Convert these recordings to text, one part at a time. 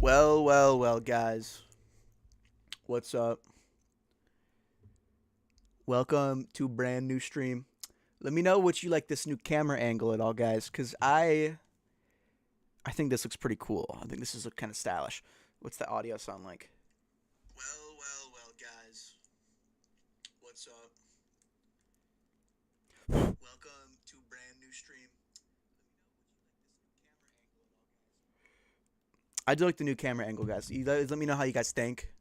Well, guys. What's up? Welcome to a brand new stream. Let me know what you like this new camera angle at all, guys, because I think this looks pretty cool. I think this is kind of stylish. What's the audio sound like? Well, guys. What's up? Welcome to a brand new stream. I do like the new camera angle, guys. You guys let me know how you guys think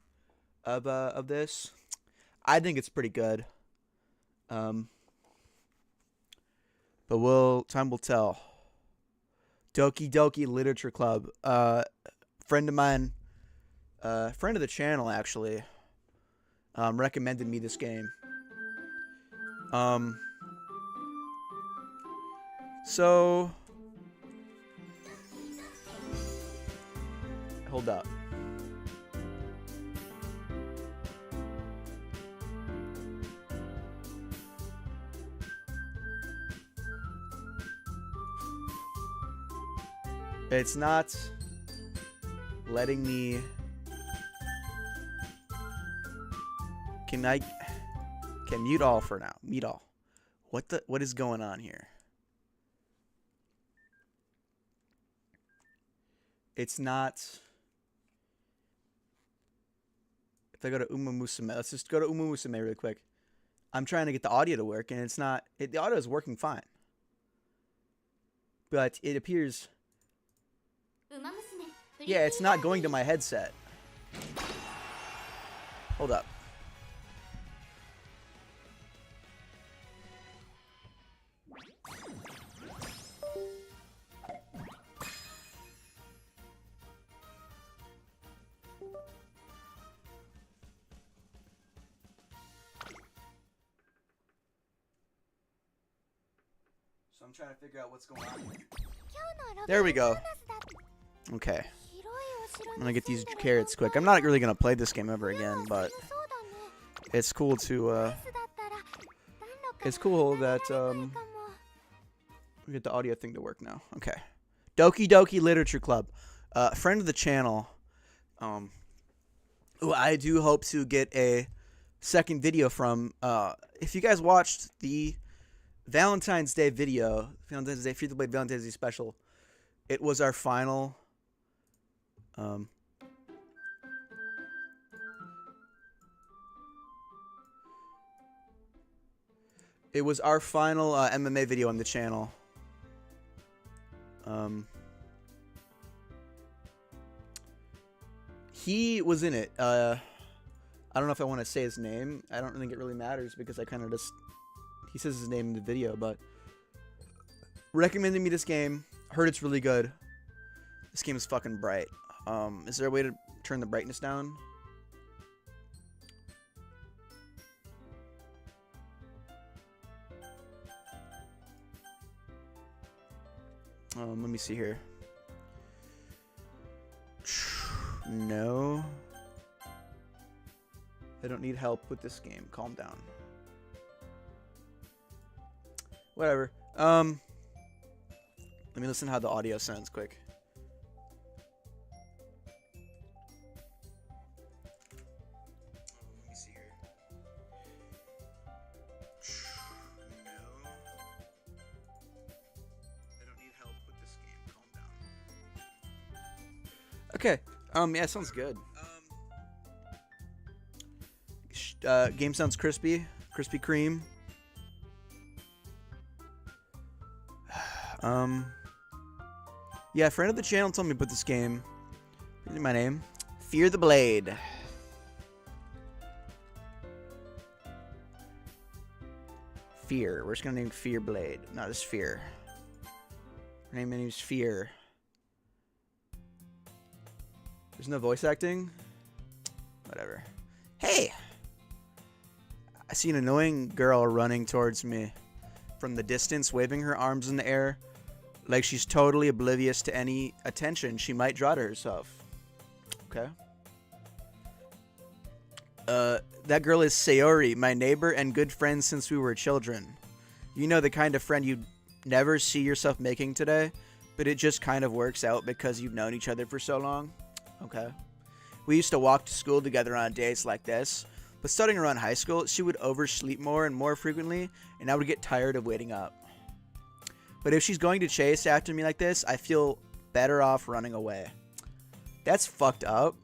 of this. I think it's pretty good. But time will tell. Doki Doki Literature Club. Friend of mine, friend of the channel actually, recommended me this game. So hold up. It's not letting me. Can mute all for now. Mute all. What is going on here? It's not. If I go to Uma Musume, let's just go to Uma Musume really quick. I'm trying to get the audio to work, and it's not. The audio is working fine, but it appears. Yeah, it's not going to my headset. Hold up. So I'm trying to figure out what's going on here. There we go. Okay. I'm gonna get these carrots quick. I'm not really gonna play this game ever again, but it's cool to that we get the audio thing to work now. Okay. Doki Doki Literature Club. Friend of the channel. Who I do hope to get a second video from. If you guys watched the Valentine's Day video, Valentine's Day free-to-play Valentine's Day special, it was our final. It was our final MMA video on the channel. He was in it. I don't know if I want to say his name. I don't think it really matters because I kind of just... He says his name in the video, but... Recommended me this game. Heard it's really good. This game is fucking bright. Is there a way to turn the brightness down? Let me see here. No. I don't need help with this game. Calm down. Whatever. Let me listen to how the audio sounds quick. Let me see here. No. I don't need help with this game. Calm down. Okay. Yeah, sounds good. Game sounds crispy. Krispy Kreme. Yeah, a friend of the channel told me to put this game. Here's my name. Fear the Blade. Fear. We're just gonna name Fear Blade. Not just Fear. Her name is Fear. There's no voice acting? Whatever. Hey! I see an annoying girl running towards me from the distance, waving her arms in the air like she's totally oblivious to any attention she might draw to herself. Okay. That girl is Sayori, my neighbor and good friend since we were children. You know, the kind of friend you'd never see yourself making today, but it just kind of works out because you've known each other for so long. okay? We used to walk to school together on days like this, but starting around high school, she would oversleep more and more frequently, and I would get tired of waiting up. But if she's going to chase after me like this, I feel better off running away. That's fucked up.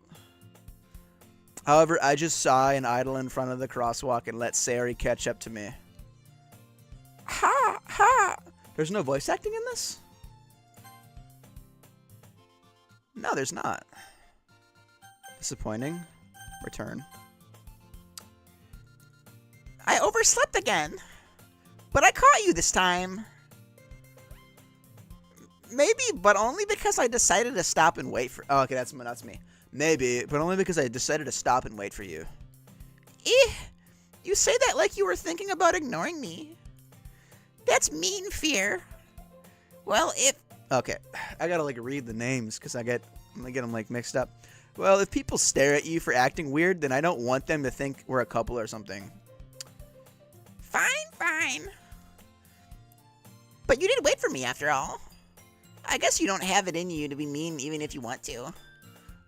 However, I just saw an idol in front of the crosswalk and let Sayori catch up to me. Ha! Ha! There's no voice acting in this? No, there's not. Disappointing. Return. I overslept again. But I caught you this time. Maybe, but only because I decided to stop and wait for... Oh, okay, that's me. Maybe, but only because I decided to stop and wait for you. You say that like you were thinking about ignoring me. That's mean, Fear. Well, if... Okay, I gotta, read the names, because I get them, mixed up. Well, if people stare at you for acting weird, then I don't want them to think we're a couple or something. Fine. But you did wait for me, after all. I guess you don't have it in you to be mean even if you want to.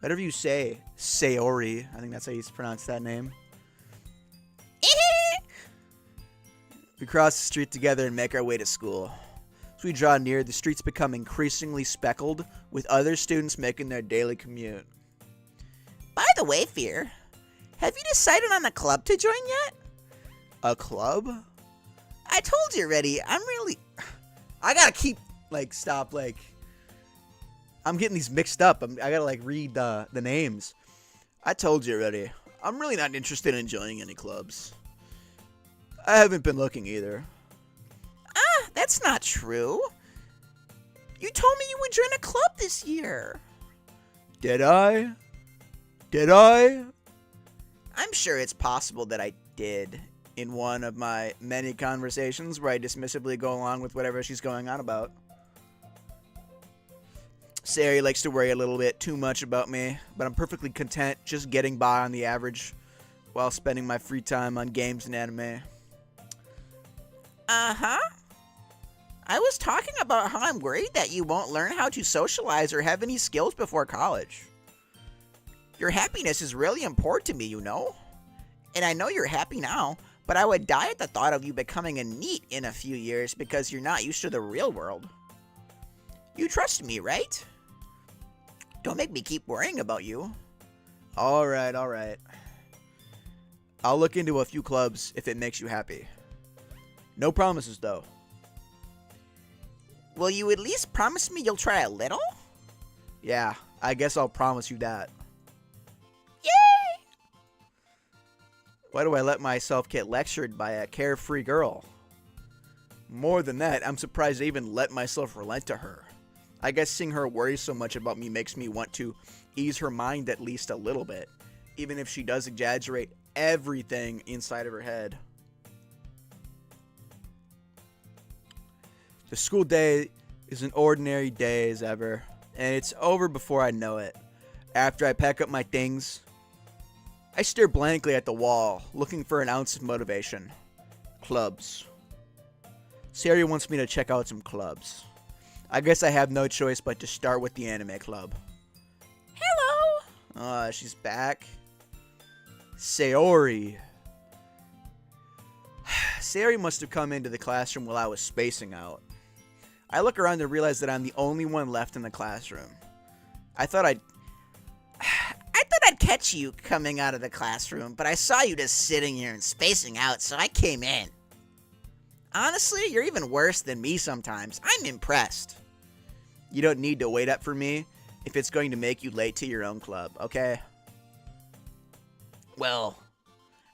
Whatever you say, Sayori. I think that's how you pronounce that name. We cross the street together and make our way to school. As we draw near, the streets become increasingly speckled, with other students making their daily commute. By the way, Fear, have you decided on a club to join yet? A club? I told you already, I gotta keep, stop, I'm getting these mixed up. I gotta, read the names. I told you already, I'm really not interested in joining any clubs. I haven't been looking either. That's not true. You told me you would join a club this year. Did I? I'm sure it's possible that I did in one of my many conversations where I dismissively go along with whatever she's going on about. Sayori likes to worry a little bit too much about me, but I'm perfectly content just getting by on the average while spending my free time on games and anime. Uh-huh. I was talking about how I'm worried that you won't learn how to socialize or have any skills before college. Your happiness is really important to me, you know? And I know you're happy now, but I would die at the thought of you becoming a NEET in a few years because you're not used to the real world. You trust me, right? Don't make me keep worrying about you. Alright. I'll look into a few clubs if it makes you happy. No promises, though. Will you at least promise me you'll try a little? Yeah, I guess I'll promise you that. Yay! Why do I let myself get lectured by a carefree girl? More than that, I'm surprised I even let myself relent to her. I guess seeing her worry so much about me makes me want to ease her mind at least a little bit, even if she does exaggerate everything inside of her head. The school day is an ordinary day as ever, and it's over before I know it. After I pack up my things, I stare blankly at the wall, looking for an ounce of motivation. Clubs. Sayori wants me to check out some clubs. I guess I have no choice but to start with the anime club. Hello! She's back. Sayori. Sayori must have come into the classroom while I was spacing out. I look around and realize that I'm the only one left in the classroom. I thought I'd catch you coming out of the classroom, but I saw you just sitting here and spacing out, so I came in. Honestly, you're even worse than me sometimes. I'm impressed. You don't need to wait up for me if it's going to make you late to your own club, okay? Well,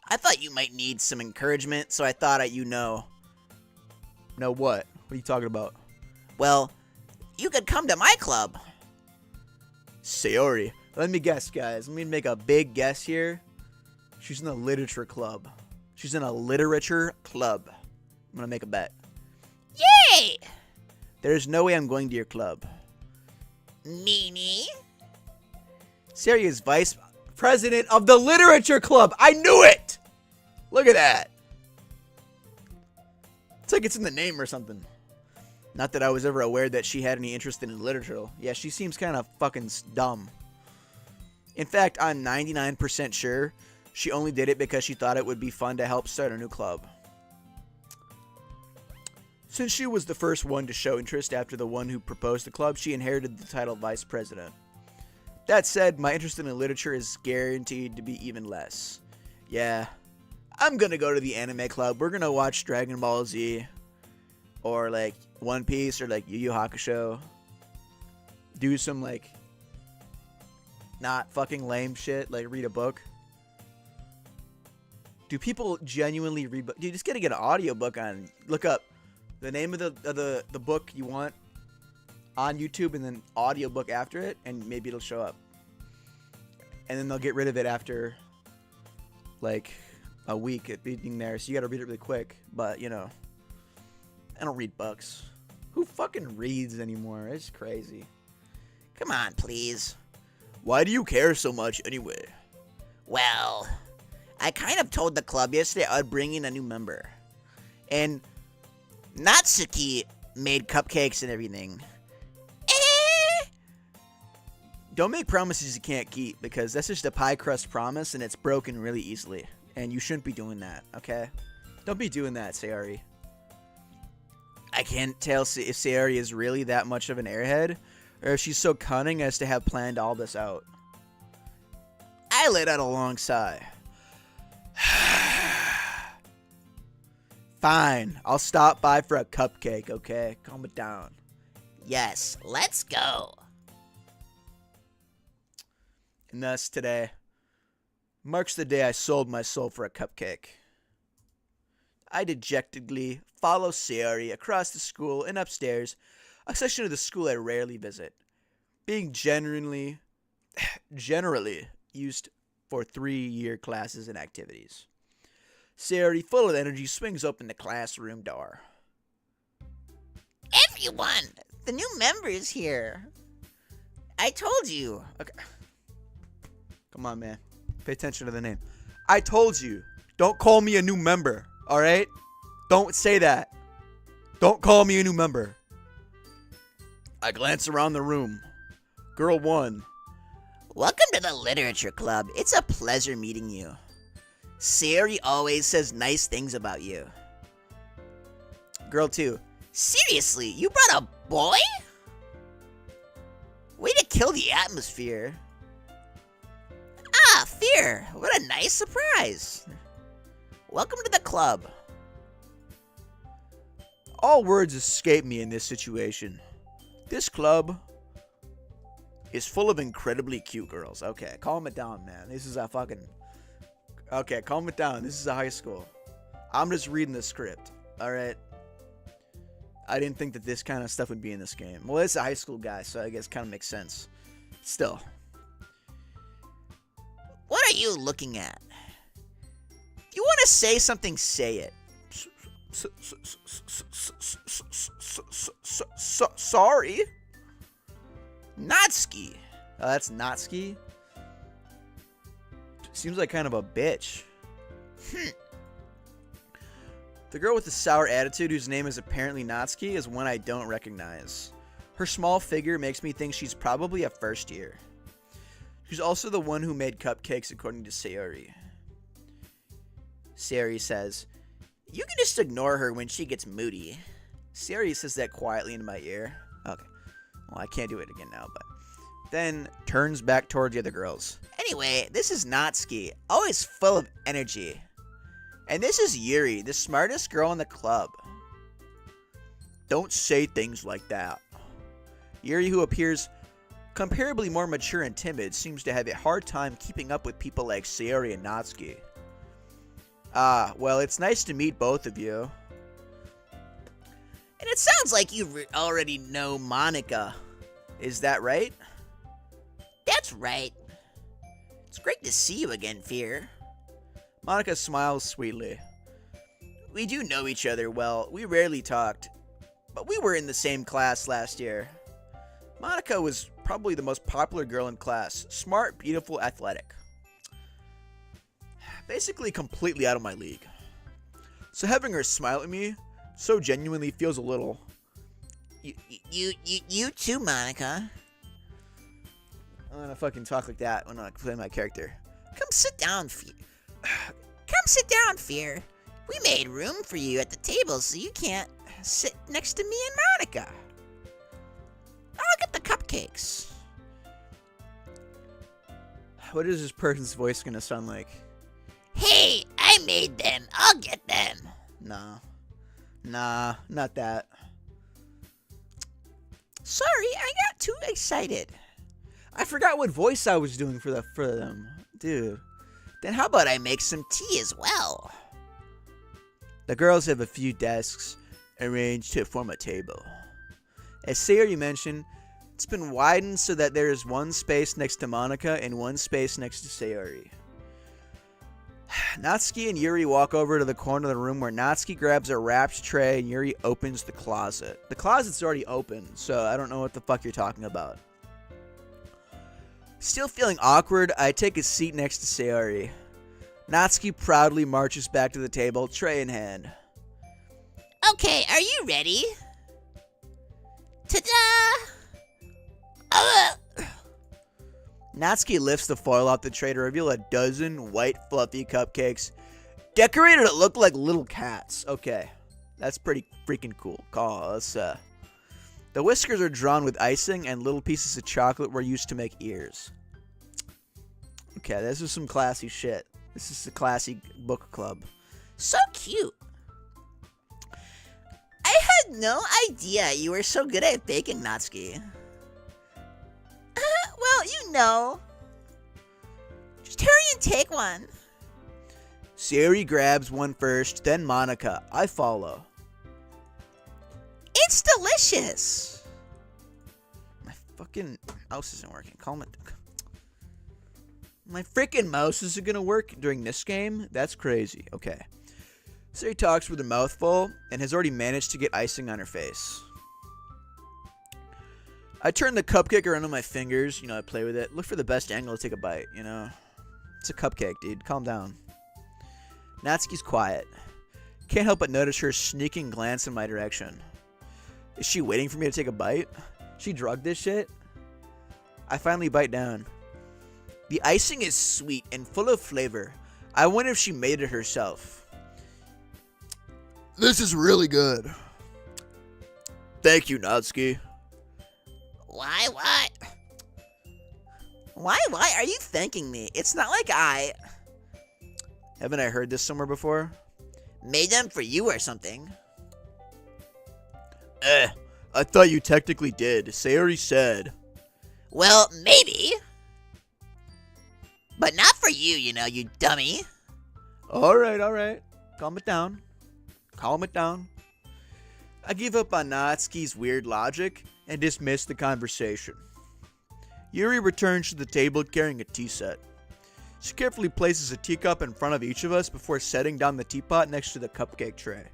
I thought you might need some encouragement, so I thought know what? What are you talking about? Well, you could come to my club. Sayori. Let me guess, guys. Let me make a big guess here. She's in a literature club. I'm gonna make a bet. Yay! There's no way I'm going to your club. Meanie? Sayori is vice president of the literature club. I knew it! Look at that. It's like it's in the name or something. Not that I was ever aware that she had any interest in literature. Yeah, she seems kind of fucking dumb. In fact, I'm 99% sure she only did it because she thought it would be fun to help start a new club. Since she was the first one to show interest after the one who proposed the club, she inherited the title vice president. That said, my interest in literature is guaranteed to be even less. Yeah, I'm gonna go to the anime club. We're gonna watch Dragon Ball Z, or like One Piece, or like Yu Yu Hakusho. Do some like not fucking lame shit, like read a book. Do people genuinely read books? Dude, just gotta get an audiobook on. Look up the name of the book you want on YouTube, and then audiobook after it, and maybe it'll show up. And then they'll get rid of it after like a week at being there, so you gotta read it really quick. But you know, I don't read books. Who fucking reads anymore? It's crazy. Come on, please. Why do you care so much anyway? Well, I kind of told the club yesterday I'd bring in a new member. And Natsuki made cupcakes and everything. Don't make promises you can't keep, because that's just a pie crust promise and it's broken really easily. And you shouldn't be doing that, okay? Don't be doing that, Sayori. I can't tell if Sayori is really that much of an airhead, or if she's so cunning as to have planned all this out. I let out a long sigh. Fine, I'll stop by for a cupcake, okay? Calm it down. Yes, let's go. And thus today marks the day I sold my soul for a cupcake. I dejectedly follow Sayori across the school and upstairs, a section of the school I rarely visit, being generally used for 3-year classes and activities. Sayori, full of energy, swings open the classroom door. Everyone, the new member is here. I told you. Okay. Come on, man. Pay attention to the name. I told you. Don't call me a new member, all right? Don't say that. Don't call me a new member. I glance around the room. Girl 1. Welcome to the Literature Club. It's a pleasure meeting you. Sayori always says nice things about you. Girl 2. Seriously, you brought a boy? Way to kill the atmosphere. Ah, Fear. What a nice surprise. Welcome to the club. All words escape me in this situation. This club is full of incredibly cute girls. Okay, calm it down, man. This is a fucking... Okay, calm it down. This is a high school. I'm just reading the script, alright? I didn't think that this kind of stuff would be in this game. Well, it's a high school guy, so I guess it kind of makes sense. Still. What are you looking at? If you want to say something, say it. Sorry. Natsuki. Oh, that's Natsuki? Seems like kind of a bitch. The girl with the sour attitude, whose name is apparently Natsuki, is one I don't recognize. Her small figure makes me think she's probably a first year. She's also the one who made cupcakes, according to Sayori. Sayori says, "You can just ignore her when she gets moody." Sayori says that quietly into my ear. Okay. Well, I can't do it again now, but... Then turns back towards the other girls. Anyway, this is Natsuki, always full of energy. And this is Yuri, the smartest girl in the club. Don't say things like that. Yuri, who appears comparably more mature and timid, seems to have a hard time keeping up with people like Sayori and Natsuki. Ah, well, it's nice to meet both of you. And it sounds like you already know Monika. Is that right? That's right. It's great to see you again, Fear. Monika smiles sweetly. We do know each other well. We rarely talked, but we were in the same class last year. Monika was probably the most popular girl in class. Smart, beautiful, athletic. Basically completely out of my league. So having her smile at me so genuinely feels a little... You too, Monika. I'm gonna fucking talk like that when I play my character. Come sit down, Fear. We made room for you at the table so you can't sit next to me and Monica. I'll get the cupcakes. What is this person's voice gonna sound like? Hey, I made them. I'll get them. Nah, not that. Sorry, I got too excited. I forgot what voice I was doing for them. Dude. Then how about I make some tea as well? The girls have a few desks arranged to form a table. As Sayori mentioned, it's been widened so that there is one space next to Monica and one space next to Sayori. Natsuki and Yuri walk over to the corner of the room where Natsuki grabs a wrapped tray and Yuri opens the closet. The closet's already open, so I don't know what the fuck you're talking about. Still feeling awkward, I take a seat next to Sayori. Natsuki proudly marches back to the table, tray in hand. Okay, are you ready? Ta-da! Natsuki lifts the foil off the tray to reveal a dozen white fluffy cupcakes decorated to look like little cats. Okay, that's pretty freaking cool. The whiskers are drawn with icing and little pieces of chocolate were used to make ears. Okay, this is some classy shit. This is a classy book club. So cute. I had no idea you were so good at baking, Natsuki. Well, you know. Just hurry and take one. Sayori grabs one first, then Monica. I follow. It's delicious. My fucking mouse isn't working. Calm it. My freaking mouse isn't gonna work during this game? That's crazy. Okay. Sayori talks with her mouth full and has already managed to get icing on her face. I turn the cupcake around on my fingers. I play with it. Look for the best angle to take a bite, It's a cupcake, dude. Calm down. Natsuki's quiet. Can't help but notice her sneaking glance in my direction. Is she waiting for me to take a bite? She drugged this shit? I finally bite down. The icing is sweet and full of flavor. I wonder if she made it herself. This is really good. Thank you, Natsuki. Why, what? Why are you thanking me? It's not like I... Haven't I heard this somewhere before? Made them for you or something. I thought you technically did. Sayori said. Well, maybe. But not for you, you dummy. Alright. Calm it down. I give up on Natsuki's weird logic and dismiss the conversation. Yuri returns to the table carrying a tea set. She carefully places a teacup in front of each of us before setting down the teapot next to the cupcake tray.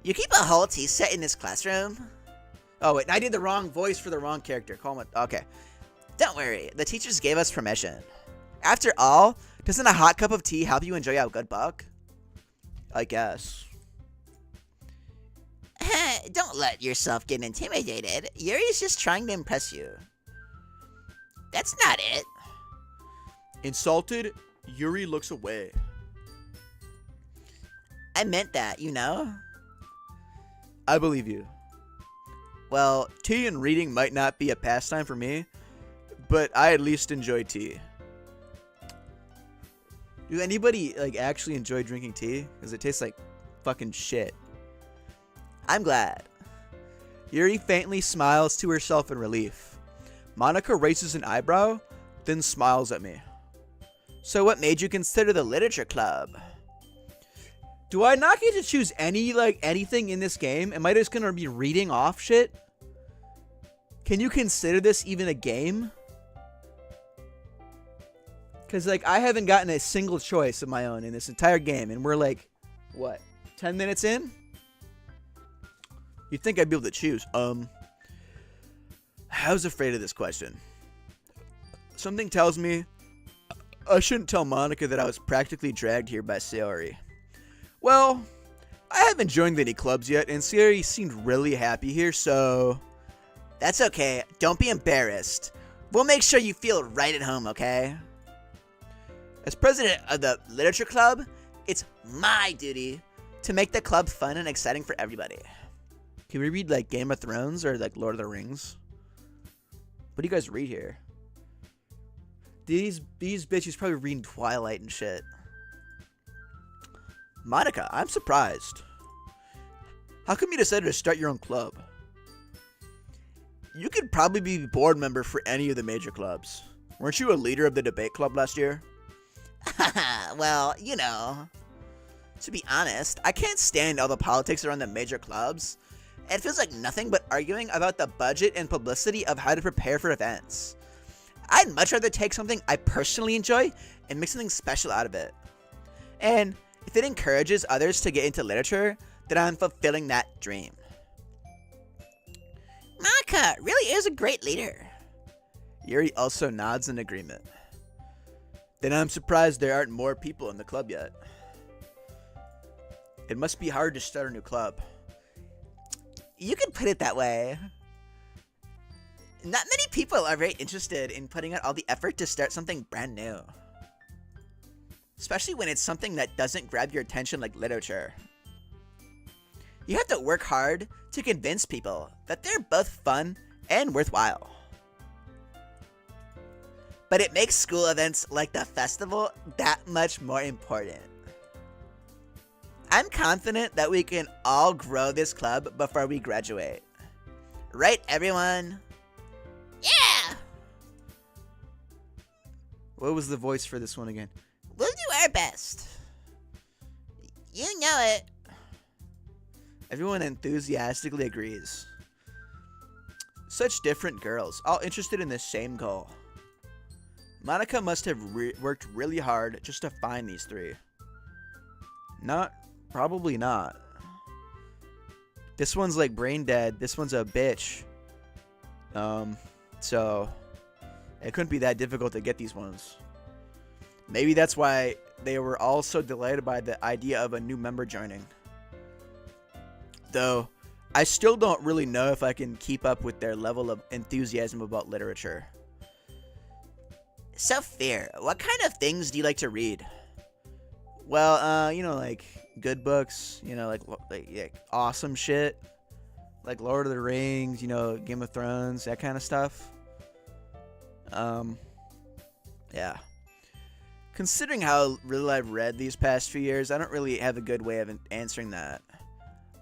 You keep a whole tea set in this classroom? Oh, wait, I did the wrong voice for the wrong character. Okay. Don't worry, the teachers gave us permission. After all, doesn't a hot cup of tea help you enjoy a good book? I guess. Don't let yourself get intimidated. Yuri's just trying to impress you. That's not it. Insulted, Yuri looks away. I meant that, I believe you. Well, tea and reading might not be a pastime for me, but I at least enjoy tea. Do anybody, actually enjoy drinking tea? Because it tastes like fucking shit. I'm glad. Yuri faintly smiles to herself in relief. Monica raises an eyebrow, then smiles at me. So what made you consider the literature club? Do I not get to choose anything in this game? Am I just gonna be reading off shit? Can you consider this even a game? Because, I haven't gotten a single choice of my own in this entire game, and we're, 10 minutes in? You'd think I'd be able to choose. I was afraid of this question. Something tells me I shouldn't tell Monica that I was practically dragged here by Sayori. Well, I haven't joined any clubs yet, and Sayori seemed really happy here, so... That's okay. Don't be embarrassed. We'll make sure you feel right at home, okay? As president of the Literature Club, it's my duty to make the club fun and exciting for everybody. Can we read like Game of Thrones or like Lord of the Rings? What do you guys read here? These bitches probably reading Twilight and shit. Monica, I'm surprised. How come you decided to start your own club? You could probably be board member for any of the major clubs. Weren't you a leader of the debate club last year? Well, to be honest, I can't stand all the politics around the major clubs. It feels like nothing but arguing about the budget and publicity of how to prepare for events. I'd much rather take something I personally enjoy and make something special out of it. And if it encourages others to get into literature, then I'm fulfilling that dream. Monica really is a great leader. Yuri also nods in agreement. Then I'm surprised there aren't more people in the club yet. It must be hard to start a new club. You could put it that way. Not many people are very interested in putting out all the effort to start something brand new. Especially when it's something that doesn't grab your attention like literature. You have to work hard to convince people that they're both fun and worthwhile. But it makes school events like the festival that much more important. I'm confident that we can all grow this club before we graduate. Right, everyone? Yeah! What was the voice for this one again? We'll do our best. You know it. Everyone enthusiastically agrees. Such different girls, all interested in the same goal. Monica must have worked really hard just to find these three. Probably not. This one's like brain dead. This one's a bitch. So it couldn't be that difficult to get these ones. Maybe that's why they were all so delighted by the idea of a new member joining. Though, I still don't really know if I can keep up with their level of enthusiasm about literature. So fair. What kind of things do you like to read? Well, like good books, like awesome shit. Like Lord of the Rings, Game of Thrones, that kind of stuff. Yeah. Considering how little I've read these past few years, I don't really have a good way of answering that.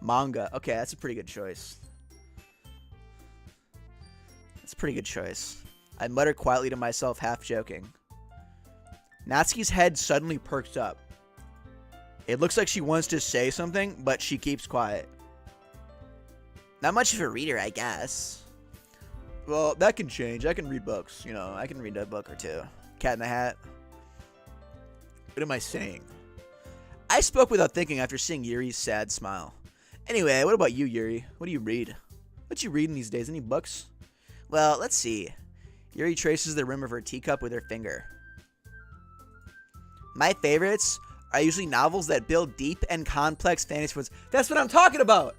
Manga. Okay, that's a pretty good choice. That's a pretty good choice. I mutter quietly to myself, half joking. Natsuki's head suddenly perks up. It looks like she wants to say something, but she keeps quiet. Not much of a reader, I guess. Well, that can change. I can read books. I can read a book or two. Cat in the Hat. What am I saying? I spoke without thinking after seeing Yuri's sad smile. Anyway, what about you, Yuri? What do you read? What you reading these days? Any books? Well, let's see. Yuri traces the rim of her teacup with her finger. My favorites are usually novels that build deep and complex fantasy worlds. That's what I'm talking about!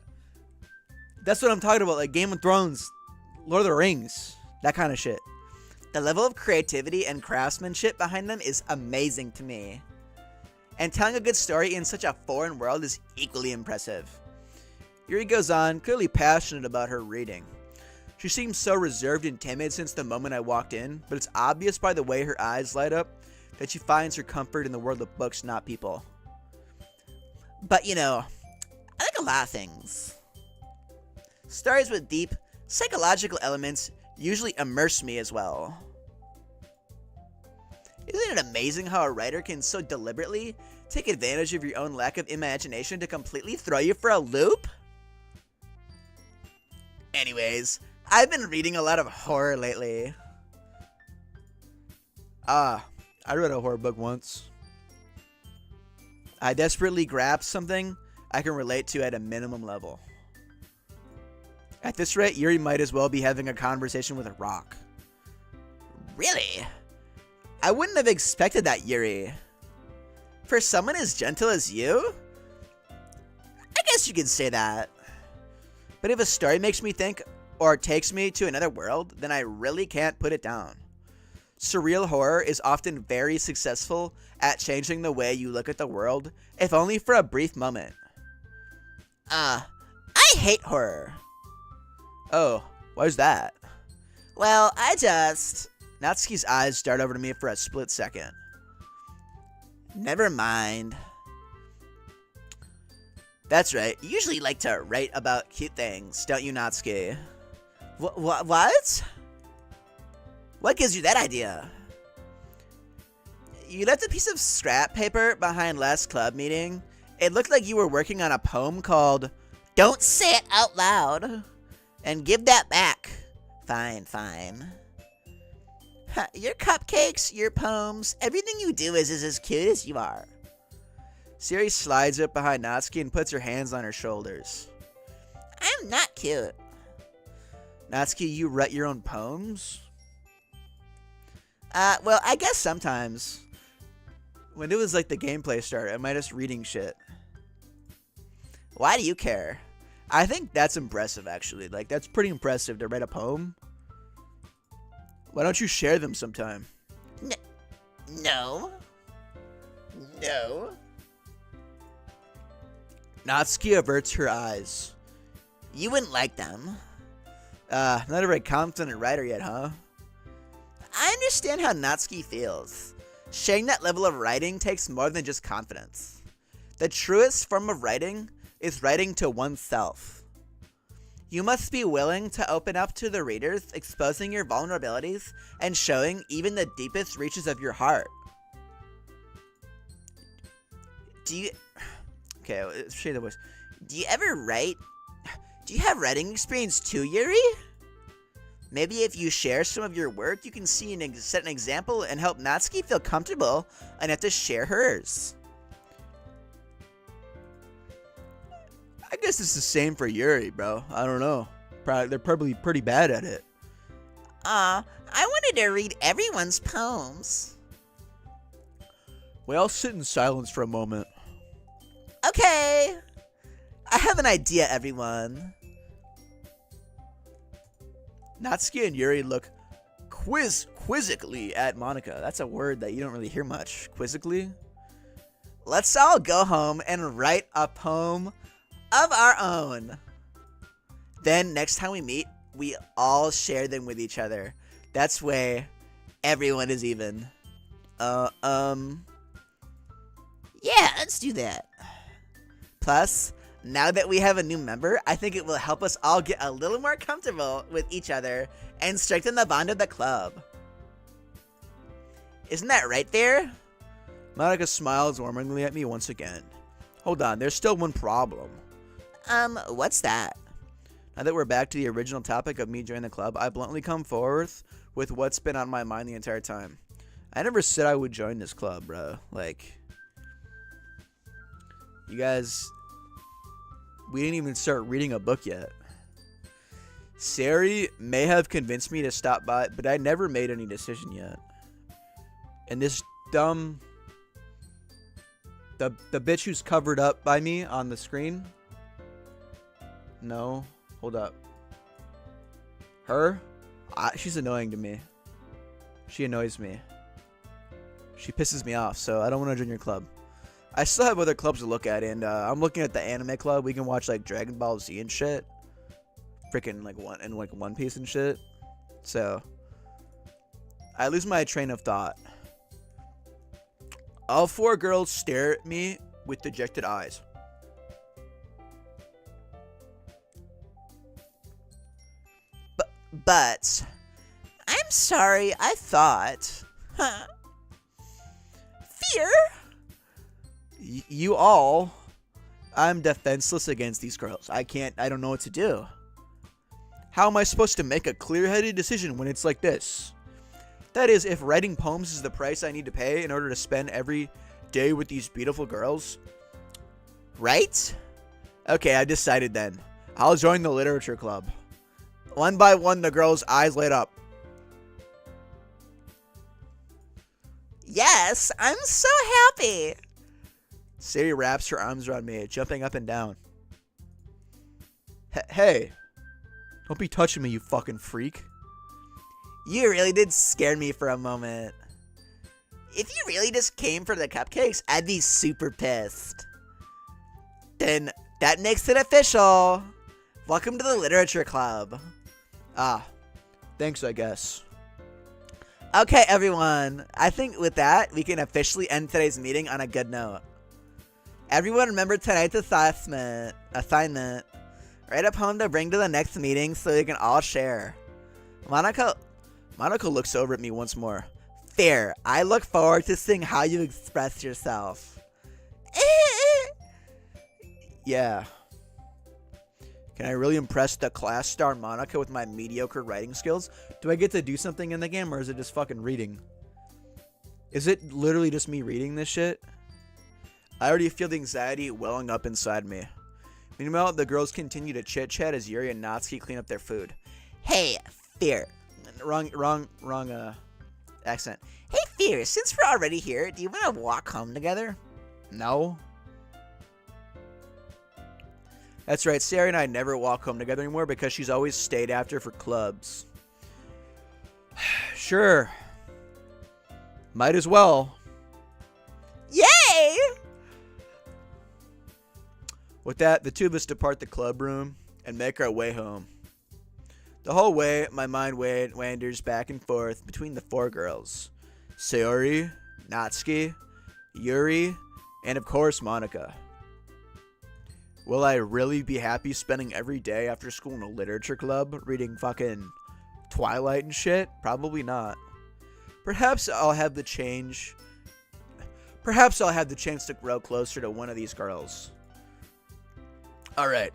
Like Game of Thrones, Lord of the Rings, that kind of shit. The level of creativity and craftsmanship behind them is amazing to me. And telling a good story in such a foreign world is equally impressive. Yuri goes on, clearly passionate about her reading. She seems so reserved and timid since the moment I walked in, but it's obvious by the way her eyes light up that she finds her comfort in the world of books, not people. But I like a lot of things. Stories with deep, psychological elements usually immerse me as well. Isn't it amazing how a writer can so deliberately take advantage of your own lack of imagination to completely throw you for a loop? Anyways, I've been reading a lot of horror lately. I read a horror book once. I desperately grasped something I can relate to at a minimum level. At this rate, Yuri might as well be having a conversation with a rock. Really? I wouldn't have expected that, Yuri. For someone as gentle as you? I guess you could say that. But if a story makes me think, or takes me to another world, then I really can't put it down. Surreal horror is often very successful at changing the way you look at the world, if only for a brief moment. I hate horror. Oh, why's that? Well, I just... Natsuki's eyes dart over to me for a split second. Never mind. That's right. You usually like to write about cute things, don't you, Natsuki? What? What gives you that idea? You left a piece of scrap paper behind last club meeting. It looked like you were working on a poem called Don't Say It Out Loud. And give that back. Fine. Your cupcakes, your poems, everything you do is as cute as you are. Siri slides up behind Natsuki and puts her hands on her shoulders. I'm not cute. Natsuki, you write your own poems? Well, I guess sometimes. When it was like the gameplay started, am I just reading shit? Why do you care? I think that's impressive, actually. Like, that's pretty impressive to write a poem. Why don't you share them sometime? No. Natsuki averts her eyes. You wouldn't like them. Not a very confident writer yet, huh? I understand how Natsuki feels. Sharing that level of writing takes more than just confidence. The truest form of writing is writing to oneself. You must be willing to open up to the readers, exposing your vulnerabilities and showing even the deepest reaches of your heart. Okay, let's share the voice. Do you ever write? Do you have writing experience too, Yuri? Maybe if you share some of your work, you can set an example and help Natsuki feel comfortable enough to share hers. I guess it's the same for Yuri, bro. I don't know. They're probably pretty bad at it. I wanted to read everyone's poems. We all sit in silence for a moment. Okay. I have an idea, everyone. Natsuki and Yuri look quizzically at Monica. That's a word that you don't really hear much. Quizzically? Let's all go home and write a poem of our own. Then next time we meet, we all share them with each other. That's way everyone is even. Yeah, let's do that. Plus, now that we have a new member, I think it will help us all get a little more comfortable with each other and strengthen the bond of the club. Isn't that right there? Monica smiles warmingly at me once again. Hold on, there's still one problem. What's that? Now that we're back to the original topic of me joining the club, I bluntly come forth with what's been on my mind the entire time. I never said I would join this club, bro. Like, you guys, we didn't even start reading a book yet. Sari may have convinced me to stop by, but I never made any decision yet. And this dumb, the bitch who's covered up by me on the screen. No, hold up. Her? She's annoying to me. She annoys me. She pisses me off, so I don't want to join your club. I still have other clubs to look at, and I'm looking at the anime club. We can watch like Dragon Ball Z and shit. Freaking like One Piece and shit. So I lose my train of thought. All four girls stare at me with dejected eyes. But I'm sorry, I thought. Fear? You all. I'm defenseless against these girls. I don't know what to do. How am I supposed to make a clear-headed decision when it's like this? That is, if writing poems is the price I need to pay in order to spend every day with these beautiful girls. Right? Okay, I decided then. I'll join the literature club. One by one, the girls' eyes lit up. Yes, I'm so happy. Sari wraps her arms around me, jumping up and down. Hey, Don't be touching me, you fucking freak. You really did scare me for a moment. If you really just came for the cupcakes, I'd be super pissed. Then that makes it official. Welcome to the Literature Club. Ah, thanks, I guess. Okay, everyone. I think with that, we can officially end today's meeting on a good note. Everyone remember tonight's assignment. Write a poem to bring to the next meeting so we can all share. Monica looks over at me once more. Fair. I look forward to seeing how you express yourself. Yeah. Can I really impress the class star Monica with my mediocre writing skills? Do I get to do something in the game, or is it just fucking reading? Is it literally just me reading this shit? I already feel the anxiety welling up inside me. Meanwhile, the girls continue to chit-chat as Yuri and Natsuki clean up their food. Hey, Fear. Wrong accent. Hey, Fear, since we're already here, do you want to walk home together? No. That's right, Sarah and I never walk home together anymore because she's always stayed after for clubs. Sure. Might as well. Yay! With that, the two of us depart the club room and make our way home. The whole way, my mind wanders back and forth between the four girls. Sayori, Natsuki, Yuri, and of course Monica. Will I really be happy spending every day after school in a literature club reading fucking Twilight and shit? Probably not. Perhaps I'll have the chance to grow closer to one of these girls. Alright.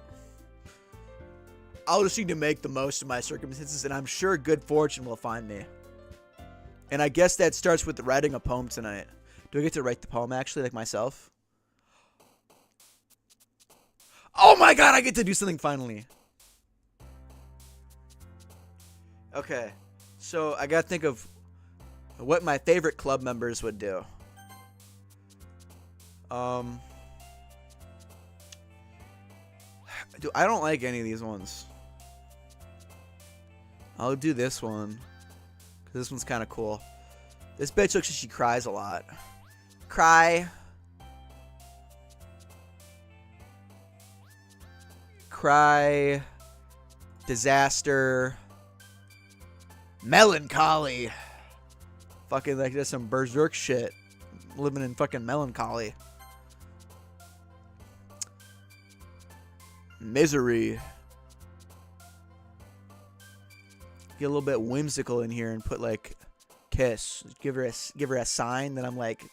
I'll just need to make the most of my circumstances, and I'm sure good fortune will find me. And I guess that starts with writing a poem tonight. Do I get to write the poem actually, like myself? Oh my god, I get to do something finally. Okay, so I gotta think of what my favorite club members would do. I don't like any of these ones. I'll do this one, because this one's kind of cool. This bitch looks like she cries a lot. Cry. Cry. Disaster. Melancholy. Fucking like that's some berserk shit. Living in fucking melancholy. Misery. Get a little bit whimsical in here and put like kiss. Give her a sign that I'm like,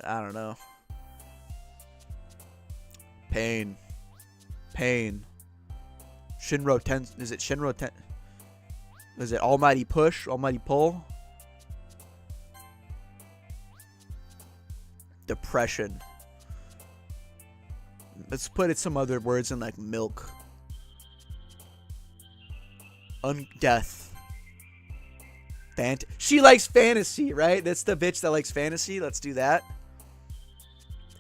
I don't know. Pain. Shinro ten. Is it Shinro ten? Is it Almighty Push? Almighty Pull? Depression. Let's put it some other words in like milk. Death. She likes fantasy, right? That's the bitch that likes fantasy. Let's do that.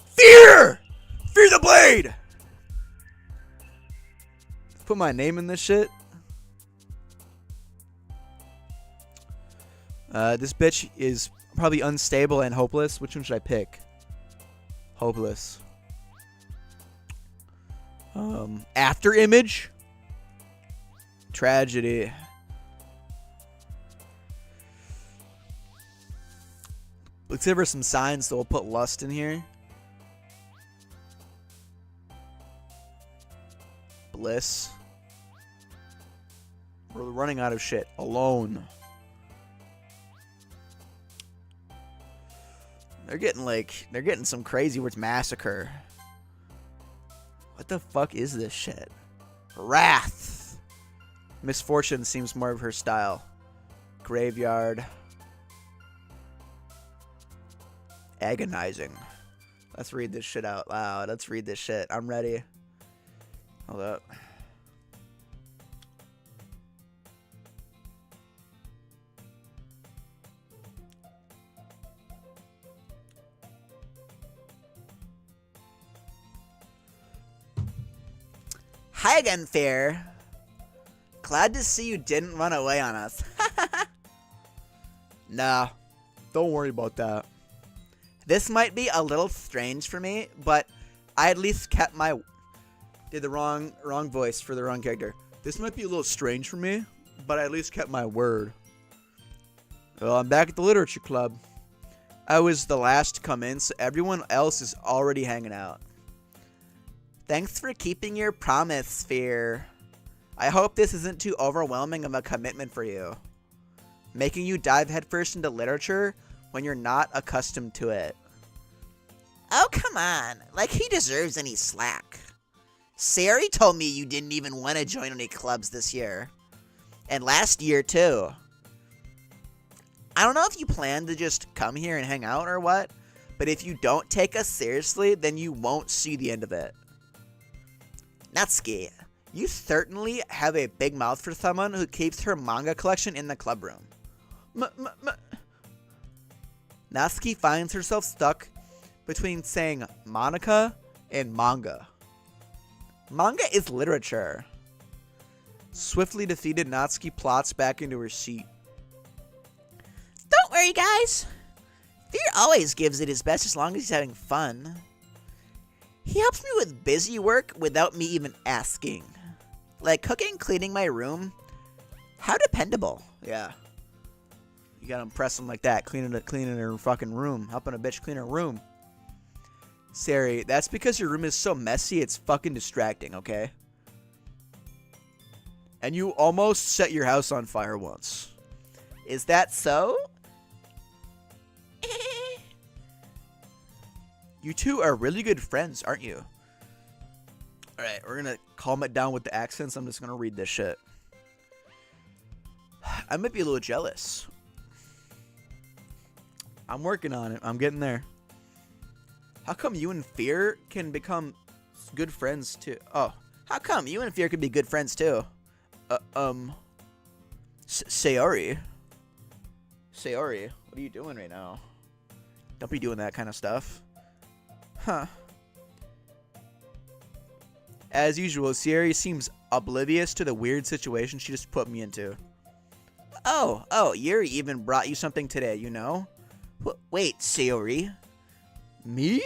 Fear! Fear the blade! Put my name in this shit. This bitch is probably unstable and hopeless. Which one should I pick? Hopeless. After image. Tragedy. Let's give her some signs, so we'll put lust in here. Bliss. We're running out of shit. Alone. They're getting some crazy words. Massacre. What the fuck is this shit? Wrath. Misfortune seems more of her style. Graveyard. Agonizing. Let's read this shit out loud. Let's read this shit. I'm ready. Hold up. Hi again, Fair. Glad to see you didn't run away on us. Nah, don't worry about that. This might be a little strange for me, but I at least kept my... Did the wrong voice for the wrong character. This might be a little strange for me, but I at least kept my word. Well, I'm back at the literature club. I was the last to come in, so everyone else is already hanging out. Thanks for keeping your promise, Sphere. I hope this isn't too overwhelming of a commitment for you. Making you dive headfirst into literature when you're not accustomed to it. Oh, come on. Like he deserves any slack. Sari told me you didn't even want to join any clubs this year. And last year, too. I don't know if you plan to just come here and hang out or what, but if you don't take us seriously, then you won't see the end of it. Natsuki, you certainly have a big mouth for someone who keeps her manga collection in the club room. Natsuki finds herself stuck between saying Monica and manga. Manga is literature. Swiftly defeated, Natsuki plots back into her seat. Don't worry, guys. Fear always gives it his best as long as he's having fun. He helps me with busy work without me even asking. Like cooking, cleaning my room. How dependable. Yeah. You gotta impress him like that, cleaning her fucking room, helping a bitch clean her room. Sari, that's because your room is so messy, it's fucking distracting, okay? And you almost set your house on fire once. Is that so? You two are really good friends, aren't you? Alright, we're gonna calm it down with the accents. I'm just gonna read this shit. I might be a little jealous. I'm working on it. I'm getting there. How come you and Fear can become good friends too? Oh, how come you and Fear could be good friends too? Sayori, what are you doing right now? Don't be doing that kind of stuff. Huh. As usual, Sayori seems oblivious to the weird situation she just put me into. Oh, Yuri even brought you something today, you know? Wait, Sayori? Me?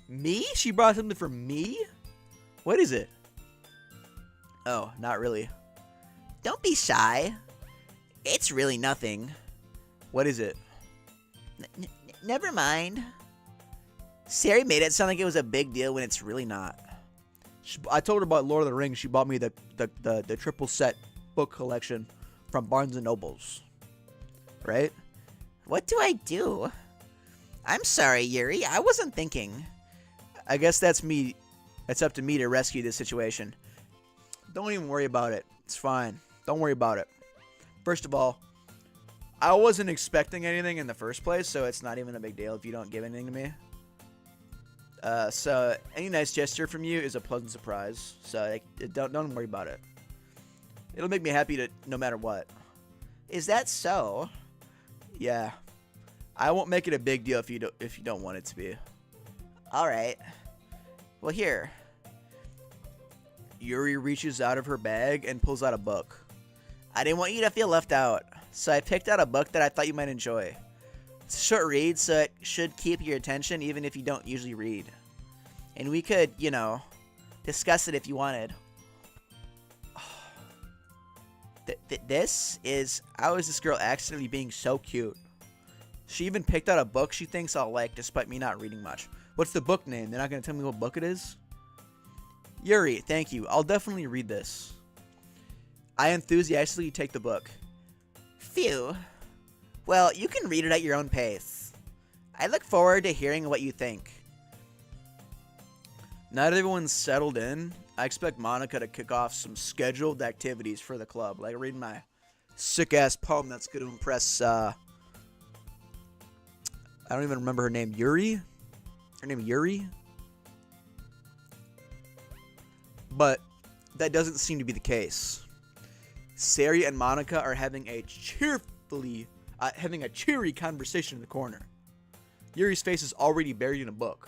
Me? She brought something for me? What is it? Oh, not really. Don't be shy. It's really nothing. What is it? Never mind. Sari made it sound like it was a big deal when it's really not. I told her about Lord of the Rings. She bought me the triple set book collection from Barnes & Nobles. Right? What do I do? I'm sorry, Yuri. I wasn't thinking. I guess that's me. It's up to me to rescue this situation. Don't even worry about it. It's fine. Don't worry about it. First of all, I wasn't expecting anything in the first place, so it's not even a big deal if you don't give anything to me. So any nice gesture from you is a pleasant surprise. So don't worry about it. It'll make me happy to no matter what. Is that so? Yeah. I won't make it a big deal if you don't want it to be. All right. Well, here. Yuri reaches out of her bag and pulls out a book. I didn't want you to feel left out, so I picked out a book that I thought you might enjoy. It's a short read, so it should keep your attention even if you don't usually read. And we could, discuss it if you wanted. This is... How is this girl accidentally being so cute? She even picked out a book she thinks I'll like despite me not reading much. What's the book name? They're not going to tell me what book it is? Yuri, thank you. I'll definitely read this. I enthusiastically take the book. Phew. Well, you can read it at your own pace. I look forward to hearing what you think. Now that everyone's settled in, I expect Monica to kick off some scheduled activities for the club, like reading my sick-ass poem that's going to impress, I don't even remember her name. Yuri? Her name Yuri? But that doesn't seem to be the case. Sari and Monica are having a cheery conversation in the corner. Yuri's face is already buried in a book.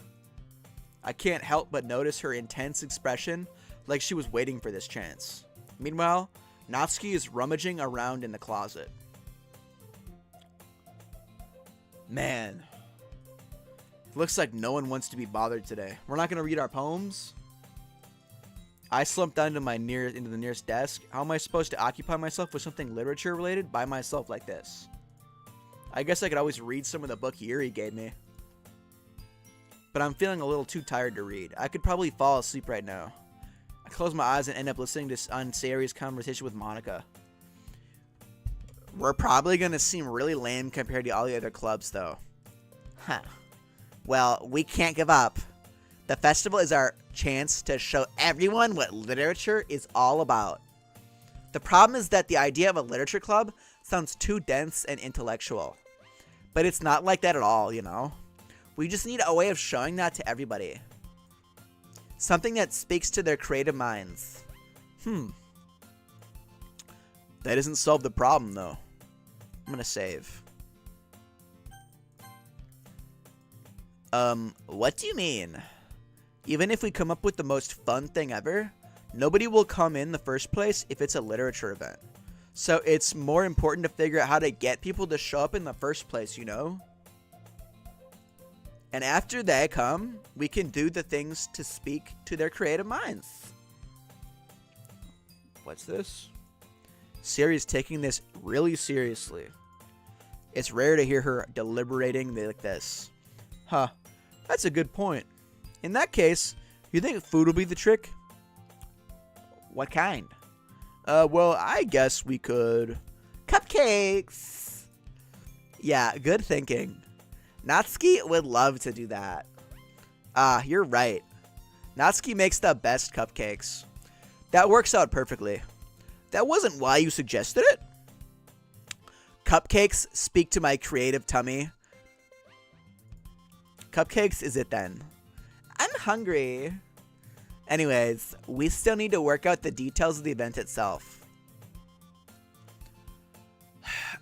I can't help but notice her intense expression, like she was waiting for this chance. Meanwhile, Natsuki is rummaging around in the closet. Man. Looks like no one wants to be bothered today. We're not going to read our poems? I slumped down to into the nearest desk. How am I supposed to occupy myself with something literature related by myself like this? I guess I could always read some of the book Yuri gave me. But I'm feeling a little too tired to read. I could probably fall asleep right now. I close my eyes and end up listening to Sayori's conversation with Monica. We're probably going to seem really lame compared to all the other clubs, though. Huh. Well, we can't give up. The festival is our chance to show everyone what literature is all about. The problem is that the idea of a literature club sounds too dense and intellectual. But it's not like that at all, you know? We just need a way of showing that to everybody. Something that speaks to their creative minds. That doesn't solve the problem, though. I'm gonna save. What do you mean? Even if we come up with the most fun thing ever, nobody will come in the first place if it's a literature event. So it's more important to figure out how to get people to show up in the first place, you know? And after they come, we can do the things to speak to their creative minds. What's this? Siri's taking this really seriously. It's rare to hear her deliberating like this. Huh, that's a good point. In that case, you think food will be the trick? What kind? Well, I guess we could... Cupcakes! Yeah, good thinking. Natsuki would love to do that. You're right. Natsuki makes the best cupcakes. That works out perfectly. That wasn't why you suggested it? Cupcakes speak to my creative tummy. Cupcakes is it then. I'm hungry. Anyways, we still need to work out the details of the event itself.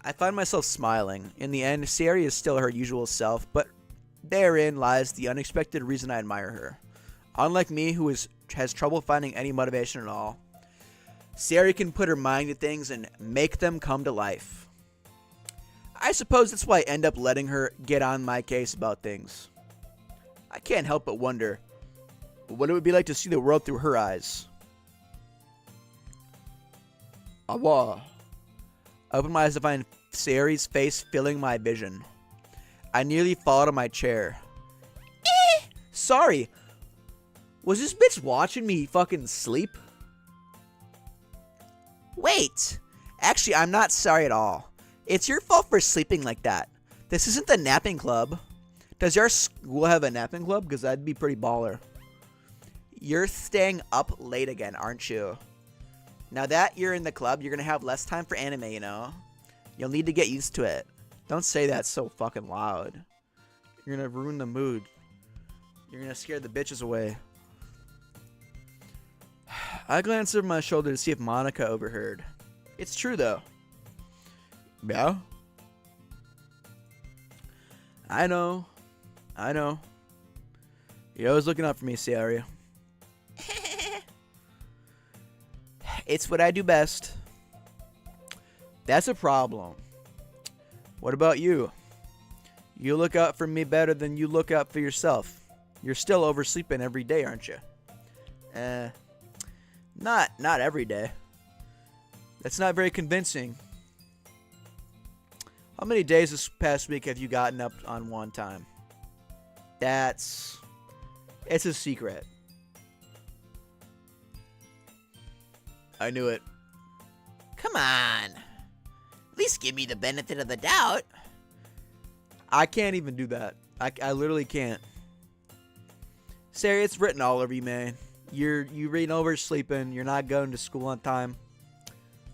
I find myself smiling. In the end, Sayori is still her usual self, but therein lies the unexpected reason I admire her. Unlike me, who has trouble finding any motivation at all, Sayori can put her mind to things and make them come to life. I suppose that's why I end up letting her get on my case about things. I can't help but wonder what it would be like to see the world through her eyes. Awa. I open my eyes to find Sayori's face filling my vision. I nearly fall out of my chair. Sorry. Was this bitch watching me fucking sleep? Wait. Actually, I'm not sorry at all. It's your fault for sleeping like that. This isn't the napping club. Does your school have a napping club? Because that'd be pretty baller. You're staying up late again, aren't you? Now that you're in the club, you're going to have less time for anime, you know? You'll need to get used to it. Don't say that so fucking loud. You're going to ruin the mood. You're going to scare the bitches away. I glanced over my shoulder to see if Monica overheard. It's true, though. Yeah? I know. You're always looking out for me, Sayori. It's what I do best. That's a problem. What about you? You look out for me better than you look out for yourself. You're still oversleeping every day, aren't you? Not every day. That's not very convincing. How many days this past week have you gotten up on one time? It's a secret. I knew it. Come on. At least give me the benefit of the doubt. I can't even do that. I literally can't. Sarah, it's written all over you, man. You reading over sleeping. You're not going to school on time.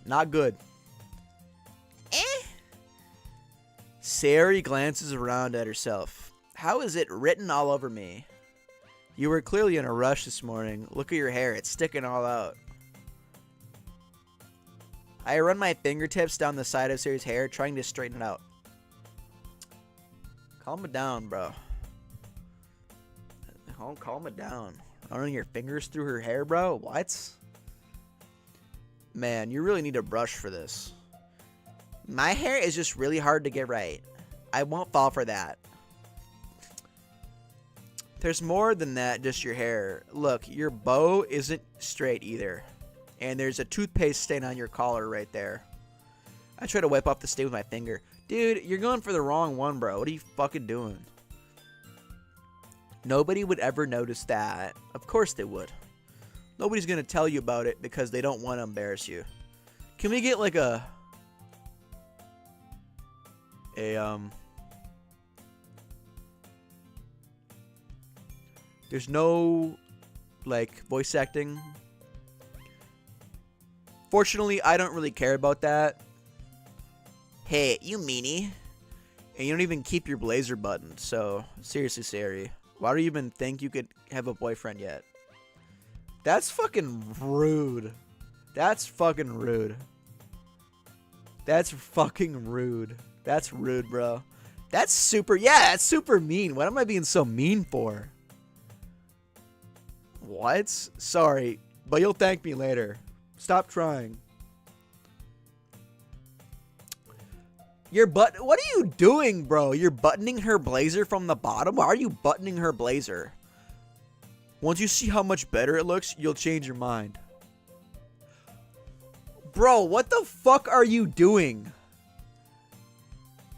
Not good. Sayori glances around at herself. How is it written all over me? You were clearly in a rush this morning. Look at your hair. It's sticking all out. I run my fingertips down the side of Sayori's hair, trying to straighten it out. Calm it down, bro. Calm it down. Running your fingers through her hair, bro? What? Man, you really need a brush for this. My hair is just really hard to get right. I won't fall for that. There's more than that, just your hair. Look, your bow isn't straight either. And there's a toothpaste stain on your collar right there. I try to wipe off the stain with my finger. Dude, you're going for the wrong one, bro. What are you fucking doing? Nobody would ever notice that. Of course they would. Nobody's gonna tell you about it because they don't want to embarrass you. Can we get like there's no like voice acting. Fortunately, I don't really care about that. Hey, you meanie. And you don't even keep your blazer buttoned. So seriously, Sari, why do you even think you could have a boyfriend yet? That's fucking rude. That's fucking rude. That's fucking rude. That's rude, bro. That's super mean. What am I being so mean for? What? Sorry, but you'll thank me later. Stop trying. What are you doing, bro? You're buttoning her blazer from the bottom? Why are you buttoning her blazer? Once you see how much better it looks, you'll change your mind. Bro, what the fuck are you doing?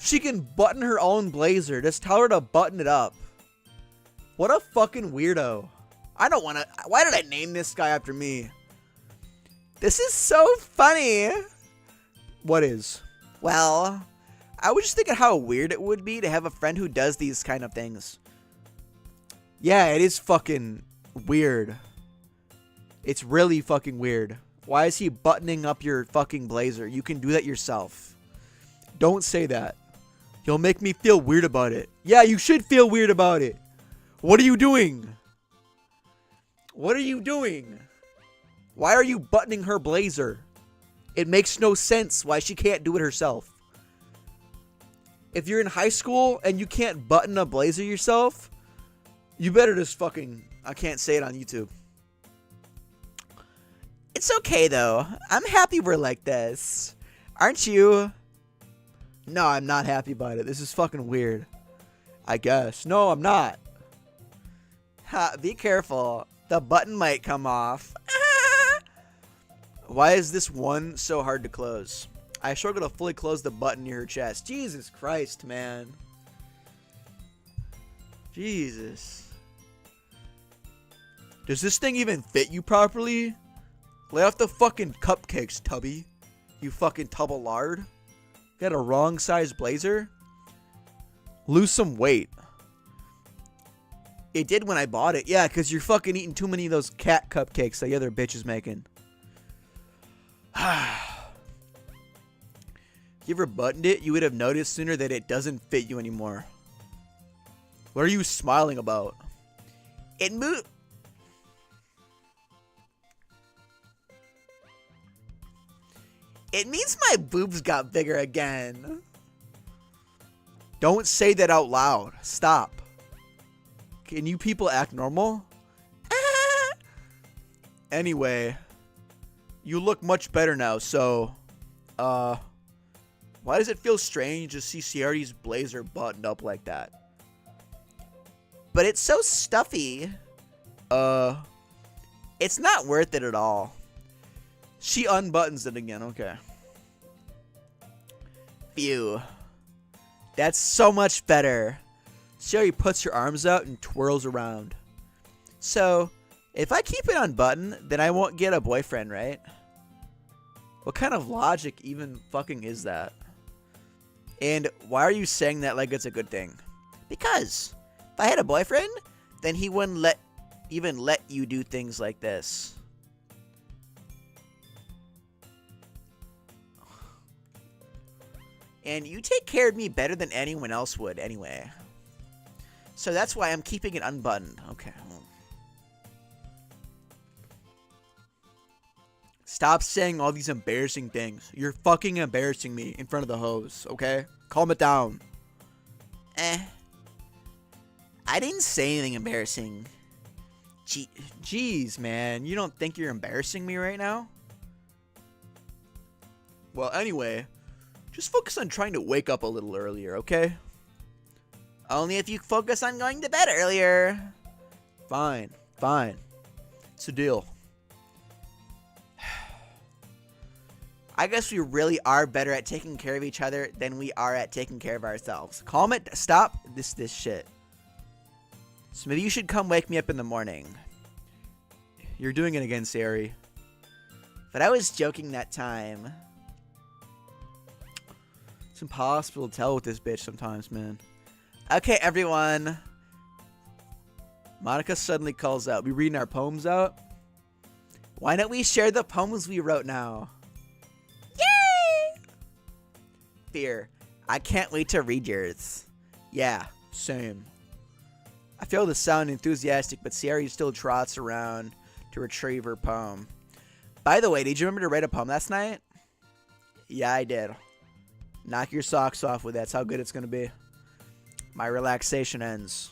She can button her own blazer. Just tell her to button it up. What a fucking weirdo. I don't want to... Why did I name this guy after me? This is so funny. What is? Well, I was just thinking how weird it would be to have a friend who does these kind of things. Yeah, it is fucking weird. It's really fucking weird. Why is he buttoning up your fucking blazer? You can do that yourself. Don't say that. You'll make me feel weird about it. Yeah, you should feel weird about it. What are you doing? What are you doing? Why are you buttoning her blazer? It makes no sense why she can't do it herself. If you're in high school and you can't button a blazer yourself, you better just fucking... I can't say it on YouTube. It's okay, though. I'm happy we're like this. Aren't you? No, I'm not happy about it. This is fucking weird. I guess. No, I'm not. Ha, be careful. The button might come off. Why is this one so hard to close? I struggle to fully close the button near her chest. Jesus Christ, man. Jesus. Does this thing even fit you properly? Lay off the fucking cupcakes, Tubby. You fucking tub of lard. Got a wrong size blazer? Lose some weight. It did when I bought it. Yeah, because you're fucking eating too many of those cat cupcakes that the other bitch is making. You ever buttoned it? You would have noticed sooner that it doesn't fit you anymore. What are you smiling about? It moved. It means my boobs got bigger again. Don't say that out loud. Stop. Can you people act normal? Anyway, you look much better now, so, why does it feel strange to see Ciardi's blazer buttoned up like that? But it's so stuffy. It's not worth it at all. She unbuttons it again, okay. Phew. That's so much better. Ciardi puts her arms out and twirls around. So, if I keep it unbuttoned, then I won't get a boyfriend, right? What kind of logic even fucking is that? And why are you saying that like it's a good thing? Because if I had a boyfriend, then he wouldn't even let you do things like this. And you take care of me better than anyone else would anyway. So that's why I'm keeping it unbuttoned. Okay. Stop saying all these embarrassing things. You're fucking embarrassing me in front of the hoes, okay? Calm it down. I didn't say anything embarrassing. Jeez, man. You don't think you're embarrassing me right now? Well, anyway, just focus on trying to wake up a little earlier, okay? Only if you focus on going to bed earlier. Fine. It's a deal. I guess we really are better at taking care of each other than we are at taking care of ourselves. Calm it. Stop this shit. So maybe you should come wake me up in the morning. You're doing it again, Sari. But I was joking that time. It's impossible to tell with this bitch sometimes, man. Okay, everyone. Monica suddenly calls out. We reading our poems out? Why don't we share the poems we wrote now? Yay! Fear. I can't wait to read yours. Yeah, same. I fail to sound enthusiastic, but Sari still trots around to retrieve her poem. By the way, did you remember to write a poem last night? Yeah, I did. Knock your socks off with that. That's how good it's going to be. My relaxation ends.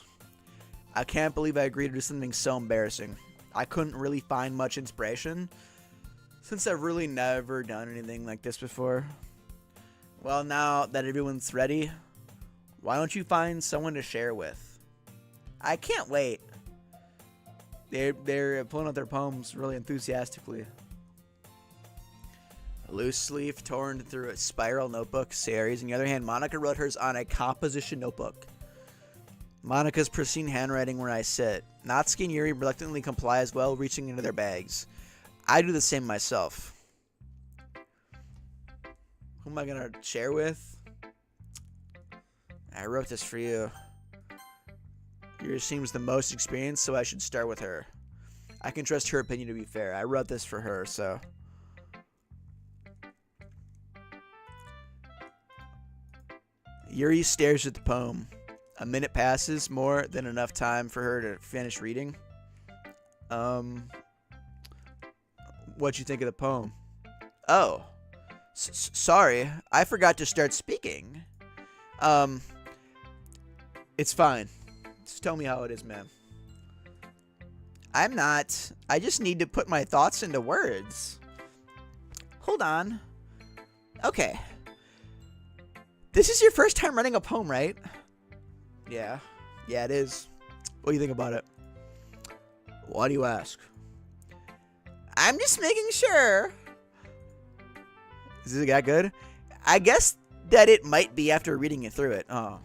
I can't believe I agreed to do something so embarrassing. I couldn't really find much inspiration since I've really never done anything like this before. Well, now that everyone's ready, why don't you find someone to share with? I can't wait. They're pulling out their poems really enthusiastically. A loose leaf torn through a spiral notebook series. On the other hand, Monica wrote hers on a composition notebook. Monica's pristine handwriting where I sit. Natsuki and Yuri reluctantly comply as well, reaching into their bags. I do the same myself. Who am I going to share with? I wrote this for you. Yuri seems the most experienced, so I should start with her. I can trust her opinion to be fair. I wrote this for her, so... Yuri stares at the poem. A minute passes, more than enough time for her to finish reading. What'd you think of the poem? Oh, sorry, I forgot to start speaking. It's fine. Just tell me how it is, man. I'm not. I just need to put my thoughts into words. Hold on. Okay. This is your first time writing a poem, right? Yeah, it is. What do you think about it? Why do you ask? I'm just making sure. Is it that good? I guess that it might be after reading it through it. Oh.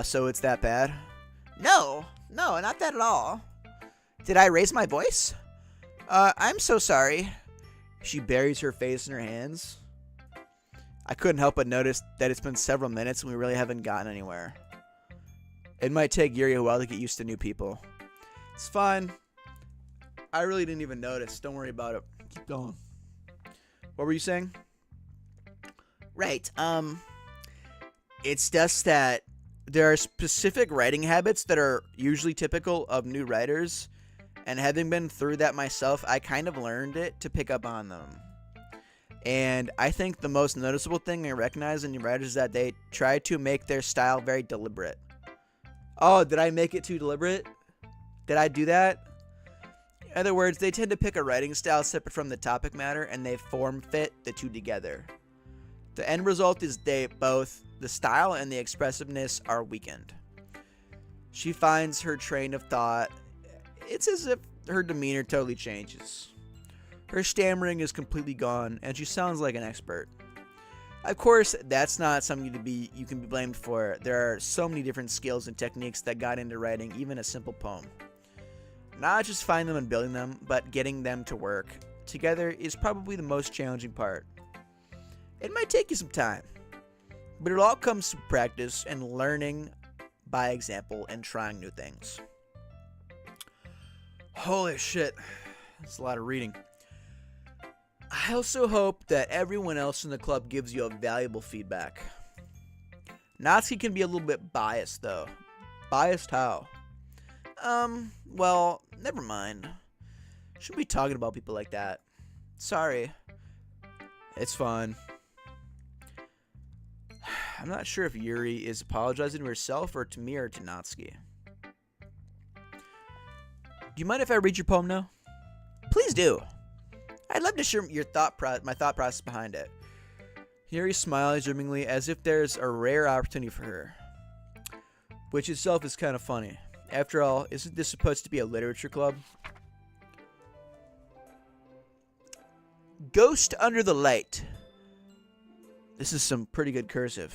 So it's that bad? No, not that at all. Did I raise my voice? I'm so sorry. She buries her face in her hands. I couldn't help but notice that it's been several minutes and we really haven't gotten anywhere. It might take Yuri a while to get used to new people. It's fine. I really didn't even notice. Don't worry about it. Keep going. What were you saying? Right. It's just that there are specific writing habits that are usually typical of new writers, and having been through that myself, I kind of learned it to pick up on them. And I think the most noticeable thing I recognize in new writers is that they try to make their style very deliberate. Oh, did I make it too deliberate? Did I do that? In other words, they tend to pick a writing style separate from the topic matter, and they form fit the two together. The end result is both the style and the expressiveness are weakened. She finds her train of thought. It's as if her demeanor totally changes. Her stammering is completely gone, and she sounds like an expert. Of course, that's not something you can be blamed for. There are so many different skills and techniques that got into writing even a simple poem. Not just finding them and building them, but getting them to work together is probably the most challenging part. It might take you some time, but it all comes from practice and learning by example and trying new things. Holy shit, that's a lot of reading. I also hope that everyone else in the club gives you a valuable feedback. Natsuki can be a little bit biased, though. Biased how? Well, never mind. Shouldn't be talking about people like that. Sorry. It's fine. I'm not sure if Yuri is apologizing to herself or to me or to Natsuki. Do you mind if I read your poem now? Please do. I'd love to share my thought process behind it. Yuri smiles dreamingly as if there's a rare opportunity for her, which itself is kind of funny. After all, isn't this supposed to be a literature club? Ghost under the light. This is some pretty good cursive.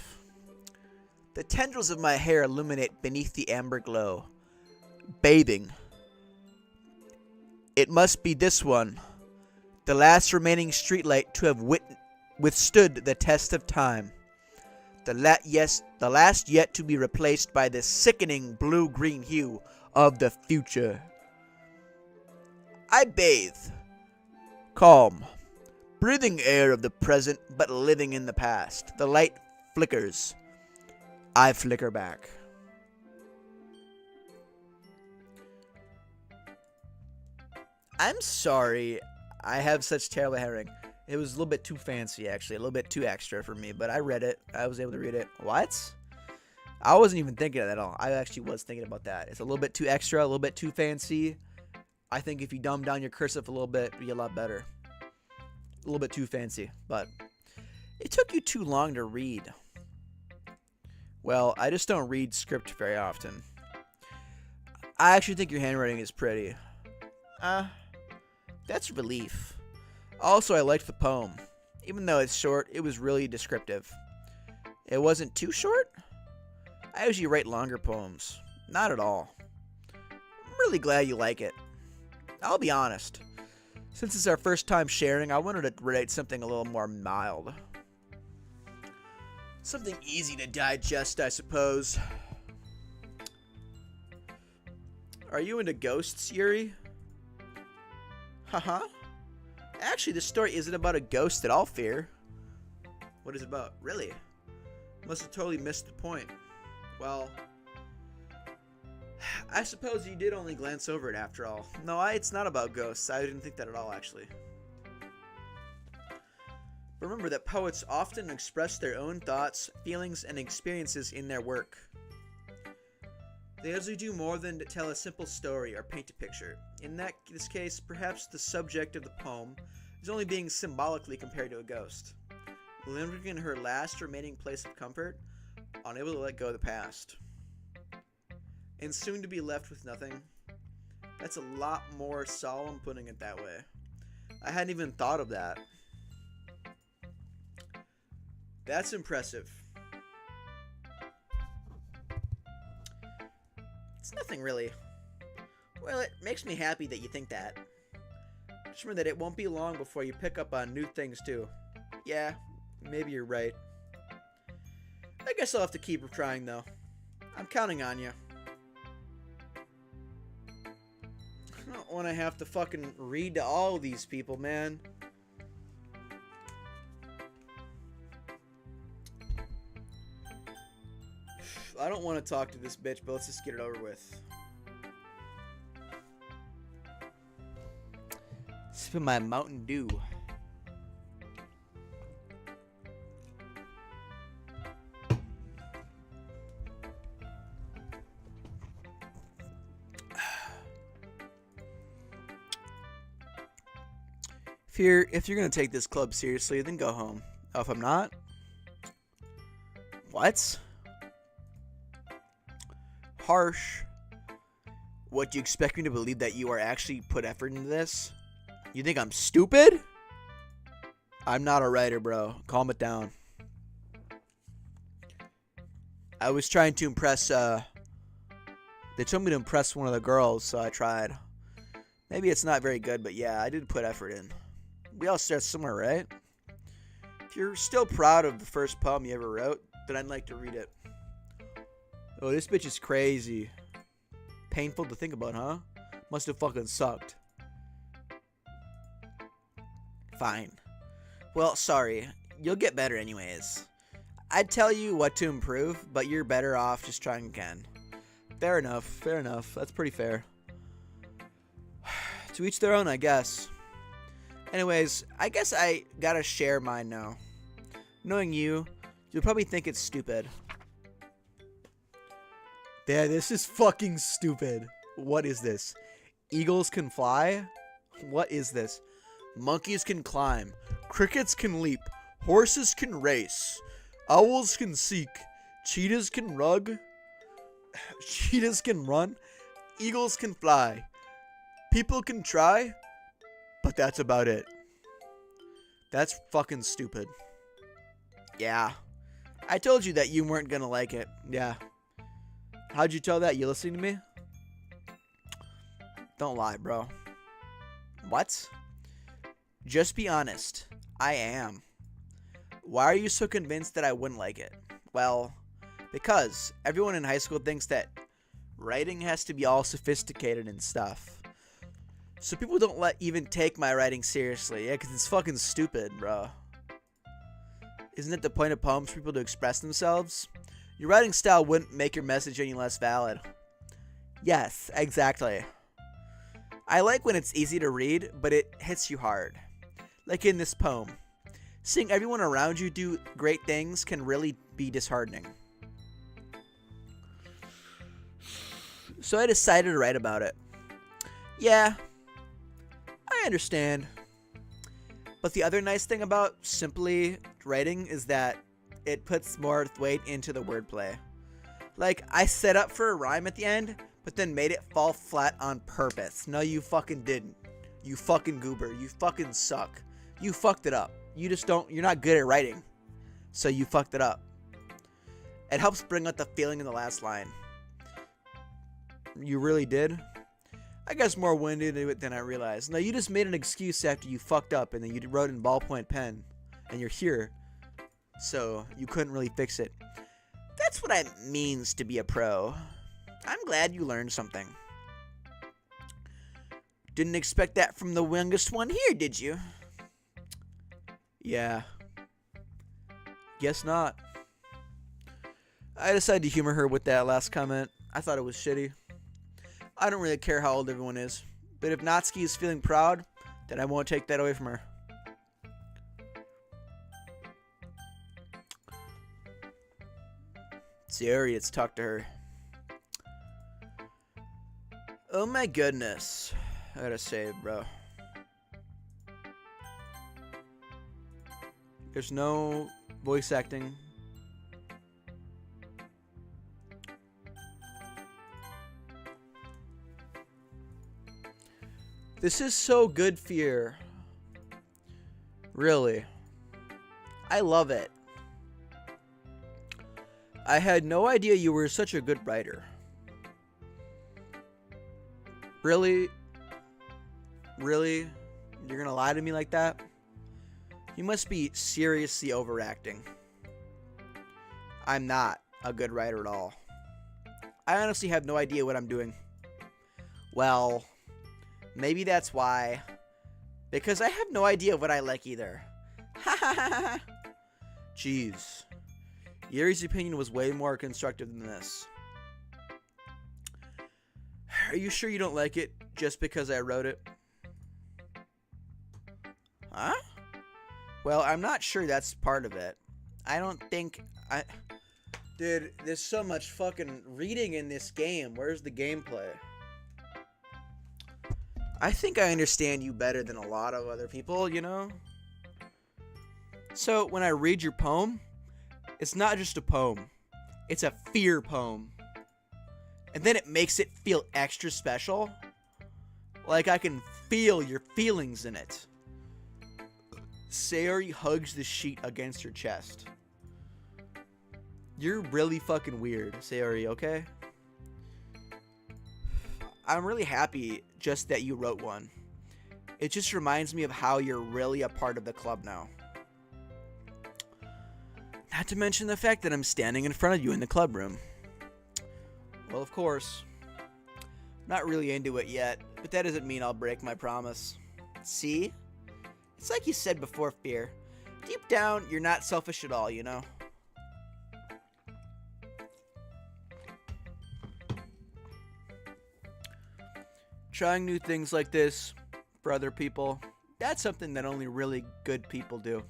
The tendrils of my hair illuminate beneath the amber glow. Bathing. It must be this one, the last remaining streetlight to have withstood the test of time. The last yet to be replaced by the sickening blue-green hue of the future. I bathe. Calm. Breathing air of the present, but living in the past. The light flickers. I flicker back. I'm sorry. I have such terrible handwriting. It was a little bit too fancy, actually. A little bit too extra for me, but I read it. I was able to read it. What? I wasn't even thinking of that at all. I actually was thinking about that. It's a little bit too extra, a little bit too fancy. I think if you dumb down your cursive a little bit, it'd be a lot better. A little bit too fancy, but it took you too long to read. Well, I just don't read script very often. I actually think your handwriting is pretty. That's relief. Also, I liked the poem. Even though it's short, it was really descriptive. It wasn't too short? I usually write longer poems. Not at all. I'm really glad you like it. I'll be honest. Since it's our first time sharing, I wanted to write something a little more mild. Something easy to digest, I suppose. Are you into ghosts, Yuri? Haha. Actually, this story isn't about a ghost at all, Fear. What is it about? Really? Must have totally missed the point. Well, I suppose you did only glance over it after all. No, it's not about ghosts. I didn't think that at all, actually. Remember that poets often express their own thoughts, feelings, and experiences in their work. They usually do more than to tell a simple story or paint a picture. In this case, perhaps the subject of the poem is only being symbolically compared to a ghost, lingering in her last remaining place of comfort, unable to let go of the past, and soon to be left with nothing. That's a lot more solemn putting it that way. I hadn't even thought of that. That's impressive. It's nothing really. Well, it makes me happy that you think that. Just remember that it won't be long before you pick up on new things too. Yeah, maybe you're right. I guess I'll have to keep trying though. I'm counting on you. I don't want to have to fucking read to all these people, man. I don't want to talk to this bitch, but let's just get it over with. Spin my Mountain Dew. If you're gonna take this club seriously, then go home. If I'm not, what? Harsh. What, do you expect me to believe that you are actually put effort into this? You think I'm stupid? I'm not a writer, bro. Calm it down. I was trying to impress, they told me to impress one of the girls, so I tried. Maybe it's not very good, but yeah, I did put effort in. We all start somewhere, right? If you're still proud of the first poem you ever wrote, then I'd like to read it. Oh, this bitch is crazy. Painful to think about, huh? Must have fucking sucked. Fine. Well, sorry. You'll get better anyways. I'd tell you what to improve, but you're better off just trying again. Fair enough. Fair enough. That's pretty fair. To each their own, I guess. Anyways, I guess I gotta share mine now. Knowing you, you'll probably think it's stupid. Yeah, this is fucking stupid. What is this? Eagles can fly? What is this? Monkeys can climb. Crickets can leap. Horses can race. Owls can seek. Cheetahs can rug. Cheetahs can run. Eagles can fly. People can try. But that's about it. That's fucking stupid. Yeah. I told you that you weren't gonna like it. Yeah. How'd you tell that? You listening to me? Don't lie, bro. What? Just be honest. I am. Why are you so convinced that I wouldn't like it? Well, because everyone in high school thinks that writing has to be all sophisticated and stuff. So people don't even take my writing seriously. Yeah, because it's fucking stupid, bro. Isn't it the point of poems for people to express themselves? Your writing style wouldn't make your message any less valid. Yes, exactly. I like when it's easy to read, but it hits you hard. Like in this poem. Seeing everyone around you do great things can really be disheartening. So I decided to write about it. Yeah, I understand. But the other nice thing about simply writing is that it puts more weight into the wordplay. Like, I set up for a rhyme at the end, but then made it fall flat on purpose. No, you fucking didn't. You fucking goober. You fucking suck. You fucked it up. You're not good at writing. So you fucked it up. It helps bring out the feeling in the last line. You really did? I guess more went into it than I realized. No, you just made an excuse after you fucked up and then you wrote in ballpoint pen. And you're here. So you couldn't really fix it. That's what it means to be a pro. I'm glad you learned something. Didn't expect that from the youngest one here, did you? Yeah. Guess not. I decided to humor her with that last comment. I thought it was shitty. I don't really care how old everyone is. But if Natsuki is feeling proud, then I won't take that away from her. Sayori, it's talk to her. Oh my goodness. I gotta save, bro. There's no voice acting. This is so good, Fear. Really. I love it. I had no idea you were such a good writer. Really? Really? You're gonna lie to me like that? You must be seriously overacting. I'm not a good writer at all. I honestly have no idea what I'm doing. Well, maybe that's why. Because I have no idea what I like either. Ha ha ha ha. Jeez. Yuri's opinion was way more constructive than this. Are you sure you don't like it just because I wrote it? Huh? Well, I'm not sure that's part of it. I don't think I... Dude, there's so much fucking reading in this game. Where's the gameplay? I think I understand you better than a lot of other people, you know? So, when I read your poem, it's not just a poem. It's a fear poem. And then it makes it feel extra special. Like I can feel your feelings in it. Sayori hugs the sheet against her chest. You're really fucking weird, Sayori, okay? I'm really happy just that you wrote one. It just reminds me of how you're really a part of the club now. Not to mention the fact that I'm standing in front of you in the club room. Well, of course. Not really into it yet, but that doesn't mean I'll break my promise. See? It's like you said before, Fear. Deep down, you're not selfish at all, you know? Trying new things like this for other people, that's something that only really good people do.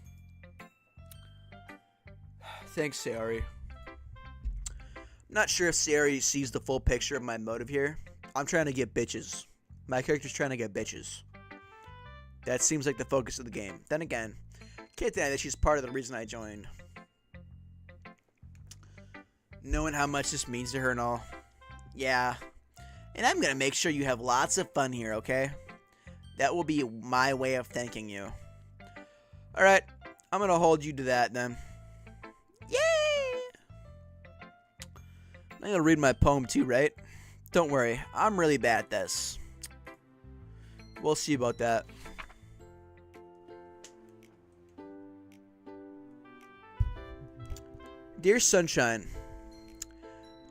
Thanks, Sayori. Not sure if Sayori sees the full picture of my motive here. I'm trying to get bitches. My character's trying to get bitches. That seems like the focus of the game. Then again, can't deny that she's part of the reason I joined. Knowing how much this means to her and all. Yeah. And I'm gonna make sure you have lots of fun here, okay? That will be my way of thanking you. Alright, I'm gonna hold you to that then. Yay! I'm gonna read my poem too, right? Don't worry, I'm really bad at this. We'll see about that. Dear Sunshine,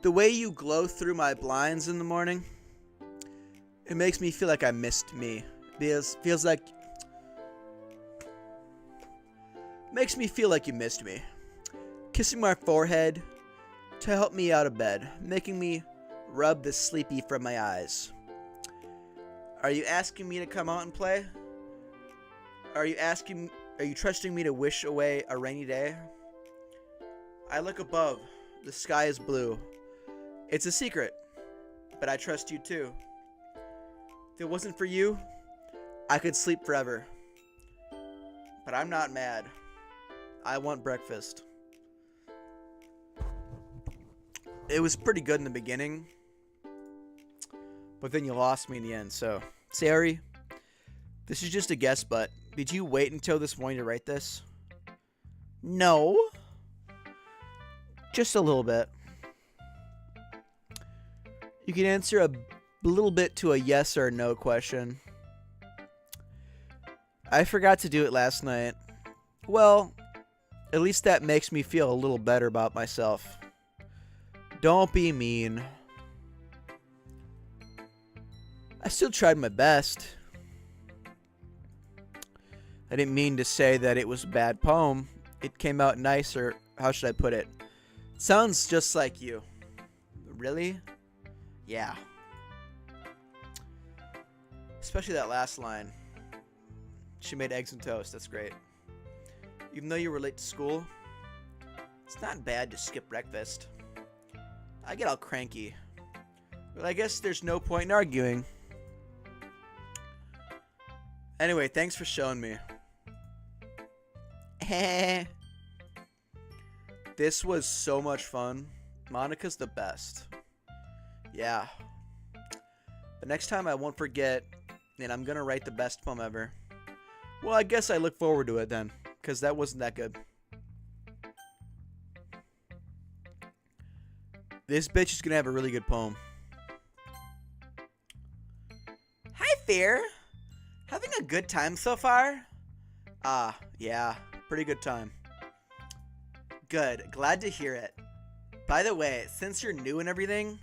the way you glow through my blinds in the morning, it makes me feel like I missed me. Feels like makes me feel like you missed me. Kissing my forehead to help me out of bed, making me rub the sleepy from my eyes. Are you asking me to come out and play? Are you trusting me to wish away a rainy day? I look above. The sky is blue. It's a secret, but I trust you too. If it wasn't for you, I could sleep forever. But I'm not mad. I want breakfast. It was pretty good in the beginning, but then you lost me in the end, so. Sari, this is just a guess, but did you wait until this morning to write this? No. Just a little bit. You can answer a little bit to a yes or no question. I forgot to do it last night. Well, at least that makes me feel a little better about myself. Don't be mean. I still tried my best. I didn't mean to say that it was a bad poem. It came out nice, or how should I put it? It sounds just like you. Really? Yeah. Especially that last line. She made eggs and toast. That's great. Even though you were late to school, it's not bad to skip breakfast. I get all cranky. But I guess there's no point in arguing. Anyway, thanks for showing me. This was so much fun. Monica's the best. Yeah. But next time I won't forget, and I'm gonna write the best poem ever. Well, I guess I look forward to it then, because that wasn't that good. This bitch is gonna have a really good poem. Hi, Fair. Having a good time so far? Yeah, pretty good time. Good, glad to hear it. By the way, since you're new and everything,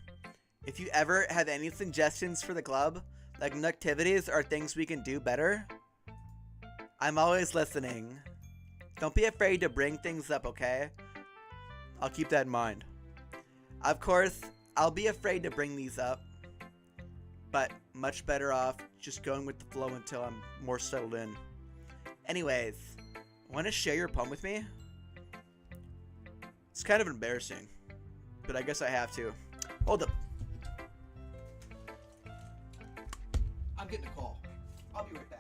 if you ever have any suggestions for the club, like new activities or things we can do better, I'm always listening. Don't be afraid to bring things up, okay? I'll keep that in mind. Of course, I'll be afraid to bring these up, but much better off just going with the flow until I'm more settled in. Anyways, want to share your poem with me? It's kind of embarrassing, but I guess I have to. Hold up. I'm getting a call. I'll be right back.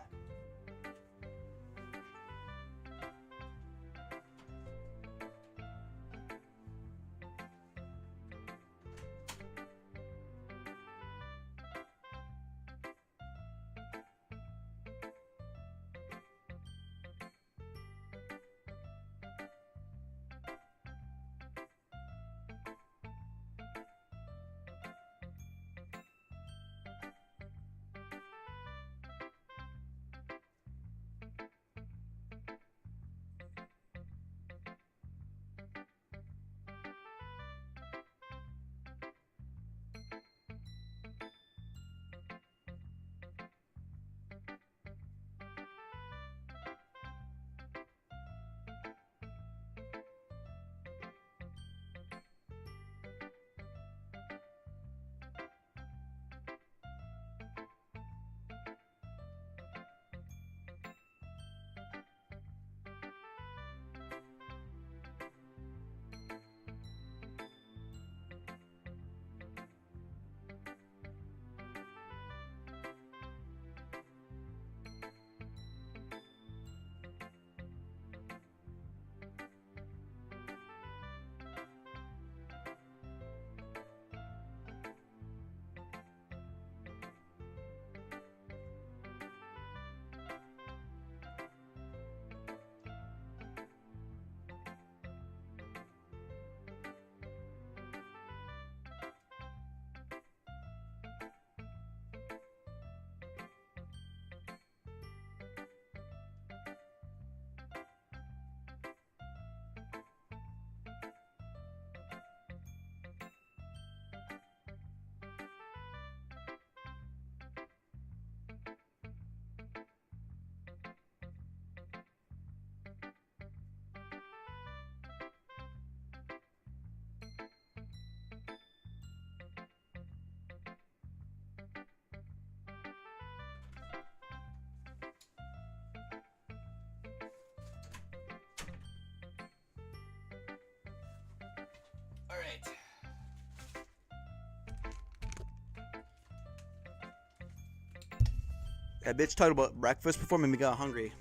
That bitch talked about breakfast before, made me got hungry.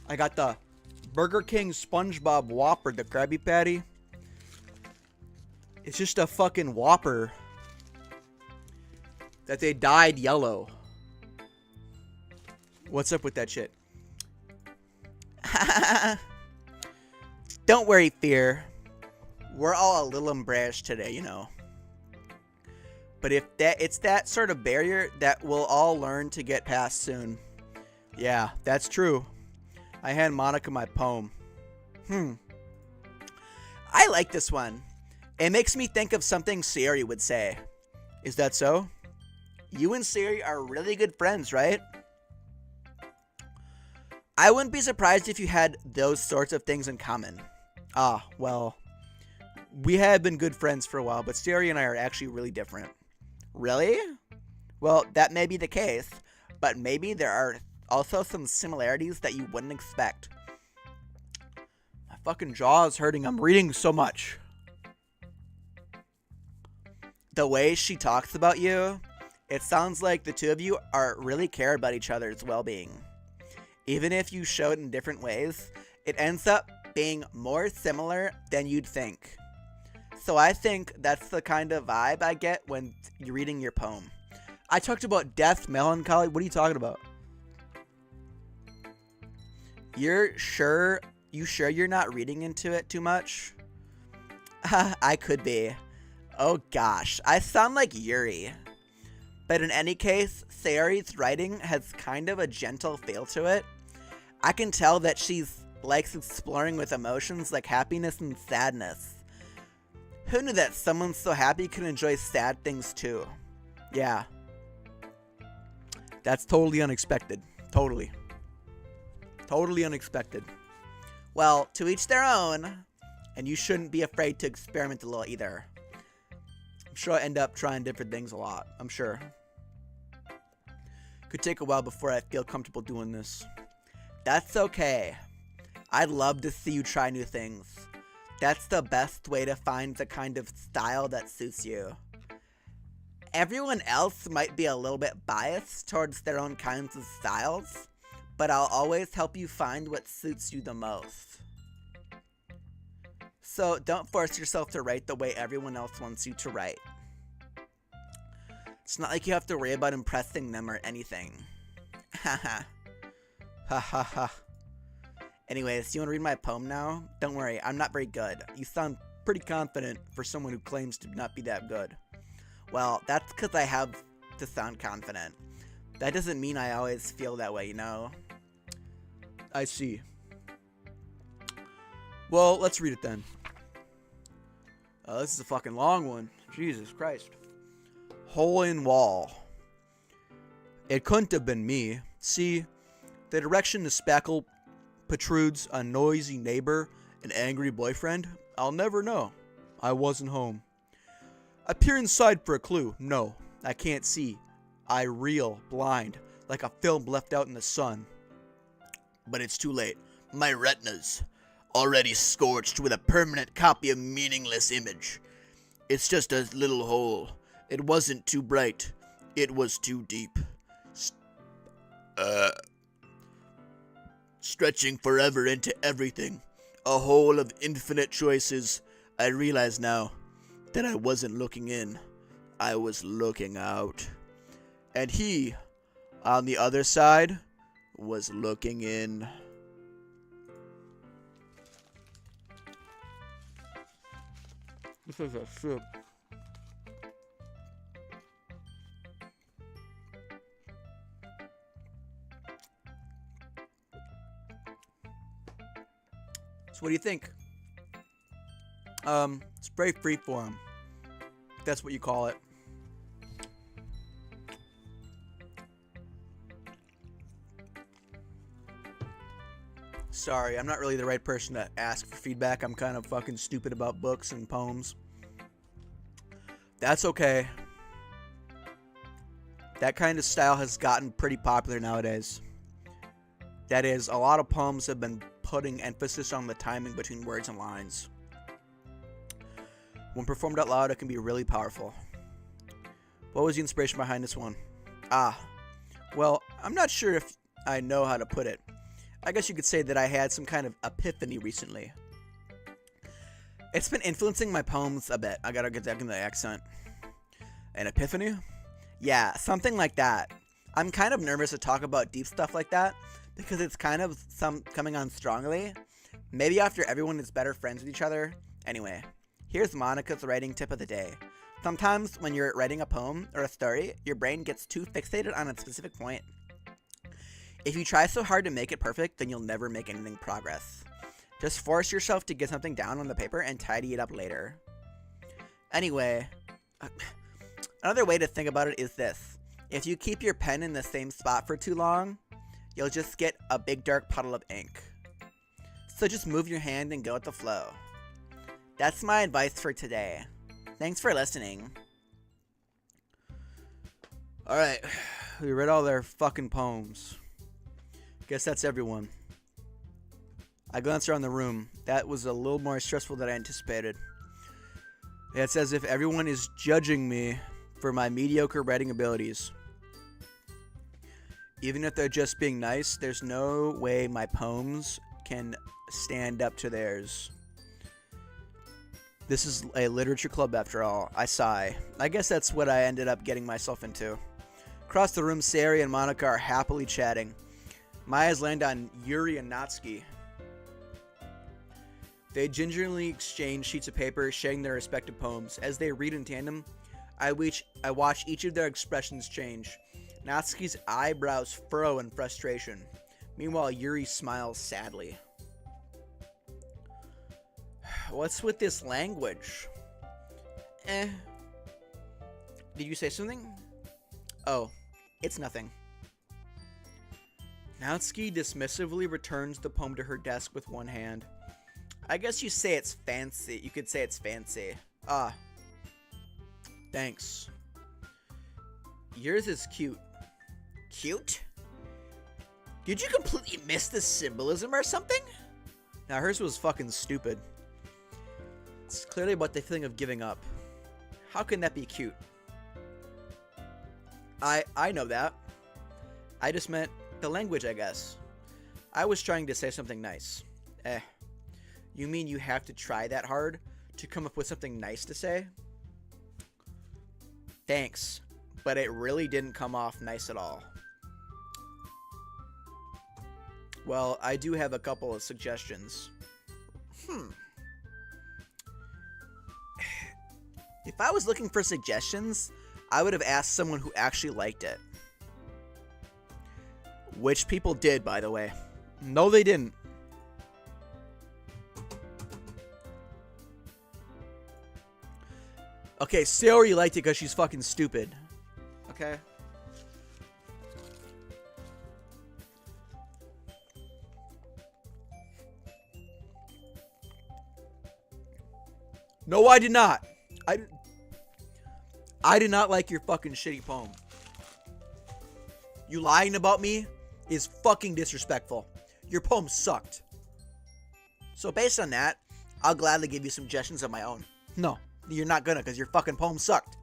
I got the Burger King SpongeBob Whopper, the Krabby Patty. It's just a fucking Whopper that they dyed yellow. What's up with that shit? Don't worry, Fear. We're all a little embarrassed today, you know. But if it's that sort of barrier that we'll all learn to get past soon. Yeah, that's true. I hand Monica my poem. I like this one. It makes me think of something Siri would say. Is that so? You and Siri are really good friends, right? I wouldn't be surprised if you had those sorts of things in common. Ah, well, we have been good friends for a while, but Siri and I are actually really different. Really? Well, that may be the case, but maybe there are also some similarities that you wouldn't expect. My fucking jaw is hurting. I'm reading so much. The way she talks about you, it sounds like the two of you are really care about each other's well-being. Even if you show it in different ways, it ends up being more similar than you'd think. So I think that's the kind of vibe I get when you're reading your poem. I talked about death, melancholy. What are you talking about? You sure you're not reading into it too much? I could be. Oh gosh, I sound like Yuri. But in any case, Sayori's writing has kind of a gentle feel to it. I can tell that she likes exploring with emotions like happiness and sadness. Who knew that someone so happy could enjoy sad things too? Yeah. That's totally unexpected. Totally. Totally unexpected. Well, to each their own, and you shouldn't be afraid to experiment a little either. I'm sure I end up trying different things a lot. I'm sure. Could take a while before I feel comfortable doing this. That's okay. I'd love to see you try new things. That's the best way to find the kind of style that suits you. Everyone else might be a little bit biased towards their own kinds of styles, but I'll always help you find what suits you the most. So don't force yourself to write the way everyone else wants you to write. It's not like you have to worry about impressing them or anything. Haha. Ha ha ha. Anyways, you want to read my poem now? Don't worry, I'm not very good. You sound pretty confident for someone who claims to not be that good. Well, that's because I have to sound confident. That doesn't mean I always feel that way, you know? I see. Well, let's read it then. This is a fucking long one. Jesus Christ. Hole in wall. It couldn't have been me. See, the direction the spackle protrudes a noisy neighbor, an angry boyfriend, I'll never know. I wasn't home. I peer inside for a clue. No, I can't see. I reel, blind, like a film left out in the sun. But it's too late. My retinas, already scorched with a permanent copy of meaningless image. It's just a little hole. It wasn't too bright. It was too deep. Stretching forever into everything. A hole of infinite choices. I realize now that I wasn't looking in. I was looking out. And he, on the other side, was looking in. This is a ship. So what do you think? It's very freeform. If that's what you call it. Sorry, I'm not really the right person to ask for feedback. I'm kind of fucking stupid about books and poems. That's okay. That kind of style has gotten pretty popular nowadays. That is, a lot of poems have been putting emphasis on the timing between words and lines. When performed out loud, it can be really powerful. What was the inspiration behind this one? Well, I'm not sure if I know how to put it. I guess you could say that I had some kind of epiphany recently. It's been influencing my poems a bit. I gotta get back in the accent. An epiphany? Yeah, something like that. I'm kind of nervous to talk about deep stuff like that because it's kind of coming on strongly. Maybe after everyone is better friends with each other. Anyway, here's Monica's writing tip of the day. Sometimes when you're writing a poem or a story, your brain gets too fixated on a specific point. If you try so hard to make it perfect, then you'll never make anything progress. Just force yourself to get something down on the paper and tidy it up later. Anyway, another way to think about it is this. If you keep your pen in the same spot for too long, you'll just get a big dark puddle of ink. So just move your hand and go with the flow. That's my advice for today. Thanks for listening. Alright, we read all their fucking poems. Guess that's everyone. I glanced around the room. That was a little more stressful than I anticipated. It's as if everyone is judging me for my mediocre writing abilities. Even if they're just being nice, there's no way my poems can stand up to theirs. This is a literature club after all. I sigh. I guess that's what I ended up getting myself into. Across the room, Sari and Monica are happily chatting. My eyes land on Yuri and Natsuki. They gingerly exchange sheets of paper, sharing their respective poems. As they read in tandem, I watch each of their expressions change. Natsuki's eyebrows furrow in frustration. Meanwhile, Yuri smiles sadly. What's with this language? Did you say something? Oh, it's nothing. Natsuki dismissively returns the poem to her desk with one hand. I guess you say it's fancy. You could say it's fancy. Ah. Thanks. Yours is cute. Cute? Did you completely miss the symbolism or something? Now hers was fucking stupid. It's clearly about the feeling of giving up. How can that be cute? I know that. I just meant the language, I guess. I was trying to say something nice. You mean you have to try that hard to come up with something nice to say? Thanks, but it really didn't come off nice at all. Well, I do have a couple of suggestions. If I was looking for suggestions, I would have asked someone who actually liked it. Which people did, by the way. No, they didn't. Okay, Sayori liked it because she's fucking stupid. Okay? No, I did not. I did not like your fucking shitty poem. You lying about me is fucking disrespectful. Your poem sucked. So based on that, I'll gladly give you suggestions of my own. No, you're not gonna because your fucking poem sucked.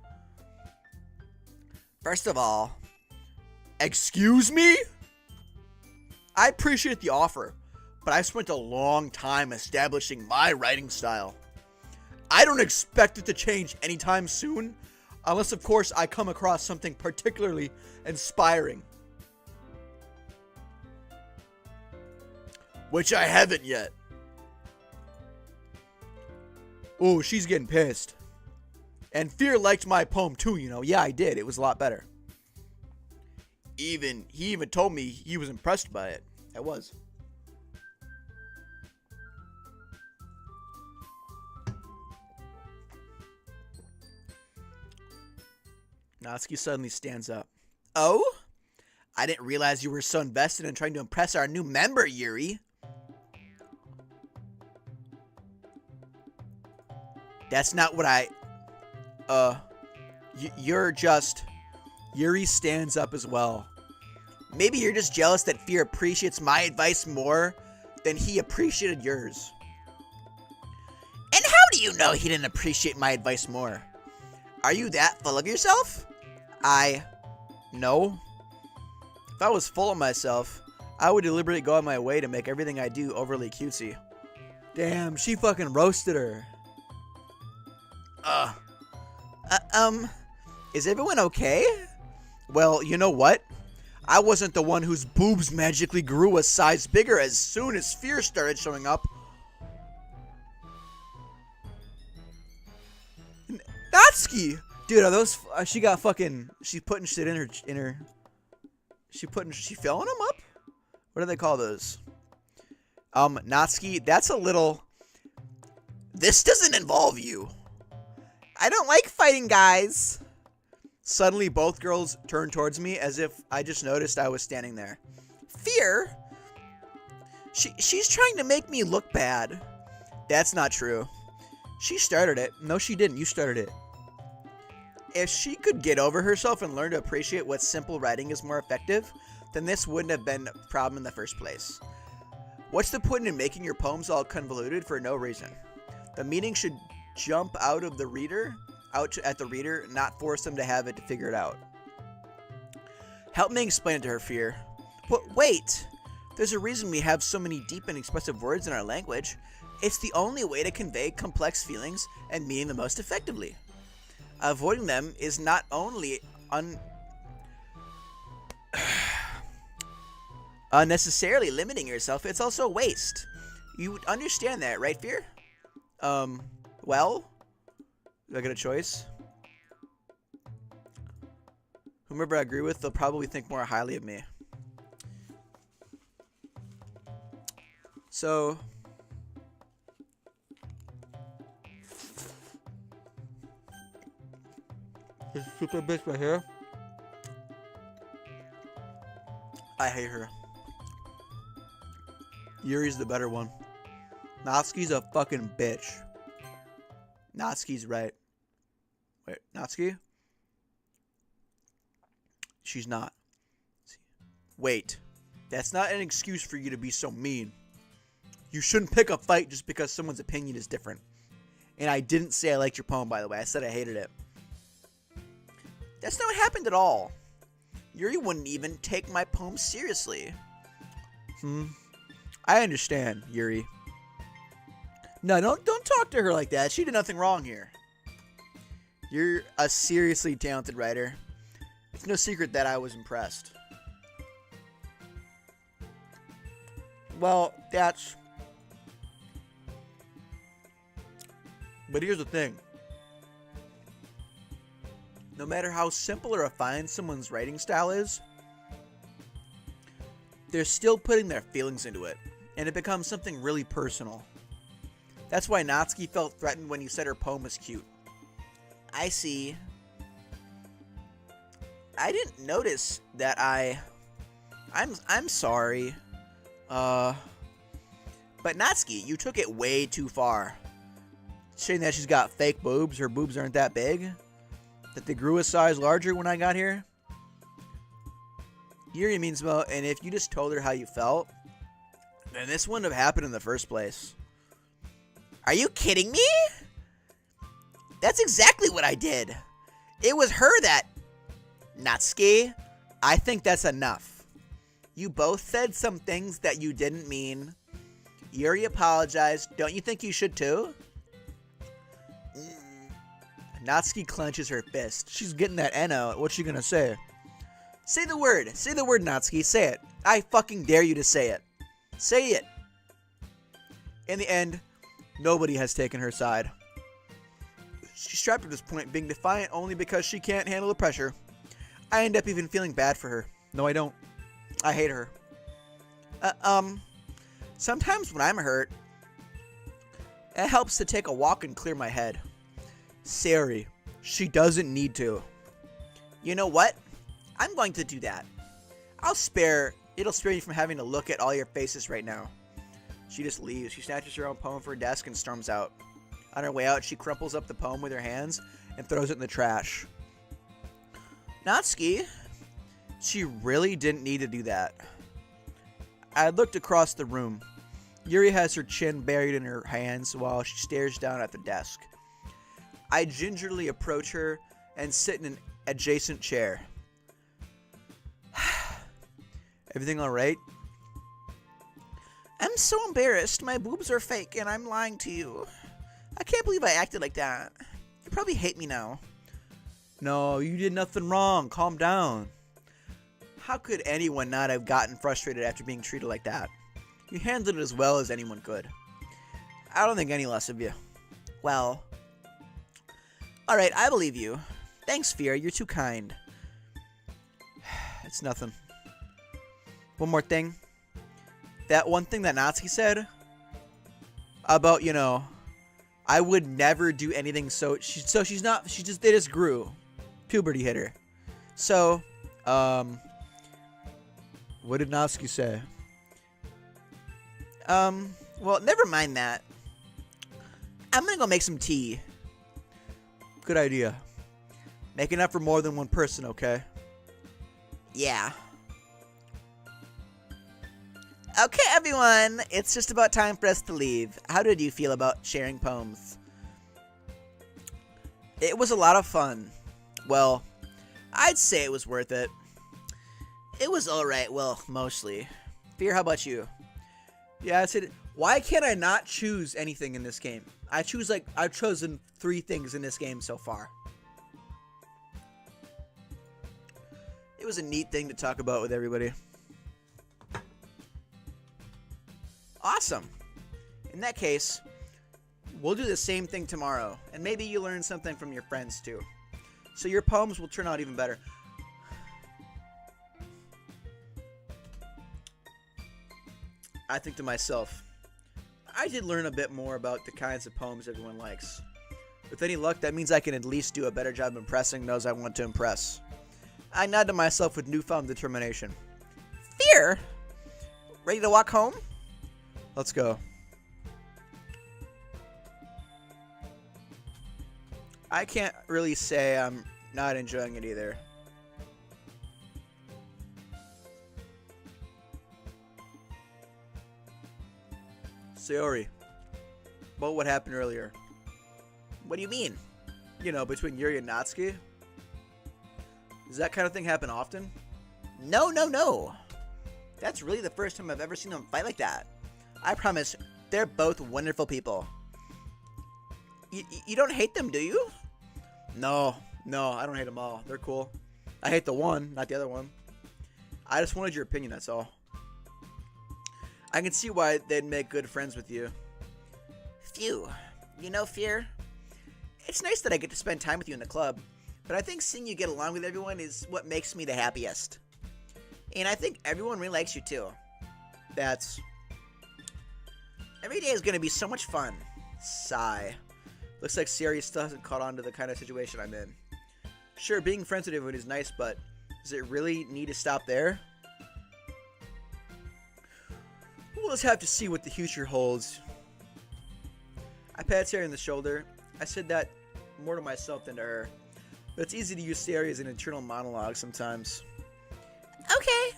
First of all, excuse me? I appreciate the offer, but I've spent a long time establishing my writing style. I don't expect it to change anytime soon, unless of course I come across something particularly inspiring. Which I haven't yet. Oh, she's getting pissed. And Fear liked my poem too, you know. Yeah, I did. It was a lot better. He even told me he was impressed by it. I was. Natsuki suddenly stands up. Oh? I didn't realize you were so invested in trying to impress our new member, Yuri. That's not what I... You're just... Yuri stands up as well. Maybe you're just jealous that Fear appreciates my advice more than he appreciated yours. And how do you know he didn't appreciate my advice more? Are you that full of yourself? No. If I was full of myself, I would deliberately go out of my way to make everything I do overly cutesy. Damn, she fucking roasted her. Is everyone okay? Well, you know what? I wasn't the one whose boobs magically grew a size bigger as soon as fear started showing up. Natsuki! Dude, are those, she got fucking, she's putting shit in her, she filling them up? What do they call those? Natsuki, that's a little, this doesn't involve you. I don't like fighting guys. Suddenly, both girls turned towards me as if I just noticed I was standing there. Fear? She's trying to make me look bad. That's not true. She started it. No, she didn't. You started it. If she could get over herself and learn to appreciate what simple writing is more effective, then this wouldn't have been a problem in the first place. What's the point in making your poems all convoluted for no reason? The meaning should jump out at the reader, not force them to have it to figure it out. Help me explain it to her, Fear. But wait! There's a reason we have so many deep and expressive words in our language. It's the only way to convey complex feelings and meaning the most effectively. Avoiding them is not only unnecessarily limiting yourself, it's also waste. You understand that, right, Fear? Well? Do I get a choice? Whomever I agree with, they'll probably think more highly of me. So... this stupid bitch right here. I hate her. Yuri's the better one. Natsuki's a fucking bitch. Natsuki's right. Wait, Natsuki? She's not. Wait. That's not an excuse for you to be so mean. You shouldn't pick a fight just because someone's opinion is different. And I didn't say I liked your poem, by the way. I said I hated it. That's not what happened at all. Yuri wouldn't even take my poem seriously. I understand, Yuri. No, don't talk to her like that. She did nothing wrong here. You're a seriously talented writer. It's no secret that I was impressed. Well, that's... But here's the thing. No matter how simple or refined someone's writing style is, they're still putting their feelings into it, and it becomes something really personal. That's why Natsuki felt threatened when you said her poem was cute. I see. I didn't notice that I'm sorry. But Natsuki, you took it way too far. Saying that she's got fake boobs, her boobs aren't that big, that they grew a size larger when I got here. Yuri means well, and if you just told her how you felt, then this wouldn't have happened in the first place. Are you kidding me? That's exactly what I did. It was her that... Natsuki, I think that's enough. You both said some things that you didn't mean. Yuri apologized. Don't you think you should too? Natsuki clenches her fist. She's getting that N out. What's she gonna say? Say the word. Say the word, Natsuki. Say it. I fucking dare you to say it. Say it. In the end, nobody has taken her side. She's trapped at this point, being defiant only because she can't handle the pressure. I end up even feeling bad for her. No, I don't. I hate her. Sometimes when I'm hurt, it helps to take a walk and clear my head. Sorry, she doesn't need to. You know what? I'm going to do that. It'll spare you from having to look at all your faces right now. She just leaves. She snatches her own poem from her desk and storms out. On her way out, she crumples up the poem with her hands and throws it in the trash. Natsuki, she really didn't need to do that. I looked across the room. Yuri has her chin buried in her hands while she stares down at the desk. I gingerly approach her and sit in an adjacent chair. Everything all right? I'm so embarrassed. My boobs are fake and I'm lying to you. I can't believe I acted like that. You probably hate me now. No, you did nothing wrong. Calm down. How could anyone not have gotten frustrated after being treated like that? You handled it as well as anyone could. I don't think any less of you. Well, alright, I believe you. Thanks, Fear. You're too kind. It's nothing. One more thing. That one thing that Natsuki said about, I would never do anything they just grew. Puberty hit her. So, what did Natsuki say? Well, never mind that. I'm gonna go make some tea. Good idea. Make enough for more than one person, okay? Yeah. Okay, everyone. It's just about time for us to leave. How did you feel about sharing poems? It was a lot of fun. Well, I'd say it was worth it. It was alright, well, mostly. Fear, how about you? Yeah, I said, why can't I not choose anything in this game? I've chosen 3 things in this game so far. It was a neat thing to talk about with everybody. Awesome. In that case, we'll do the same thing tomorrow, and maybe you learn something from your friends too. So your poems will turn out even better. I think to myself, I did learn a bit more about the kinds of poems everyone likes. With any luck, that means I can at least do a better job impressing those I want to impress. I nod to myself with newfound determination. Fear! Ready to walk home? Let's go. I can't really say I'm not enjoying it either. Sayori, about what happened earlier. What do you mean? Between Yuri and Natsuki? Does that kind of thing happen often? No. That's really the first time I've ever seen them fight like that. I promise, they're both wonderful people. You don't hate them, do you? No, I don't hate them all. They're cool. I hate the one, not the other one. I just wanted your opinion, that's all. I can see why they'd make good friends with you. Phew. Fear, it's nice that I get to spend time with you in the club, but I think seeing you get along with everyone is what makes me the happiest. And I think everyone really likes you too. Every day is going to be so much fun. Sigh. Looks like Sayori still hasn't caught on to the kind of situation I'm in. Sure, being friends with everyone is nice, but does it really need to stop there? We'll just have to see what the future holds. I pat Sayori on the shoulder. I said that more to myself than to her. But it's easy to use Sayori as an internal monologue sometimes. Okay.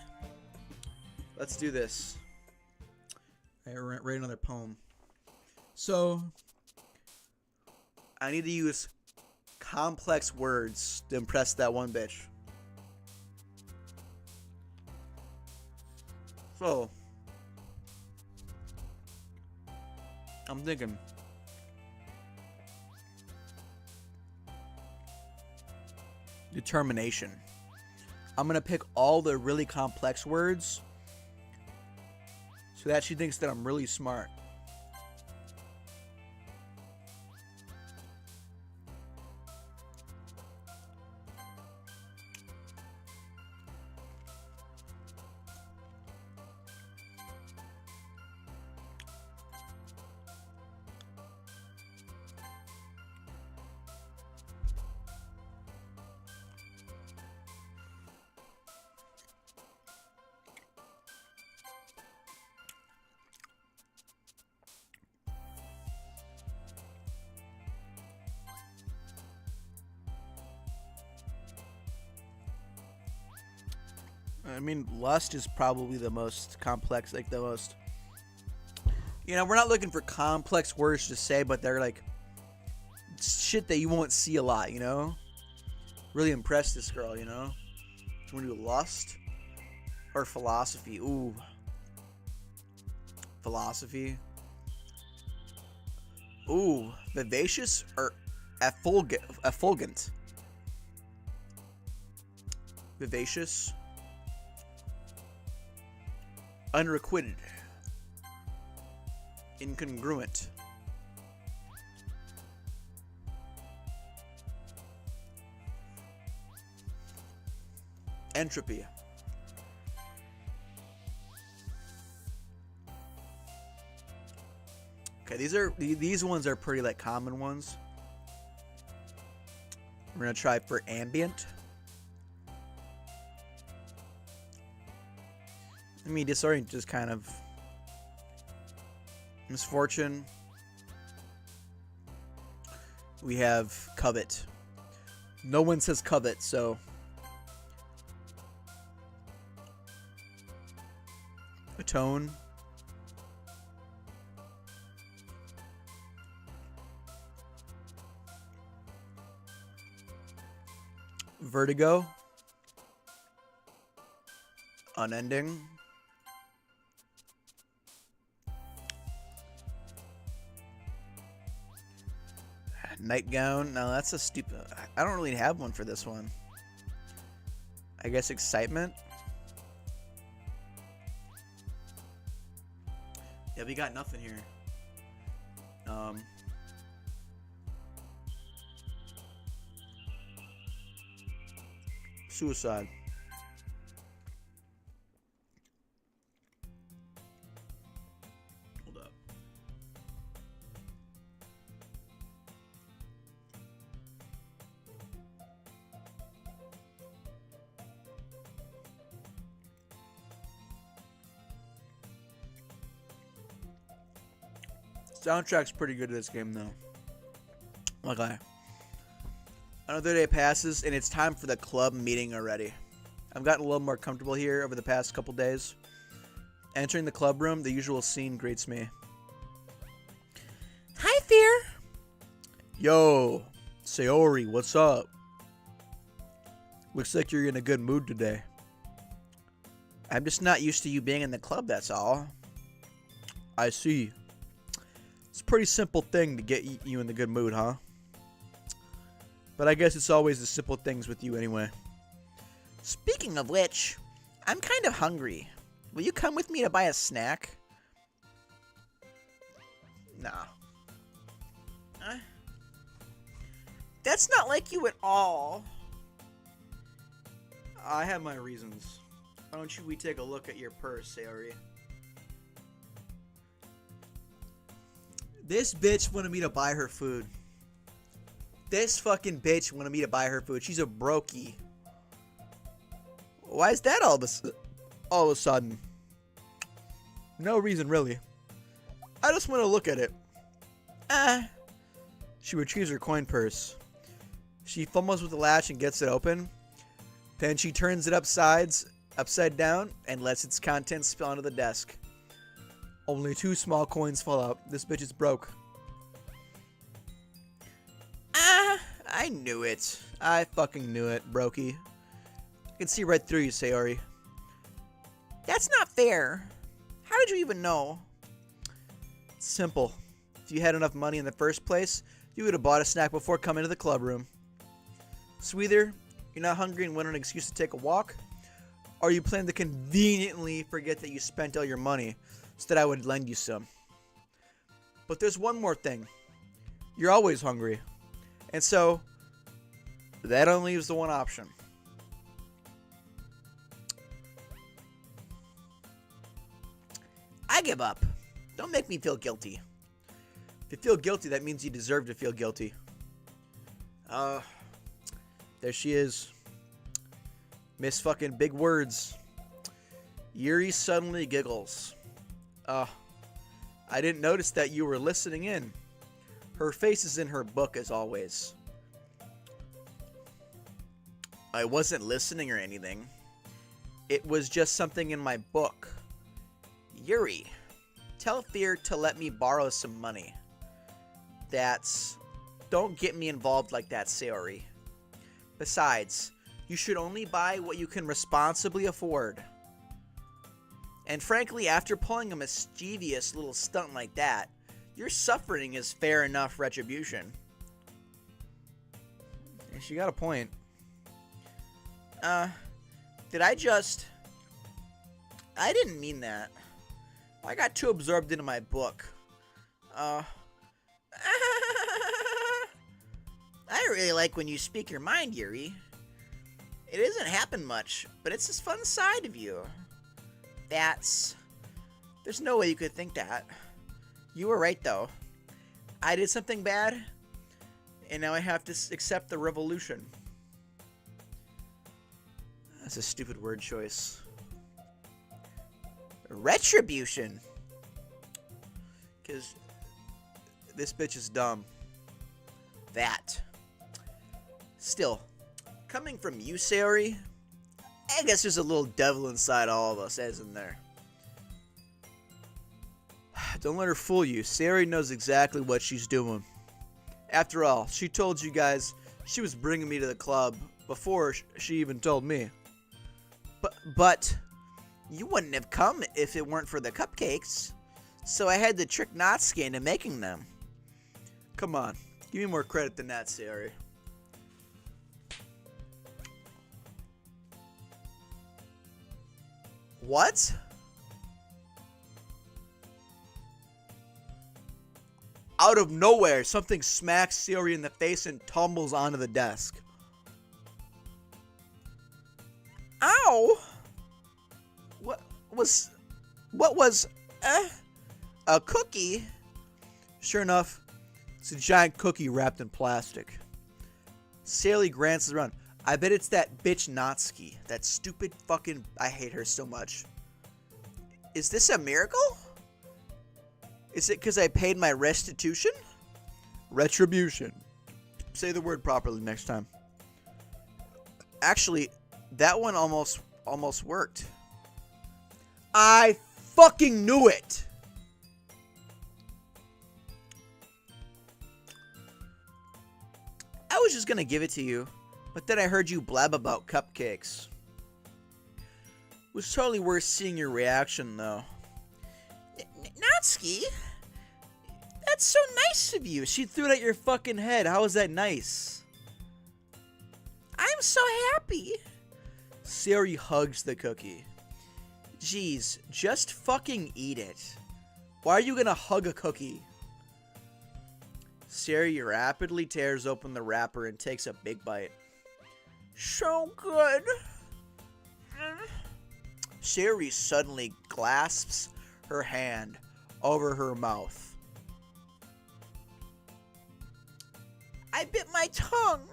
Let's do this. I write another poem. So, I need to use complex words to impress that one bitch. So, I'm thinking. Determination. I'm going to pick all the really complex words so that she thinks that I'm really smart. I mean, lust is probably the most complex, like the most... we're not looking for complex words to say, but they're like shit that you won't see a lot, Really impress this girl, Do you want to do lust? or philosophy. Ooh. Philosophy. Ooh. Vivacious or effulgent. Vivacious. Unrequited. Incongruent. Entropy. Okay, these ones are pretty like common ones. We're gonna try for ambient. I mean, disorient is kind of misfortune. We have covet. No one says covet, so atone. Vertigo. Unending. Nightgown. No, that's a stupid. I don't really have one for this one. I guess excitement. Yeah, we got nothing here. Suicide. Hold up. Soundtrack's pretty good to this game, though. Okay. Another day passes, and it's time for the club meeting already. I've gotten a little more comfortable here over the past couple days. Entering the club room, the usual scene greets me. Hi, Fear. Yo, Sayori, what's up? Looks like you're in a good mood today. I'm just not used to you being in the club, that's all. I see. It's a pretty simple thing to get you in the good mood, huh? But I guess it's always the simple things with you anyway. Speaking of which, I'm kind of hungry. Will you come with me to buy a snack? Nah. That's not like you at all. I have my reasons. Why don't we take a look at your purse, Sayori? This bitch wanted me to buy her food. This fucking bitch wanted me to buy her food. She's a brokey. Why is that all of a sudden? No reason, really. I just want to look at it. She retrieves her coin purse. She fumbles with the latch and gets it open. Then she turns it upside down and lets its contents spill onto the desk. Only 2 small coins fall out. This bitch is broke. I knew it. I fucking knew it, brokey. I can see right through you, Sayori. That's not fair. How did you even know? It's simple. If you had enough money in the first place, you would have bought a snack before coming to the club room. So either you're not hungry and want an excuse to take a walk, or you plan to conveniently forget that you spent all your money so that I would lend you some. But there's one more thing. You're always hungry. And so, that only leaves the one option. I give up. Don't make me feel guilty. If you feel guilty, that means you deserve to feel guilty. There she is. Miss fucking big words. Yuri suddenly giggles. I didn't notice that you were listening in. Her face is in her book as always. I wasn't listening or anything. It was just something in my book. Yuri, tell Fear to let me borrow some money. Don't get me involved like that, Sayori. Besides, you should only buy what you can responsibly afford. And frankly, after pulling a mischievous little stunt like that, your suffering is fair enough retribution. And she got a point. Did I just... I didn't mean that. I got too absorbed into my book. I really like when you speak your mind, Yuri. It doesn't happen much, but it's this fun side of you. There's no way you could think that. You were right, though. I did something bad, and now I have to accept the revolution. That's a stupid word choice. Retribution. Because this bitch is dumb. That. Still, coming from you, Sayori, I guess there's a little devil inside all of us, isn't there? Don't let her fool you. Sayori knows exactly what she's doing. After all, she told you guys she was bringing me to the club before she even told me. But you wouldn't have come if it weren't for the cupcakes. So I had to trick Natsuki into making them. Come on, give me more credit than that, Sayori. What? Out of nowhere, something smacks Sayori in the face and tumbles onto the desk. Ow! What was a cookie? Sure enough, it's a giant cookie wrapped in plastic. Sayori glances around. I bet it's that bitch Natsuki. That stupid fucking... I hate her so much. Is this a miracle? Is it because I paid my restitution? Retribution. Say the word properly next time. Actually, that one almost worked. I fucking knew it! I was just gonna give it to you, but then I heard you blab about cupcakes. It was totally worth seeing your reaction, though. Natsuki? That's so nice of you. She threw it at your fucking head. How is that nice? I'm so happy. Sayori hugs the cookie. Jeez, just fucking eat it. Why are you gonna hug a cookie? Sayori rapidly tears open the wrapper and takes a big bite. So good. Sayori suddenly clasps her hand over her mouth. I bit my tongue.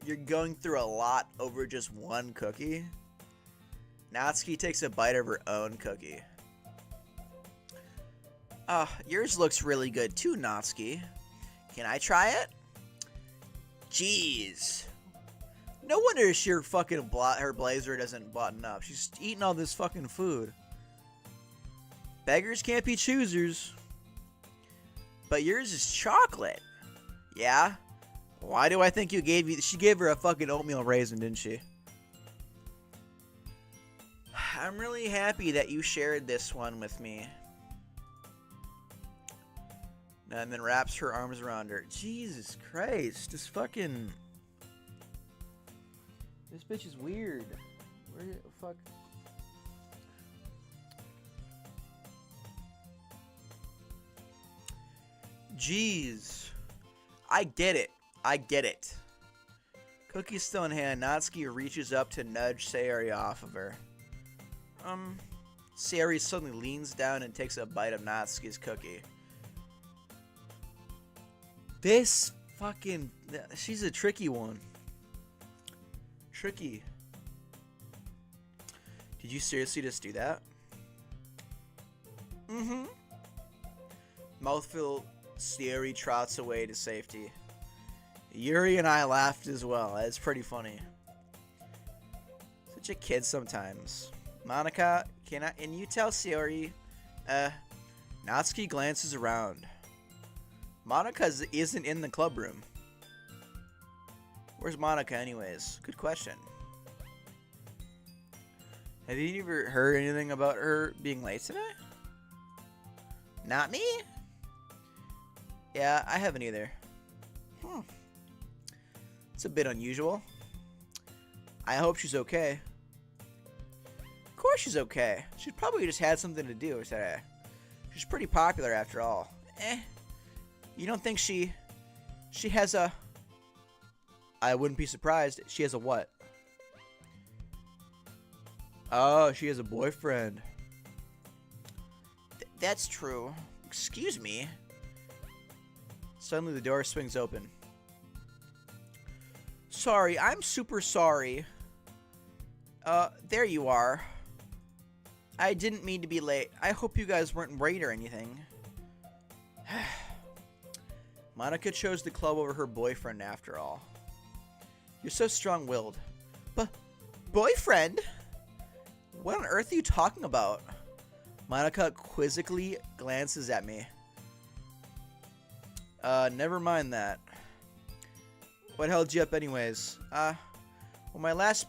You're going through a lot over just one cookie? Natsuki takes a bite of her own cookie. Yours looks really good too, Natsuki. Can I try it? Jeez. No wonder her fucking her blazer doesn't button up. She's eating all this fucking food. Beggars can't be choosers. But yours is chocolate. Yeah? Why do I think she gave her a fucking oatmeal raisin, didn't she? I'm really happy that you shared this one with me. And then wraps her arms around her. Jesus Christ. This bitch is weird. Where the fuck? Jeez. I get it. Cookie's still in hand. Natsuki reaches up to nudge Sayori off of her. Sayori suddenly leans down and takes a bite of Natsuki's cookie. This fucking... She's a tricky one. Tricky. Did you seriously just do that? Mm-hmm. Mouthful, Sayori trots away to safety. Yuri and I laughed as well. It's pretty funny. Such a kid sometimes. Monica, can you tell Sayori? Natsuki glances around. Monica isn't in the club room. Where's Monica anyways? Good question. Have you ever heard anything about her being late today? Not me? Yeah, I haven't either. It's a bit unusual. I hope she's okay. Of course she's okay. She probably just had something to do today. She's pretty popular after all. You don't think she has a... I wouldn't be surprised. She has a what? Oh, she has a boyfriend. That's true. Excuse me. Suddenly the door swings open. Sorry, I'm super sorry. There you are. I didn't mean to be late. I hope you guys weren't late or anything. Monica chose the club over her boyfriend after all. You're so strong-willed. But boyfriend? What on earth are you talking about? Monica quizzically glances at me. Never mind that. What held you up anyways? Well, my last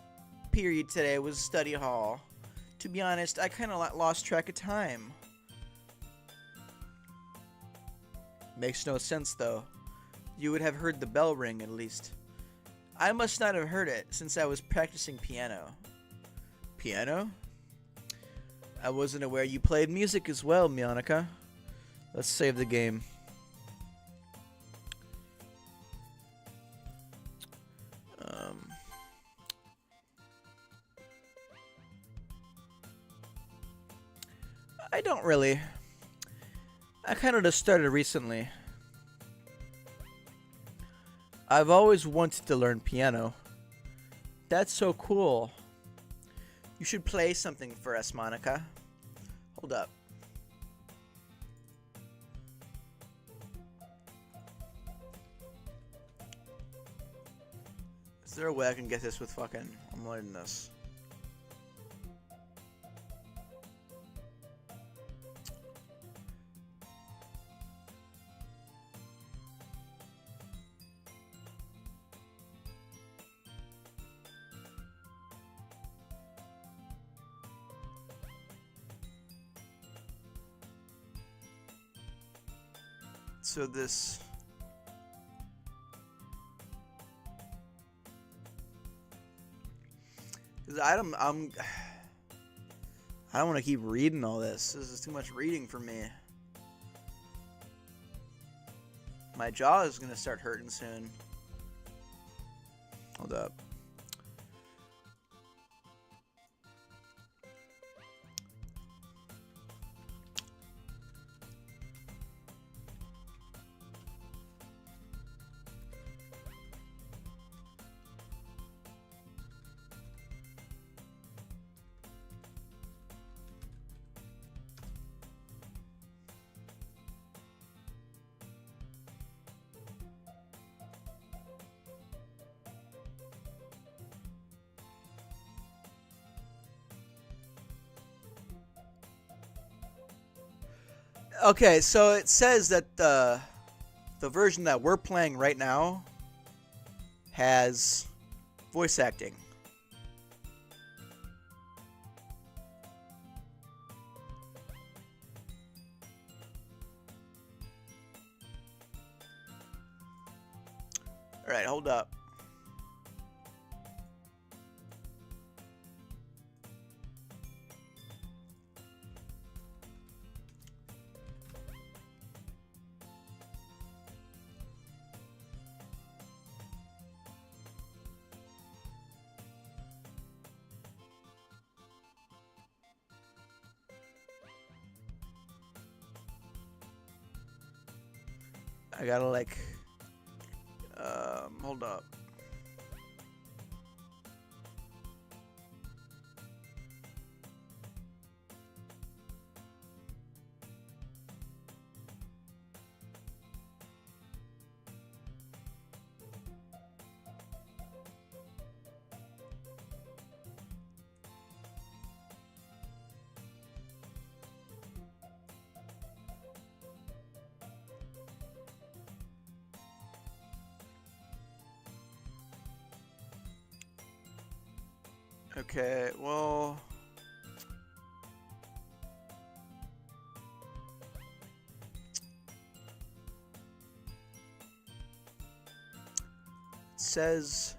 period today was study hall. To be honest, I kind of lost track of time. Makes no sense, though. You would have heard the bell ring, at least. I must not have heard it, since I was practicing piano. Piano? I wasn't aware you played music as well, Monica. Let's save the game. I don't really. I kind of just started recently. I've always wanted to learn piano. That's so cool. You should play something for us, Monica. Hold up. Is there a way I can get this with fucking... I'm learning this. So this... I don't want to keep reading all this. This is too much reading for me. My jaw is gonna start hurting soon. Hold up. Okay, so it says that the version that we're playing right now has voice acting. All right, hold up. I gotta like, hold up. Okay, well... says...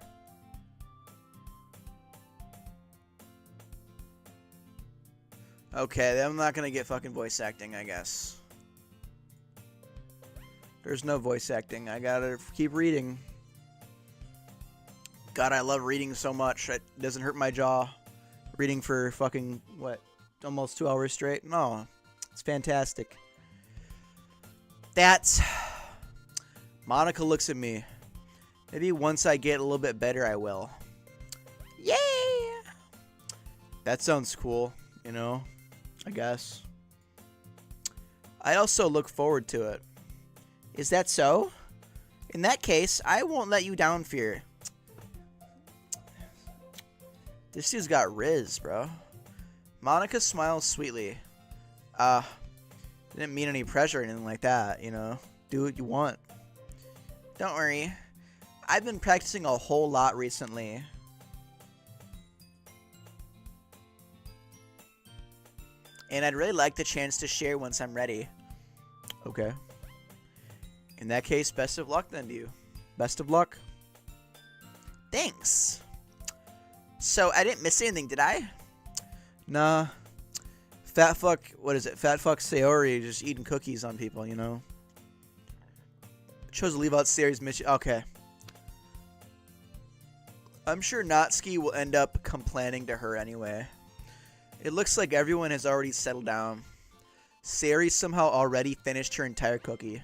Okay, then I'm not gonna get fucking voice acting, I guess. There's no voice acting. I gotta keep reading. God, I love reading so much. It doesn't hurt my jaw. Reading for fucking, what, almost 2 hours straight? No, it's fantastic. That's... Monica looks at me. Maybe once I get a little bit better, I will. Yay! That sounds cool, you know? I guess. I also look forward to it. Is that so? In that case, I won't let you down, Fear. This dude's got riz, bro. Monica smiles sweetly. Didn't mean any pressure or anything like that, you know? Do what you want. Don't worry. I've been practicing a whole lot recently. And I'd really like the chance to share once I'm ready. Okay. In that case, best of luck then to you. Best of luck. Thanks. So, I didn't miss anything, did I? Nah. Fat fuck, what is it? Fat fuck Sayori just eating cookies on people, you know? Chose to leave out Sayori's mission. Okay. I'm sure Natsuki will end up complaining to her anyway. It looks like everyone has already settled down. Sayori somehow already finished her entire cookie.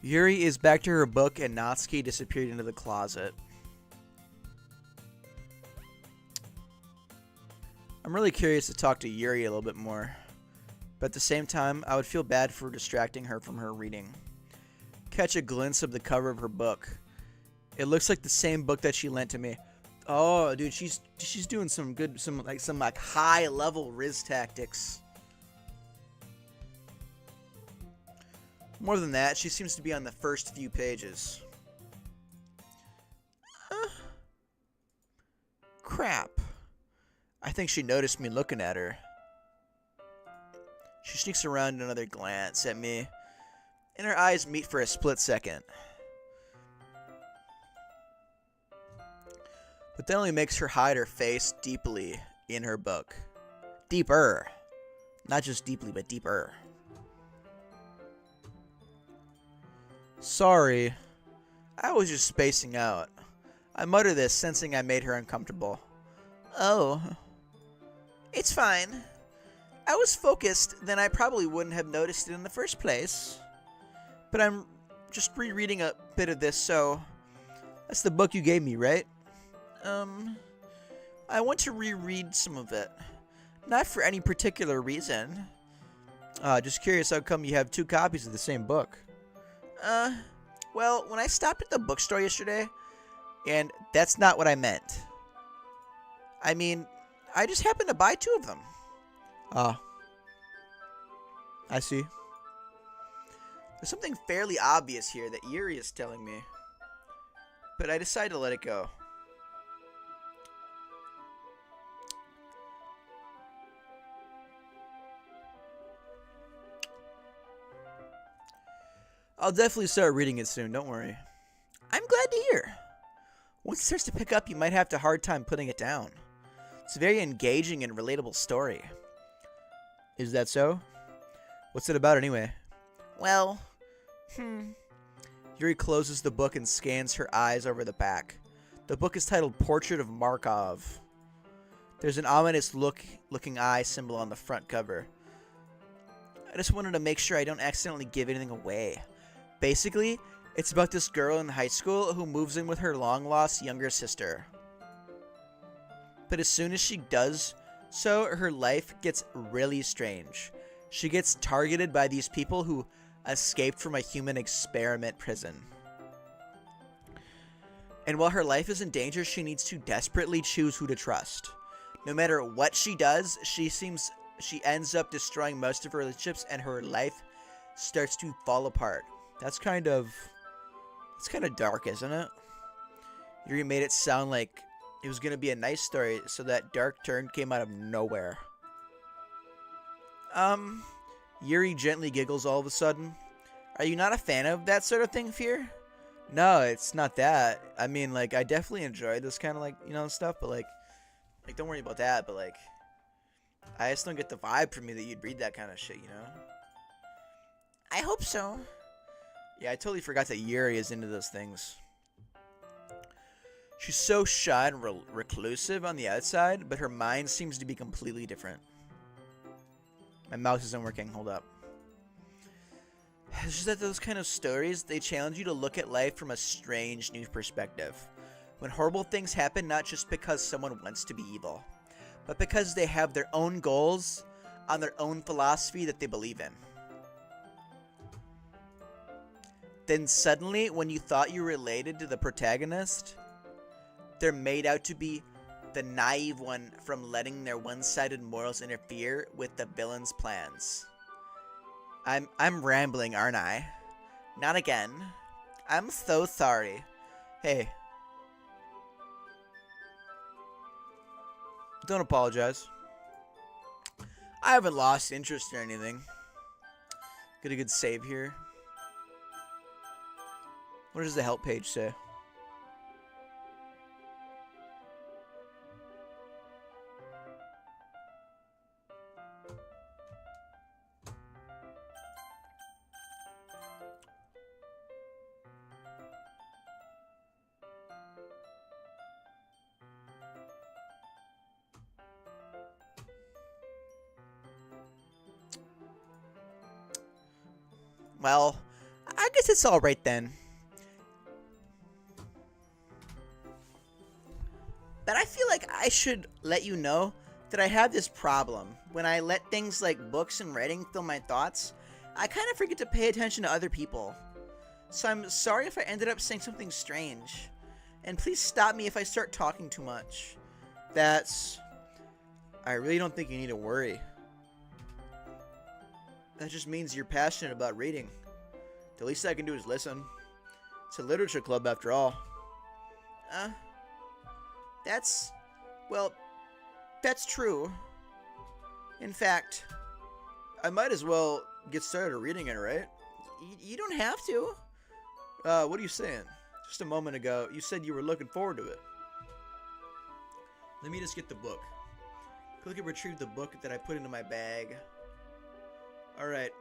Yuri is back to her book and Natsuki disappeared into the closet. I'm really curious to talk to Yuri a little bit more. But at the same time, I would feel bad for distracting her from her reading. Catch a glimpse of the cover of her book. It looks like the same book that she lent to me. Oh, dude, she's doing some high level Riz tactics. More than that, she seems to be on the first few pages. Crap. I think she noticed me looking at her. She sneaks around another glance at me, and her eyes meet for a split second. But that only makes her hide her face deeply in her book. Deeper. Not just deeply, but deeper. Sorry. I was just spacing out. I mutter this, sensing I made her uncomfortable. Oh. It's fine. I was focused, then I probably wouldn't have noticed it in the first place. But I'm just rereading a bit of this, so... That's the book you gave me, right? I want to reread some of it. Not for any particular reason. Just curious how come you have 2 copies of the same book. Well, when I stopped at the bookstore yesterday, and that's not what I meant. I mean, I just happened to buy 2 of them. I see. There's something fairly obvious here that Yuri is telling me. But I decided to let it go. I'll definitely start reading it soon, don't worry. I'm glad to hear. Once it starts to pick up, you might have a hard time putting it down. It's a very engaging and relatable story. Is that so? What's it about anyway? Well, Yuri closes the book and scans her eyes over the back. The book is titled Portrait of Markov. There's an ominous looking eye symbol on the front cover. I just wanted to make sure I don't accidentally give anything away. Basically, it's about this girl in high school who moves in with her long-lost younger sister. But as soon as she does so, her life gets really strange. She gets targeted by these people who escaped from a human experiment prison. And while her life is in danger, she needs to desperately choose who to trust. No matter what she does, she ends up destroying most of her relationships and her life starts to fall apart. It's kind of dark, isn't it? Yuri made it sound like it was going to be a nice story, so that dark turn came out of nowhere. Yuri gently giggles all of a sudden. Are you not a fan of that sort of thing, Fear? No, it's not that. I mean, like, I definitely enjoy this kind of, like, stuff, but, like, don't worry about that, but, like, I just don't get the vibe from you that you'd read that kind of shit, you know? I hope so. Yeah, I totally forgot that Yuri is into those things. She's so shy and reclusive on the outside, but her mind seems to be completely different. My mouse isn't working. Hold up. It's just that those kind of stories, they challenge you to look at life from a strange new perspective. When horrible things happen, not just because someone wants to be evil, but because they have their own goals on their own philosophy that they believe in. Then suddenly, when you thought you related to the protagonist, they're made out to be the naive one from letting their one-sided morals interfere with the villain's plans. I'm rambling, aren't I? Not again. I'm so sorry. Hey. Don't apologize. I haven't lost interest or anything. Get a good save here. What does the help page say? Well, I guess it's alright then. But I feel like I should let you know that I have this problem. When I let things like books and writing fill my thoughts, I kind of forget to pay attention to other people. So I'm sorry if I ended up saying something strange. And please stop me if I start talking too much. I really don't think you need to worry. That just means you're passionate about reading. The least I can do is listen. It's a literature club after all. That's true. In fact, I might as well get started reading it, right? You don't have to. What are you saying? Just a moment ago, you said you were looking forward to it. Let me just get the book. Click and retrieve the book that I put into my bag. Alright.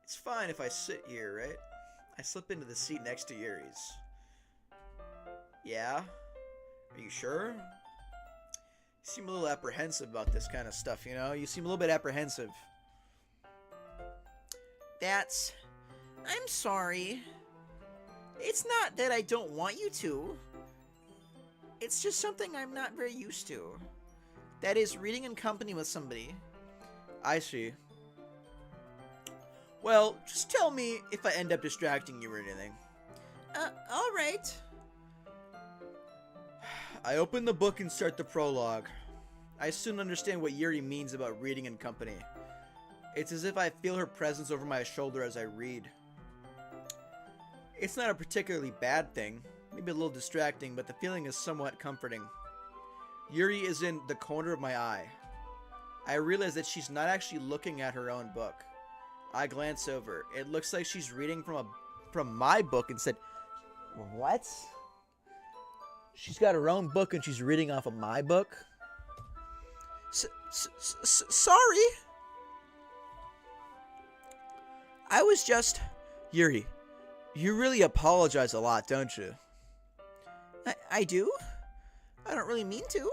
It's fine if I sit here, right? I slip into the seat next to Yuri's. Yeah? Are you sure? You seem a little apprehensive about this kind of stuff, you know? You seem a little bit apprehensive. I'm sorry. It's not that I don't want you to. It's just something I'm not very used to. That is, reading in company with somebody. I see. Well, just tell me if I end up distracting you or anything. Alright. I open the book and start the prologue. I soon understand what Yuri means about reading in company. It's as if I feel her presence over my shoulder as I read. It's not a particularly bad thing, maybe a little distracting, but the feeling is somewhat comforting. Yuri is in the corner of my eye. I realize that she's not actually looking at her own book. I glance over. It looks like she's reading from my book instead. What? She's got her own book and she's reading off of my book? Sorry. I was just... Yuri, you really apologize a lot, don't you? I do? I don't really mean to.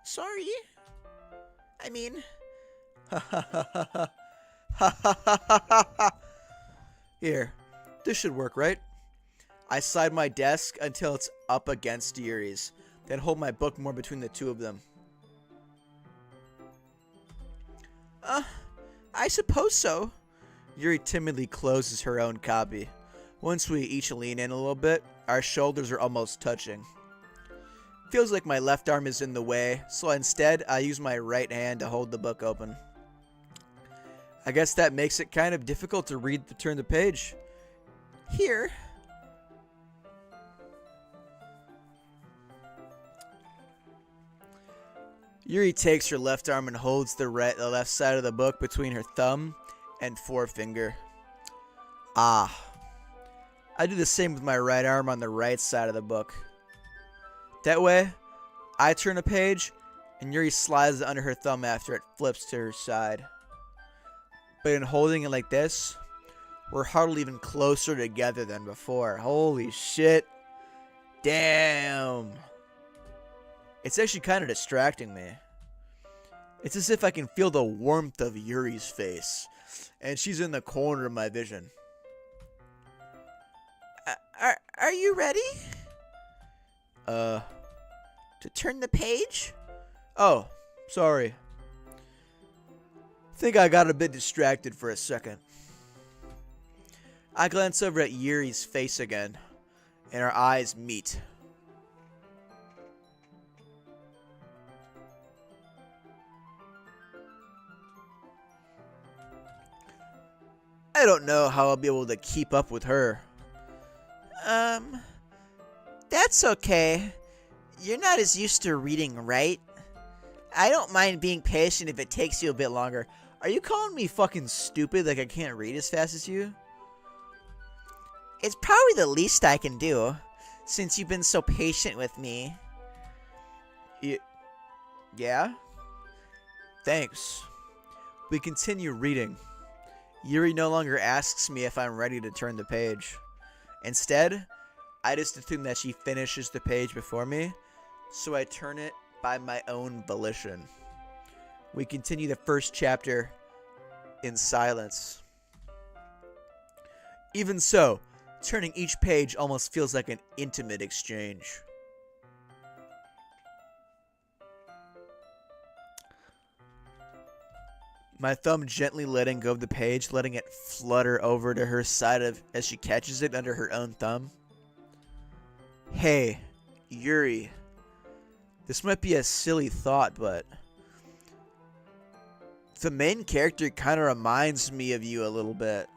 Sorry. I mean... Here, this should work, right? I slide my desk until it's up against Yuri's, then hold my book more between the two of them. I suppose so. Yuri timidly closes her own copy. Once we each lean in a little bit, our shoulders are almost touching. Feels like my left arm is in the way, so instead I use my right hand to hold the book open. I guess that makes it kind of difficult to turn the page. Here. Yuri takes her left arm and holds the left side of the book between her thumb and forefinger. Ah. I do the same with my right arm on the right side of the book. That way, I turn a page, and Yuri slides it under her thumb after it flips to her side. But in holding it like this, we're hardly even closer together than before. Holy shit. Damn. It's actually kind of distracting me. It's as if I can feel the warmth of Yuri's face, and she's in the corner of my vision. Are you ready? To To turn the page? Oh, sorry. Think I got a bit distracted for a second. I glance over at Yuri's face again, and our eyes meet. I don't know how I'll be able to keep up with her. That's okay. You're not as used to reading, right? I don't mind being patient if it takes you a bit longer. Are you calling me fucking stupid like I can't read as fast as you? It's probably the least I can do, since you've been so patient with me. Yeah? Thanks. We continue reading. Yuri no longer asks me if I'm ready to turn the page. Instead, I just assume that she finishes the page before me, so I turn it by my own volition. We continue the first chapter in silence. Even so, turning each page almost feels like an intimate exchange. My thumb gently letting go of the page, letting it flutter over to her side as she catches it under her own thumb. Hey, Yuri. This might be a silly thought, but the main character kind of reminds me of you a little bit.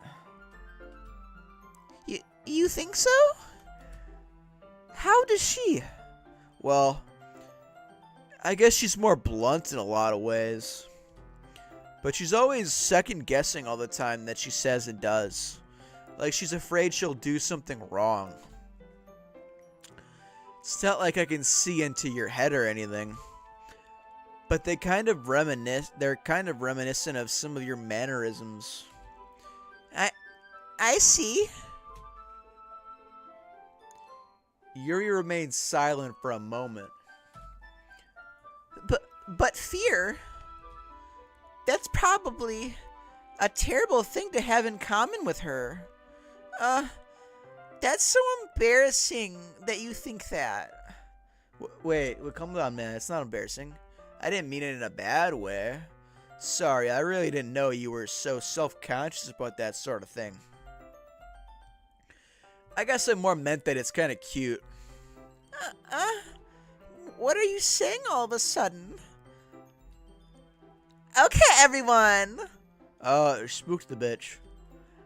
You think so? How does she? Well, I guess she's more blunt in a lot of ways. But she's always second guessing all the time that she says and does. Like she's afraid she'll do something wrong. It's not like I can see into your head or anything. But they're kind of reminiscent of some of your mannerisms. I see. Yuri remains silent for a moment. But fear? That's probably a terrible thing to have in common with her. That's so embarrassing that you think that. Wait, calm down, man. It's not embarrassing. I didn't mean it in a bad way. Sorry, I really didn't know you were so self-conscious about that sort of thing. I guess I more meant that it's kind of cute. What are you saying all of a sudden? Okay, everyone. Oh, spooked the bitch.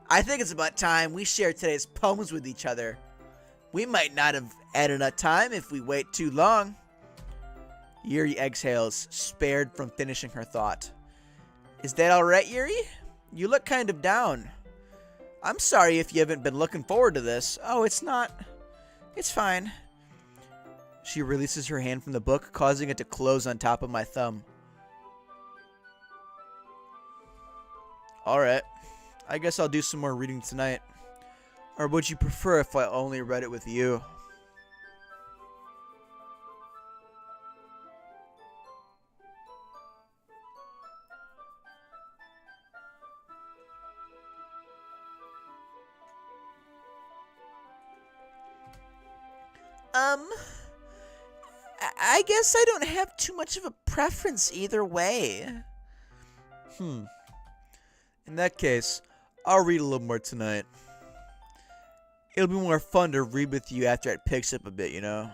I think it's about time we share today's poems with each other. We might not have had enough time if we wait too long. Yuri exhales, spared from finishing her thought. Is that alright, Yuri? You look kind of down. I'm sorry if you haven't been looking forward to this. Oh, it's not. It's fine. She releases her hand from the book, causing it to close on top of my thumb. Alright, I guess I'll do some more reading tonight. Or would you prefer if I only read it with you? I guess I don't have too much of a preference either way. In that case, I'll read a little more tonight. It'll be more fun to read with you after it picks up a bit, you know?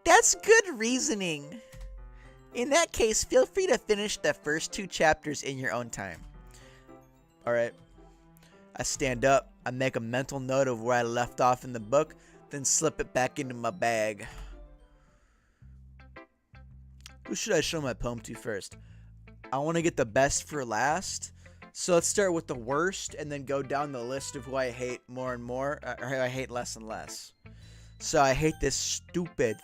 That's good reasoning. In that case, feel free to finish the first 2 chapters in your own time. Alright. I stand up, I make a mental note of where I left off in the book, then slip it back into my bag. Who should I show my poem to first? I want to get the best for last, So let's start with the worst and then go down the list of who I hate more and more, or who I hate less and less. So I hate this stupid.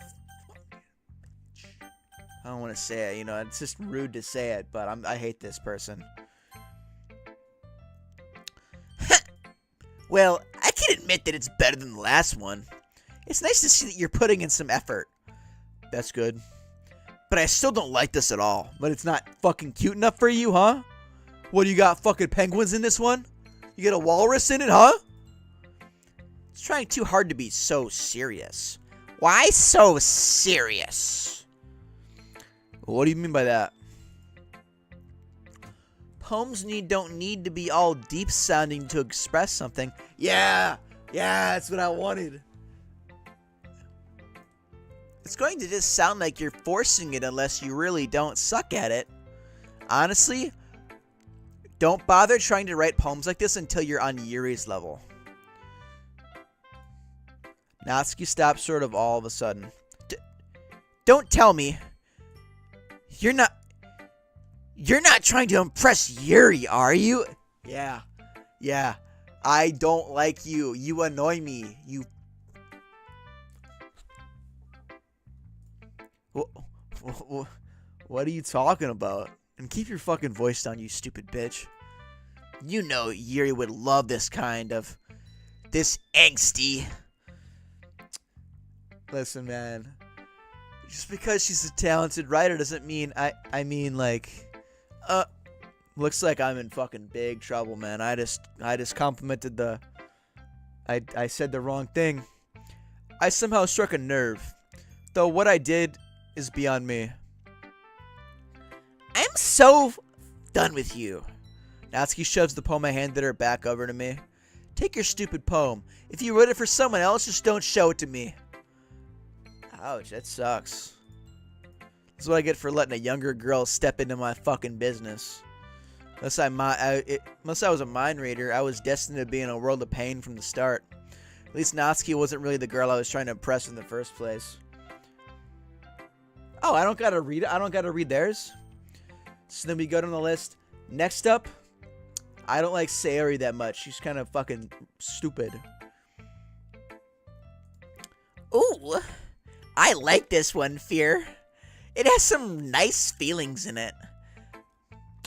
I don't want to say it, it's just rude to say it, but I hate this person. Well, I can admit that it's better than the last one. It's nice to see that you're putting in some effort. That's good. But I still don't like this at all. But it's not fucking cute enough for you, huh? What, do you got fucking penguins in this one? You get a walrus in it, huh? It's trying too hard to be so serious. Why so serious? What do you mean by that? Poems don't need to be all deep sounding to express something. Yeah, that's what I wanted. It's going to just sound like you're forcing it unless you really don't suck at it. Honestly, don't bother trying to write poems like this until you're on Yuri's level. Natsuki stops sort of all of a sudden. Don't tell me. You're not trying to impress Yuri, are you? Yeah. I don't like you. You annoy me. You. What are you talking about? And keep your fucking voice down, you stupid bitch. You know Yuri would love this angsty. Listen, man. Just because she's a talented writer doesn't mean I mean like looks like I'm in fucking big trouble, man. I just complimented I said the wrong thing. I somehow struck a nerve. Though what I did is beyond me. I'm so done with you. Natsuki shoves the poem I handed her back over to me. Take your stupid poem. If you wrote it for someone else, just don't show it to me. Ouch, that sucks. This is what I get for letting a younger girl step into my fucking business. Unless I was a mind reader, I was destined to be in a world of pain from the start. At least Natsuki wasn't really the girl I was trying to impress in the first place. Oh, I don't gotta read it. I don't gotta read theirs. So then we go down the list. Next up, I don't like Sayori that much. She's kind of fucking stupid. Ooh, I like this one, Fear. It has some nice feelings in it.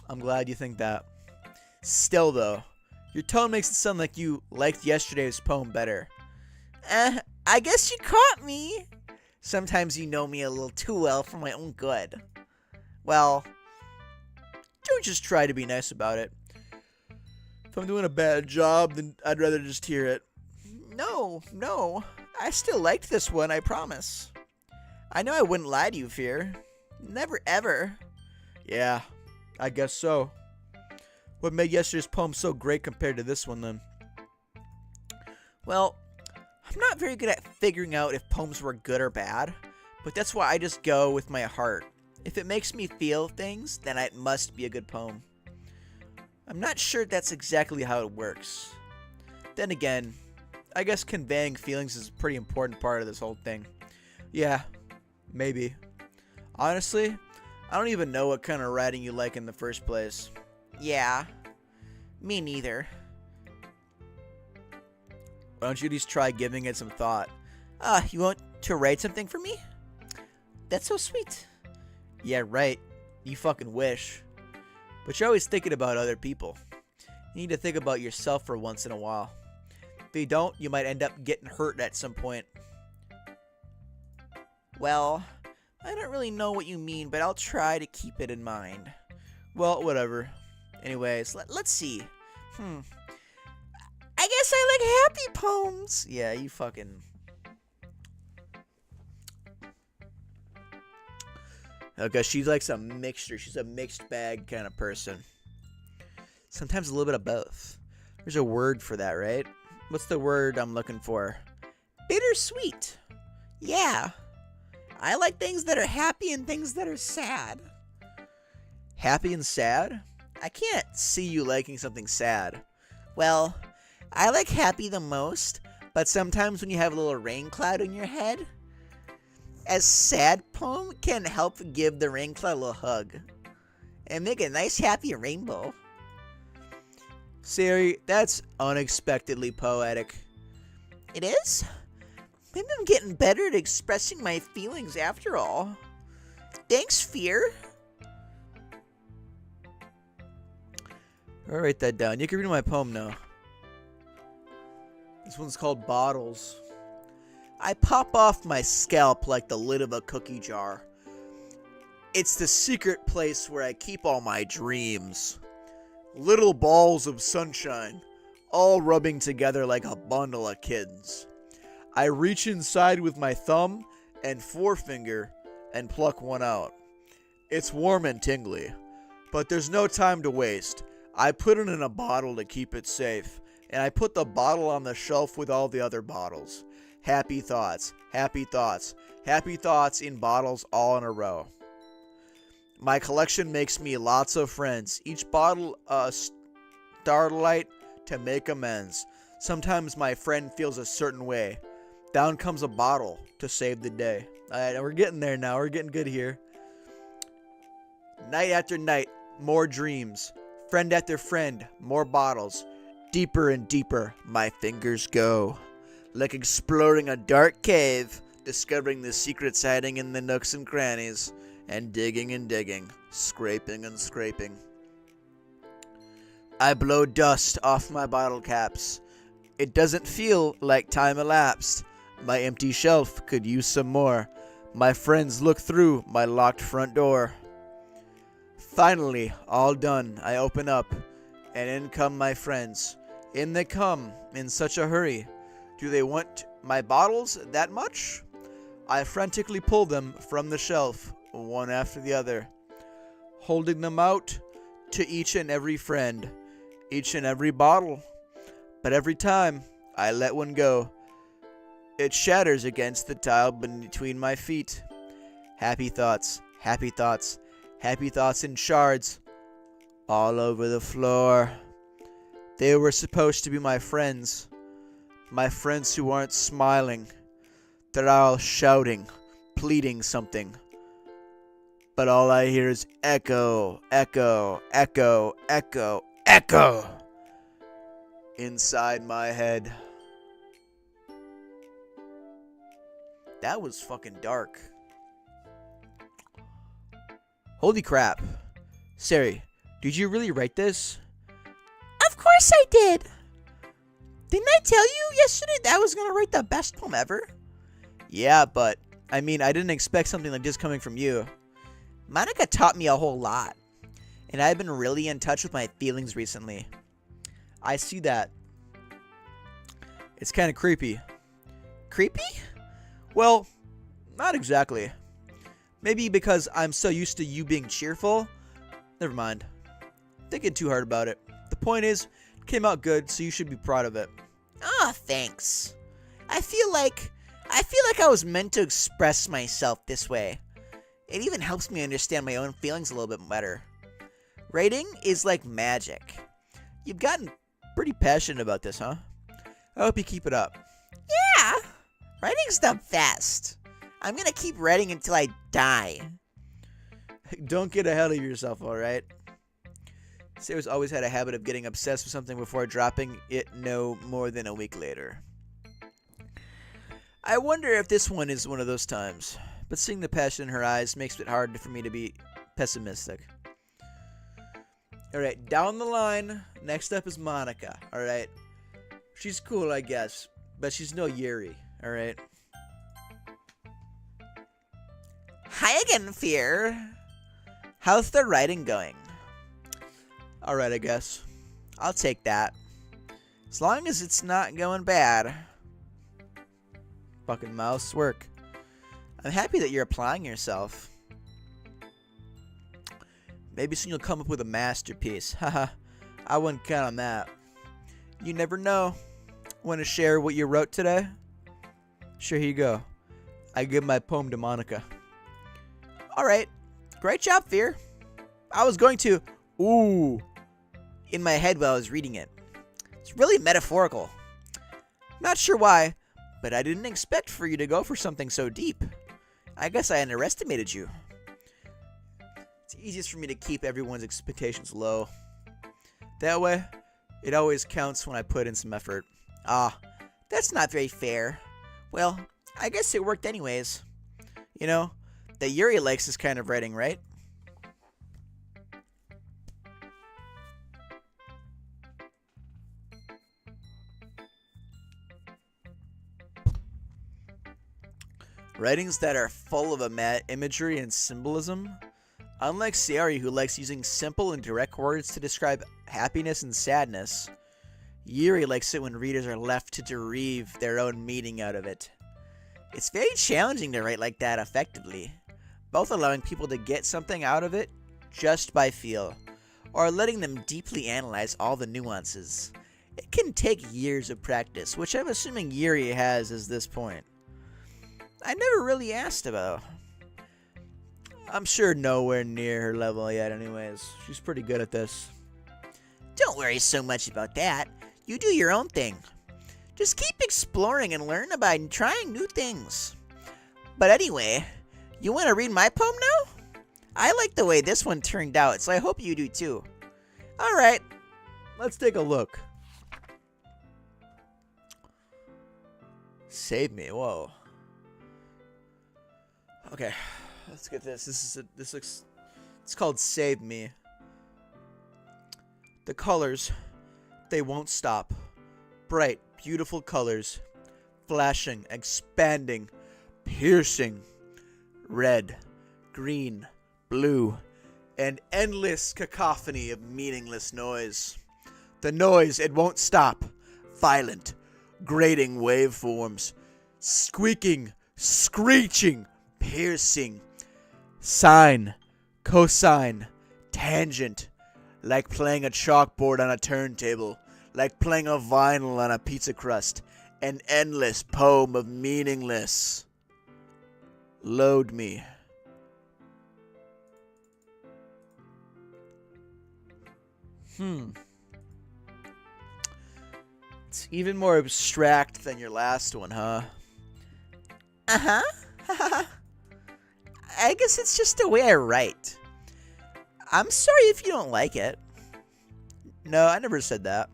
I'm glad you think that. Still, though, your tone makes it sound like you liked yesterday's poem better. I guess you caught me. Sometimes you know me a little too well for my own good. Well, don't just try to be nice about it. If I'm doing a bad job, then I'd rather just hear it. No. I still liked this one, I promise. I know I wouldn't lie to you, Fear. Never, ever. Yeah, I guess so. What made yesterday's poem so great compared to this one, then? Well, I'm not very good at figuring out if poems were good or bad, but that's why I just go with my heart. If it makes me feel things, then it must be a good poem. I'm not sure that's exactly how it works. Then again, I guess conveying feelings is a pretty important part of this whole thing. Yeah, maybe. Honestly, I don't even know what kind of writing you like in the first place. Yeah, me neither. Why don't you at least try giving it some thought? You want to write something for me? That's so sweet. Yeah, right. You fucking wish. But you're always thinking about other people. You need to think about yourself for once in a while. If you don't, you might end up getting hurt at some point. Well, I don't really know what you mean, but I'll try to keep it in mind. Well, whatever. Anyways, let's see. I guess I like happy poems. Yeah, you fucking... Okay, she's like some mixture. She's a mixed bag kind of person. Sometimes a little bit of both. There's a word for that, right? What's the word I'm looking for? Bittersweet. Yeah. I like things that are happy and things that are sad. Happy and sad? I can't see you liking something sad. Well, I like happy the most, but sometimes when you have a little rain cloud in your head, a sad poem can help give the rain cloud a little hug and make a nice happy rainbow. Siri, that's unexpectedly poetic. It is? Maybe I'm getting better at expressing my feelings after all. Thanks, Fear. I'll write that down. You can read my poem now. This one's called Bottles. I pop off my scalp like the lid of a cookie jar. It's the secret place where I keep all my dreams. Little balls of sunshine, all rubbing together like a bundle of kittens. I reach inside with my thumb and forefinger and pluck one out. It's warm and tingly, but there's no time to waste. I put it in a bottle to keep it safe, and I put the bottle on the shelf with all the other bottles. Happy thoughts, happy thoughts, happy thoughts in bottles all in a row. My collection makes me lots of friends. Each bottle a starlight to make amends. Sometimes my friend feels a certain way. Down comes a bottle to save the day. Alright, we're getting there now. We're getting good here. Night after night, more dreams. Friend after friend, more bottles. Deeper and deeper, my fingers go. Like exploring a dark cave, discovering the secrets hiding in the nooks and crannies. And digging, scraping and scraping. I blow dust off my bottle caps. It doesn't feel like time elapsed. My empty shelf could use some more. My friends look through my locked front door. Finally, all done, I open up, and in come my friends. In they come, in such a hurry. Do they want my bottles that much? I frantically pull them from the shelf, one after the other, holding them out to each and every friend, each and every bottle. But every time I let one go, it shatters against the tile between my feet. Happy thoughts, happy thoughts, happy thoughts in shards all over the floor. They were supposed to be my friends who aren't smiling. They're all shouting, pleading something. But all I hear is echo, echo, echo, echo, echo inside my head. That was fucking dark. Holy crap. Sari, did you really write this? Of course I did. Didn't I tell you yesterday that I was going to write the best poem ever? Yeah, but, I mean, I didn't expect something like this coming from you. Monica taught me a whole lot, and I've been really in touch with my feelings recently. I see that. It's kind of creepy. Creepy? Well, not exactly. Maybe because I'm so used to you being cheerful. Never mind. Thinking too hard about it. The point is, it came out good, so you should be proud of it. Oh, thanks. I feel like I was meant to express myself this way. It even helps me understand my own feelings a little bit better. Writing is like magic. You've gotten pretty passionate about this, huh? I hope you keep it up. Yeah, writing's the best. I'm gonna keep writing until I die. Don't get ahead of yourself, alright? Sarah's always had a habit of getting obsessed with something before dropping it no more than a week later. I wonder if this one is one of those times, but seeing the passion in her eyes makes it hard for me to be pessimistic. Alright, down the line, next up is Monica, alright? She's cool, I guess, but she's no Yuri, alright? Hi again, Fear. How's the writing going? Alright, I guess. I'll take that. As long as it's not going bad. Fucking mouse work. I'm happy that you're applying yourself. Maybe soon you'll come up with a masterpiece. Haha, I wouldn't count on that. You never know. Want to share what you wrote today? Sure, here you go. I give my poem to Monica. Alright. Great job, Fear. I was going to ooh in my head while I was reading it. It's really metaphorical. Not sure why, but I didn't expect for you to go for something so deep. I guess I underestimated you. It's easiest for me to keep everyone's expectations low. That way, It always counts when I put in some effort. Ah, that's not very fair. Well, I guess it worked anyways. You know, that Yuri likes this kind of writing, right? Writings that are full of imagery and symbolism. Unlike Sayori, who likes using simple and direct words to describe happiness and sadness, Yuri likes it when readers are left to derive their own meaning out of it. It's very challenging to write like that effectively, both allowing people to get something out of it just by feel, or letting them deeply analyze all the nuances. It can take years of practice, which I'm assuming Yuri has at this point. I never really asked about. I'm sure nowhere near her level yet anyways. She's pretty good at this. Don't worry so much about that. You do your own thing. Just keep exploring and learn about trying new things. But anyway, you want to read my poem now? I like the way this one turned out, so I hope you do too. Alright, let's take a look. Save me, whoa. Okay, let's get this. This looks. It's called Save Me. The colors, they won't stop. Bright, beautiful colors, flashing, expanding, piercing. Red, green, blue, an endless cacophony of meaningless noise. The noise, it won't stop. Violent, grating waveforms, squeaking, screeching, piercing, sine, cosine, tangent, like playing a chalkboard on a turntable, like playing a vinyl on a pizza crust, an endless poem of meaningless. Load me. It's even more abstract than your last one, huh? uh-huh. I guess it's just the way I write. I'm sorry if you don't like it. No, I never said that.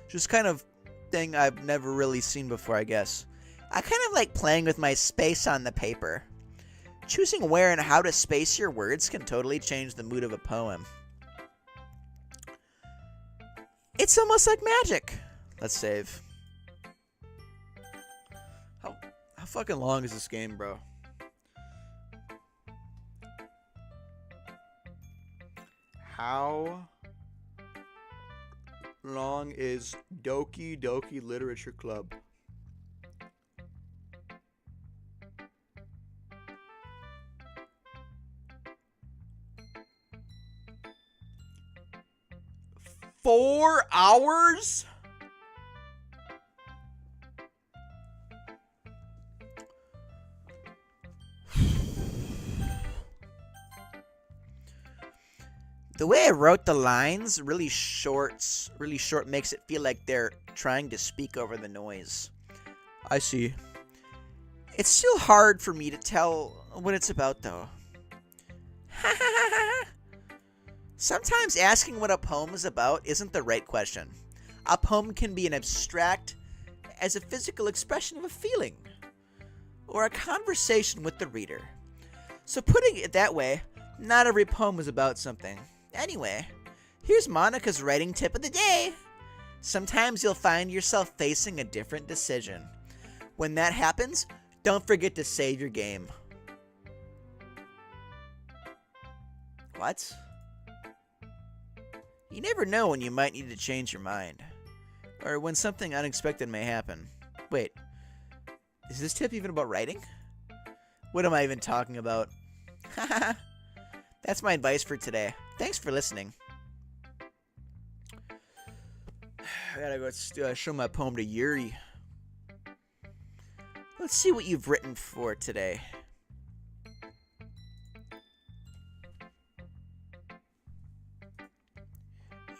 Just kind of thing I've never really seen before, I guess. I kind of like playing with my space on the paper. Choosing where and how to space your words can totally change the mood of a poem. It's almost like magic. Let's save. How fucking long is this game, bro? How long is Doki Doki Literature Club? Four hours? The way I wrote the lines, really short, makes it feel like they're trying to speak over the noise. I see. It's still hard for me to tell what it's about, though. Sometimes asking what a poem is about isn't the right question. A poem can be an abstract as a physical expression of a feeling, or a conversation with the reader. So putting it that way, not every poem is about something. Anyway, here's Monica's writing tip of the day. Sometimes you'll find yourself facing a different decision. When that happens, don't forget to save your game. What? You never know when you might need to change your mind. Or when something unexpected may happen. Wait, is this tip even about writing? What am I even talking about? That's my advice for today. Thanks for listening. I gotta go show my poem to Yuri. Let's see what you've written for today.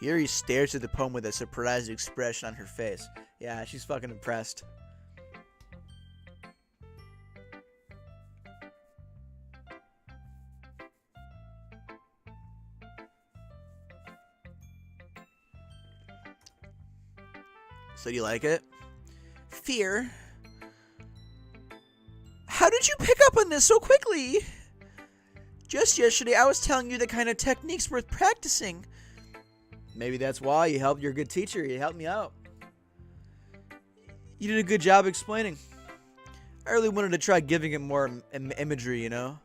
Yuri stares at the poem with a surprised expression on her face. Yeah, she's fucking impressed. So do you like it? Fear. How did you pick up on this so quickly? Just yesterday, I was telling you the kind of techniques worth practicing. Maybe that's why you helped. You're a good teacher. You helped me out. You did a good job explaining. I really wanted to try giving it more imagery, you know?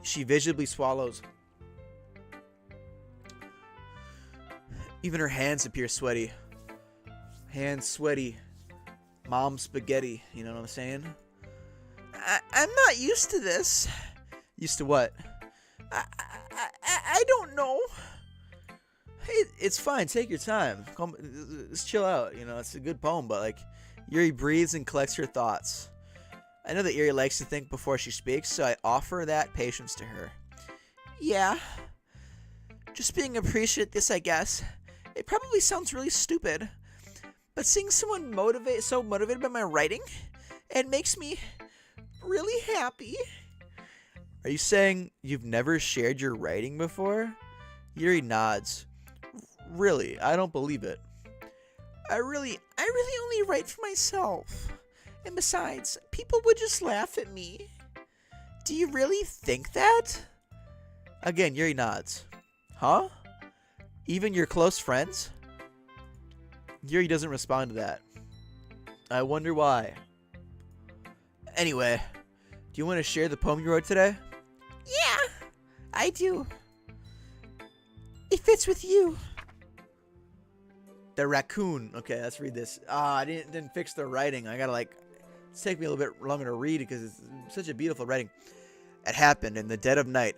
She visibly swallows. Even her hands appear sweaty. Hands sweaty. Mom spaghetti, you know what I'm saying? I'm not used to this. Used to what? I don't know. It's fine. Take your time. Just chill out. You know, it's a good poem, but like, Yuri breathes and collects her thoughts. I know that Yuri likes to think before she speaks, so I offer that patience to her. Yeah. Just being appreciative, this, I guess. It probably sounds really stupid, but seeing someone so motivated by my writing, it makes me really happy. Are you saying you've never shared your writing before? Yuri nods. Really, I don't believe it. I really only write for myself. And besides, people would just laugh at me. Do you really think that? Again, Yuri nods. Huh? Even your close friends? Yuri doesn't respond to that. I wonder why. Anyway, do you want to share the poem you wrote today? Yeah, I do. It fits with you. The raccoon. Okay, let's read this. I didn't fix the writing. I gotta it's taking me a little bit longer to read because it's such a beautiful writing. It happened in the dead of night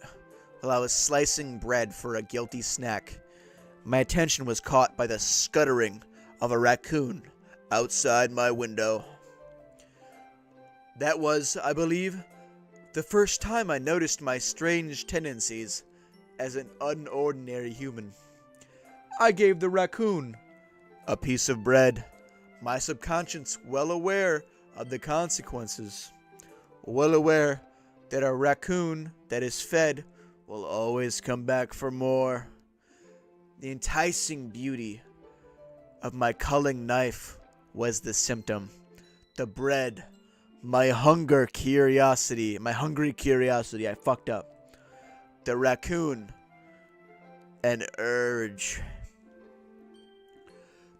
while I was slicing bread for a guilty snack. My attention was caught by the scuttering of a raccoon outside my window. That was, I believe, the first time I noticed my strange tendencies as an unordinary human. I gave the raccoon a piece of bread, my subconscious well aware of the consequences, well aware that a raccoon that is fed will always come back for more. The enticing beauty of my culling knife was the symptom. The bread, my hungry curiosity, I fucked up. The raccoon, an urge.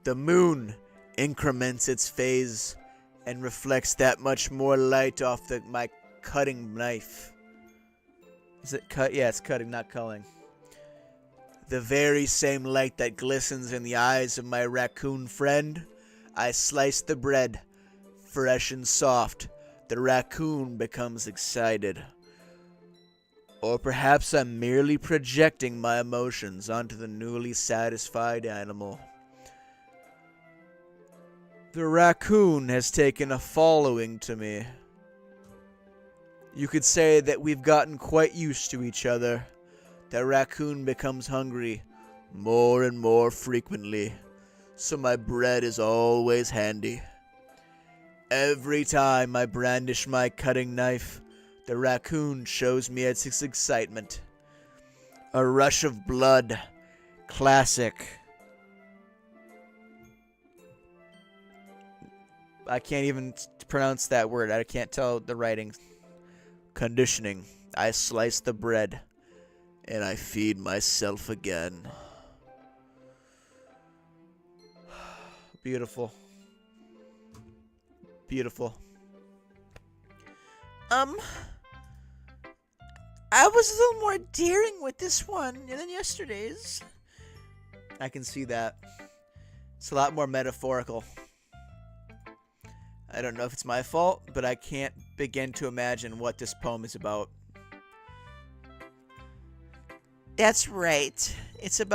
The moon increments its phase and reflects that much more light off my cutting knife. Is it cut? Yeah, it's cutting, not culling. The very same light that glistens in the eyes of my raccoon friend, I slice the bread, fresh and soft. The raccoon becomes excited. Or perhaps I'm merely projecting my emotions onto the newly satisfied animal. The raccoon has taken a following to me. You could say that we've gotten quite used to each other. The raccoon becomes hungry more and more frequently, so my bread is always handy. Every time I brandish my cutting knife, the raccoon shows me its excitement. A rush of blood. Classic. I can't even pronounce that word. I can't tell the writing. Conditioning. I slice the bread, and I feed myself again. Beautiful. Beautiful. I was a little more daring with this one than yesterday's. I can see that. It's a lot more metaphorical. I don't know if it's my fault, but I can't begin to imagine what this poem is about. That's right. It's a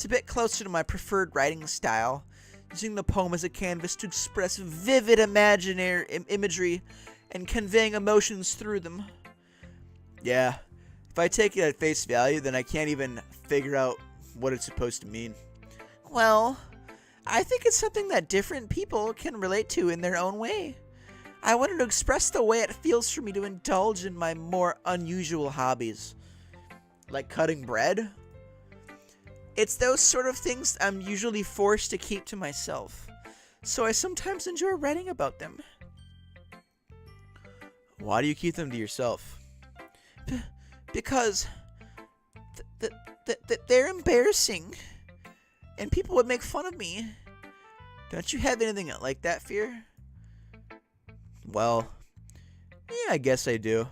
bit closer to my preferred writing style, using the poem as a canvas to express vivid imaginary imagery and conveying emotions through them. Yeah, if I take it at face value, then I can't even figure out what it's supposed to mean. Well, I think it's something that different people can relate to in their own way. I wanted to express the way it feels for me to indulge in my more unusual hobbies. Like cutting bread? It's those sort of things I'm usually forced to keep to myself. so I sometimes enjoy writing about them. Why do you keep them to yourself? Because they're embarrassing, and people would make fun of me. Don't you have anything like that, Fear? Well, yeah, I guess I do.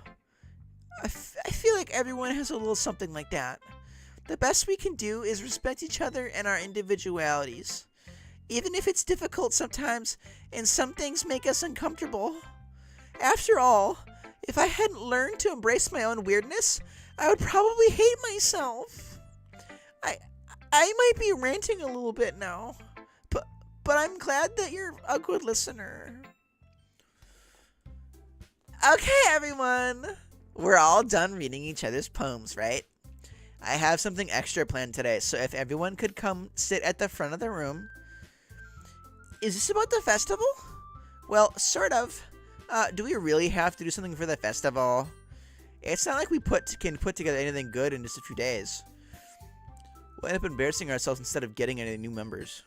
I feel like everyone has a little something like that. The best we can do is respect each other and our individualities. Even if it's difficult sometimes, and some things make us uncomfortable. After all, if I hadn't learned to embrace my own weirdness, I would probably hate myself. I might be ranting a little bit now, but I'm glad that you're a good listener. Okay, everyone. We're all done reading each other's poems, right? I have something extra planned today, so if everyone could come sit at the front of the room. Is this about the festival? Well, sort of. Do we really have to do something for the festival? It's not like we can put together anything good in just a few days. We'll end up embarrassing ourselves instead of getting any new members.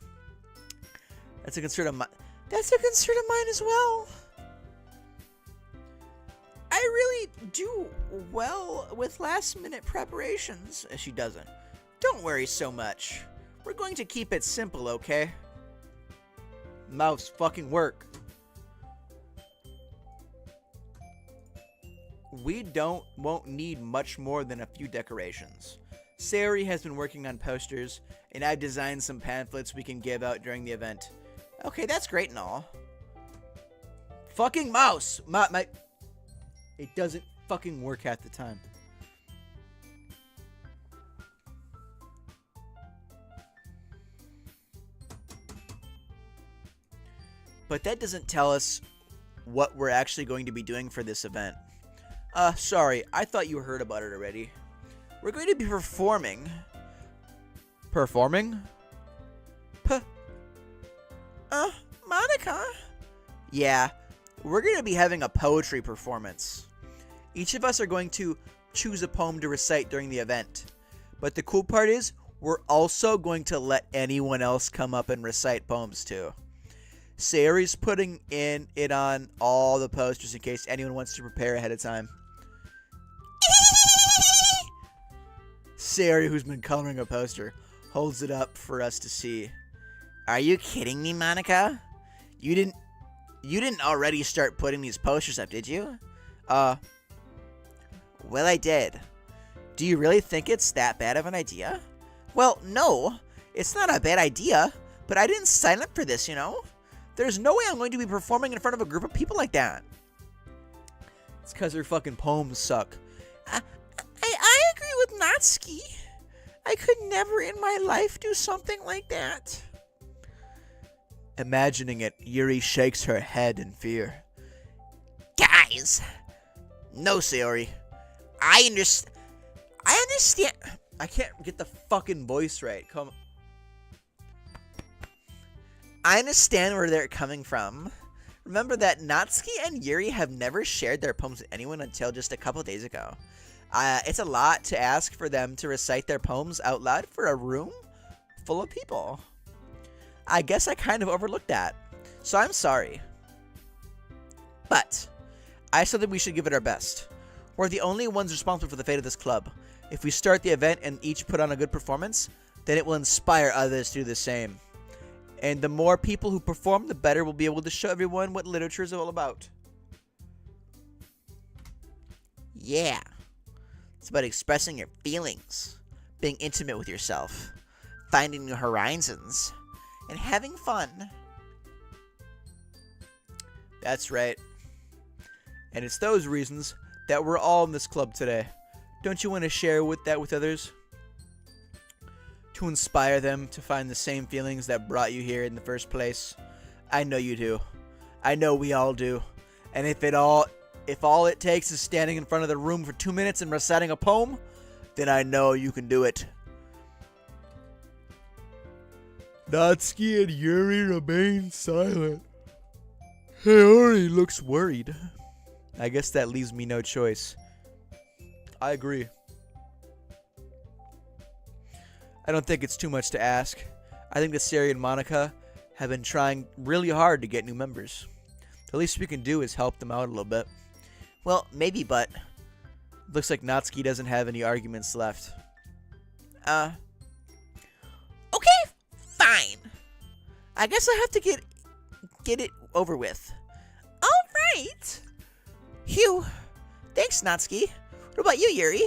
That's a concern of mine. That's a concern of mine as well. I really do well with last-minute preparations. She doesn't. Don't worry so much. We're going to keep it simple, okay? Mouse fucking work. We won't need much more than a few decorations. Sari has been working on posters, and I've designed some pamphlets we can give out during the event. Okay, that's great and all. Fucking mouse! My it doesn't fucking work half the time. But that doesn't tell us what we're actually going to be doing for this event. Sorry, I thought you heard about it already. We're going to be performing. Performing? Monica? Yeah, we're going to be having a poetry performance. Each of us are going to choose a poem to recite during the event. But the cool part is, we're also going to let anyone else come up and recite poems too. Sari's putting it on all the posters in case anyone wants to prepare ahead of time. Sari, who's been coloring a poster, holds it up for us to see. Are you kidding me, Monica? You didn't already start putting these posters up, did you? Well, I did. Do you really think it's that bad of an idea? Well, no, it's not a bad idea, but I didn't sign up for this, you know? There's no way I'm going to be performing in front of a group of people like that. It's because her fucking poems suck. I agree with Natsuki. I could never in my life do something like that. Imagining it, Yuri shakes her head in fear. Guys! No, Sayori. I understand. I can't get the fucking voice right. Come. I understand where they're coming from. Remember that Natsuki and Yuri have never shared their poems with anyone until just a couple days ago. It's a lot to ask for them to recite their poems out loud for a room full of people. I guess I kind of overlooked that, so I'm sorry. But I still think we should give it our best. We're the only ones responsible for the fate of this club. If we start the event and each put on a good performance, then it will inspire others to do the same. And the more people who perform, the better we'll be able to show everyone what literature is all about. Yeah. It's about expressing your feelings, being intimate with yourself, finding new horizons, and having fun. That's right. And it's those reasons that we're all in this club today. Don't you want to share that with others? To inspire them to find the same feelings that brought you here in the first place? I know you do. I know we all do. And if all it takes is standing in front of the room for 2 minutes and reciting a poem, then I know you can do it. Natsuki and Yuri remain silent. Sayori looks worried. I guess that leaves me no choice. I agree. I don't think it's too much to ask. I think that Sari and Monica have been trying really hard to get new members. The least we can do is help them out a little bit. Well, maybe, but... Looks like Natsuki doesn't have any arguments left. Okay, fine. I guess I have to get it over with. Alright. Phew. Thanks, Natsuki. What about you, Yuri?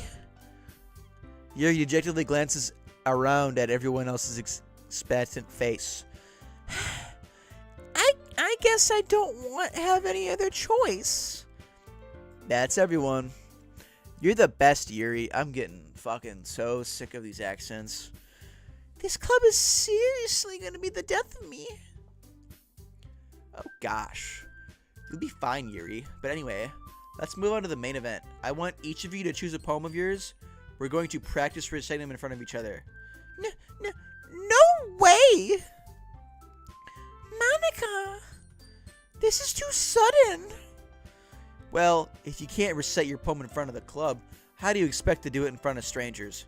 Yuri dejectedly glances around at everyone else's expectant face. I guess I don't have any other choice. That's everyone. You're the best, Yuri. I'm getting fucking so sick of these accents. This club is seriously gonna be the death of me. Oh gosh. You'll be fine, Yuri. But anyway, let's move on to the main event. I want each of you to choose a poem of yours. We're going to practice reciting them in front of each other. No way! Monica! This is too sudden. Well, if you can't recite your poem in front of the club, how do you expect to do it in front of strangers?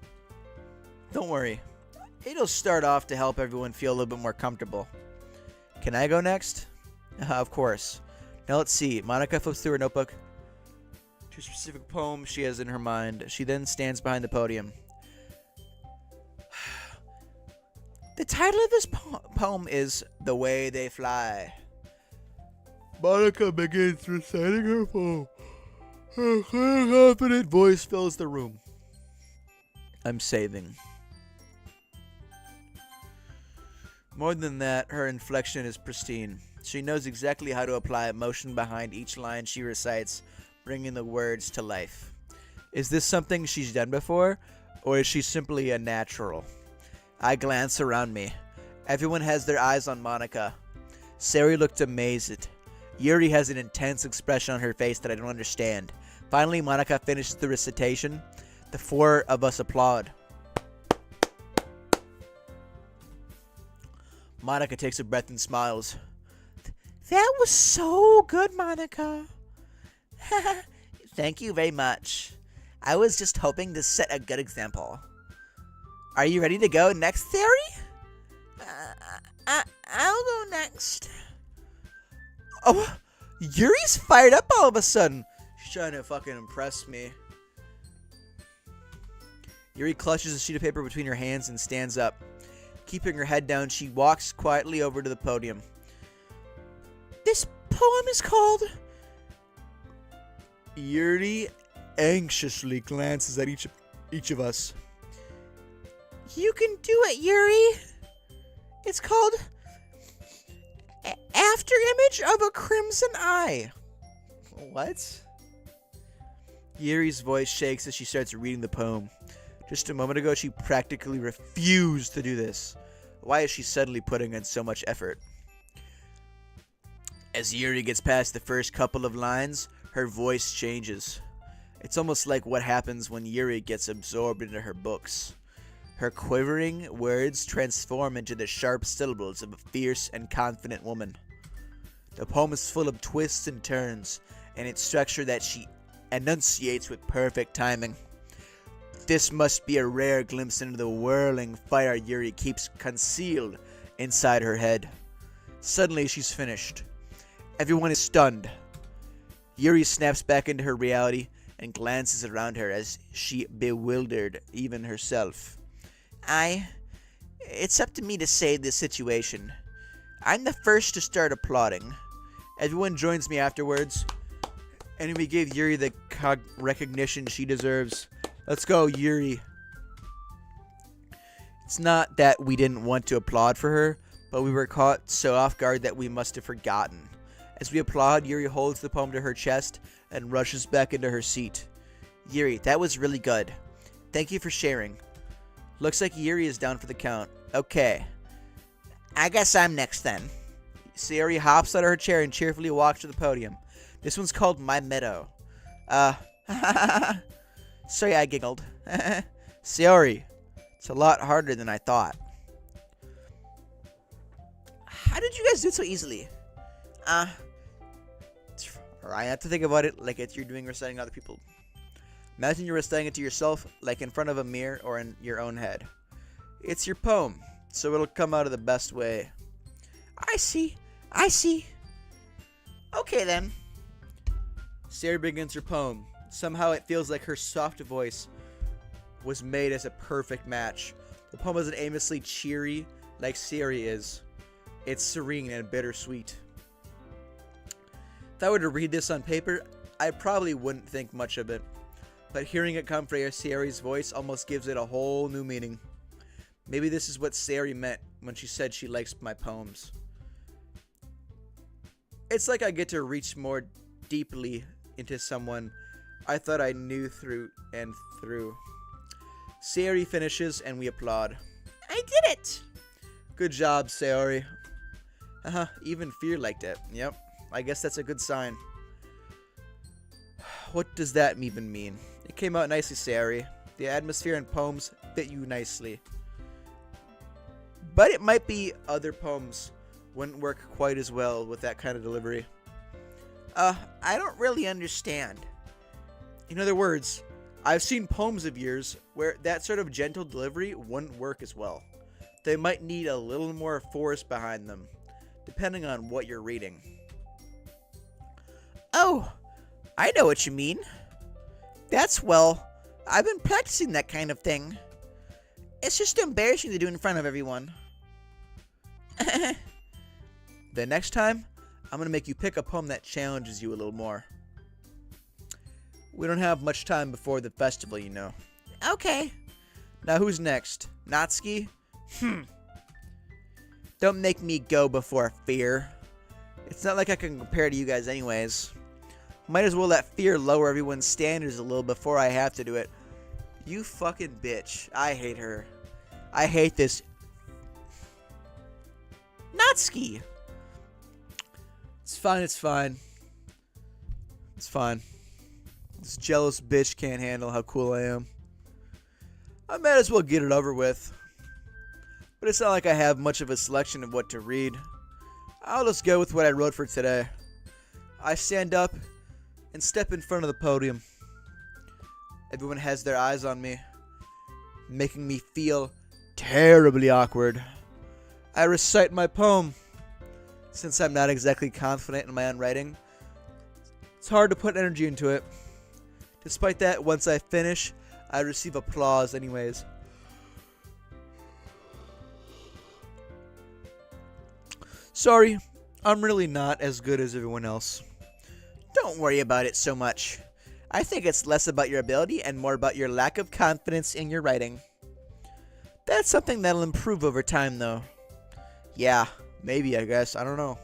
Don't worry. It'll start off to help everyone feel a little bit more comfortable. Can I go next? Of course. Now let's see. Monica flips through her notebook to a specific poem she has in her mind. She then stands behind the podium. The title of this poem is The Way They Fly. Monica begins reciting her poem. Her clear, confident voice fills the room. I'm saving. More than that, her inflection is pristine. She knows exactly how to apply emotion behind each line she recites, bringing the words to life. Is this something she's done before, or is she simply a natural? I glance around me. Everyone has their eyes on Monica. Sari looked amazed. Yuri has an intense expression on her face that I don't understand. Finally, Monica finishes the recitation. The four of us applaud. Monica takes a breath and smiles. That was so good, Monica. Thank you very much. I was just hoping to set a good example. Are you ready to go next, Theory? I'll go next. Oh, Yuri's fired up all of a sudden. She's trying to fucking impress me. Yuri clutches a sheet of paper between her hands and stands up. Keeping her head down, she walks quietly over to the podium. This poem is called... Yuri anxiously glances at each of us. You can do it, Yuri. It's called... After Image of a Crimson Eye. What? Yuri's voice shakes as she starts reading the poem. Just a moment ago, she practically refused to do this. Why is she suddenly putting in so much effort? As Yuri gets past the first couple of lines, her voice changes. It's almost like what happens when Yuri gets absorbed into her books. Her quivering words transform into the sharp syllables of a fierce and confident woman. The poem is full of twists and turns, and its structure that she enunciates with perfect timing. This must be a rare glimpse into the whirling fire Yuri keeps concealed inside her head. Suddenly, she's finished. Everyone is stunned. Yuri snaps back into her reality and glances around her as she bewildered even herself. It's up to me to save this situation. I'm the first to start applauding. Everyone joins me afterwards, and we give Yuri the recognition she deserves. Let's go, Yuri. It's not that we didn't want to applaud for her, but we were caught so off guard that we must have forgotten. As we applaud, Yuri holds the poem to her chest and rushes back into her seat. Yuri, that was really good. Thank you for sharing. Looks like Yuri is down for the count. Okay. I guess I'm next then. Sayori hops out of her chair and cheerfully walks to the podium. This one's called My Meadow. Sorry, I giggled. Sayori, it's a lot harder than I thought. How did you guys do it so easily? I have to think about it like you're doing reciting to other people. Imagine you're reciting it to yourself, like in front of a mirror or in your own head. It's your poem, so it'll come out of the best way. I see. I see. Okay then. Sayori begins her poem. Somehow it feels like her soft voice was made as a perfect match. The poem isn't aimlessly cheery like Sayori is. It's serene and bittersweet. If I were to read this on paper, I probably wouldn't think much of it. But hearing it come from Sayori's voice almost gives it a whole new meaning. Maybe this is what Sayori meant when she said she likes my poems. It's like I get to reach more deeply into someone I thought I knew through and through. Sayori finishes and we applaud. I did it! Good job, Sayori. Even Fear liked it. Yep, I guess that's a good sign. What does that even mean? It came out nicely, Sayori. The atmosphere and poems fit you nicely. But it might be other poems wouldn't work quite as well with that kind of delivery. I don't really understand. In other words, I've seen poems of yours where that sort of gentle delivery wouldn't work as well. They might need a little more force behind them, depending on what you're reading. Oh, I know what you mean. Well, I've been practicing that kind of thing. It's just embarrassing to do in front of everyone. The next time, I'm going to make you pick a poem that challenges you a little more. We don't have much time before the festival, you know. Okay. Now who's next? Natsuki? Don't make me go before Fear. It's not like I can compare to you guys anyways. Might as well let Fear lower everyone's standards a little before I have to do it. You fucking bitch. I hate her. I hate this. Natsuki. It's fine, it's fine. It's fine. This jealous bitch can't handle how cool I am. I might as well get it over with. But it's not like I have much of a selection of what to read. I'll just go with what I wrote for today. I stand up and step in front of the podium. Everyone has their eyes on me, making me feel terribly awkward. I recite my poem. Since I'm not exactly confident in my own writing, it's hard to put energy into it. Despite that, once I finish, I receive applause anyways. Sorry, I'm really not as good as everyone else. Don't worry about it so much. I think it's less about your ability and more about your lack of confidence in your writing. That's something that'll improve over time, though. Yeah, maybe, I guess. I don't know.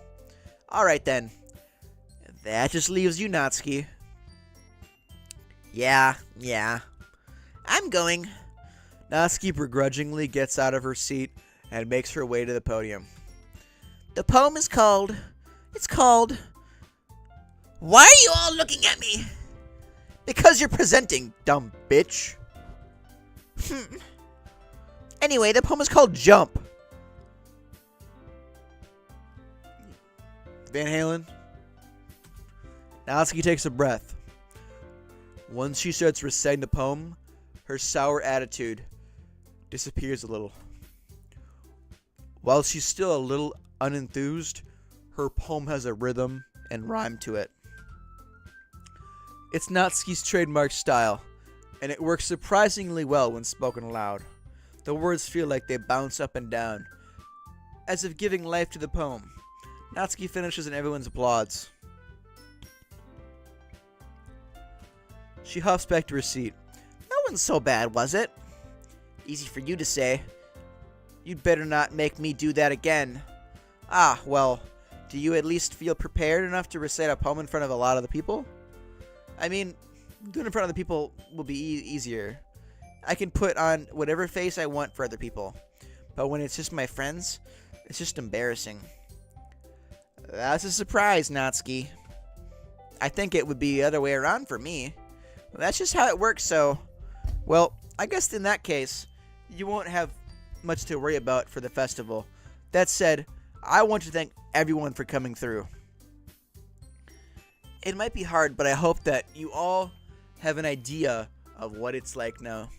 Alright then. That just leaves you, Natsuki. Yeah. I'm going. Natsuki begrudgingly gets out of her seat and makes her way to the podium. The poem is called... Why are you all looking at me? Because you're presenting, dumb bitch. Anyway, the poem is called Jump. Van Halen. Natsuki takes a breath. Once she starts reciting the poem, her sour attitude disappears a little. While she's still a little unenthused, her poem has a rhythm and rhyme to it. It's Natsuki's trademark style, and it works surprisingly well when spoken aloud. The words feel like they bounce up and down, as if giving life to the poem. Natsuki finishes and everyone applauds. She huffs back to her seat. That wasn't so bad, was it? Easy for you to say. You'd better not make me do that again. Ah, well, do you at least feel prepared enough to recite a poem in front of a lot of the people? I mean, doing it in front of the people will be easier. I can put on whatever face I want for other people. But when it's just my friends, it's just embarrassing. That's a surprise, Natsuki. I think it would be the other way around for me. That's just how it works, so... Well, I guess in that case, you won't have much to worry about for the festival. That said, I want to thank everyone for coming through. It might be hard, but I hope that you all have an idea of what it's like now.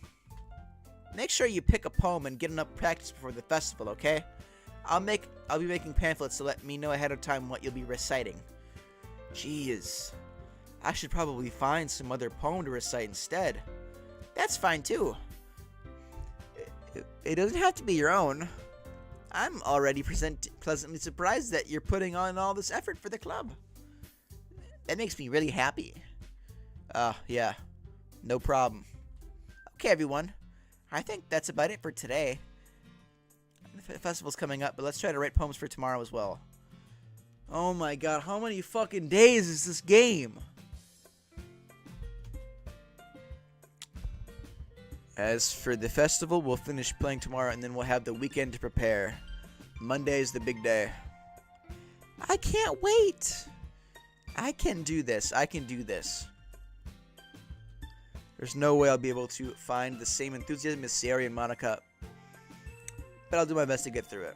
Make sure you pick a poem and get enough practice before the festival, okay? I'll be making pamphlets to let me know ahead of time what you'll be reciting. Jeez. I should probably find some other poem to recite instead. That's fine too. It doesn't have to be your own. I'm already pleasantly surprised that you're putting on all this effort for the club. That makes me really happy. Yeah. No problem. Okay, everyone. I think that's about it for today. The festival's coming up, but let's try to write poems for tomorrow as well. Oh my god, how many fucking days is this game? As for the festival, we'll finish playing tomorrow and then we'll have the weekend to prepare. Monday's the big day. I can't wait. I can do this. I can do this. There's no way I'll be able to find the same enthusiasm as Sayori and Monica, but I'll do my best to get through it.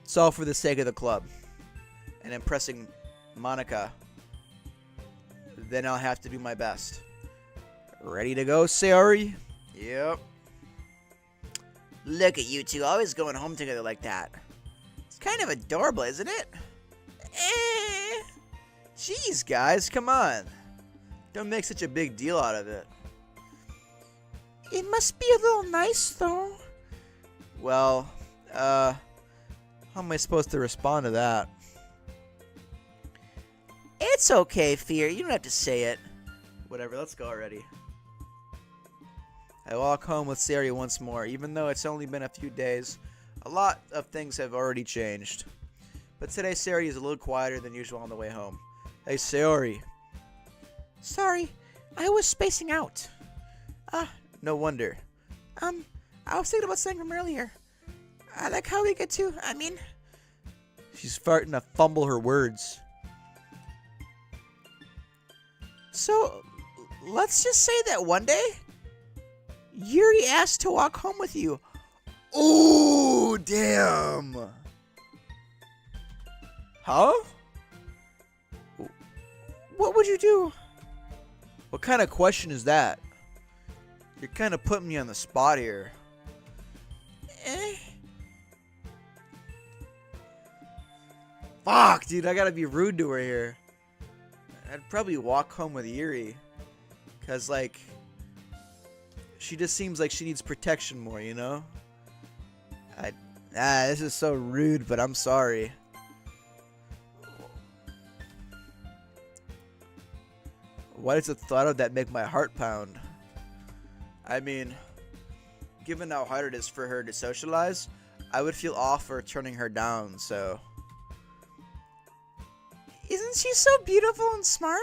It's all for the sake of the club and impressing Monica. Then I'll have to do my best. Ready to go, Sayori? Yep. Look at you two, always going home together like that. It's kind of adorable, isn't it? Jeez, guys, come on. Don't make such a big deal out of it. It must be a little nice, though. Well, how am I supposed to respond to that? It's okay, Fear. You don't have to say it. Whatever, let's go already. I walk home with Sayori once more. Even though it's only been a few days, a lot of things have already changed. But today, Sayori is a little quieter than usual on the way home. Hey, Sayori. Sorry, I was spacing out. No wonder. I was thinking about something from earlier. I like how we get to, She's starting to fumble her words. So, let's just say that one day, Yuri asked to walk home with you. Oh, damn. Huh? What would you do? What kind of question is that? You're kind of putting me on the spot here. Fuck, dude, I gotta be rude to her here. I'd probably walk home with Yuri. Because, like, she just seems like she needs protection more, you know? This is so rude, but I'm sorry. Why does the thought of that make my heart pound? I mean, given how hard it is for her to socialize, I would feel off for turning her down, so... Isn't she so beautiful and smart?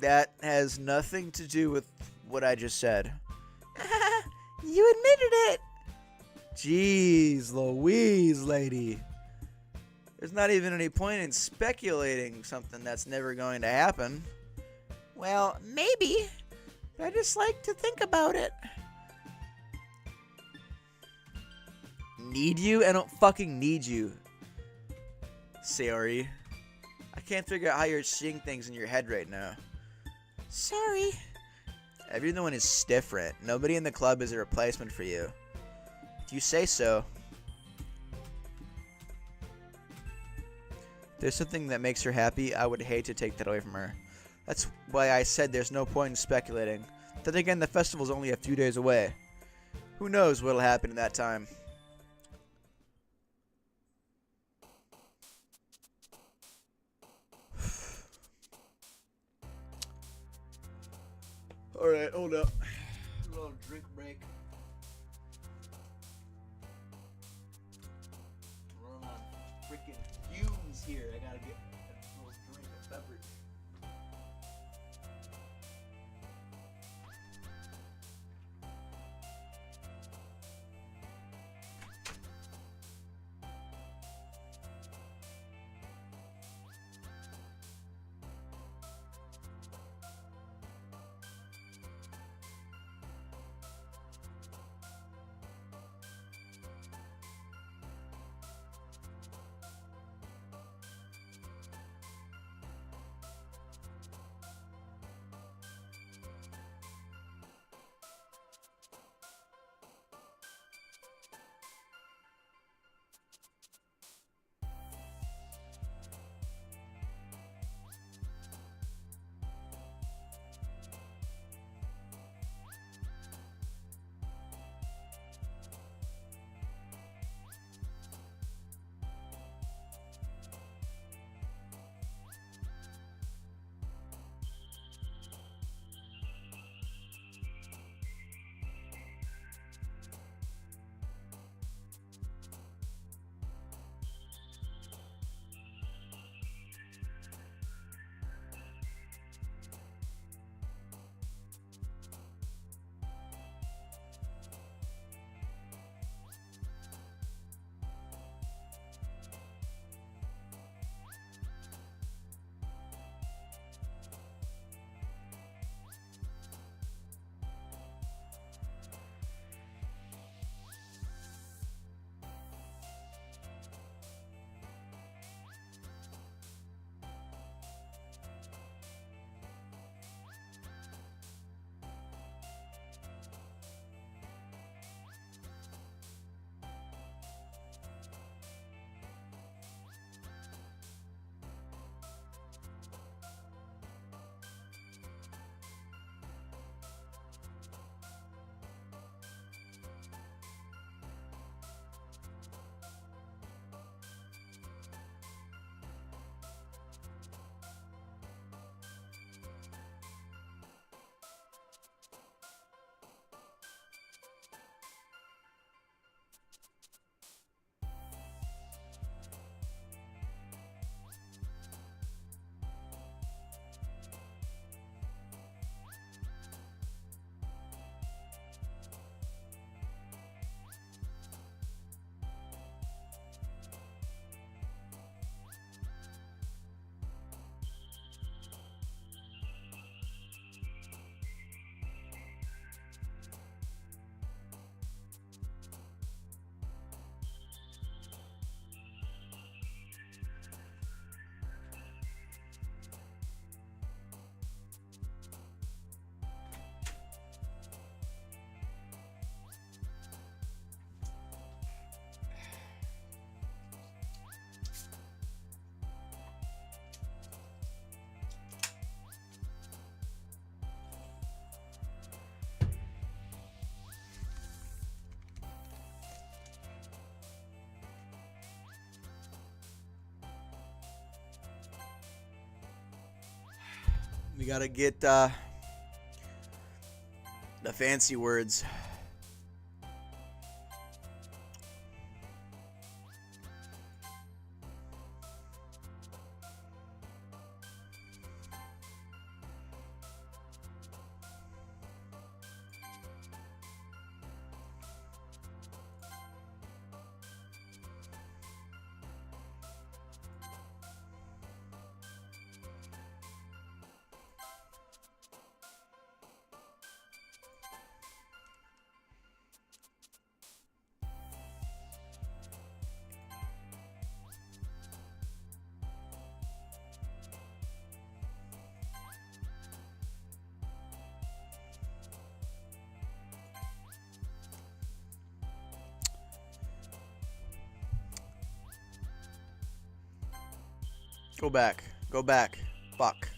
That has nothing to do with what I just said. You admitted it. Jeez Louise, lady. There's not even any point in speculating something that's never going to happen. Well, maybe. But I just like to think about it. Need you? I don't fucking need you. Sayori. I can't figure out how you're seeing things in your head right now. Sorry. Everyone is different. Nobody in the club is a replacement for you. If you say so. If there's something that makes her happy, I would hate to take that away from her. That's why I said there's no point in speculating. Then again, the festival's only a few days away. Who knows what'll happen in that time. Alright, hold up. A little drink break. We're on freaking fumes here. I gotta get a little drink of beverage. We gotta get the fancy words. Go back. Go back. Fuck.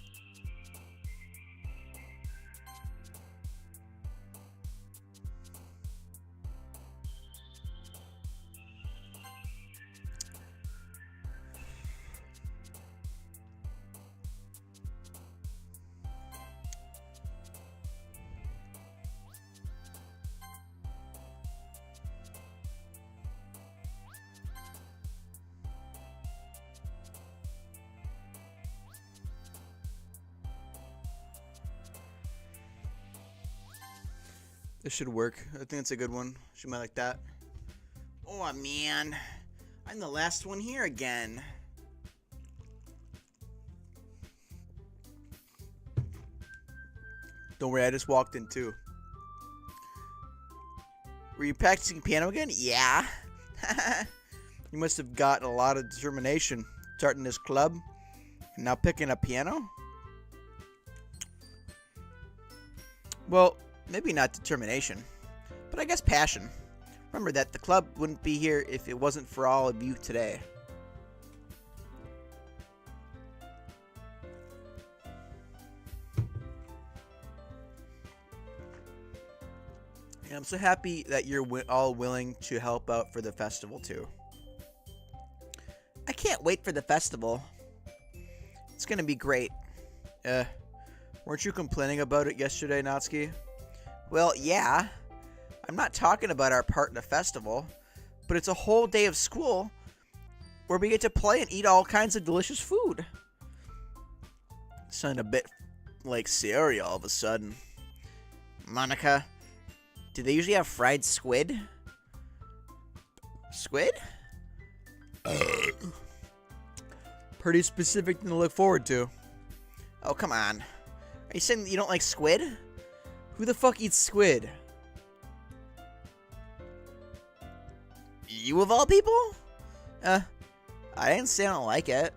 This should work. I think it's a good one. She might like that. Oh, man. I'm the last one here again. Don't worry, I just walked in too. Were you practicing piano again? Yeah. You must have gotten a lot of determination starting this club and now picking up piano? Well, maybe not determination, but I guess passion. Remember that the club wouldn't be here if it wasn't for all of you today. And I'm so happy that you're all willing to help out for the festival too. I can't wait for the festival. It's gonna be great. Weren't you complaining about it yesterday, Natsuki? Well, yeah. I'm not talking about our part in the festival, but it's a whole day of school where we get to play and eat all kinds of delicious food. Sound a bit like Sayori all of a sudden. Monica, do they usually have fried squid? Squid? Pretty specific thing to look forward to. Oh, come on. Are you saying that you don't like squid? Who the fuck eats squid? You of all people? I didn't say I don't like it.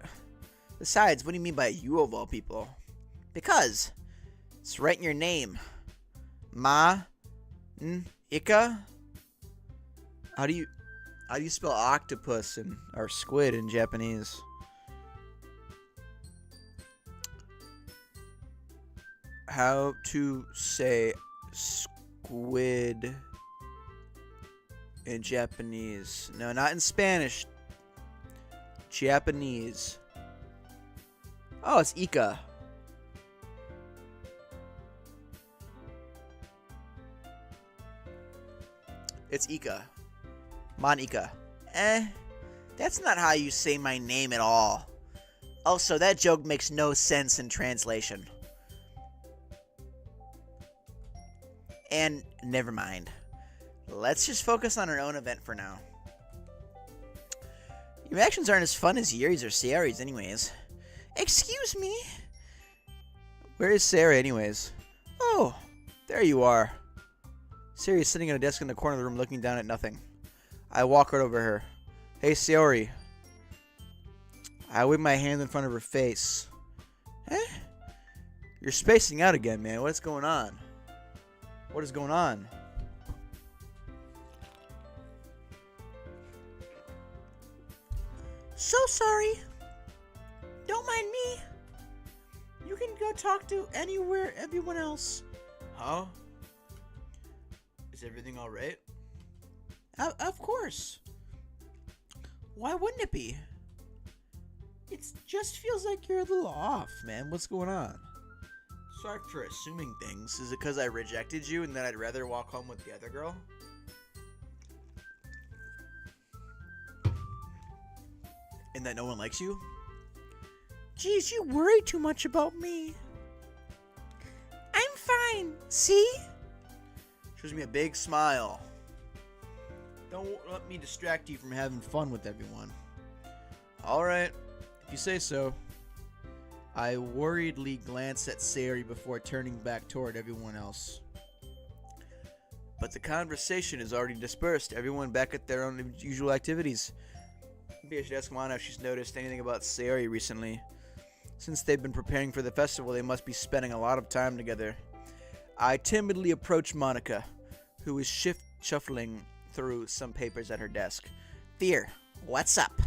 Besides, what do you mean by you of all people? Because it's right in your name. Ika? How do you spell octopus or squid in Japanese? How to say squid in Japanese? No, not in Spanish. Japanese. Oh, it's Ika. It's Ika. Monica. That's not how you say my name at all. Also, that joke makes no sense in translation. And never mind. Let's just focus on our own event for now. Your actions aren't as fun as Yuri's or Sayori's anyways. Excuse me? Where is Sarah anyways? Oh, there you are. Sayori is sitting at a desk in the corner of the room looking down at nothing. I walk right over her. Hey, Sayori. I wave my hand in front of her face. You're spacing out again, man. What's going on? What is going on? So sorry. Don't mind me. You can go talk to everyone else. Huh? Is everything alright? Of course. Why wouldn't it be? It just feels like you're a little off, man. What's going on? Sorry for assuming things. Is it because I rejected you and that I'd rather walk home with the other girl? And that no one likes you? Geez, you worry too much about me. I'm fine, see? Shows me a big smile. Don't let me distract you from having fun with everyone. Alright, if you say so. I worriedly glance at Sari before turning back toward everyone else. But the conversation is already dispersed. Everyone back at their own usual activities. Maybe I should ask Mana if she's noticed anything about Sari recently. Since they've been preparing for the festival, they must be spending a lot of time together. I timidly approach Monica, who is shuffling through some papers at her desk. Fear, what's up?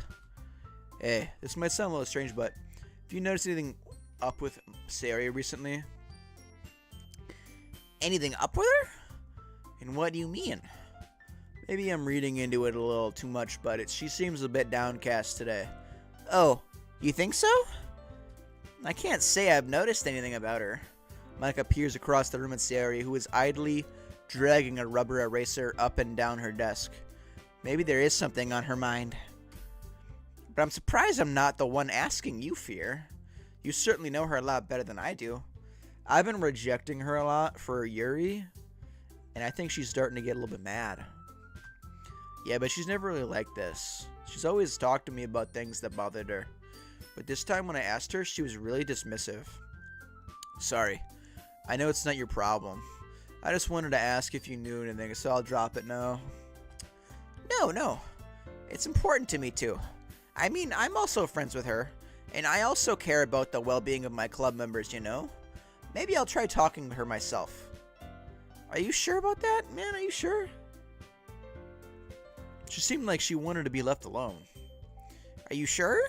Hey, this might sound a little strange, but have you noticed anything up with Sari recently? Anything up with her? And what do you mean? Maybe I'm reading into it a little too much, but she seems a bit downcast today. Oh, you think so? I can't say I've noticed anything about her. Monica peers across the room at Sari, who is idly dragging a rubber eraser up and down her desk. Maybe there is something on her mind. But I'm surprised I'm not the one asking you, Fear. You certainly know her a lot better than I do. I've been rejecting her a lot for Yuri, and I think she's starting to get a little bit mad. Yeah, but she's never really like this. She's always talked to me about things that bothered her. But this time when I asked her, she was really dismissive. Sorry. I know it's not your problem. I just wanted to ask if you knew anything, so I'll drop it now. No. It's important to me too. I mean, I'm also friends with her, and I also care about the well-being of my club members, you know? Maybe I'll try talking to her myself. Are you sure about that, man? Are you sure? She seemed like she wanted to be left alone. Are you sure?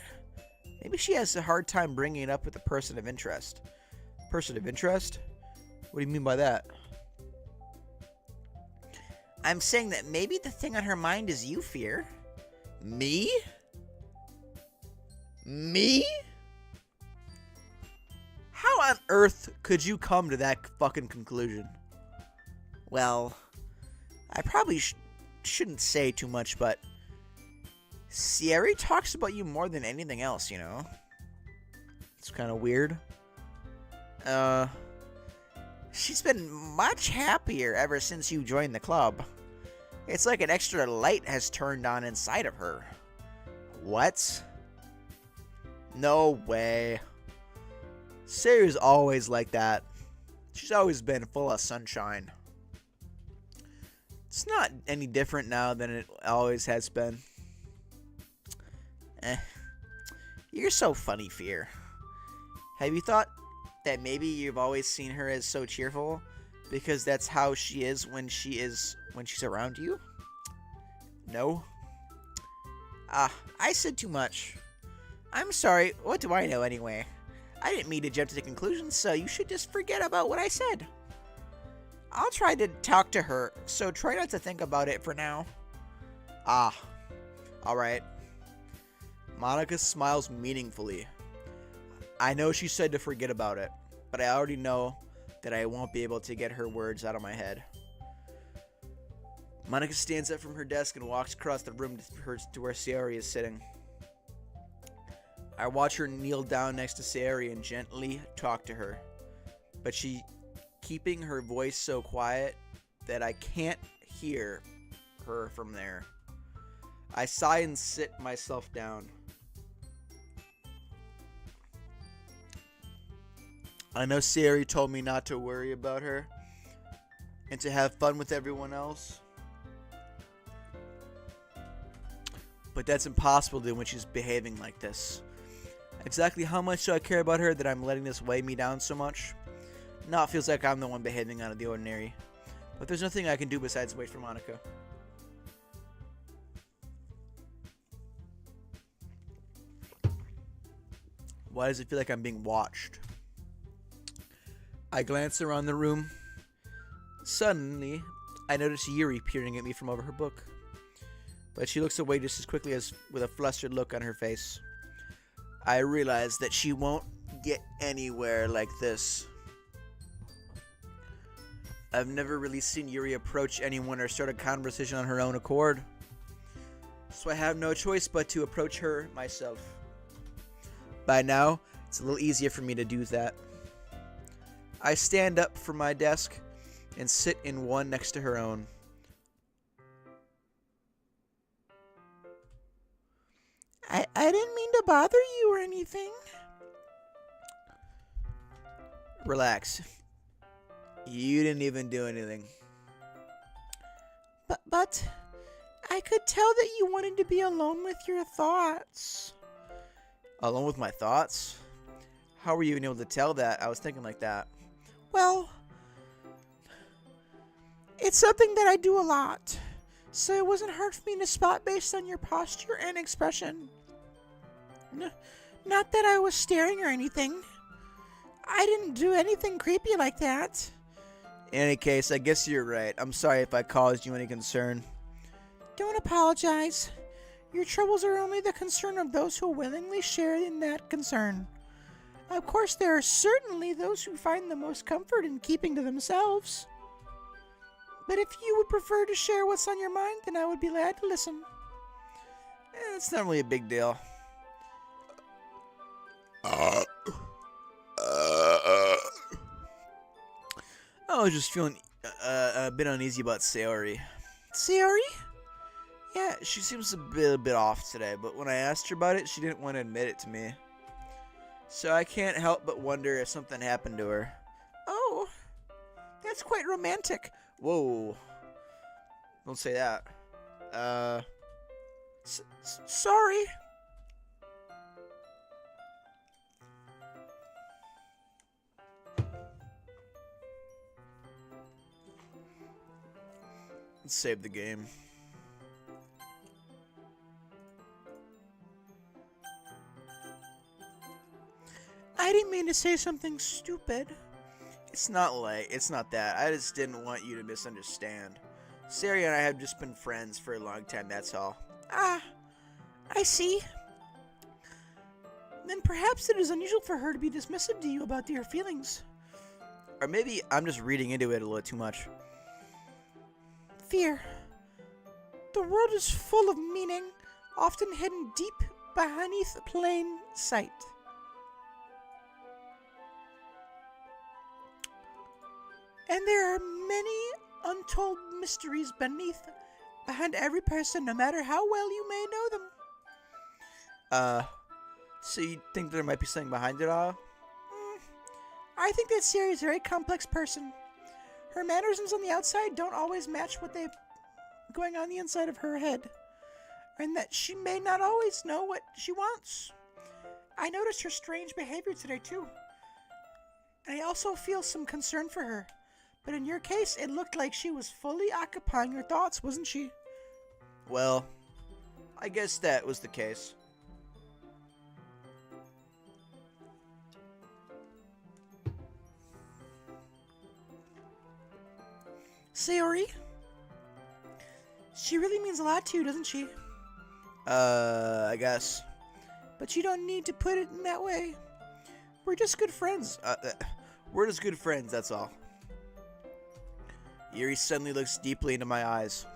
Maybe she has a hard time bringing it up with a person of interest. Person of interest? What do you mean by that? I'm saying that maybe the thing on her mind is you, Fear. Me? Me? How on earth could you come to that fucking conclusion? Well, I probably shouldn't say too much, but Sari talks about you more than anything else, you know? It's kind of weird. She's been much happier ever since you joined the club. It's like an extra light has turned on inside of her. What? No way. Sari's always like that. She's always been full of sunshine. It's not any different now than it always has been. You're so funny, Fear. Have you thought that maybe you've always seen her as so cheerful because that's how she is when she's around you? No? I said too much. I'm sorry, what do I know anyway? I didn't mean to jump to the conclusion, so you should just forget about what I said. I'll try to talk to her, so try not to think about it for now. Alright. Monica smiles meaningfully. I know she said to forget about it, but I already know that I won't be able to get her words out of my head. Monica stands up from her desk and walks across the room to where Sari is sitting. I watch her kneel down next to Sari and gently talk to her, but she keeping her voice so quiet that I can't hear her from there. I sigh and sit myself down. I know Sari told me not to worry about her and to have fun with everyone else, but that's impossible to do when she's behaving like this. Exactly how much do I care about her that I'm letting this weigh me down so much? Now it feels like I'm the one behaving out of the ordinary, but there's nothing I can do besides wait for Monica. Why does it feel like I'm being watched? I glance around the room. Suddenly, I notice Yuri peering at me from over her book, but she looks away just as quickly as with a flustered look on her face. I realize that she won't get anywhere like this. I've never really seen Yuri approach anyone or start a conversation on her own accord. So I have no choice but to approach her myself. By now, it's a little easier for me to do that. I stand up from my desk and sit in one next to her own. I didn't mean to bother you or anything. Relax. You didn't even do anything. But I could tell that you wanted to be alone with your thoughts. Alone with my thoughts? How were you even able to tell that? I was thinking like that. Well, it's something that I do a lot, so it wasn't hard for me to spot based on your posture and expression. Not that I was staring or anything. I didn't do anything creepy like that. In any case, I guess you're right. I'm sorry if I caused you any concern. Don't apologize. Your troubles are only the concern of those who willingly share in that concern. Of course, there are certainly those who find the most comfort in keeping to themselves. But if you would prefer to share what's on your mind, then I would be glad to listen. It's not really a big deal. I was just feeling a bit uneasy about Sayori. Sayori? Yeah, she seems a bit off today, but when I asked her about it, she didn't want to admit it to me. So I can't help but wonder if something happened to her. Oh, that's quite romantic. Whoa. Don't say that. Sorry. Let's save the game. I didn't mean to say something stupid. It's not that. I just didn't want you to misunderstand. Sari and I have just been friends for a long time, that's all. Ah, I see. Then perhaps it is unusual for her to be dismissive to you about your feelings. Or maybe I'm just reading into it a little too much. Fear. The world is full of meaning, often hidden deep beneath plain sight. And there are many untold mysteries behind every person, no matter how well you may know them. So you think there might be something behind it all? I think that Siri is a very complex person. Her mannerisms on the outside don't always match what they're going on the inside of her head. And that she may not always know what she wants. I noticed her strange behavior today, too. And I also feel some concern for her. But in your case, it looked like she was fully occupying her thoughts, wasn't she? Well, I guess that was the case. Sayori? She really means a lot to you, doesn't she? I guess. But you don't need to put it in that way. We're just good friends. We're just good friends, that's all. Yuri suddenly looks deeply into my eyes.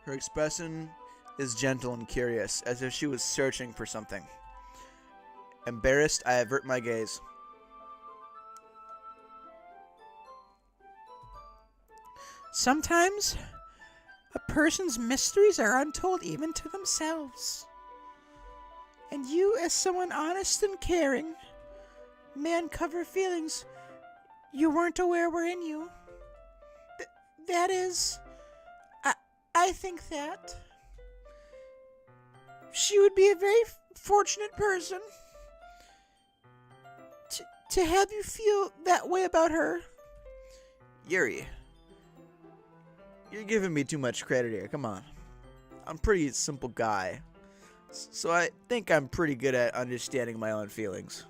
Her expression is gentle and curious, as if she was searching for something. Embarrassed, I avert my gaze. Sometimes, a person's mysteries are untold even to themselves. And you, as someone honest and caring, may uncover feelings you weren't aware were in you. That is, I think that she would be a very fortunate person to have you feel that way about her. Yuri, you're giving me too much credit here. Come on. I'm a pretty simple guy. So I think I'm pretty good at understanding my own feelings.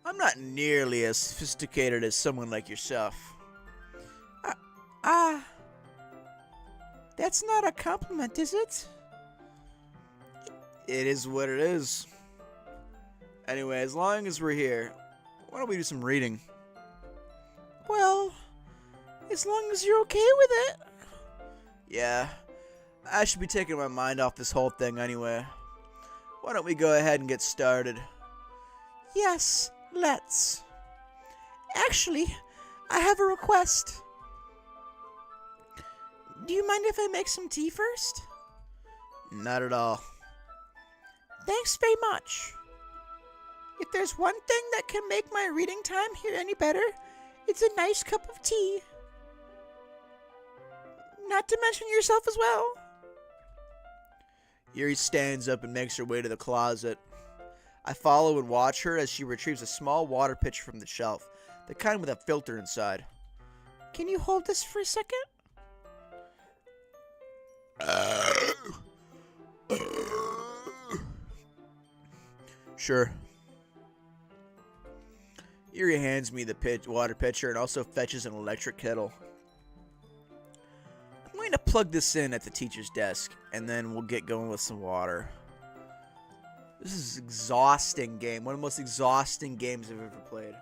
I'm not nearly as sophisticated as someone like yourself. That's not a compliment, is it? It is what it is. Anyway, as long as we're here, why don't we do some reading? Well, as long as you're okay with it. Yeah, I should be taking my mind off this whole thing anyway. Why don't we go ahead and get started? Yes, let's. Actually, I have a request. Do you mind if I make some tea first? Not at all. Thanks very much. If there's one thing that can make my reading time here any better, it's a nice cup of tea. Not to mention yourself as well. Yuri stands up and makes her way to the closet. I follow and watch her as she retrieves a small water pitcher from the shelf, the kind with a filter inside. Can you hold this for a second? Sure. Yuri hands me the water pitcher and also fetches an electric kettle. I'm going to plug this in at the teacher's desk, and then we'll get going with some water. This is an exhausting game. One of the most exhausting games I've ever played.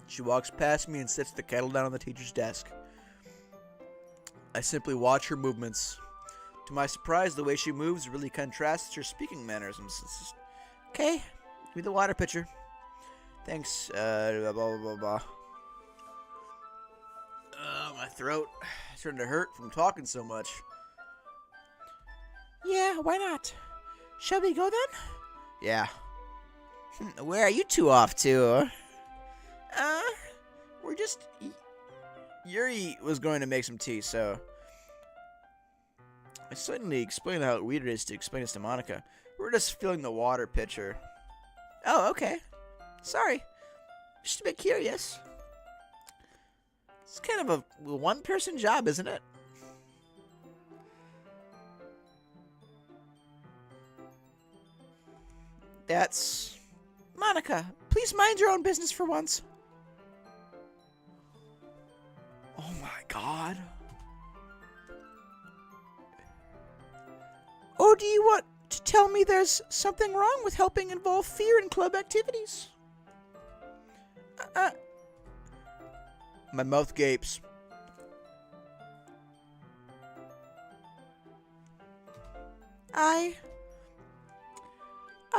She walks past me and sets the kettle down on the teacher's desk. I simply watch her movements. To my surprise, the way she moves really contrasts her speaking mannerisms. Okay, give me the water pitcher. Thanks, blah, blah, blah, blah. My throat is starting to hurt from talking so much. Yeah, why not? Shall we go then? Yeah. Where are you two off to? We're just... Yuri was going to make some tea, so... I suddenly explained how weird it is to explain this to Monica. We're just filling the water pitcher. Oh, okay. Sorry. Just a bit curious. It's kind of a one-person job, isn't it? That's... Monica, please mind your own business for once. Oh my god. Or do you want to tell me there's something wrong with helping involve fear in club activities? My mouth gapes. I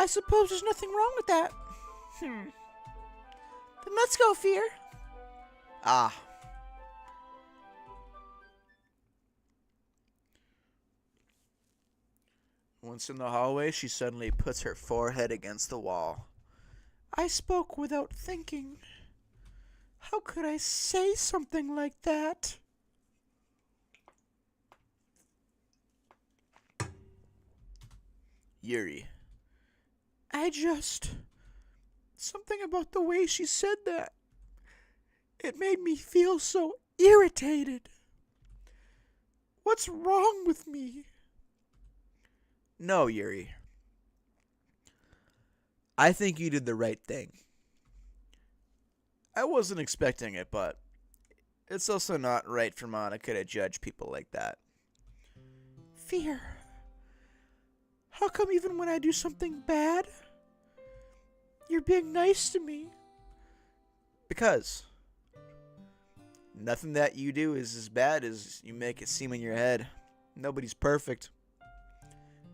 suppose there's nothing wrong with that. Then let's go, Fear. Ah. Once in the hallway, she suddenly puts her forehead against the wall. I spoke without thinking. How could I say something like that? Yuri. Something about the way she said that. It made me feel so irritated. What's wrong with me? No, Yuri. I think you did the right thing. I wasn't expecting it, but it's also not right for Monica to judge people like that. Fear. How come even when I do something bad, you're being nice to me? Because nothing that you do is as bad as you make it seem in your head. Nobody's perfect.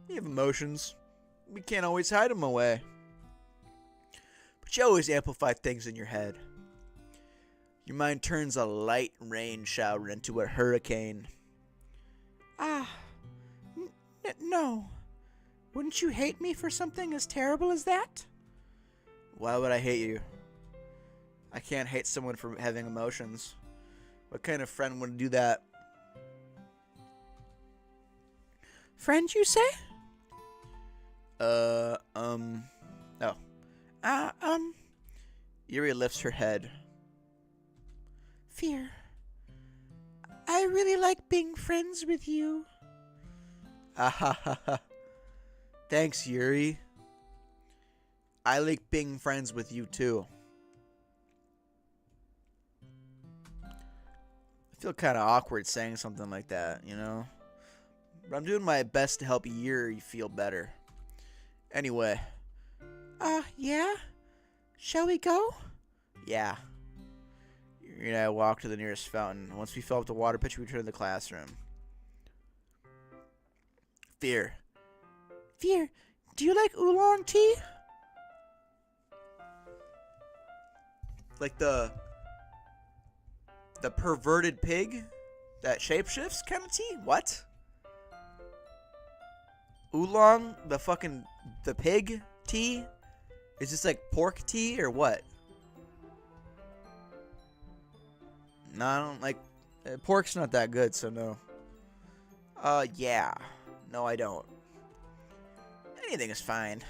We have emotions. We can't always hide them away. But you always amplify things in your head. Your mind turns a light rain shower into a hurricane. No. Wouldn't you hate me for something as terrible as that? Why would I hate you? I can't hate someone for having emotions. What kind of friend would do that? Friend, you say? Oh. Uh, Yuri lifts her head. Fear. I really like being friends with you. Thanks, Yuri. I like being friends with you too. feel kind of awkward saying something like that, you know? But I'm doing my best to help Yuri feel better. Anyway, Yeah? Shall we go? yeah. Yuri and I walked to the nearest fountain. Once we fill up the water pitcher, we returned to the classroom. Fear. Fear, do you like oolong tea? Like the perverted pig that shapeshifts kind of tea? What? Oolong, the pig tea? Is this like pork tea or what? No, I don't like... pork's not that good, so no. Yeah. No, I don't. Anything is fine.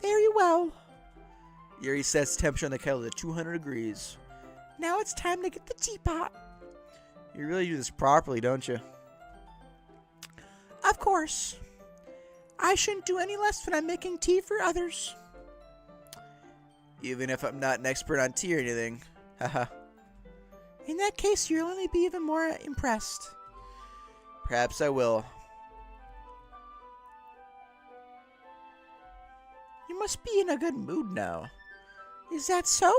Very well. Yuri sets temperature on the kettle to 200 degrees. Now it's time to get the teapot. You really do this properly, don't you? Of course. I shouldn't do any less when I'm making tea for others. Even if I'm not an expert on tea or anything. Haha. In that case, you'll only be even more impressed. Perhaps I will. You must be in a good mood. No. Is that so?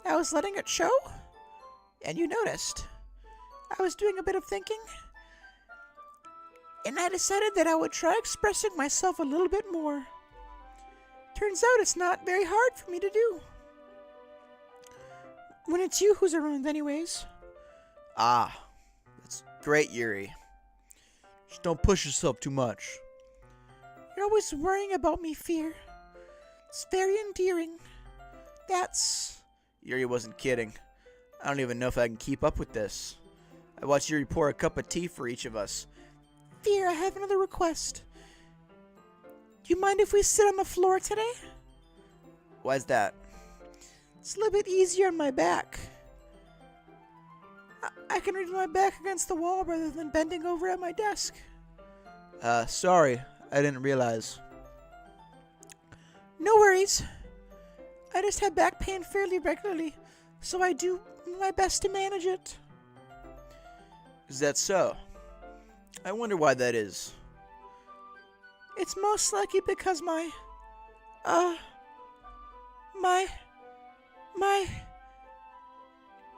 I was letting it show, and you noticed. I was doing a bit of thinking, and I decided that I would try expressing myself a little bit more. Turns out it's not very hard for me to do. When it's you who's around anyways. Ah. That's great, Yuri. Just don't push yourself too much. You're always worrying about me, Fear. It's very endearing. That's... Yuri wasn't kidding. I don't even know if I can keep up with this. I watched Yuri pour a cup of tea for each of us. Fear, I have another request. Do you mind if we sit on the floor today? Why's that? It's a little bit easier on my back. I can read with my back against the wall rather than bending over at my desk. Sorry. I didn't realize. No worries. I just have back pain fairly regularly, so I do my best to manage it. Is that so? I wonder why that is. It's most likely because my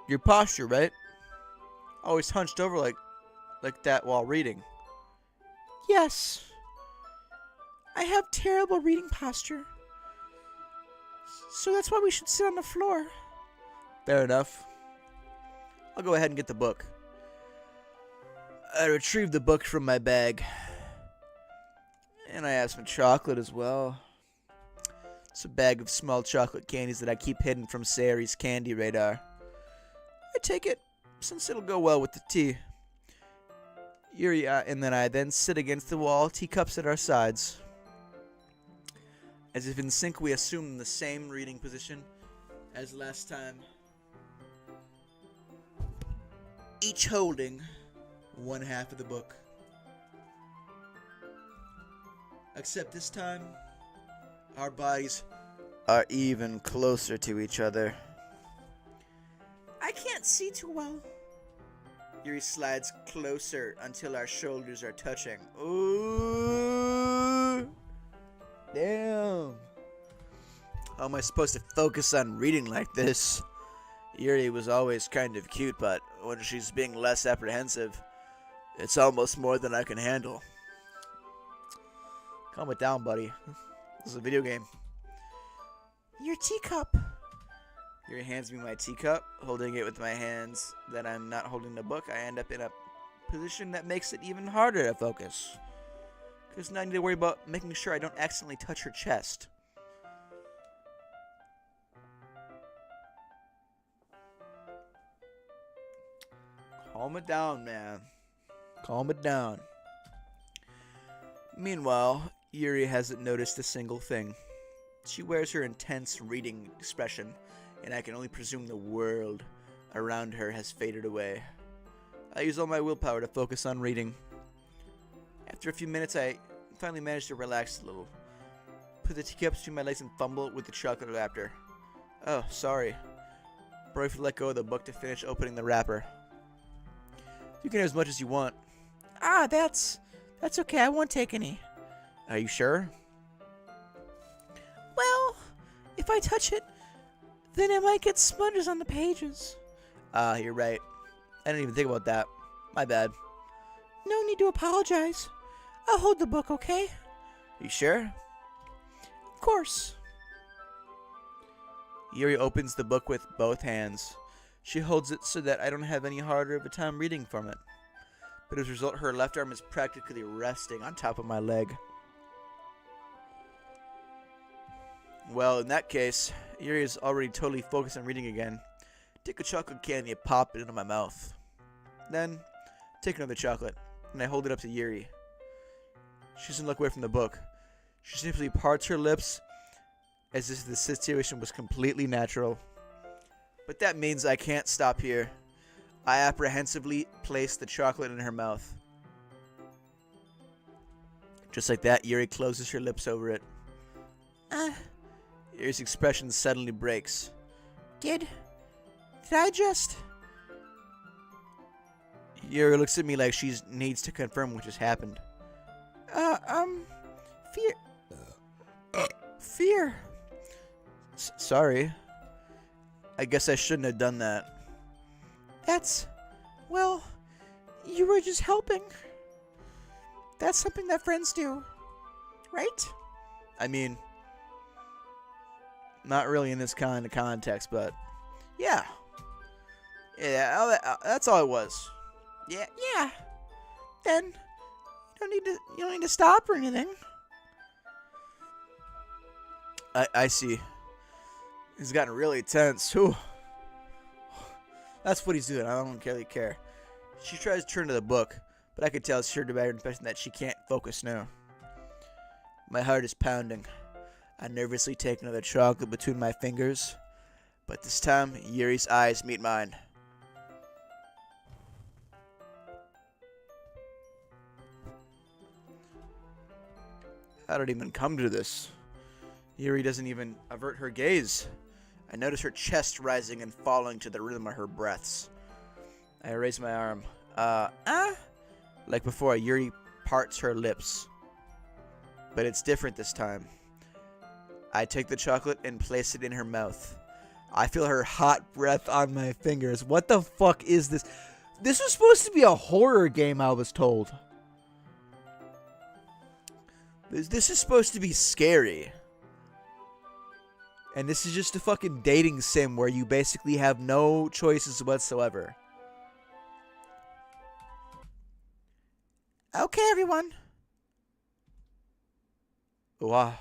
Your posture, right? Always hunched over like that while reading. Yes. I have terrible reading posture. So that's why we should sit on the floor. Fair enough. I'll go ahead and get the book. I retrieved the book from my bag. And I have some chocolate as well. It's a bag of small chocolate candies that I keep hidden from Sayori's candy radar. I take it since it'll go well with the tea. Yuri and then I sit against the wall, teacups at our sides. As if in sync, we assume the same reading position as last time. Each holding one half of the book. Except this time, our bodies are even closer to each other. I can't see too well. Yuri slides closer until our shoulders are touching. Ooh! Damn! How am I supposed to focus on reading like this? Yuri was always kind of cute, but when she's being less apprehensive, it's almost more than I can handle. Calm it down, buddy. This is a video game. Your teacup. Yuri hands me my teacup, holding it with my hands that I'm not holding the book. I end up in a position that makes it even harder to focus. Because now I need to worry about making sure I don't accidentally touch her chest. Calm it down, man. Calm it down. Meanwhile, Yuri hasn't noticed a single thing. She wears her intense reading expression, and I can only presume the world around her has faded away. I use all my willpower to focus on reading. After a few minutes, I finally managed to relax a little. Put the teacup between my legs and fumble with the chocolate wrapper. Oh, sorry. Briefly let go of the book to finish opening the wrapper. You can have as much as you want. Ah, that's okay. I won't take any. Are you sure? Well, if I touch it, then it might get smudges on the pages. You're right. I didn't even think about that. My bad. No need to apologize. I'll hold the book, okay? You sure? Of course. Yuri opens the book with both hands. She holds it so that I don't have any harder of a time reading from it. But as a result, her left arm is practically resting on top of my leg. Well, in that case, Yuri is already totally focused on reading again. Take a chocolate candy and pop it into my mouth. Then, take another chocolate, and I hold it up to Yuri. She doesn't look away from the book. She simply parts her lips as if the situation was completely natural. But that means I can't stop here. I apprehensively place the chocolate in her mouth. Just like that, Yuri closes her lips over it. Yuri's expression suddenly breaks. Did I just... Yuri looks at me like she needs to confirm what just happened. Fear. Sorry. I guess I shouldn't have done that. Well, you were just helping. That's something that friends do, right? I mean, not really in this kind of context, but yeah. Yeah, that's all it was. Yeah. Then you don't need to stop or anything. I see. He's gotten really tense. Whew. That's what he's doing. I don't really care. She tries to turn to the book, but I could tell it's sure to better impression that she can't focus now. My heart is pounding. I nervously take another chocolate between my fingers, but this time Yuri's eyes meet mine. How did it even come to this? Yuri doesn't even avert her gaze. I notice her chest rising and falling to the rhythm of her breaths. I raise my arm. Like before, Yuri parts her lips. But it's different this time. I take the chocolate and place it in her mouth. I feel her hot breath on my fingers. What the fuck is this? This was supposed to be a horror game, I was told. This is supposed to be scary. And this is just a fucking dating sim where you basically have no choices whatsoever. Okay, everyone. Wow.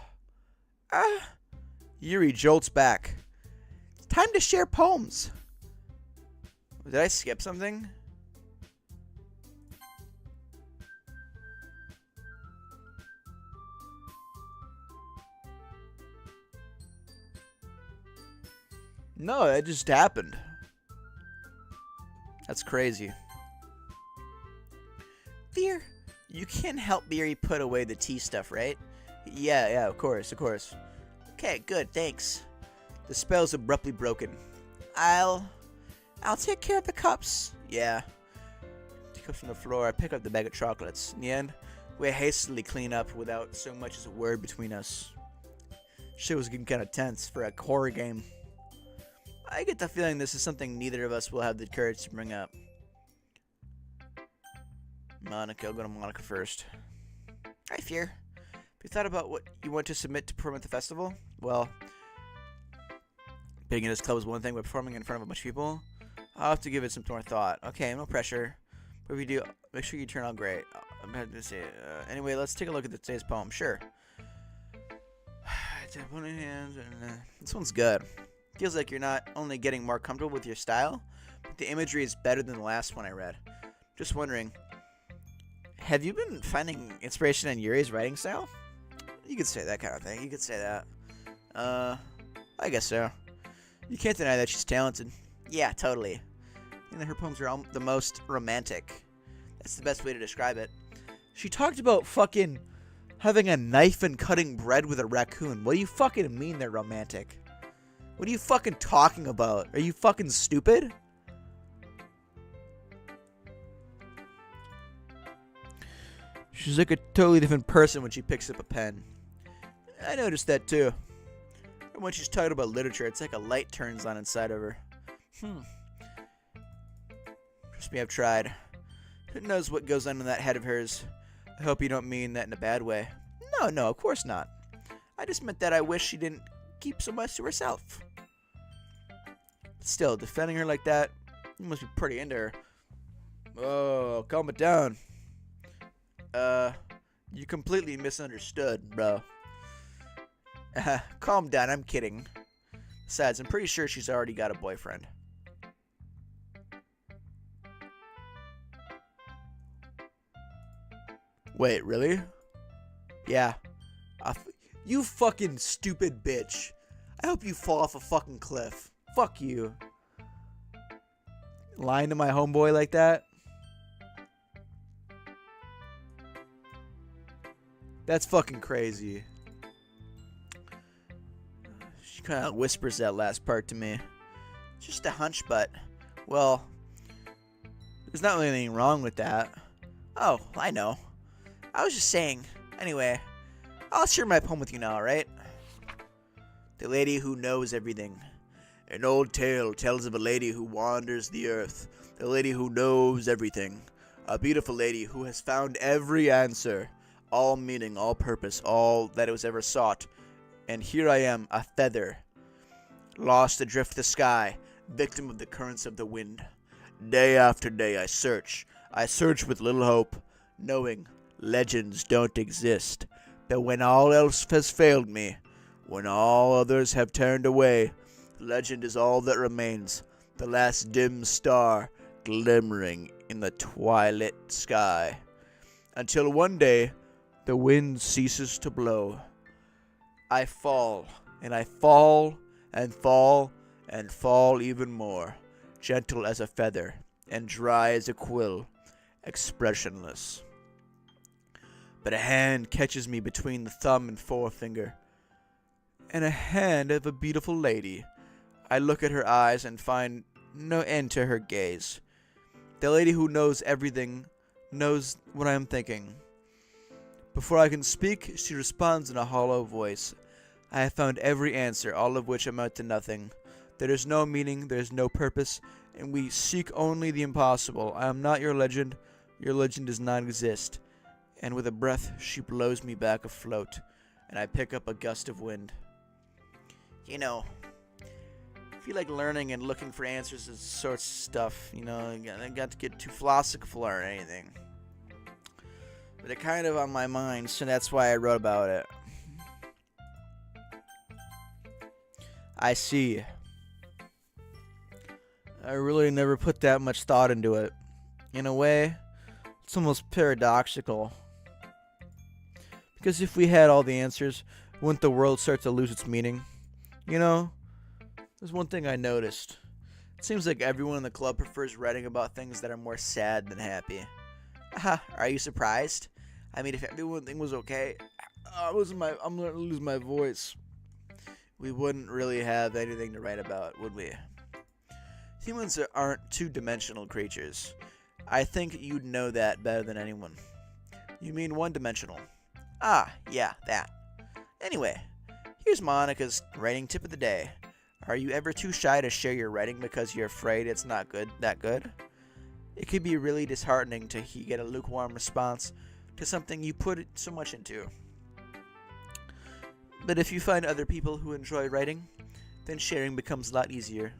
Yuri jolts back. It's time to share poems. Did I skip something? No, that just happened. That's crazy. Fear. You can't help Yuri put away the tea stuff, right? Yeah, of course. Okay, good, thanks. The spell's abruptly broken. I'll take care of the cups. Yeah. She comes from the floor. I pick up the bag of chocolates. In the end, we hastily clean up without so much as a word between us. Shit was getting kind of tense for a horror game. I get the feeling this is something neither of us will have the courage to bring up. Monica, I'll go to Monica first. Hi, Fear. Have you thought about what you want to submit to perform at the festival? Well, being in this club is one thing, but performing in front of a bunch of people, I'll have to give it some more thought. Okay, no pressure. But if you do, make sure you turn out great. I'm going to say, anyway, let's take a look at today's poem. Sure. This one's good. Feels like you're not only getting more comfortable with your style, but the imagery is better than the last one I read. Just wondering, have you been finding inspiration in Yuri's writing style? You could say that kind of thing. You could say that. I guess so. You can't deny that she's talented. Yeah, totally. And her poems are the most romantic. That's the best way to describe it. She talked about fucking having a knife and cutting bread with a raccoon. What do you fucking mean they're romantic? What are you fucking talking about? Are you fucking stupid? She's like a totally different person when she picks up a pen. I noticed that too. And when she's talking about literature, it's like a light turns on inside of her. Trust me, I've tried. Who knows what goes on in that head of hers? I hope you don't mean that in a bad way. No, of course not. I just meant that I wish she didn't keep so much to herself. Still, defending her like that, you must be pretty into her. Oh, calm it down. You completely misunderstood, bro. Calm down, I'm kidding. Besides, I'm pretty sure she's already got a boyfriend. Wait, really? Yeah. You fucking stupid bitch. I hope you fall off a fucking cliff. Fuck you. Lying to my homeboy like that? That's fucking crazy. She kind of whispers that last part to me. Just a hunch, but, well, there's not really anything wrong with that. Oh, I know. I was just saying. Anyway, I'll share my poem with you now, alright? The Lady Who Knows Everything. An old tale tells of a lady who wanders the earth. The lady who knows everything. A beautiful lady who has found every answer. All meaning, all purpose, all that it was ever sought. And here I am, a feather. Lost adrift the sky, victim of the currents of the wind. Day after day I search. I search with little hope, knowing legends don't exist. But when all else has failed me, when all others have turned away, legend is all that remains, the last dim star glimmering in the twilight sky. Until one day, the wind ceases to blow. I fall, and I fall, and fall, and fall even more, gentle as a feather, and dry as a quill, expressionless. But a hand catches me between the thumb and forefinger, and a hand of a beautiful lady. I look at her eyes and find no end to her gaze. The lady who knows everything knows what I am thinking. Before I can speak, she responds in a hollow voice. I have found every answer, all of which amount to nothing. There is no meaning, there is no purpose, and we seek only the impossible. I am not your legend does not exist. And with a breath, she blows me back afloat, and I pick up a gust of wind. You know, I feel like learning and looking for answers is sorts of stuff, you know, I got to get too philosophical or anything. But it kind of on my mind, so that's why I wrote about it. I see. I really never put that much thought into it. In a way, it's almost paradoxical. Because if we had all the answers, wouldn't the world start to lose its meaning? You know, there's one thing I noticed. It seems like everyone in the club prefers writing about things that are more sad than happy. Are you surprised? I mean, if everything was okay, I'm gonna lose my voice. We wouldn't really have anything to write about, would we? Humans aren't two-dimensional creatures. I think you'd know that better than anyone. You mean one-dimensional? Yeah, that. Anyway, here's Monica's writing tip of the day. Are you ever too shy to share your writing because you're afraid it's not that good? It could be really disheartening to get a lukewarm response to something you put so much into. But if you find other people who enjoy writing, then sharing becomes a lot easier.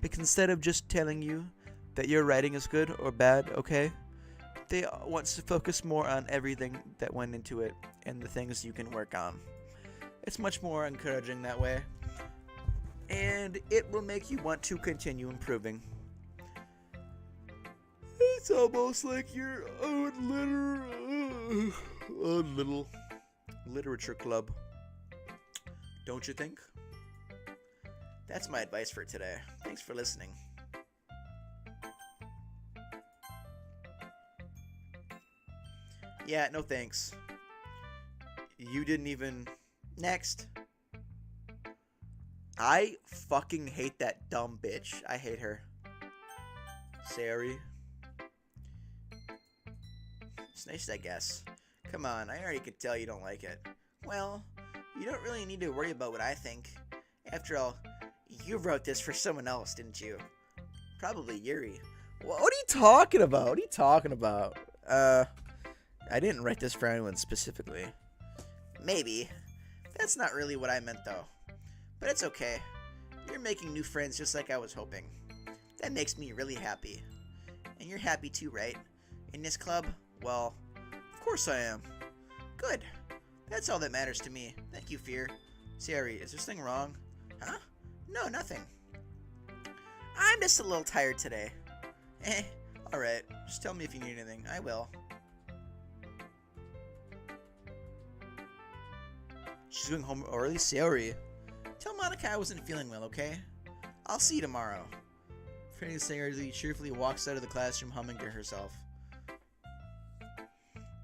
Because instead of just telling you that your writing is good or bad, okay, they want to focus more on everything that went into it and the things you can work on. It's much more encouraging that way, and it will make you want to continue improving. It's almost like your own little literature club. Don't you think? That's my advice for today. Thanks for listening. Yeah, no thanks. You didn't even... Next. I fucking hate that dumb bitch. I hate her. Sorry. It's nice, I guess. Come on, I already could tell you don't like it. Well, you don't really need to worry about what I think. After all, you wrote this for someone else, didn't you? Probably Yuri. What are you talking about? What are you talking about? I didn't write this for anyone specifically. Maybe. That's not really what I meant, though. But it's okay. You're making new friends just like I was hoping. That makes me really happy. And you're happy too, right? In this club? Well, of course I am. Good. That's all that matters to me. Thank you, Fear. Sari, is this thing wrong? Huh? No, nothing. I'm just a little tired today. Alright. Just tell me if you need anything. I will. She's going home early, Sari. Tell Monica I wasn't feeling well, okay? I'll see you tomorrow. Franny Sari cheerfully walks out of the classroom humming to herself.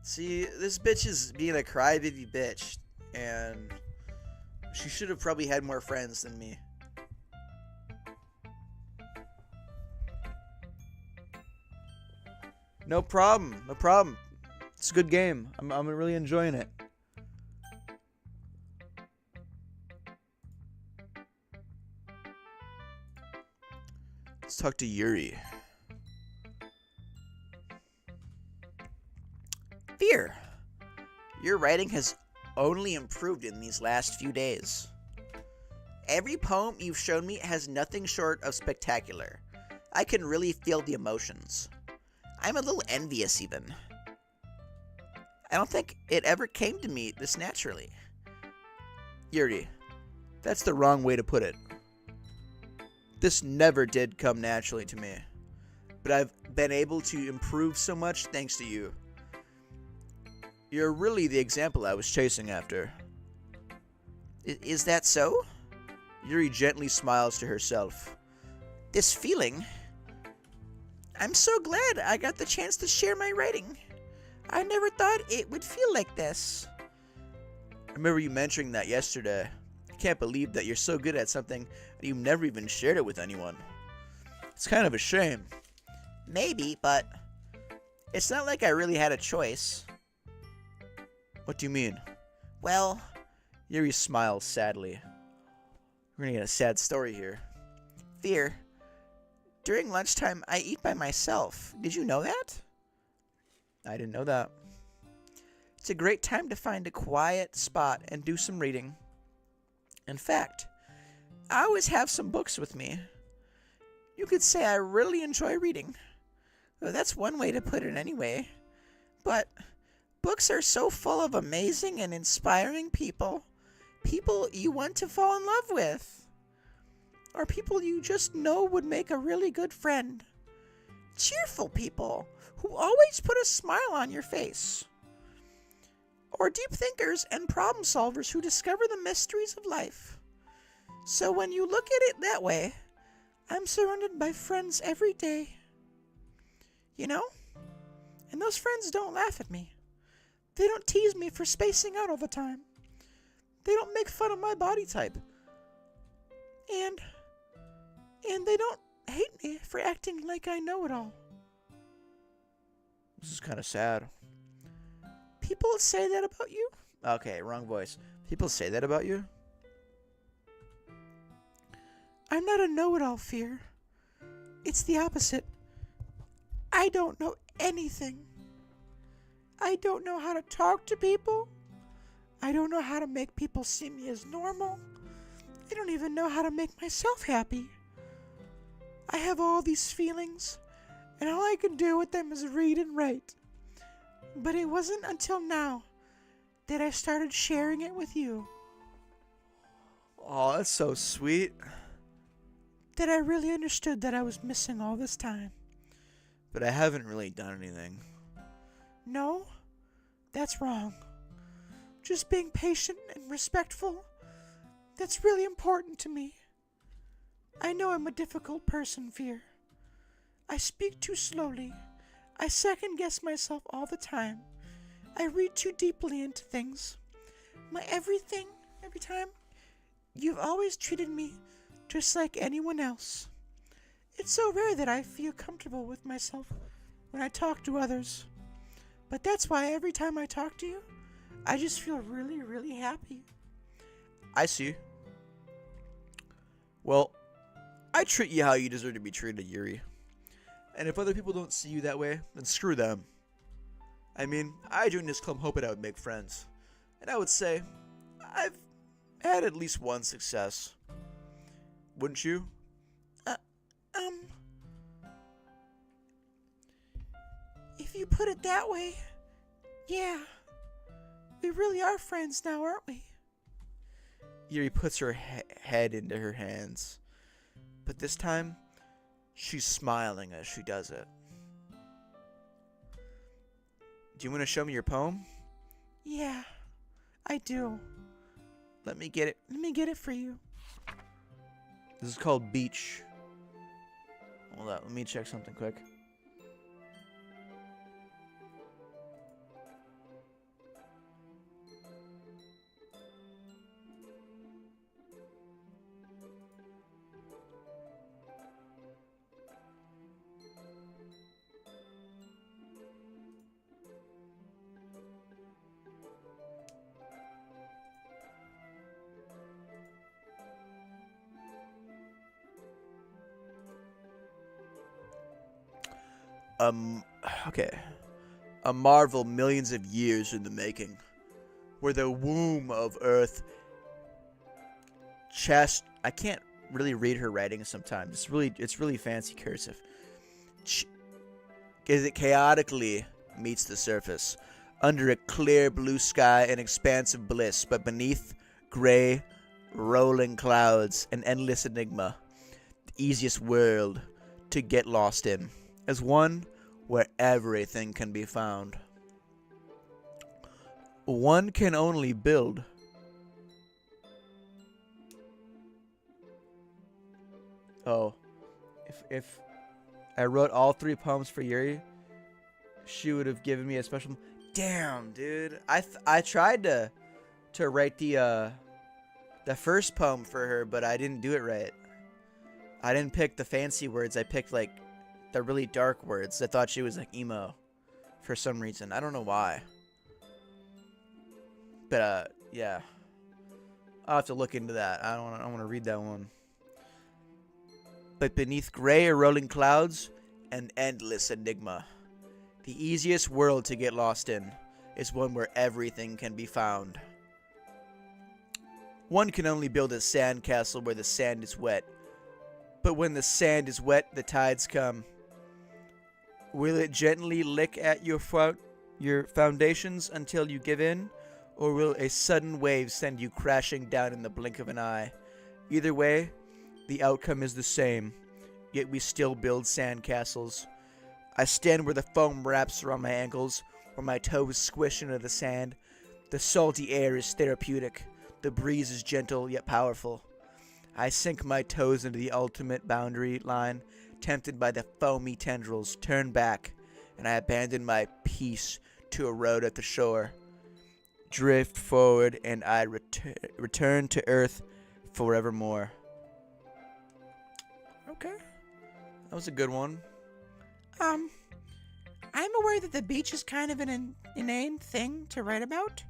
See, this bitch is being a crybaby bitch, and she should have probably had more friends than me. No problem, no problem. It's a good game. I'm really enjoying it. Let's talk to Yuri. Fear. Your writing has only improved in these last few days. Every poem you've shown me has nothing short of spectacular. I can really feel the emotions. I'm a little envious even. I don't think it ever came to me this naturally. Yuri, that's the wrong way to put it. This never did come naturally to me, but I've been able to improve so much thanks to you. You're really the example I was chasing after. Is that so? Yuri gently smiles to herself. This feeling? I'm so glad I got the chance to share my writing. I never thought it would feel like this. I remember you mentioning that yesterday. I can't believe that you're so good at something and you've never even shared it with anyone. It's kind of a shame. Maybe, but it's not like I really had a choice. What do you mean? Well, Yuri smiles sadly. We're gonna get a sad story here. Fear. During lunchtime, I eat by myself. Did you know that? I didn't know that. It's a great time to find a quiet spot and do some reading. In fact, I always have some books with me. You could say I really enjoy reading. Well, that's one way to put it anyway. But books are so full of amazing and inspiring people. People you want to fall in love with. Or people you just know would make a really good friend. Cheerful people who always put a smile on your face. Or deep thinkers and problem solvers who discover the mysteries of life. So when you look at it that way, I'm surrounded by friends every day. You know? And those friends don't laugh at me. They don't tease me for spacing out all the time. They don't make fun of my body type. And they don't hate me for acting like I know it all. This is kind of sad. People say that about you? Okay, wrong voice. People say that about you? I'm not a know-it-all, Fear. It's the opposite. I don't know anything. I don't know how to talk to people. I don't know how to make people see me as normal. I don't even know how to make myself happy. I have all these feelings, and all I can do with them is read and write. But it wasn't until now that I started sharing it with you Oh, that's so sweet. that I really understood that I was missing all this time. But I haven't really done anything. No, that's wrong. Just being patient and respectful, that's really important to me. I know I'm a difficult person, Fear. I speak too slowly. I second guess myself all the time. I read too deeply into things. My everything, every time. You've always treated me just like anyone else. It's so rare that I feel comfortable with myself when I talk to others. But that's why every time I talk to you, I just feel really, really happy. I see. Well, I treat you how you deserve to be treated, Yuri. And if other people don't see you that way, then screw them. I mean, I joined this club hoping I would make friends. And I would say, I've had at least one success. Wouldn't you? If you put it that way, yeah. We really are friends now, aren't we? Yuri puts her head into her hands. But this time, she's smiling as she does it. Do you want to show me your poem? Yeah, I do. Let me get it. Let me get it for you. This is called Beach. Hold on, let me check something quick. Okay. A marvel millions of years in the making. Where the womb of Earth I can't really read her writing sometimes. It's really fancy cursive. As it chaotically meets the surface. Under a clear blue sky and expanse of bliss, but beneath gray, rolling clouds, an endless enigma. The easiest world to get lost in. As one where everything can be found. One can only build. Oh, if I wrote all 3 poems for Yuri, she would have given me a special. Damn, dude. I tried to write the first poem for her, but I didn't do it right. I didn't pick the fancy words. I picked like the really dark words. I thought she was like emo for some reason. I don't know why. But yeah. I'll have to look into that. I don't want to read that one. But beneath gray or rolling clouds, an endless enigma. The easiest world to get lost in is one where everything can be found. One can only build a sandcastle where the sand is wet. But when the sand is wet, the tides come. Will it gently lick at your foundations until you give in? Or will a sudden wave send you crashing down in the blink of an eye? Either way, the outcome is the same, yet we still build sandcastles. I stand where the foam wraps around my ankles, where my toes squish into the sand. The salty air is therapeutic. The breeze is gentle yet powerful. I sink my toes into the ultimate boundary line, tempted by the foamy tendrils, turn back, and I abandon my peace to erode at the shore. Drift forward, and I return to earth forevermore. Okay. That was a good one. I'm aware that the beach is kind of an inane thing to write about,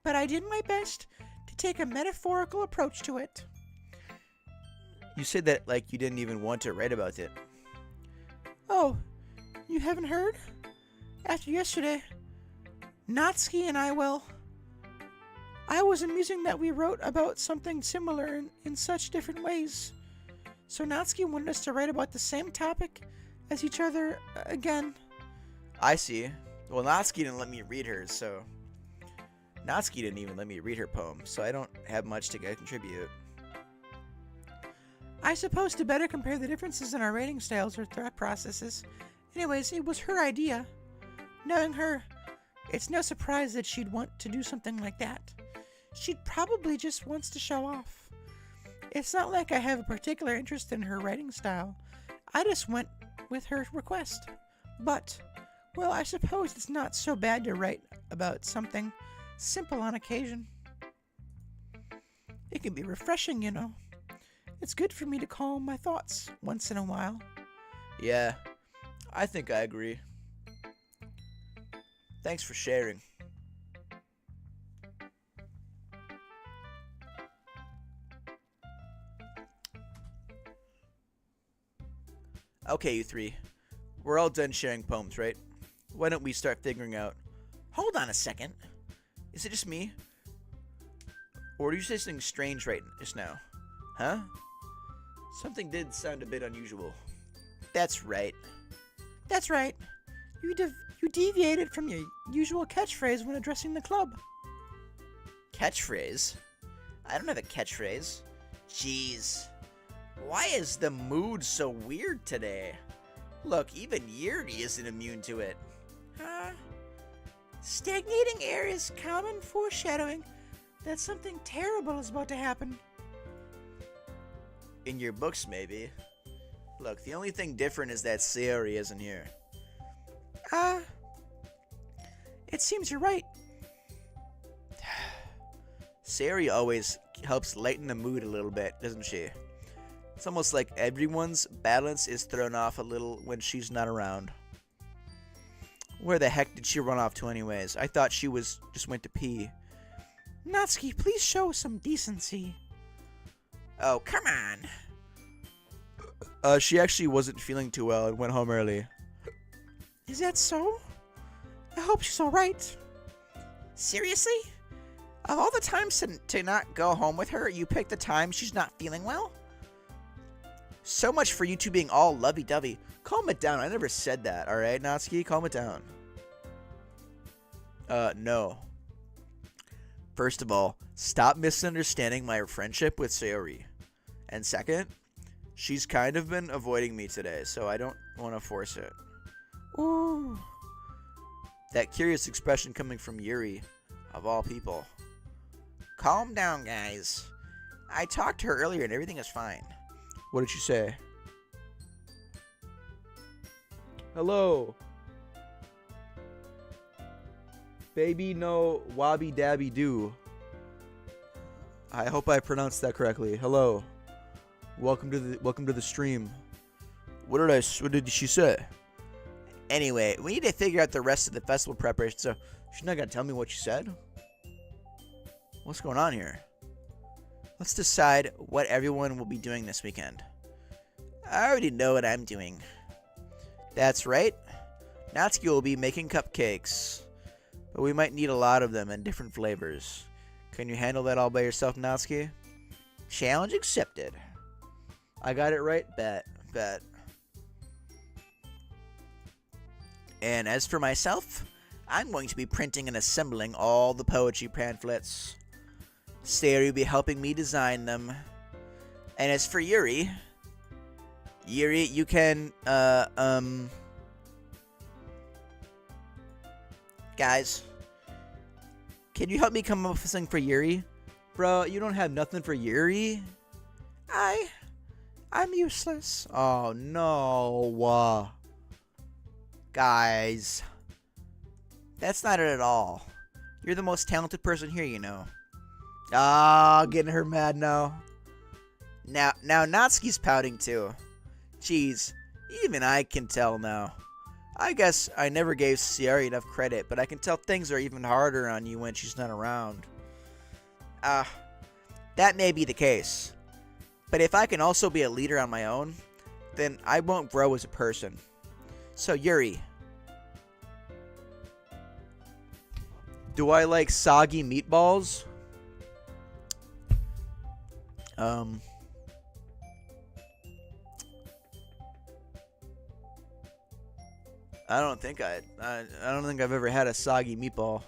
but I did my best to take a metaphorical approach to it. You said that like you didn't even want to write about it. Oh, you haven't heard? After yesterday, Natsuki and I was amusing that we wrote about something similar in such different ways. So Natsuki wanted us to write about the same topic as each other again. I see. Well, Natsuki didn't let me read hers, so... Natsuki didn't even let me read her poem, so I don't have much to contribute. I suppose to better compare the differences in our writing styles or thought processes. Anyways, it was her idea. Knowing her, it's no surprise that she'd want to do something like that. She'd probably just wants to show off. It's not like I have a particular interest in her writing style. I just went with her request. But, well, I suppose it's not so bad to write about something simple on occasion. It can be refreshing, you know. It's good for me to calm my thoughts once in a while. Yeah, I think I agree. Thanks for sharing. Okay, you three. We're all done sharing poems, right? Why don't we start figuring out... Hold on a second. Is it just me? Or did you say something strange right just now? Huh? Something did sound a bit unusual. That's right. That's right. You deviated from your usual catchphrase when addressing the club. Catchphrase? I don't have a catchphrase. Jeez. Why is the mood so weird today? Look, even Yuri isn't immune to it. Stagnating air is common foreshadowing that something terrible is about to happen. In your books, maybe. Look, the only thing different is that Sayori isn't here. It seems you're right. Sayori always helps lighten the mood a little bit, doesn't she? It's almost like everyone's balance is thrown off a little when she's not around. Where the heck did she run off to anyways? I thought she just went to pee. Natsuki, please show some decency. Oh, come on. She actually wasn't feeling too well and went home early. Is that so? I hope she's alright. Seriously? Of all the times to not go home with her, you picked the time she's not feeling well? So much for you two being all lovey-dovey. Calm it down. I never said that, alright, Natsuki? Calm it down. No. First of all, stop misunderstanding my friendship with Sayori. And second, she's kind of been avoiding me today, so I don't want to force it. Ooh. That curious expression coming from Yuri, of all people. Calm down, guys. I talked to her earlier and everything is fine. What did she say? Hello. Baby no wabi dabby do. I hope I pronounced that correctly. Hello. Welcome to the stream. What did she say? Anyway, we need to figure out the rest of the festival preparation, so She's not gonna tell me what she said? What's going on here? let's decide what everyone will be doing this weekend. I already know what I'm doing. That's right. Natsuki will be making cupcakes. But we might need a lot of them and different flavors. Can you handle that all by yourself, Natsuki? Challenge accepted. I got it right? Bet. And as for myself, I'm going to be printing and assembling all the poetry pamphlets. Sayori will be helping me design them. And as for Yuri, you can, guys, can you help me come up with something for Yuri? Bro, you don't have nothing for Yuri? I'm useless. Oh, no. Guys, that's not it at all. You're the most talented person here, you know. Ah, getting her mad now. Now Natsuki's pouting too. Jeez, even I can tell now. I guess I never gave Sayori enough credit, but I can tell things are even harder on you when she's not around. That may be the case. But if I can also be a leader on my own, then I won't grow as a person. So Yuri. Do I like soggy meatballs? I don't think I've ever had a soggy meatball.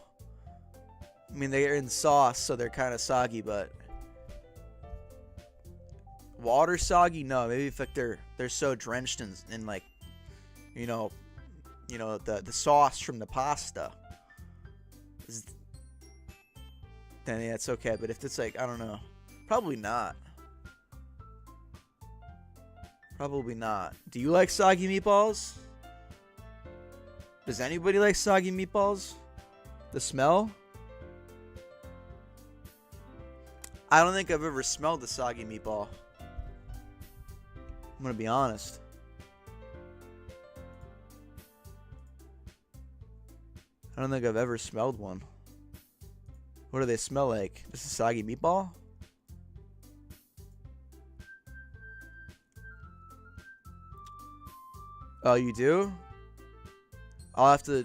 I mean, they're in sauce, so they're kind of soggy, but water soggy? No, maybe if like they're so drenched in like, you know, the sauce from the pasta. Then yeah, it's okay. But if it's like, I don't know, probably not. Probably not. Do you like soggy meatballs? Does anybody like soggy meatballs? The smell? I don't think I've ever smelled a soggy meatball. I'm gonna be honest. I don't think I've ever smelled one. What do they smell like? Just a soggy meatball? Oh, you do? I'll have to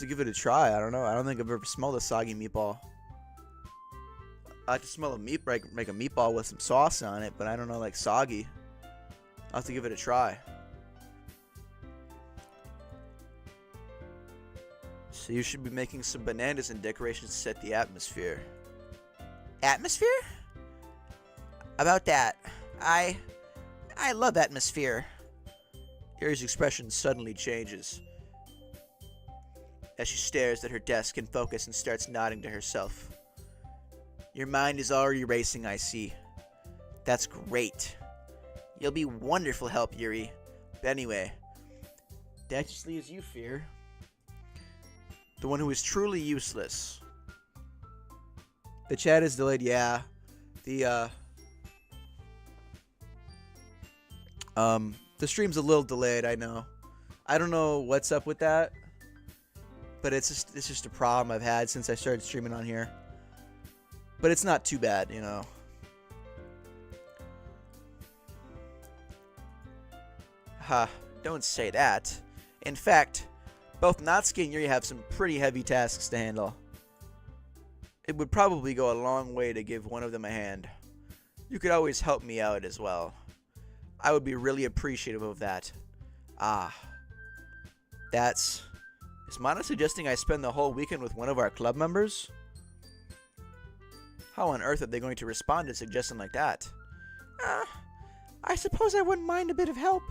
give it a try. I don't know. I don't think I've ever smelled a soggy meatball. I like to smell a make a meatball with some sauce on it, but I don't know, like soggy. I'll have to give it a try. So you should be making some bananas and decorations to set the atmosphere. Atmosphere? About that, I love atmosphere. Yuri's expression suddenly changes as she stares at her desk in focus and starts nodding to herself. Your mind is already racing, I see. That's great. You'll be wonderful help, Yuri. But anyway, that just leaves you, Fear. The one who is truly useless. The chat is delayed, yeah. The stream's a little delayed, I know. I don't know what's up with that. But it's just a problem I've had since I started streaming on here. But it's not too bad, you know. Ha, don't say that. In fact, both Natsuki and Yuri have some pretty heavy tasks to handle. It would probably go a long way to give one of them a hand. You could always help me out as well. I would be really appreciative of that. Ah. Is Mana suggesting I spend the whole weekend with one of our club members? How on earth are they going to respond to a suggestion like that? I suppose I wouldn't mind a bit of help.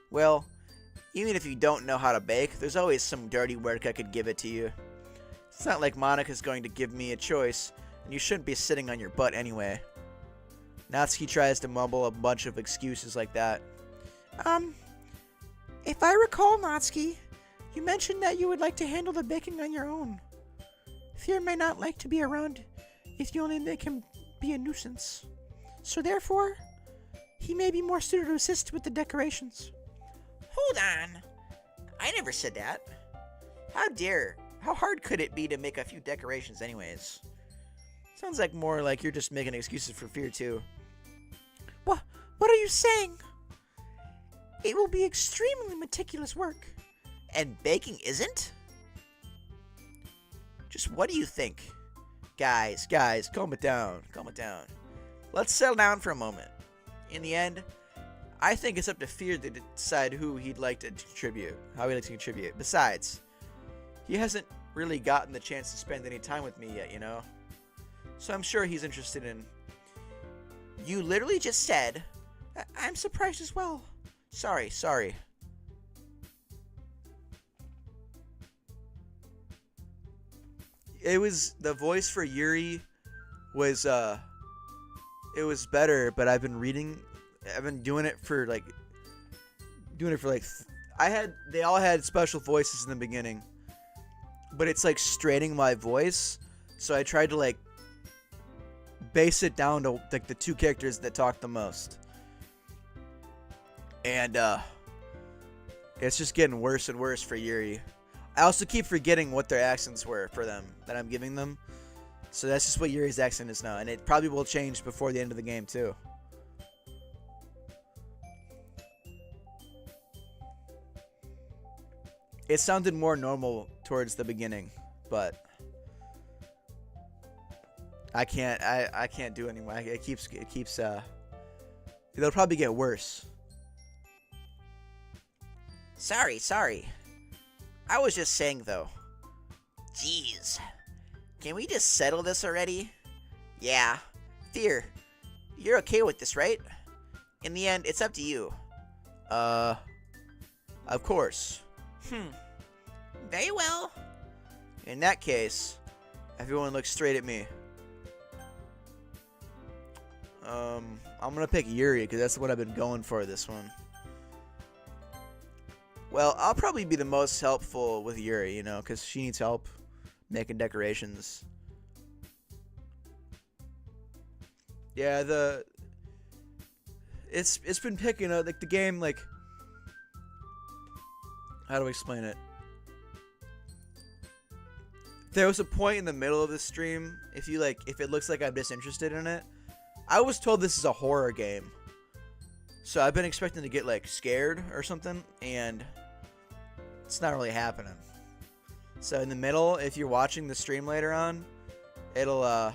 Well, even if you don't know how to bake, there's always some dirty work I could give it to you. It's not like Monica's going to give me a choice, and you shouldn't be sitting on your butt anyway. Natsuki tries to mumble a bunch of excuses like that. If I recall, Natsuki, you mentioned that you would like to handle the baking on your own. Fear may not like to be around if you only make him be a nuisance. So therefore, he may be more suited to assist with the decorations. Hold on. I never said that. How dare. How hard could it be to make a few decorations anyways? Sounds like more like you're just making excuses for Fear too. What are you saying? It will be extremely meticulous work. And baking isn't? Just what do you think? Guys, calm it down. Let's settle down for a moment. In the end, I think it's up to Fear to decide who he'd like to contribute, how he'd like to contribute. Besides, he hasn't really gotten the chance to spend any time with me yet, you know? So I'm sure he's interested in... You literally just said... I'm surprised as well. Sorry. It was... The voice for Yuri was, it was better, but I've been doing it for like... They all had special voices in the beginning. But it's like straining my voice. So I tried to like base it down to like the two characters that talk the most. And it's just getting worse and worse for Yuri. I also keep forgetting what their accents were for them that I'm giving them. So that's just what Yuri's accent is now. And it probably will change before the end of the game too. It sounded more normal towards the beginning, but I can't do anymore. It keeps it'll probably get worse. Sorry. I was just saying though. Jeez. Can we just settle this already? Yeah. Fear, you're okay with this, right? In the end, it's up to you. Of course. Very well. In that case, everyone look straight at me. I'm gonna pick Yuri because that's what I've been going for this one. Well, I'll probably be the most helpful with Yuri, you know, because she needs help making decorations. Yeah, it's been picking up, like the game, like How do I explain it? There was a point in the middle of the stream, if it looks like I'm disinterested in it, I was told this is a horror game. So I've been expecting to get like scared or something, and it's not really happening. So in the middle, if you're watching the stream later on, it'll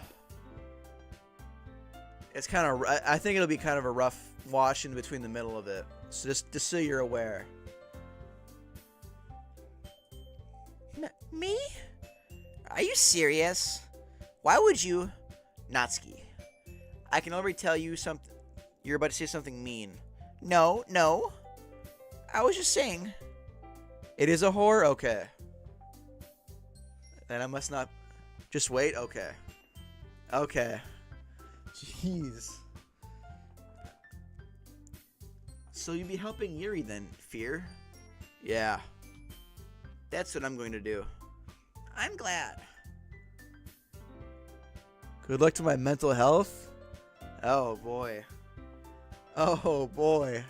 it's kind of, I think it'll be kind of a rough watch in between the middle of it. So just so you're aware. Me? Are you serious? Why would you, Natsuki? I can already tell you something. You're about to say something mean. No. I was just saying. It is a horror? Okay. Then I must not... Just wait? Okay. Okay. Jeez. So you'll be helping Yuri then, Fear? Yeah. That's what I'm going to do. I'm glad. Good luck to my mental health? Oh, boy. Oh, boy.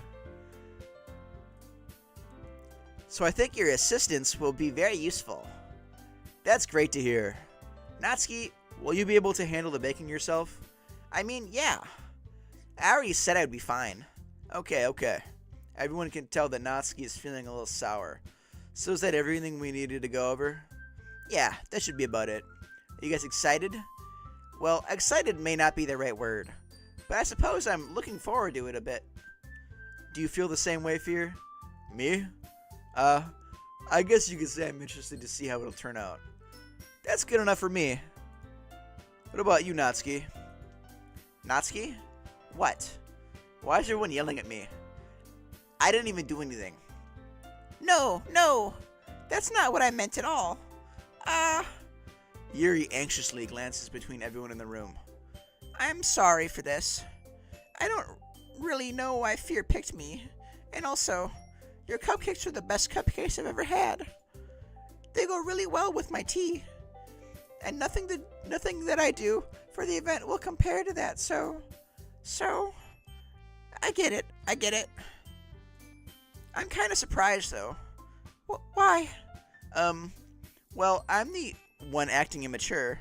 So I think your assistance will be very useful. That's great to hear. Natsuki, will you be able to handle the baking yourself? I mean, yeah. I already said I'd be fine. Okay. Everyone can tell that Natsuki is feeling a little sour. So is that everything we needed to go over? Yeah, that should be about it. Are you guys excited? Well, excited may not be the right word, but I suppose I'm looking forward to it a bit. Do you feel the same way, Fear? Me? I guess you could say I'm interested to see how it'll turn out. That's good enough for me. What about you, Natsuki? Natsuki? What? Why is everyone yelling at me? I didn't even do anything. No, that's not what I meant at all. Yuri anxiously glances between everyone in the room. I'm sorry for this. I don't really know why Fear picked me. And also, your cupcakes are the best cupcakes I've ever had. They go really well with my tea. And nothing that I do for the event will compare to that, so I get it. I'm kind of surprised though. Why? Well, I'm the one acting immature.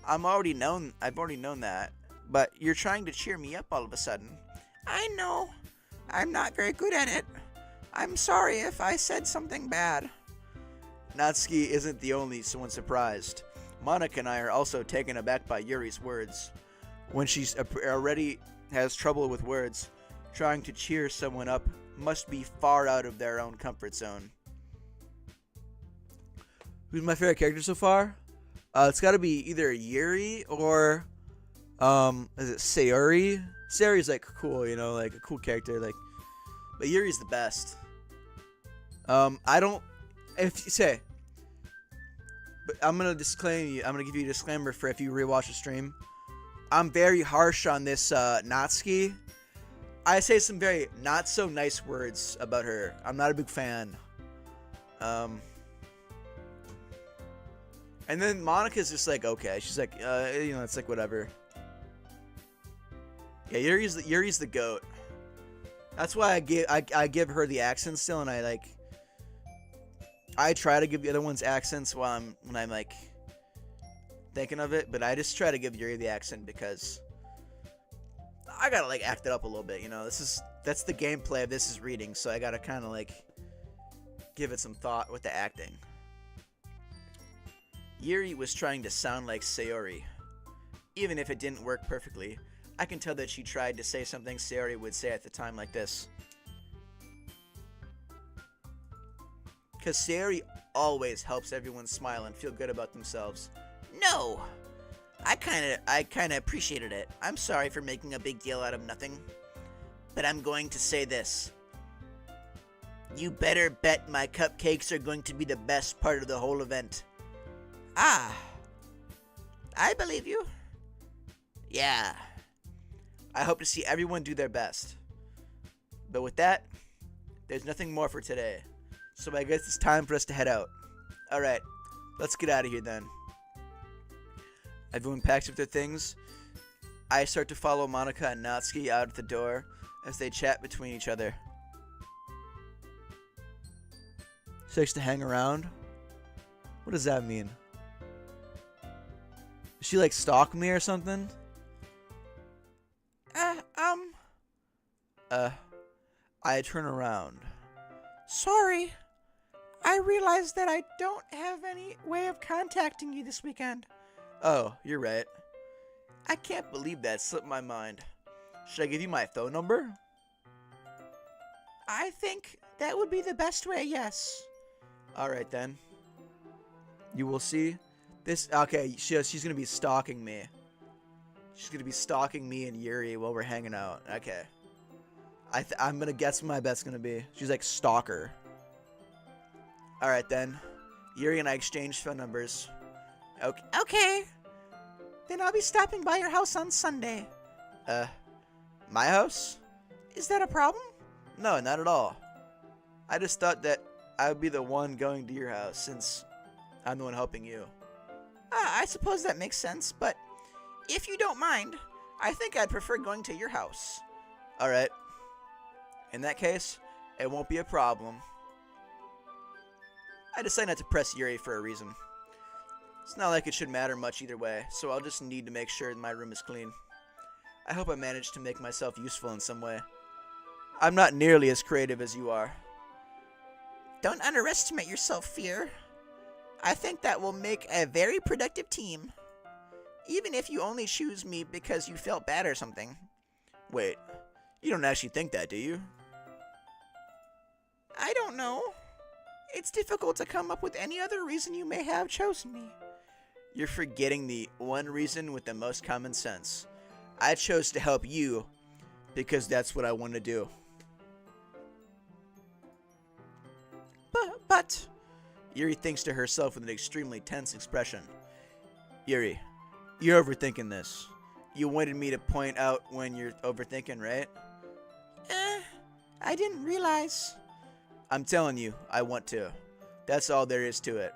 I've already known that. But you're trying to cheer me up all of a sudden. I know. I'm not very good at it. I'm sorry if I said something bad. Natsuki isn't the only one surprised. Monica and I are also taken aback by Yuri's words. When she's already has trouble with words, trying to cheer someone up must be far out of their own comfort zone. Who's my favorite character so far? It's got to be either Yuri or is it Sayori? Sayori's like cool, like a cool character, but Yuri's the best. But I'm gonna give you a disclaimer for if you rewatch the stream. I'm very harsh on this Natsuki. I say some very not so nice words about her. I'm not a big fan. And then Monica's just like, okay. She's like, it's like whatever. Yeah, Yuri's the GOAT. That's why I give her the accent still, and I try to give the other ones accents when I'm like thinking of it, but I just try to give Yuri the accent because I gotta like act it up a little bit, That's the gameplay of this is reading, so I gotta kind of like give it some thought with the acting. Yuri was trying to sound like Sayori. Even if it didn't work perfectly, I can tell that she tried to say something Sayori would say at the time like this. Because Sayori always helps everyone smile and feel good about themselves. No! I kinda appreciated it. I'm sorry for making a big deal out of nothing. But I'm going to say this. You better bet my cupcakes are going to be the best part of the whole event. Ah. I believe you. Yeah. I hope to see everyone do their best. But with that, there's nothing more for today. So I guess it's time for us to head out. Alright, let's get out of here then. Everyone packs up their things. I start to follow Monica and Natsuki out at the door as they chat between each other. She likes to hang around. What does that mean? Does she like stalk me or something? I turn around. Sorry. I realized that I don't have any way of contacting you this weekend. Oh, you're right. I can't believe that slipped my mind. Should I give you my phone number? I think that would be the best way, yes. Alright then. You will see. Okay, she's gonna be stalking me. She's gonna be stalking me and Yuri while we're hanging out. Okay. I'm gonna guess what my bet's gonna be. She's like, stalker. Alright then. Yuri and I exchanged phone numbers. Okay. Then I'll be stopping by your house on Sunday. My house? Is that a problem? No, not at all. I just thought that I would be the one going to your house since I'm the one helping you. I suppose that makes sense, but if you don't mind, I think I'd prefer going to your house. Alright. In that case, it won't be a problem. I decided not to press Yuri for a reason. It's not like it should matter much either way, so I'll just need to make sure my room is clean. I hope I managed to make myself useful in some way. I'm not nearly as creative as you are. Don't underestimate yourself, Fear. I think that will make a very productive team. Even if you only choose me because you felt bad or something. Wait, you don't actually think that, do you? I don't know. It's difficult to come up with any other reason you may have chosen me. You're forgetting the one reason with the most common sense. I chose to help you because that's what I want to do. But... Yuri thinks to herself with an extremely tense expression. Yuri, you're overthinking this. You wanted me to point out when you're overthinking, right? I didn't realize. I'm telling you, I want to. That's all there is to it.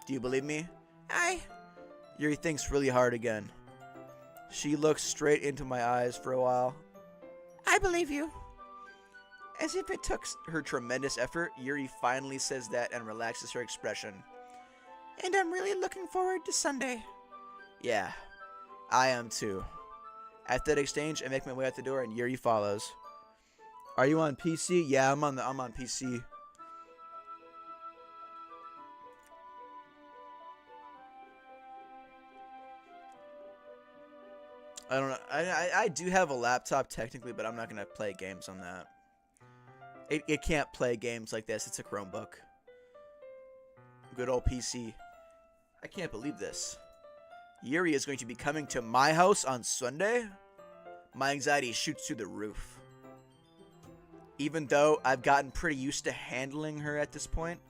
Do you believe me? Yuri thinks really hard again. She looks straight into my eyes for a while. I believe you. As if it took her tremendous effort, Yuri finally says that and relaxes her expression. And I'm really looking forward to Sunday. Yeah, I am too. After that exchange, I make my way out the door and Yuri follows. Are you on PC? Yeah, I'm on PC. I don't know. I do have a laptop technically, but I'm not gonna play games on that. It can't play games like this. It's a Chromebook. Good old PC. I can't believe this. Yuri is going to be coming to my house on Sunday? My anxiety shoots through the roof. Even though I've gotten pretty used to handling her at this point.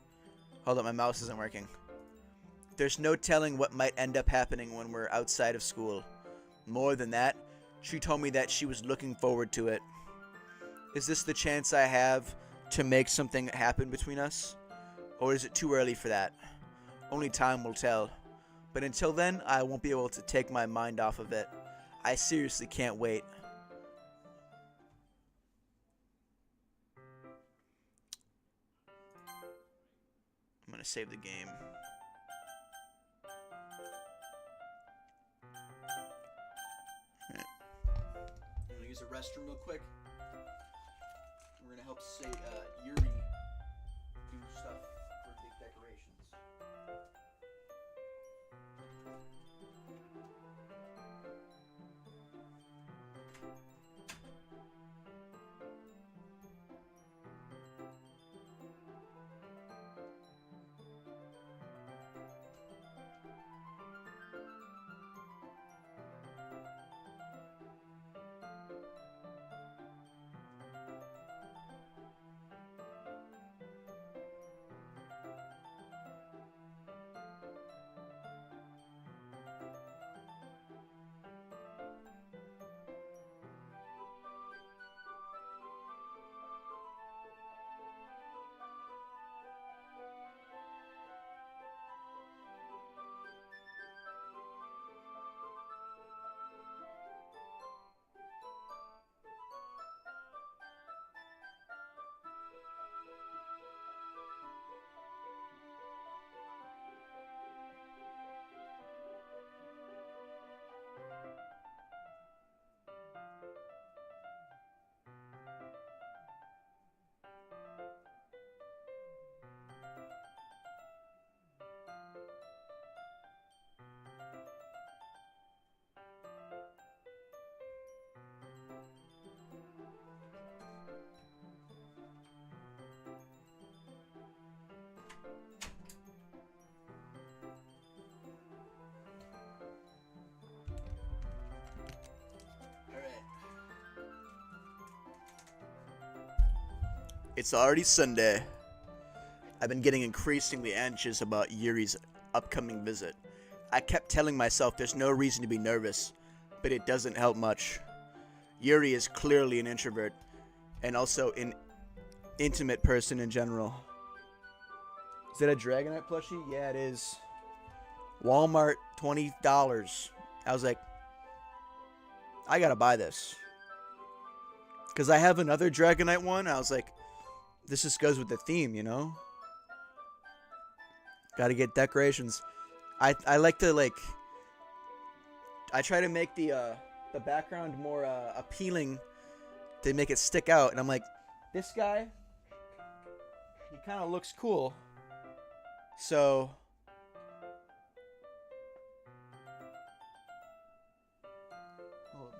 Hold up, my mouse isn't working. There's no telling what might end up happening when we're outside of school. More than that, she told me that she was looking forward to it. Is this the chance I have to make something happen between us? Or is it too early for that? Only time will tell. But until then, I won't be able to take my mind off of it. I seriously can't wait. I'm gonna save the game. Alright. I'm gonna use the restroom real quick. We're gonna help Yuri do stuff for big decorations. It's already Sunday. I've been getting increasingly anxious about Yuri's upcoming visit. I kept telling myself there's no reason to be nervous, but it doesn't help much. Yuri is clearly an introvert, and also an intimate person in general. Is that a Dragonite plushie? Yeah, it is. Walmart, $20. I was like, I gotta buy this. Because I have another Dragonite one. I was like, this just goes with the theme, you know? Gotta get decorations. I like to, like... I try to make the background more appealing to make it stick out. And I'm like, this guy, he kind of looks cool. So...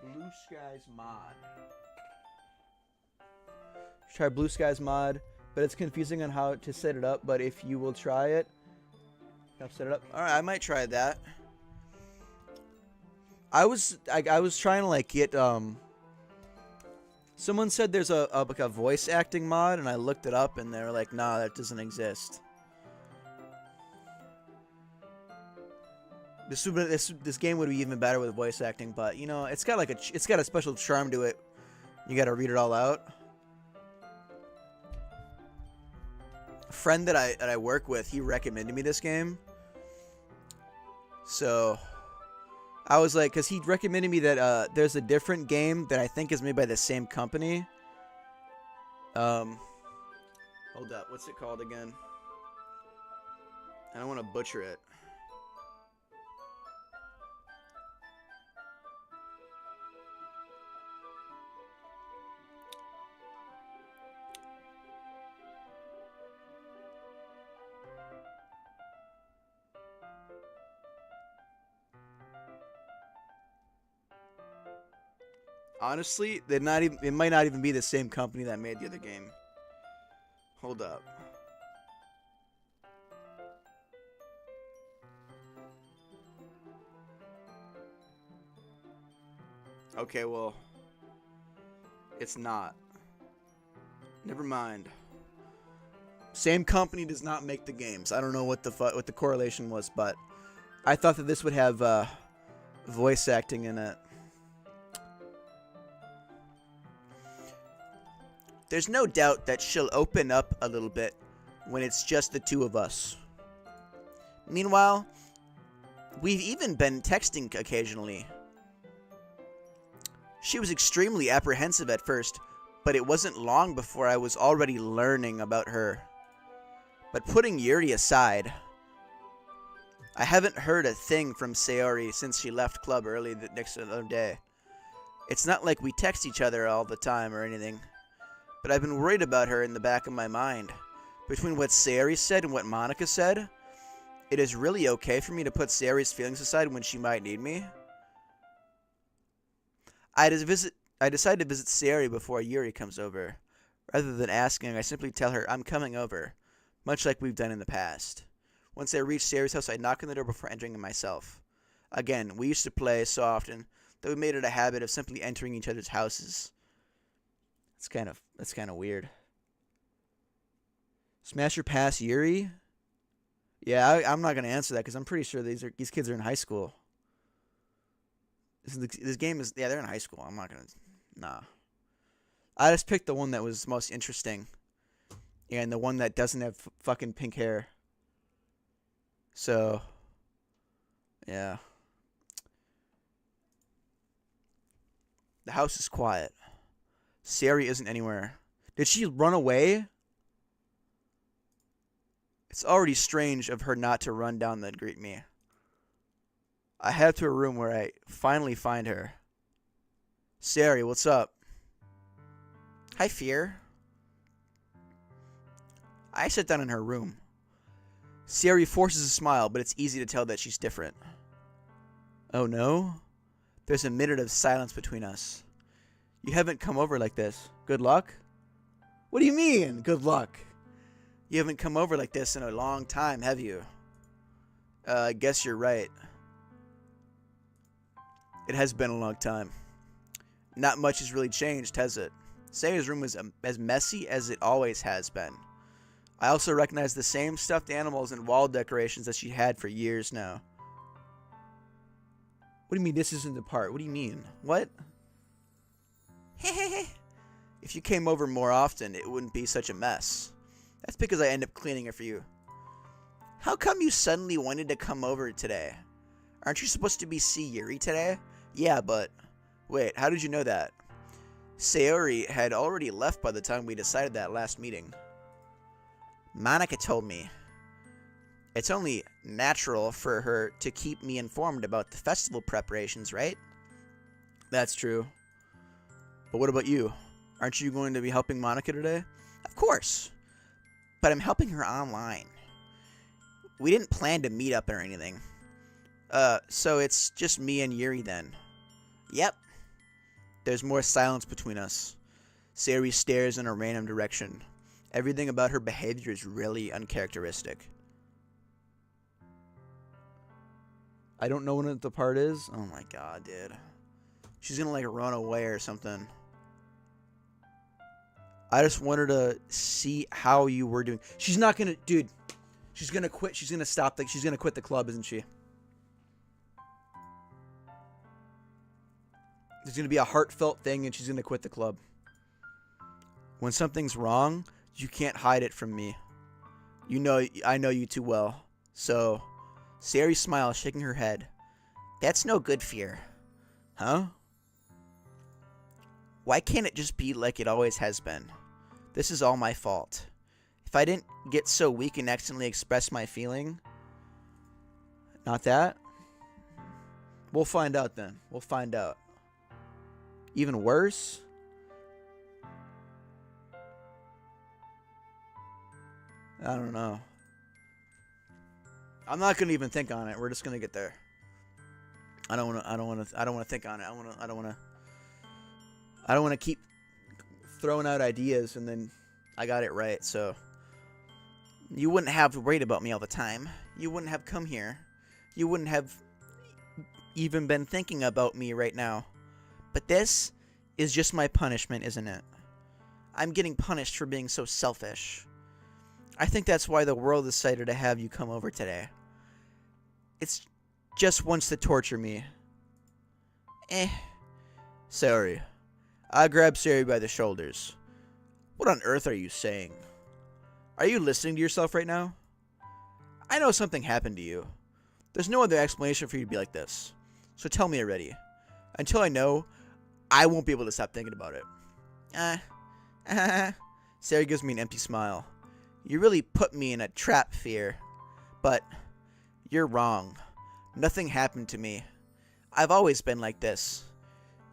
Blue Skies mod. Try Blue Skies mod, but it's confusing on how to set it up. But if you will try it, I'll set it up. All right, I might try that. I was trying to like get Someone said there's a like a voice acting mod, and I looked it up, and they were like, "Nah, that doesn't exist." This game would be even better with voice acting, but you know, it's got like a special charm to it. You got to read it all out. A friend that I work with, he recommended me this game. So I was like, because he recommended me that there's a different game that I think is made by the same company. Hold up, what's it called again? I don't want to butcher it. Honestly, it might not even be the same company that made the other game. Hold up. Okay, well, it's not. Never mind. Same company does not make the games. I don't know what the correlation was, but I thought that this would have voice acting in it. There's no doubt that she'll open up a little bit when it's just the two of us. Meanwhile, we've even been texting occasionally. She was extremely apprehensive at first, but it wasn't long before I was already learning about her. But putting Yuri aside, I haven't heard a thing from Sayori since she left club early the next other day. It's not like we text each other all the time or anything. But I've been worried about her in the back of my mind. Between what Sayori said and what Monica said, it is really okay for me to put Sayori's feelings aside when she might need me. I decided to visit Sayori before Yuri comes over. Rather than asking, I simply tell her I'm coming over, much like we've done in the past. Once I reach Sayori's house, I knock on the door before entering it myself. Again, we used to play so often that we made it a habit of simply entering each other's houses. That's kind of weird. Smash or pass Yuri? Yeah, I'm not gonna answer that because I'm pretty sure these kids are in high school. This game is they're in high school. I'm not gonna nah. I just picked the one that was most interesting, and the one that doesn't have fucking pink hair. So, yeah. The house is quiet. Sayori isn't anywhere. Did she run away? It's already strange of her not to run down and greet me. I head to a room where I finally find her. Sayori, what's up? Hi, Fear. I sit down in her room. Sayori forces a smile, but it's easy to tell that she's different. Oh no? There's a minute of silence between us. You haven't come over like this. Good luck? What do you mean, good luck? You haven't come over like this in a long time, have you? I guess you're right. It has been a long time. Not much has really changed, has it? Sayori's room was as messy as it always has been. I also recognized the same stuffed animals and wall decorations that she had for years now. What do you mean this isn't the part? What do you mean? What? If you came over more often, it wouldn't be such a mess. That's because I end up cleaning it for you. How come you suddenly wanted to come over today? Aren't you supposed to be see Yuri today? Yeah, but... Wait, how did you know that? Sayori had already left by the time we decided that last meeting. Monica told me. It's only natural for her to keep me informed about the festival preparations, right? That's true. But what about you? Aren't you going to be helping Monica today? Of course. But I'm helping her online. We didn't plan to meet up or anything. So it's just me and Yuri then. Yep. There's more silence between us. Sayori stares in a random direction. Everything about her behavior is really uncharacteristic. I don't know what the part is. Oh my god, dude. She's gonna like run away or something. I just wanted to see how you were doing. She's not gonna, dude. She's gonna quit. She's gonna stop. She's gonna quit the club, isn't she? There's gonna be a heartfelt thing, and she's gonna quit the club. When something's wrong, you can't hide it from me. You know, I know you too well. So, Sayori smiles, shaking her head. That's no good, Fear. Huh? Why can't it just be like it always has been? This is all my fault. If I didn't get so weak and accidentally express my feeling... Not that? We'll find out then. We'll find out. Even worse? I don't know. I'm not gonna even think on it. We're just gonna get there. I don't wanna think on it. I don't wanna keep throwing out ideas and then I got it right. So you wouldn't have worried about me all the time. You wouldn't have come here. You wouldn't have even been thinking about me right now. But this is just my punishment, isn't it? I'm getting punished for being so selfish. I think that's why the world decided to have you come over today. It's just wants to torture me. Sorry. I grabbed Sayori by the shoulders. What on earth are you saying? Are you listening to yourself right now? I know something happened to you. There's no other explanation for you to be like this. So tell me already. Until I know, I won't be able to stop thinking about it. Sayori gives me an empty smile. You really put me in a trap, Fear. But you're wrong. Nothing happened to me. I've always been like this.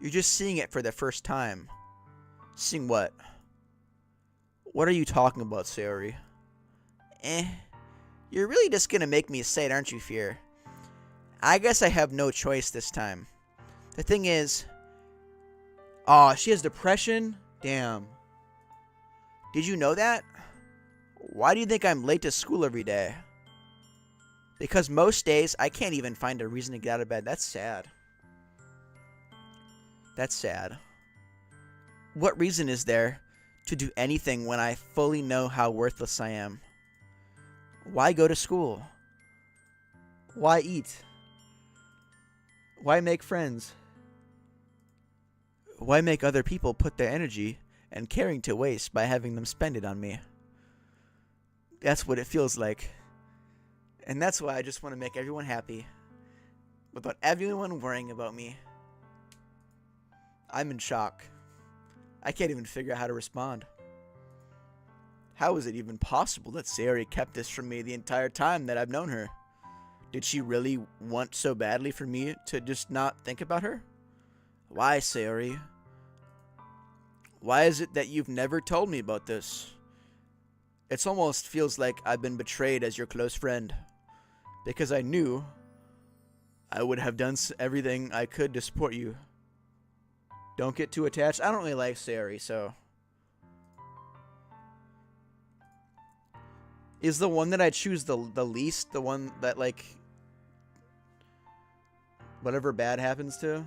You're just seeing it for the first time. Seeing what? What are you talking about, Sayori? You're really just gonna make me say it, aren't you, Fear? I guess I have no choice this time. The thing is... Aw, she has depression? Damn. Did you know that? Why do you think I'm late to school every day? Because most days, I can't even find a reason to get out of bed. That's sad. That's sad. What reason is there to do anything when I fully know how worthless I am? Why go to school? Why eat? Why make friends? Why make other people put their energy and caring to waste by having them spend it on me? That's what it feels like. And that's why I just want to make everyone happy. Without everyone worrying about me. I'm in shock. I can't even figure out how to respond. How is it even possible that Sayori kept this from me the entire time that I've known her? Did she really want so badly for me to just not think about her? Why, Sayori? Why is it that you've never told me about this? It almost feels like I've been betrayed as your close friend. Because I knew I would have done everything I could to support you. Don't get too attached. I don't really like Sayori, so... Is the one that I choose the least the one that, like... whatever bad happens to?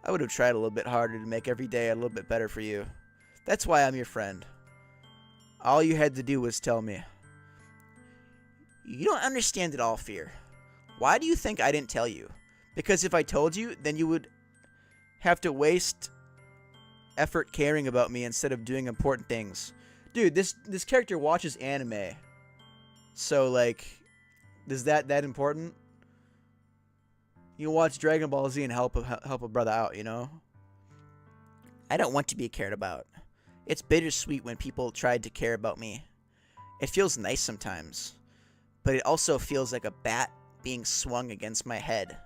I would have tried a little bit harder to make every day a little bit better for you. That's why I'm your friend. All you had to do was tell me. You don't understand at all, Fear. Why do you think I didn't tell you? Because if I told you, then you would have to waste effort caring about me instead of doing important things. Dude, this character watches anime. So, like, is that important? You watch Dragon Ball Z and help a brother out, you know? I don't want to be cared about. It's bittersweet when people tried to care about me. It feels nice sometimes, but it also feels like a bat being swung against my head.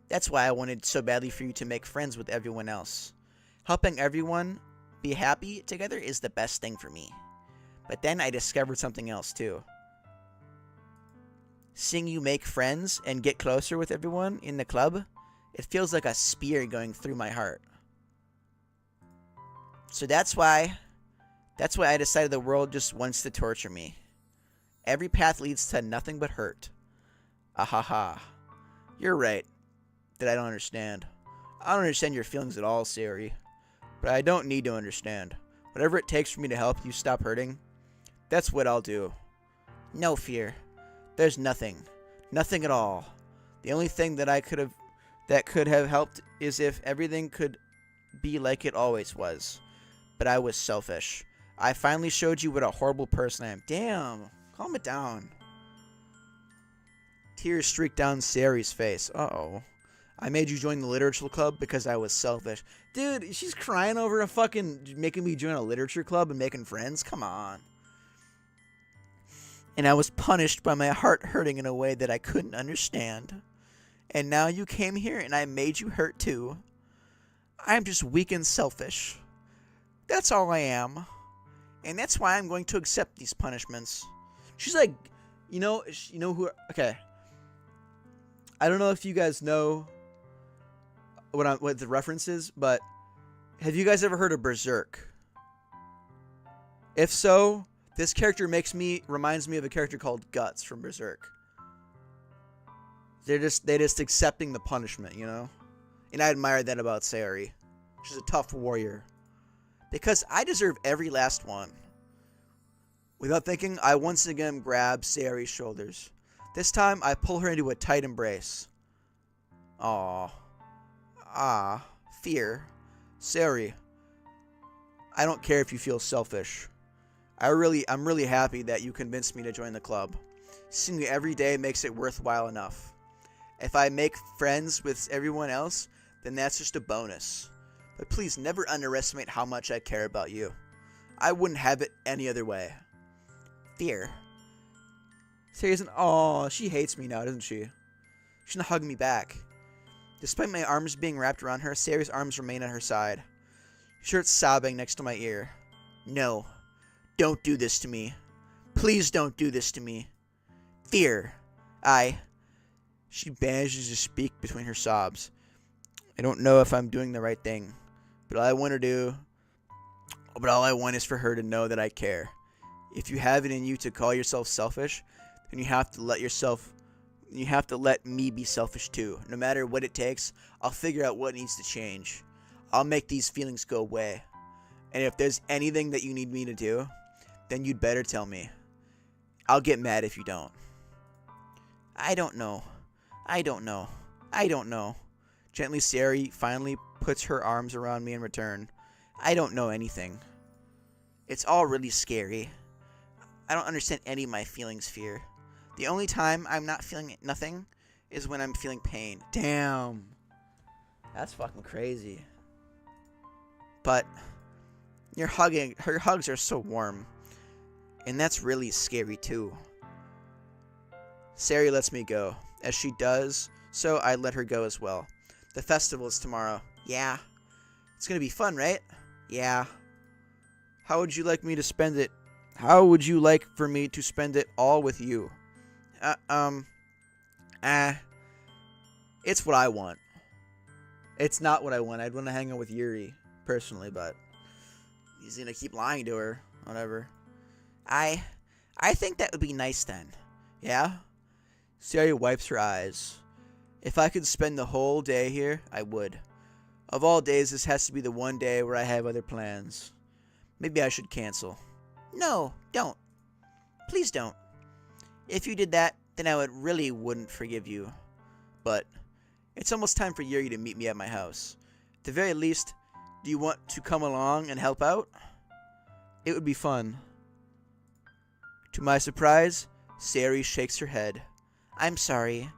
That's why I wanted so badly for you to make friends with everyone else. Helping everyone be happy together is the best thing for me. But then I discovered something else too. Seeing you make friends and get closer with everyone in the club, it feels like a spear going through my heart. So that's why I decided the world just wants to torture me. Every path leads to nothing but hurt. Ahaha. You're right that I don't understand. I don't understand your feelings at all, Sari. But I don't need to understand. Whatever it takes for me to help you stop hurting, that's what I'll do. No, Fear. There's nothing. Nothing at all. The only thing that could have helped is if everything could be like it always was. But I was selfish. I finally showed you what a horrible person I am. Damn. Calm it down. Tears streaked down Sari's face. Uh-oh. I made you join the literature club because I was selfish. Dude, she's crying over a fucking making me join a literature club and making friends? Come on. And I was punished by my heart hurting in a way that I couldn't understand. And now you came here and I made you hurt too. I'm just weak and selfish. That's all I am. And that's why I'm going to accept these punishments. She's like, you know who, okay. I don't know if you guys know what the reference is, but have you guys ever heard of Berserk? If so, this character reminds me of a character called Guts from Berserk. They're just accepting the punishment, you know? And I admire that about Sayori. She's a tough warrior. Because I deserve every last one. Without thinking, I once again grab Sayori's shoulders. This time, I pull her into a tight embrace. Aww. Fear. Sayori. I don't care if you feel selfish. I'm really happy that you convinced me to join the club. Seeing you every day makes it worthwhile enough. If I make friends with everyone else, then that's just a bonus. But please never underestimate how much I care about you. I wouldn't have it any other way. Fear. Seriously, oh, she hates me now, doesn't she? She's gonna hug me back. Despite my arms being wrapped around her, Sayori's arms remain at her side. She starts sobbing next to my ear. No. Don't do this to me. Please don't do this to me. Fear. She manages to speak between her sobs. I don't know if I'm doing the right thing, but all I want is for her to know that I care. If you have it in you to call yourself selfish, then you have to let me be selfish too. No matter what it takes, I'll figure out what needs to change. I'll make these feelings go away. And if there's anything that you need me to do, then you'd better tell me. I'll get mad if you don't. I don't know. Gently, Sayori finally puts her arms around me in return. I don't know anything. It's all really scary. I don't understand any of my feelings, Fear. The only time I'm not feeling nothing is when I'm feeling pain. Damn. That's fucking crazy. But her hugs are so warm. And that's really scary too. Sayori lets me go. As she does, so I let her go as well. The festival is tomorrow. Yeah. It's gonna be fun, right? Yeah. How would you like me to spend it? How would you like for me to spend it all with you? It's what I want. It's not what I want. I'd want to hang out with Yuri, personally, but he's gonna keep lying to her. Whatever. I think that would be nice then. Yeah? Sayori wipes her eyes. If I could spend the whole day here, I would. Of all days, this has to be the one day where I have other plans. Maybe I should cancel. No, don't. Please don't. If you did that, then I really wouldn't forgive you. But it's almost time for Yuri to meet me at my house. At the very least, do you want to come along and help out? It would be fun. To my surprise, Sayori shakes her head. I'm sorry.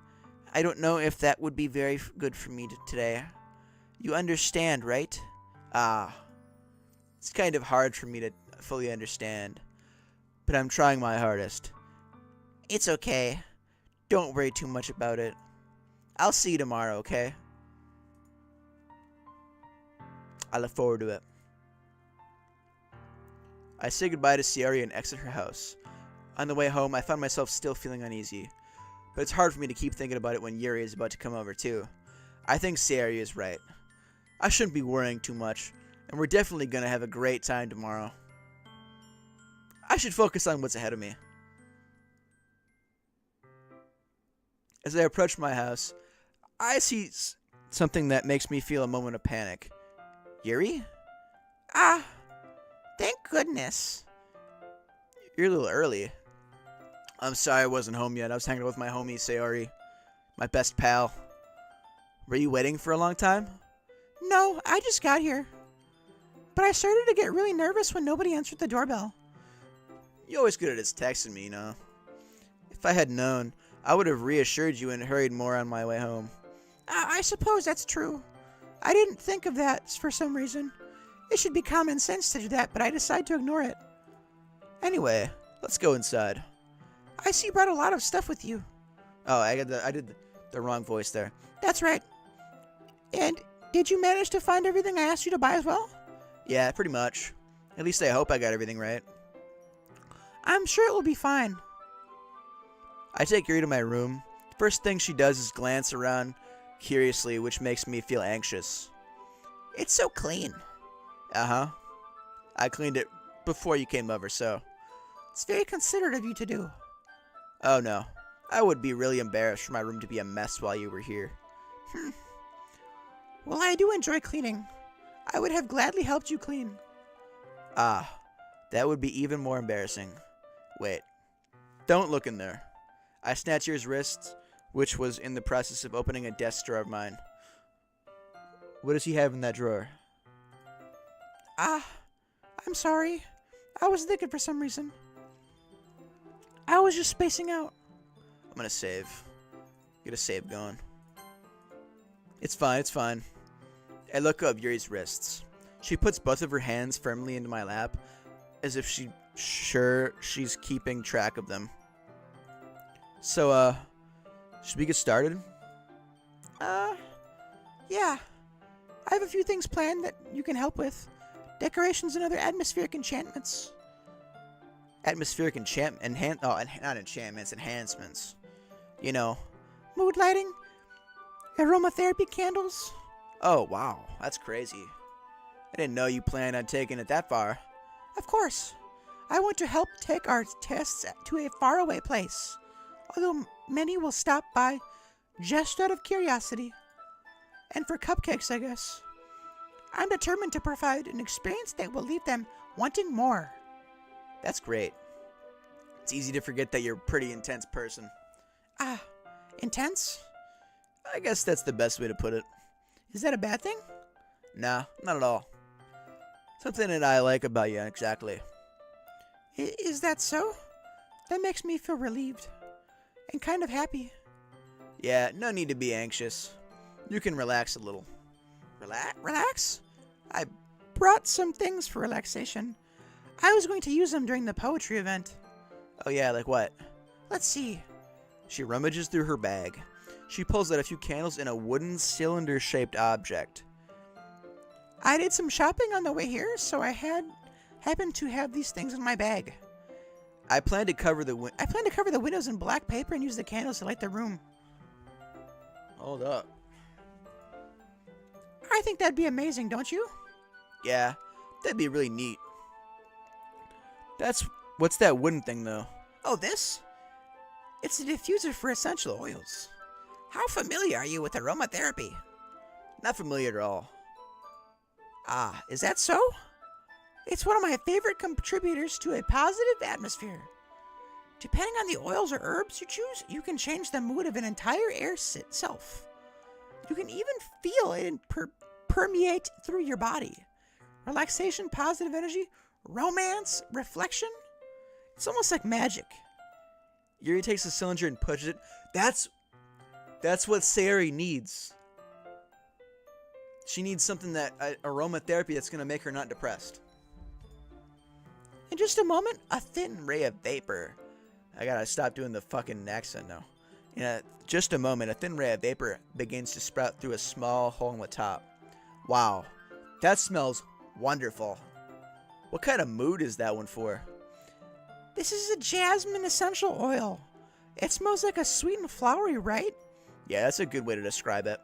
I don't know if that would be very good for me today. You understand, right? It's kind of hard for me to fully understand, but I'm trying my hardest. It's okay. Don't worry too much about it. I'll see you tomorrow, okay? I look forward to it. I say goodbye to Sayori and exit her house. On the way home, I found myself still feeling uneasy, but it's hard for me to keep thinking about it when Yuri is about to come over too. I think Sayori is right. I shouldn't be worrying too much, and we're definitely going to have a great time tomorrow. I should focus on what's ahead of me. As I approach my house, I see something that makes me feel a moment of panic. Yuri? Thank goodness. You're a little early. I'm sorry I wasn't home yet. I was hanging out with my homie, Sayori. My best pal. Were you waiting for a long time? No, I just got here. But I started to get really nervous when nobody answered the doorbell. You're always good at texting me, you know. If I had known, I would have reassured you and hurried more on my way home. I suppose that's true. I didn't think of that for some reason. It should be common sense to do that, but I decided to ignore it. Anyway, let's go inside. I see you brought a lot of stuff with you. Oh, I did the wrong voice there. That's right. And did you manage to find everything I asked you to buy as well? Yeah, pretty much. At least I hope I got everything right. I'm sure it will be fine. I take Yuri to my room. First thing she does is glance around curiously, which makes me feel anxious. It's so clean. Uh-huh. I cleaned it before you came over, so. It's very considerate of you to do. Oh no. I would be really embarrassed for my room to be a mess while you were here. Well, I do enjoy cleaning. I would have gladly helped you clean. That would be even more embarrassing. Wait. Don't look in there. I snatch Yuri's wrist, which was in the process of opening a desk drawer of mine. What does he have in that drawer? I'm sorry. I was thinking for some reason. I was just spacing out. I'm gonna save. Get a save going. It's fine. I look up Yuri's wrists. She puts both of her hands firmly into my lap, as if she's keeping track of them. So, should we get started? Yeah. I have a few things planned that you can help with. Decorations and other atmospheric enchantments. Atmospheric not enchantments, enhancements. You know. Mood lighting. Aromatherapy candles. Oh, wow. That's crazy. I didn't know you planned on taking it that far. Of course. I want to help take our tests to a faraway place. Although many will stop by just out of curiosity. And for cupcakes, I guess. I'm determined to provide an experience that will leave them wanting more. That's great. It's easy to forget that you're a pretty intense person. Intense? I guess that's the best way to put it. Is that a bad thing? Nah, not at all. Something that I like about you, exactly. Is that so? That makes me feel relieved. And kind of happy. Yeah, no need to be anxious. You can relax a little. Relax? I brought some things for relaxation. I was going to use them during the poetry event. Oh yeah, like what? Let's see. She rummages through her bag. She pulls out a few candles in a wooden cylinder-shaped object. I did some shopping on the way here, so I happened to have these things in my bag. I plan to cover the windows in black paper and use the candles to light the room. Hold up. I think that'd be amazing, don't you? Yeah, that'd be really neat. What's that wooden thing, though? Oh, this? It's a diffuser for essential oils. How familiar are you with aromatherapy? Not familiar at all. Ah, is that so? It's one of my favorite contributors to a positive atmosphere. Depending on the oils or herbs you choose, you can change the mood of an entire air itself. You can even feel it permeate through your body. Relaxation, positive energy, romance, reflection. It's almost like magic. Yuri takes the cylinder and pushes it. That's what Sayori needs. She needs something aromatherapy that's gonna make her not depressed. In just a moment, a thin Ray of vapor. I gotta stop doing the fucking accent now. In just a moment, a thin ray of vapor begins to sprout through a small hole in the top. Wow, that smells wonderful. What kind of mood is that one for? This is a jasmine essential oil. It smells like a sweet and flowery, right? Yeah, that's a good way to describe it.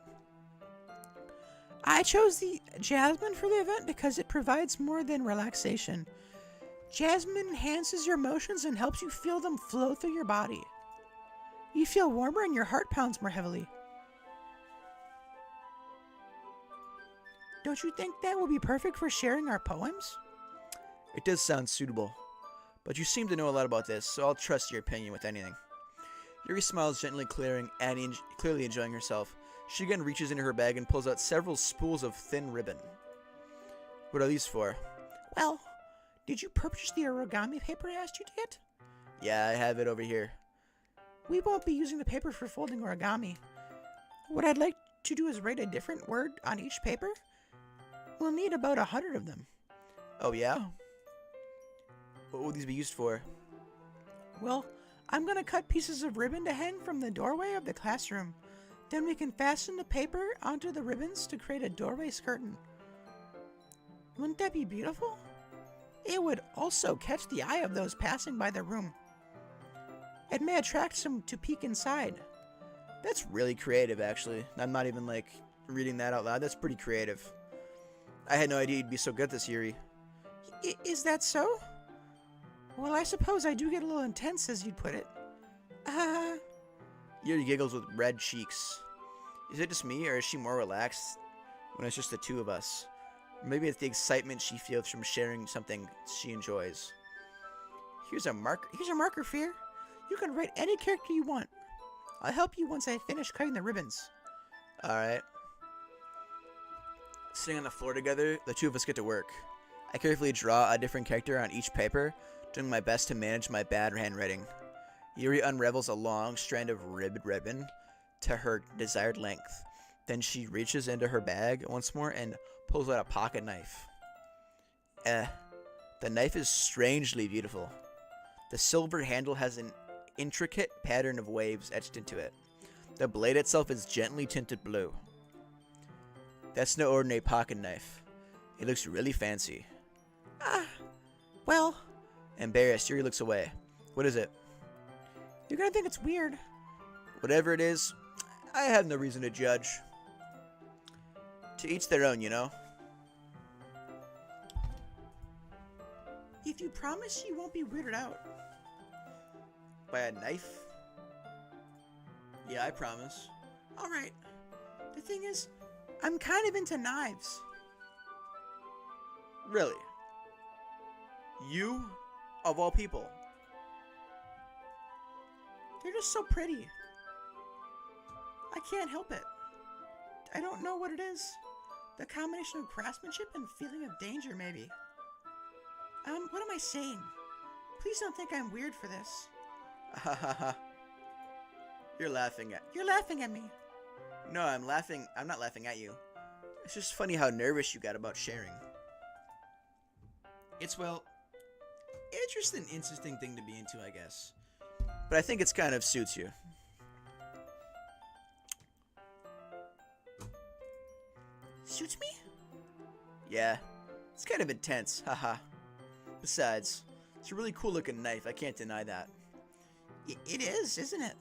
I chose the jasmine for the event because it provides more than relaxation. Jasmine enhances your emotions and helps you feel them flow through your body. You feel warmer and your heart pounds more heavily. Don't you think that would be perfect for sharing our poems? It does sound suitable, but you seem to know a lot about this, so I'll trust your opinion with anything. Yuri smiles gently, clearly enjoying herself. She again reaches into her bag and pulls out several spools of thin ribbon. What are these for? Well, did you purchase the origami paper I asked you to get? Yeah, I have it over here. We won't be using the paper for folding origami. What I'd like to do is write a different word on each paper. We'll need about 100 of them. Oh yeah? What will these be used for? Well, I'm going to cut pieces of ribbon to hang from the doorway of the classroom. Then we can fasten the paper onto the ribbons to create a doorway curtain. Wouldn't that be beautiful? It would also catch the eye of those passing by the room. It may attract some to peek inside. That's really creative, actually. I'm not even, reading that out loud. That's pretty creative. I had no idea you'd be so good at this, Yuri. Is that so? Well, I suppose I do get a little intense, as you'd put it. Yuri giggles with red cheeks. Is it just me, or is she more relaxed when it's just the two of us? Or maybe it's the excitement she feels from sharing something she enjoys. Here's a marker, Fear. You can write any character you want. I'll help you once I finish cutting the ribbons. Alright. Sitting on the floor together, the two of us get to work. I carefully draw a different character on each paper, doing my best to manage my bad handwriting. Yuri unravels a long strand of ribbon to her desired length. Then she reaches into her bag once more and pulls out a pocket knife. The knife is strangely beautiful. The silver handle has an intricate pattern of waves etched into it. The blade itself is gently tinted blue. That's no ordinary pocket knife. It looks really fancy. Well, Embarrassed, Yuri looks away. What is it? you're gonna think it's weird. Whatever it is, I have no reason to judge. To each their own, you know? If you promise you won't be weirded out. By a knife? Yeah, I promise. Alright. The thing is, I'm kind of into knives. Really? You? Of all people? They're just so pretty. I can't help it. I don't know what it is. The combination of craftsmanship and feeling of danger, maybe. What am I saying? Please don't think I'm weird for this. Ha ha ha. You're laughing at me. No, I'm not laughing at you. It's just funny how nervous you got about sharing. It's just an interesting thing to be into, I guess. But I think it's kind of suits you. Suits me? Yeah, it's kind of intense, haha. Besides, it's a really cool looking knife, I can't deny that. It is, isn't it?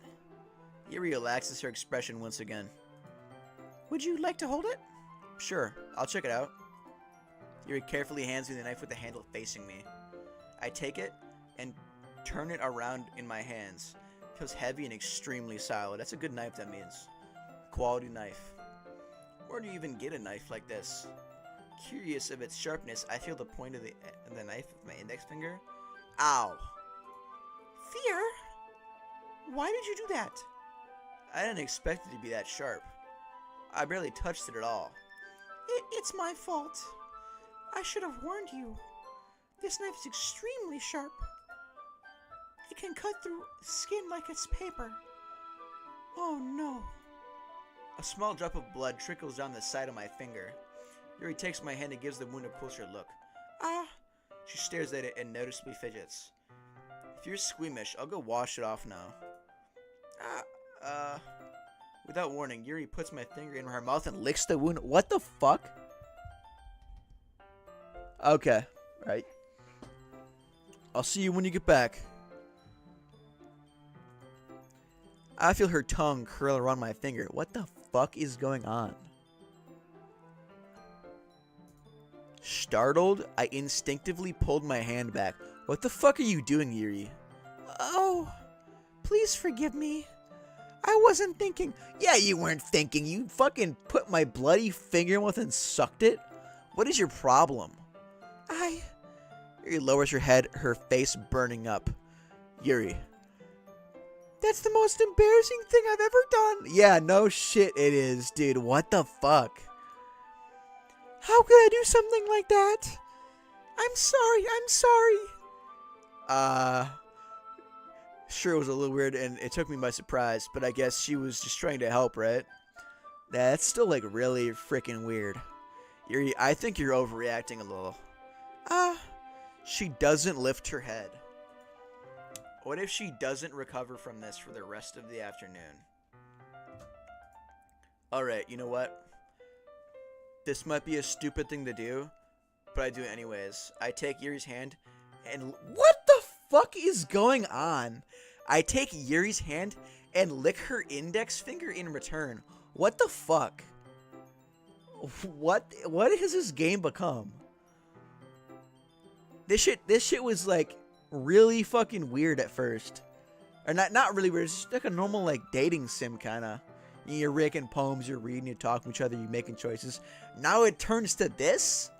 Yuri relaxes her expression once again. Would you like to hold it? Sure, I'll check it out. Yuri carefully hands me the knife with the handle facing me. I take it and turn it around in my hands. It feels heavy and extremely solid. That's a good knife, that means. quality knife. Where do you even get a knife like this? Curious of its sharpness, I feel the point of the knife with my index finger. Ow. Fear? Why did you do that? I didn't expect it to be that sharp. I barely touched it at all. It's my fault. I should have warned you. This knife is extremely sharp. It can cut through skin like it's paper. Oh no. A small drop of blood trickles down the side of my finger. Yuri takes my hand and gives the wound a closer look. Ah. She stares at it and noticeably fidgets. If you're squeamish, I'll go wash it off now. Without warning, Yuri puts my finger in her mouth and licks the wound. What the fuck? Okay, right. I'll see you when you get back. I feel her tongue curl around my finger. What the fuck is going on? Startled, I instinctively pulled my hand back. What the fuck are you doing, Yuri? Oh, please forgive me. I wasn't thinking. Yeah, you weren't thinking. You fucking put my bloody finger in your mouth and sucked it? What is your problem? Yuri lowers her head, her face burning up. Yuri. That's the most embarrassing thing I've ever done. Yeah, no shit it is, dude. What the fuck? How could I do something like that? I'm sorry. Sure, it was a little weird and it took me by surprise, but I guess she was just trying to help, right? That's still like really freaking weird. Yuri, I think you're overreacting a little. She doesn't lift her head. What if she doesn't recover from this for the rest of the afternoon? Alright, you know what? This might be a stupid thing to do, but I do it anyways. I take Yuri's hand and... What the fuck is going on? I take Yuri's hand and lick her index finger in return. What the fuck? What has this game become? This shit was like really fucking weird at first. Or not really weird, it's just like a normal like dating sim kinda. You're raking poems, you're reading, you're talking to each other, you're making choices. Now it turns to this?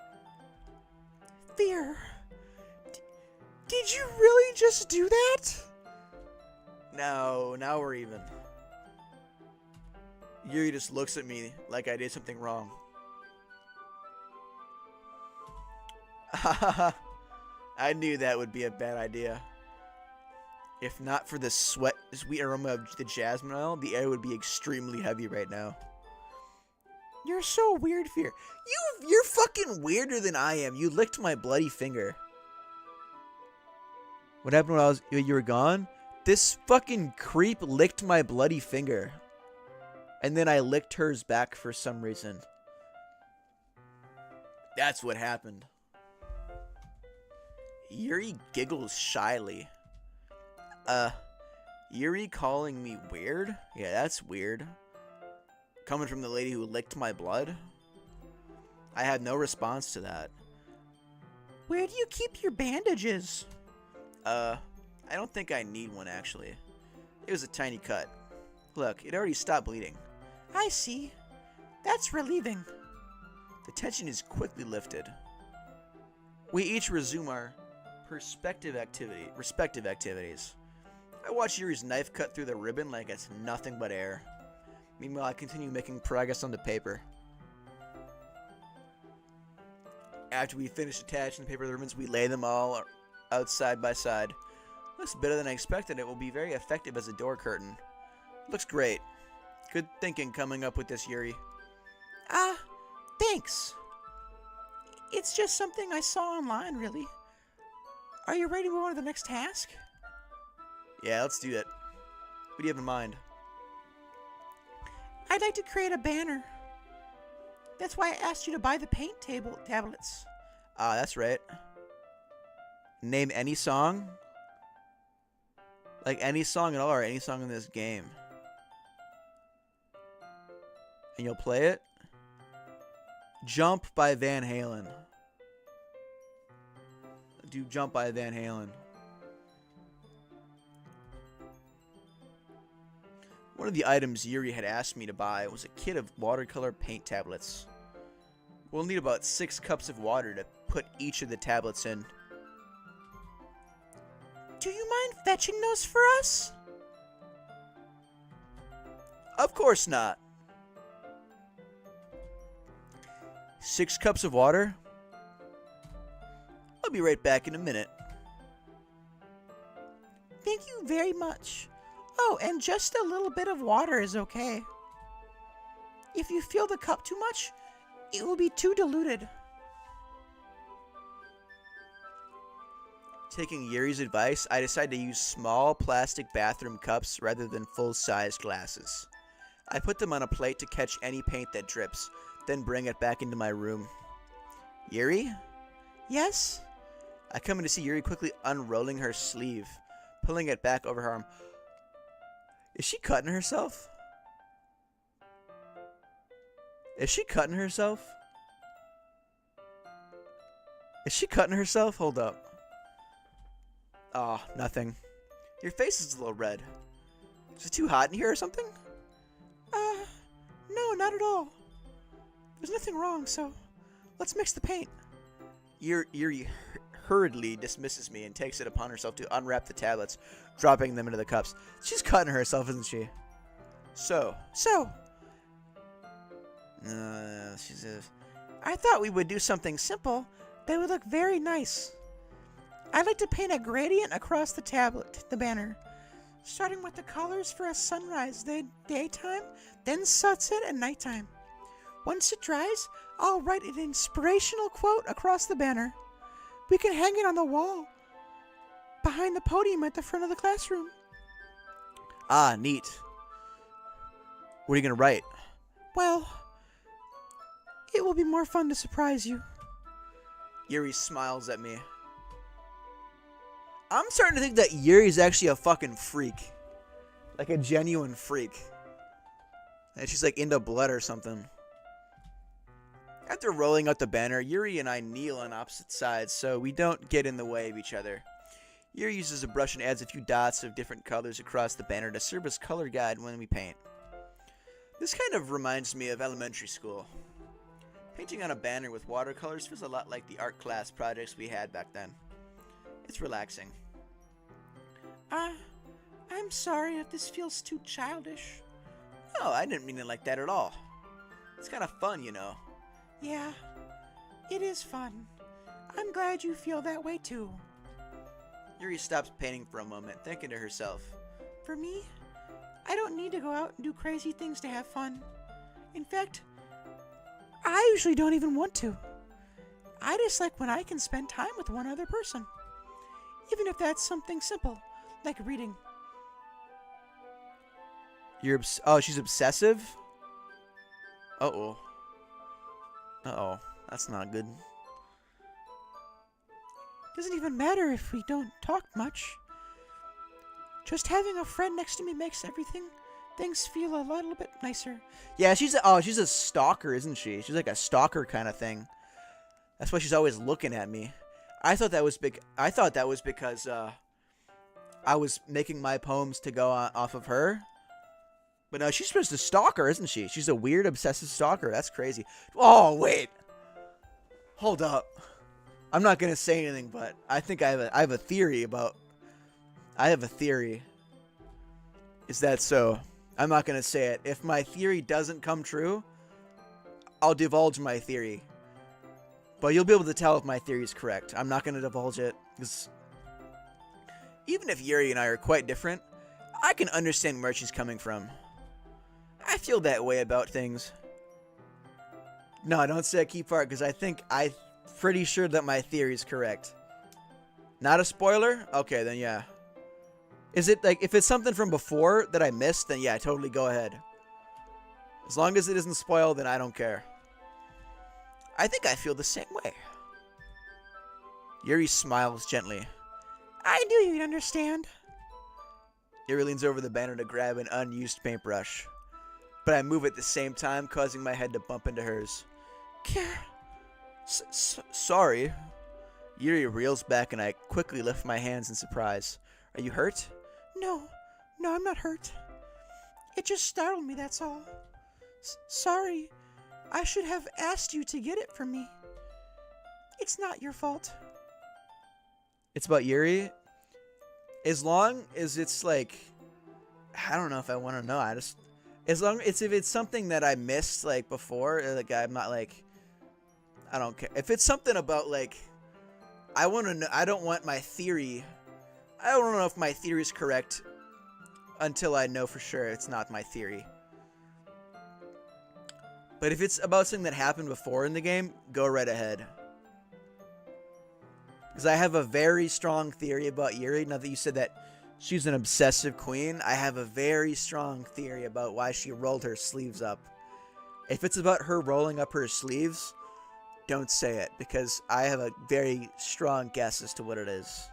Fear. Did you really just do that? No, now we're even. Yuri just looks at me like I did something wrong. I knew that would be a bad idea. If not for the sweet aroma of the jasmine oil, the air would be extremely heavy right now. You're so weird, Fear. You're fucking weirder than I am. You licked my bloody finger. What happened when you were gone? This fucking creep licked my bloody finger. And then I licked hers back for some reason. That's what happened. Yuri giggles shyly. Yuri calling me weird? Yeah, that's weird. Coming from the lady who licked my blood? I had no response to that. Where do you keep your bandages? I don't think I need one, actually. It was a tiny cut. Look, it already stopped bleeding. I see. That's relieving. The tension is quickly lifted. We each resume our respective activities. I watch Yuri's knife cut through the ribbon like it's nothing but air. Meanwhile, I continue making progress on the paper. After we finish attaching the paper to the ribbons, we lay them all out side by side. Looks better than I expected. It will be very effective as a door curtain. Looks great. Good thinking coming up with this, Yuri. Thanks. It's just something I saw online, really. Are you ready to move on to the next task? Yeah, let's do it. What do you have in mind? I'd like to create a banner. That's why I asked you to buy the paint tablets. That's right. Name any song? Like any song at all, or any song in this game. And you'll play it? Jump by Van Halen. Do Jump by Van Halen. One of the items Yuri had asked me to buy was a kit of watercolor paint tablets. We'll need about 6 cups of water to put each of the tablets in. Do you mind fetching those for us? Of course not. 6 cups of water? I'll be right back in a minute. Thank you very much. Oh, and just a little bit of water is okay. If you fill the cup too much, it will be too diluted. Taking Yuri's advice, I decided to use small plastic bathroom cups rather than full-sized glasses. I put them on a plate to catch any paint that drips, then bring it back into my room. Yuri? Yes? I come in to see Yuri quickly unrolling her sleeve, pulling it back over her arm. Is she cutting herself? Is she cutting herself? Is she cutting herself? Hold up. Oh, nothing. Your face is a little red. Is it too hot in here or something? No, not at all. There's nothing wrong, so let's mix the paint. Yuri hurriedly dismisses me and takes it upon herself to unwrap the tablets, dropping them into the cups. She's cutting herself, isn't she? So. She says, I thought we would do something simple that would look very nice. I'd like to paint a gradient across the banner, starting with the colors for a sunrise daytime, then sunset at nighttime. Once it dries, I'll write an inspirational quote across the banner. We can hang it on the wall behind the podium at the front of the classroom. ah, neat. What are you going to write? Well, it will be more fun to surprise you. Yuri smiles at me. I'm starting to think that Yuri's actually a fucking freak. Like a genuine freak. And she's like into blood or something. After rolling out the banner, Yuri and I kneel on opposite sides so we don't get in the way of each other. Yuri uses a brush and adds a few dots of different colors across the banner to serve as color guide when we paint. This kind of reminds me of elementary school. Painting on a banner with watercolors feels a lot like the art class projects we had back then. It's relaxing. I'm sorry if this feels too childish. No, I didn't mean it like that at all. It's kind of fun, you know. Yeah, it is fun. I'm glad you feel that way too. Yuri stops painting for a moment, thinking to herself. For me, I don't need to go out and do crazy things to have fun. In fact, I usually don't even want to. I just like when I can spend time with one other person. Even if that's something simple, like reading. She's obsessive? Uh-oh. Uh-oh. That's not good. Doesn't even matter if we don't talk much. Just having a friend next to me makes things feel a little bit nicer. Yeah, she's a stalker, isn't she? She's like a stalker kind of thing. That's why she's always looking at me. I thought that was because I was making my poems to go off of her. But no, she's just a stalker, isn't she? She's a weird, obsessive stalker. That's crazy. Oh, wait. Hold up. I'm not going to say anything, but I think I have a theory about... I have a theory. Is that so? I'm not going to say it. If my theory doesn't come true, I'll divulge my theory. But you'll be able to tell if my theory is correct. I'm not going to divulge it. Because even if Yuri and I are quite different, I can understand where she's coming from. I feel that way about things. No, don't say a key part, because I'm pretty sure that my theory is correct. Not a spoiler? Okay, then yeah. Is it like, if it's something from before that I missed, then yeah, totally go ahead. As long as it isn't spoiled, then I don't care. I think I feel the same way. Yuri smiles gently. I knew you'd understand. Yuri leans over the banner to grab an unused paintbrush. But I move at the same time, causing my head to bump into hers. Sorry. Yuri reels back and I quickly lift my hands in surprise. Are you hurt? No, I'm not hurt. It just startled me, that's all. Sorry. I should have asked you to get it for me. It's not your fault. It's about Yuri. As long as it's like, I don't know if I want to know. As long as if it's something that I missed like before, like I'm not like, I don't care. If it's something about like, I want to know. I don't want my theory. I don't know if my theory is correct until I know for sure it's not my theory. But if it's about something that happened before in the game, go right ahead. Because I have a very strong theory about Yuri. Now that you said that she's an obsessive queen, I have a very strong theory about why she rolled her sleeves up. If it's about her rolling up her sleeves, don't say it, because I have a very strong guess as to what it is.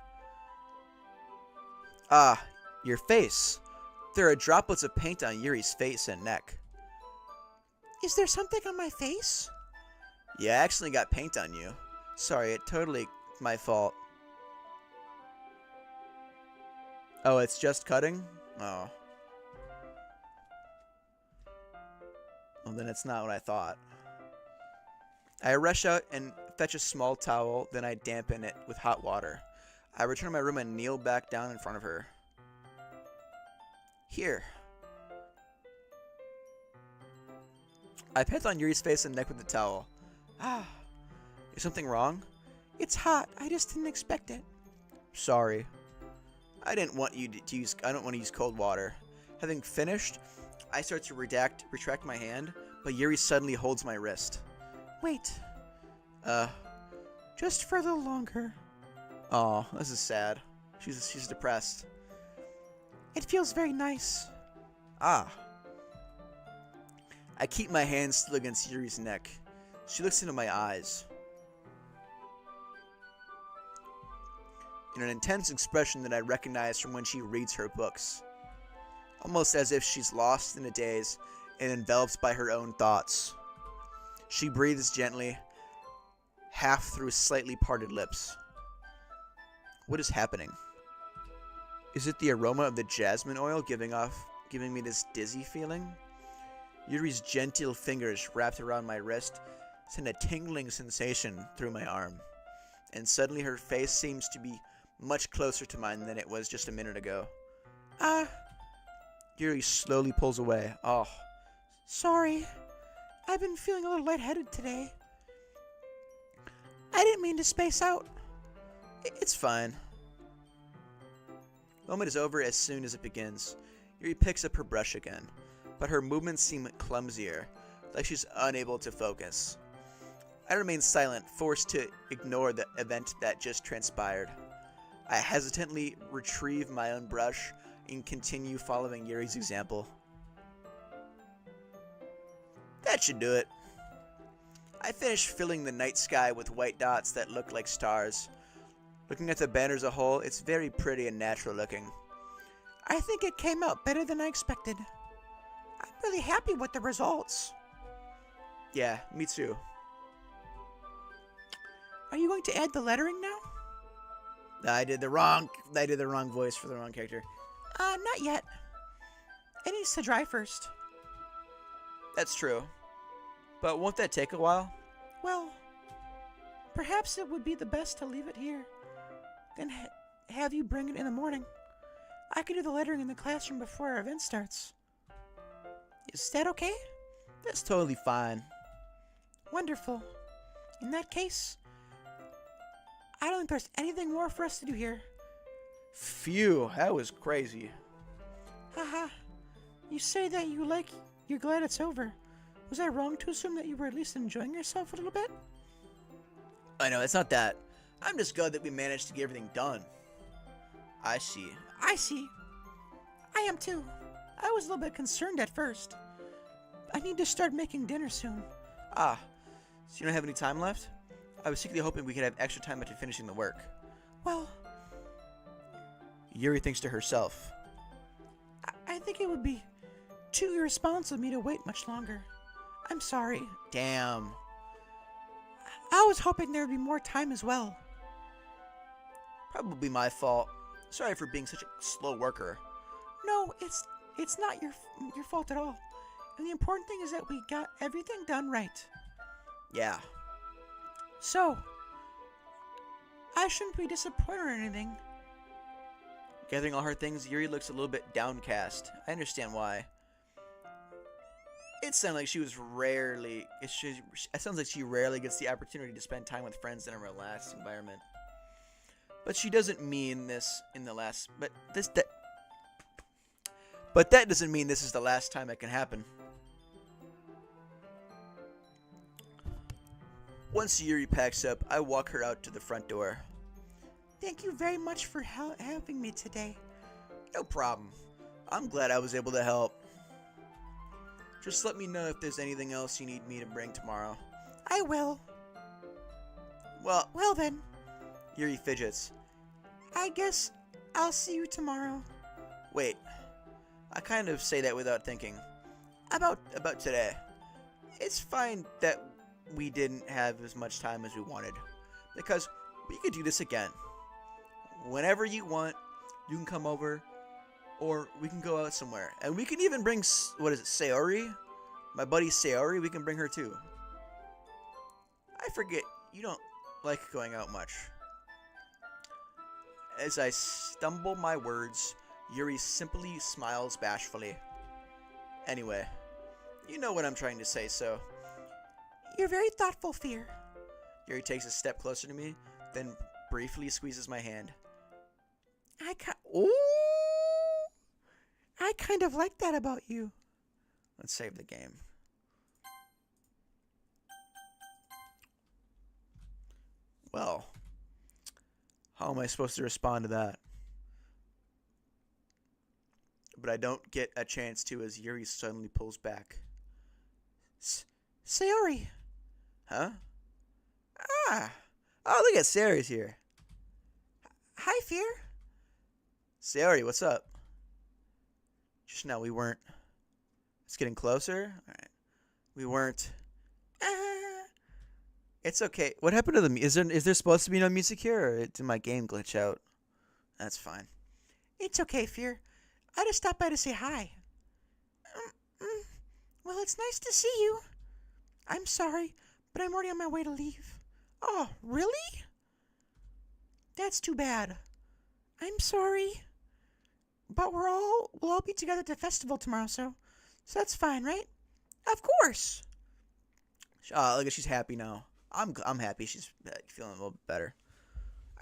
Ah, your face. There are droplets of paint on Yuri's face and neck. Is there something on my face? Yeah, I accidentally got paint on you. Sorry, it totally my fault. Oh, it's just cutting? Oh. Well, then it's not what I thought. I rush out and fetch a small towel, then I dampen it with hot water. I return to my room and kneel back down in front of her. Here. I pat on Yuri's face and neck with the towel. Ah, Is something wrong? it's hot. I just didn't expect it. Sorry. I didn't want you to use. I don't want to use cold water. Having finished, I start to retract my hand, but Yuri suddenly holds my wrist. Wait, Uh, just for a little longer. oh, this is sad. She's depressed. It feels very nice. Ah. I keep my hand still against Yuri's neck. She looks into my eyes. In an intense expression that I recognize from when she reads her books. Almost as if she's lost in a daze and enveloped by her own thoughts. She breathes gently, half through slightly parted lips. What is happening? Is it the aroma of the jasmine oil giving me this dizzy feeling? Yuri's gentle fingers wrapped around my wrist send a tingling sensation through my arm, and suddenly her face seems to be much closer to mine than it was just a minute ago. Yuri slowly pulls away. Oh. Sorry. I've been feeling a little lightheaded today. I didn't mean to space out. It's fine. The moment is over as soon as it begins. Yuri picks up her brush again, but her movements seem clumsier, like she's unable to focus. I remain silent, forced to ignore the event that just transpired. I hesitantly retrieve my own brush and continue following Yuri's example. That should do it. I finish filling the night sky with white dots that look like stars. Looking at the banner as a whole, it's very pretty and natural looking. I think it came out better than I expected. I'm really happy with the results. Yeah, me too. Are you going to add the lettering now? I did the wrong voice for the wrong character. Not yet. It needs to dry first. That's true. But won't that take a while? Well, perhaps it would be the best to leave it here. Then have you bring it in the morning. I can do the lettering in the classroom before our event starts. Is that okay? That's totally fine. Wonderful. In that case, I don't think there's anything more for us to do here. Phew, that was crazy. Haha. You say that you're glad it's over. Was I wrong to assume that you were at least enjoying yourself a little bit? I know, it's not that. I'm just glad that we managed to get everything done. I see. I see. I am too. I was a little bit concerned at first. I need to start making dinner soon. Ah, so you don't have any time left? I was secretly hoping we could have extra time after finishing the work. Well, Yuri thinks to herself. I think it would be too irresponsible of me to wait much longer. I'm sorry. Damn. I was hoping there would be more time as well. Probably my fault. Sorry for being such a slow worker. No, It's not your fault at all. And the important thing is that we got everything done right. Yeah. So, I shouldn't be disappointed or anything. Gathering all her things, Yuri looks a little bit downcast. I understand why. It sounds like she was rarely. It sounds like she rarely gets the opportunity to spend time with friends in a relaxed environment. But she doesn't mean this in the last. But that doesn't mean this is the last time it can happen. Once Yuri packs up, I walk her out to the front door. Thank you very much for having me today. No problem. I'm glad I was able to help. Just let me know if there's anything else you need me to bring tomorrow. I will. Well then. Yuri fidgets. I guess I'll see you tomorrow. Wait. I kind of say that without thinking. About today. It's fine that we didn't have as much time as we wanted. Because we could do this again. Whenever you want, you can come over. Or we can go out somewhere. And we can even bring, Sayori? My buddy Sayori, we can bring her too. I forget, you don't like going out much. As I stumble my words, Yuri simply smiles bashfully. Anyway, you know what I'm trying to say, so. You're very thoughtful, Fear. Yuri takes a step closer to me, then briefly squeezes my hand. I kind of like that about you. Let's save the game. Well, how am I supposed to respond to that? But I don't get a chance to as Yuri suddenly pulls back. Sayori. Huh? Ah! Oh, look at Sayori's here. Hi, Fear. Sayori, what's up? Just now we weren't. It's getting closer. All right. We weren't. It's okay. What happened to the? Is there supposed to be no music here, or did my game glitch out? That's fine. It's okay, Fear. I just stopped by to say hi. Well, it's nice to see you. I'm sorry, but I'm already on my way to leave. Oh, really? That's too bad. I'm sorry. But we'll all be together at the festival tomorrow, so that's fine, right? Of course. Look at she's happy now. I'm happy she's feeling a little bit better.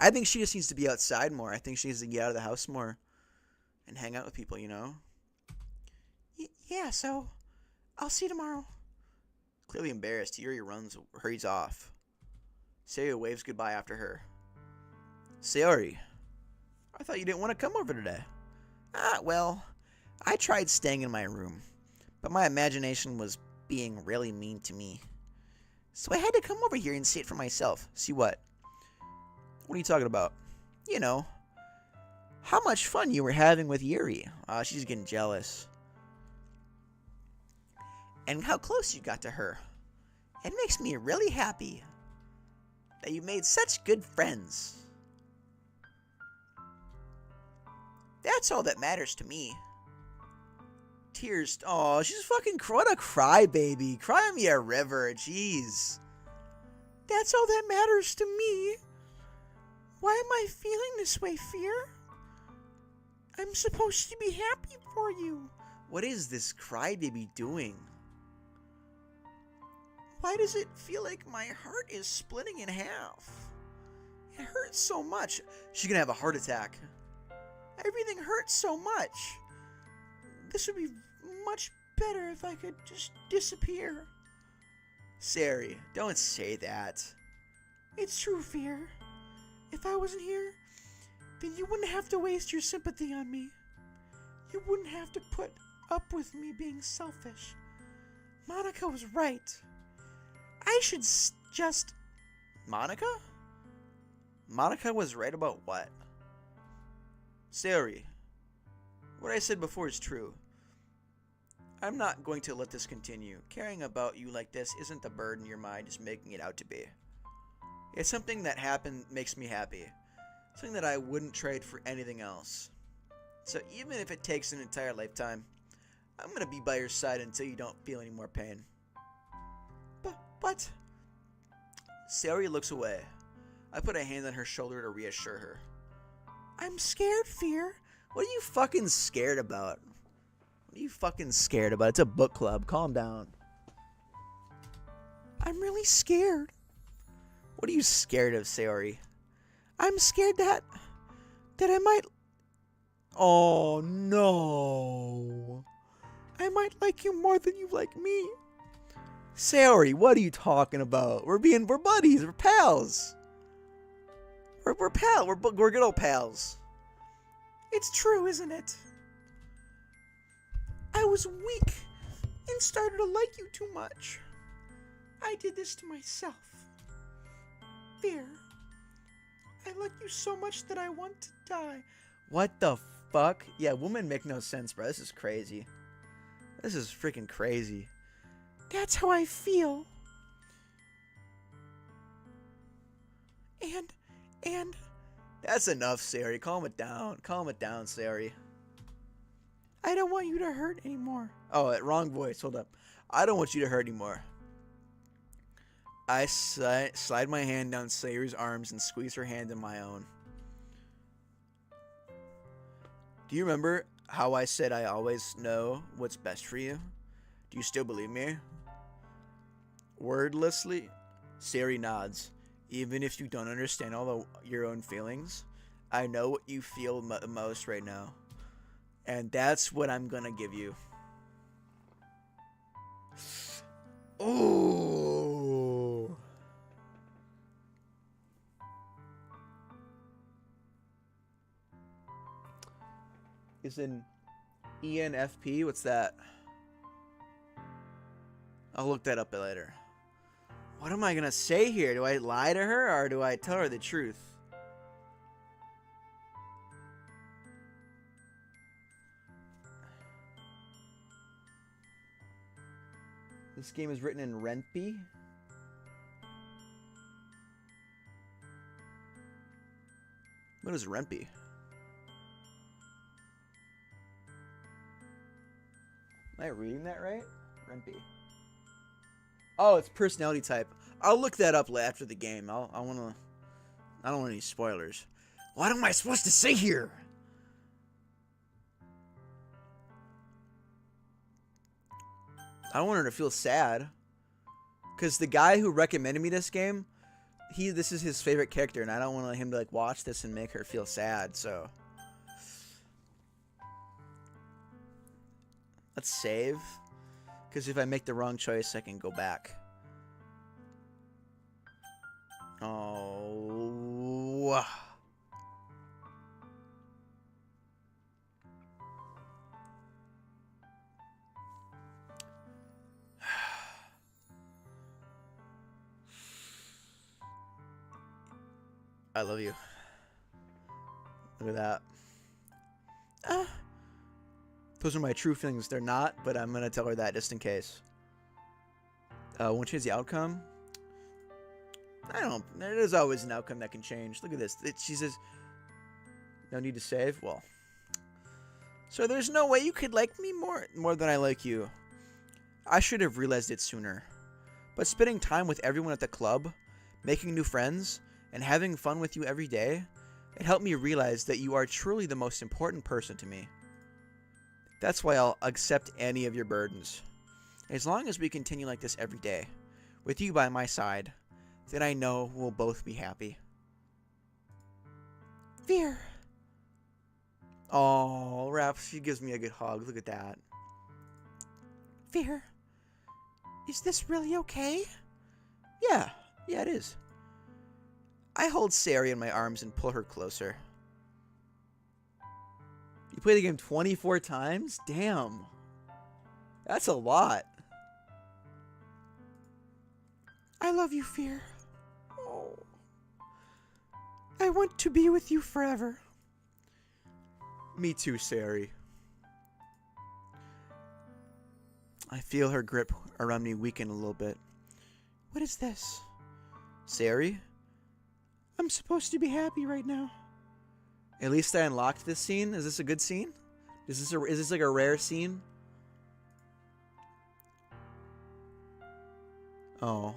I think she just needs to be outside more. I think she needs to get out of the house more and hang out with people, you know? Yeah, so I'll see you tomorrow. Clearly embarrassed, Yuri hurries off. Sayori waves goodbye after her. Sayori, I thought you didn't want to come over today. Well, I tried staying in my room, but my imagination was being really mean to me. So I had to come over here and see it for myself. See what? What are you talking about? You know, how much fun you were having with Yuri. She's getting jealous. And how close you got to her. It makes me really happy that you made such good friends. That's all that matters to me. Tears. Oh, she's fucking what a crybaby. Cry me a river. Jeez. That's all that matters to me. Why am I feeling this way, Fear? I'm supposed to be happy for you. What is this crybaby doing? Why does it feel like my heart is splitting in half? It hurts so much. She's gonna have a heart attack. Everything hurts so much. This would be much better if I could just disappear. Sayori, don't say that. It's true, Fear. If I wasn't here, then you wouldn't have to waste your sympathy on me. You wouldn't have to put up with me being selfish. Monica was right. I should just... Monica? Monica was right about what? Sayori, what I said before is true. I'm not going to let this continue. Caring about you like this isn't the burden your mind is making it out to be. It's something that happened makes me happy. Something that I wouldn't trade for anything else. So even if it takes an entire lifetime, I'm gonna be by your side until you don't feel any more pain. But Sayori looks away. I put a hand on her shoulder to reassure her. I'm scared, Fear. What are you fucking scared about? What are you fucking scared about? It's a book club. Calm down. I'm really scared. What are you scared of, Sayori? I'm scared that I might... Oh, no. I might like you more than you like me. Sayori, what are you talking about? We're buddies. We're pals. We're pals. We're good old pals. It's true, isn't it? I was weak and started to like you too much. I did this to myself. Fear. I like you so much that I want to die. What the fuck? Yeah, women make no sense, bro. This is crazy. This is freaking crazy. That's how I feel. And... That's enough, Sayori. Calm it down. Calm it down, Sayori. I don't want you to hurt anymore. Oh, wrong voice. Hold up. I don't want you to hurt anymore. I slide my hand down Sayori's arms and squeeze her hand in my own. Do you remember how I said I always know what's best for you? Do you still believe me? Wordlessly, Sayori nods. Even if you don't understand your own feelings, I know what you feel most right now. And that's what I'm gonna give you. Oh. Is in ENFP? What's that? I'll look that up later. What am I gonna say here? Do I lie to her or do I tell her the truth? This game is written in Ren'Py. What is Ren'Py? Am I reading that right? Ren'Py. Oh, it's personality type. I'll look that up after the game. I don't want any spoilers. What am I supposed to say here? I don't want her to feel sad. Because the guy who recommended me this game, this is his favorite character, and I don't want him to like watch this and make her feel sad, so. Let's save. Because if I make the wrong choice, I can go back. Oh. I love you. Look at that. Those are my true feelings. They're not, but I'm going to tell her that just in case. Won't change the outcome? I don't. There's always an outcome that can change. Look at this. She says, no need to save. Well. So there's no way you could like me more than I like you. I should have realized it sooner. But spending time with everyone at the club, making new friends, and having fun with you every day, it helped me realize that you are truly the most important person to me. That's why I'll accept any of your burdens. As long as we continue like this every day, with you by my side, then I know we'll both be happy. Fear. Oh, Raph, she gives me a good hug. Look at that. Fear. Is this really okay? Yeah, it is. I hold Sayori in my arms and pull her closer. You play the game 24 times? Damn. That's a lot. I love you, Fear. Oh. I want to be with you forever. Me too, Sayori. I feel her grip around me weaken a little bit. What is this? Sayori? I'm supposed to be happy right now. At least I unlocked this scene. Is this a good scene? Is this like a rare scene? Oh.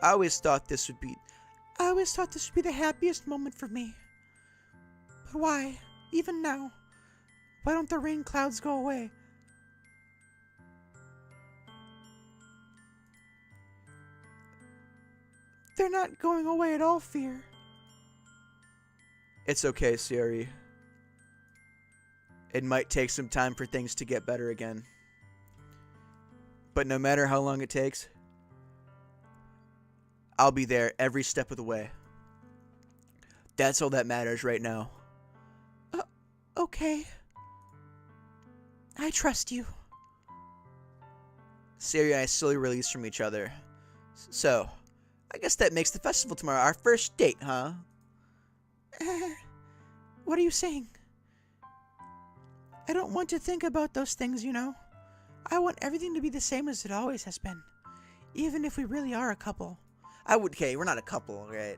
I always thought this would be the happiest moment for me. But why? Even now? Why don't the rain clouds go away? They're not going away at all, Fear. It's okay, Siri. It might take some time for things to get better again. But no matter how long it takes, I'll be there every step of the way. That's all that matters right now. Okay. I trust you. Siri and I slowly release from each other. So, I guess that makes the festival tomorrow our first date, huh? What are you saying? I don't want to think about those things, you know. I want everything to be the same as it always has been. Even if we really are a couple. Okay, we're not a couple, right?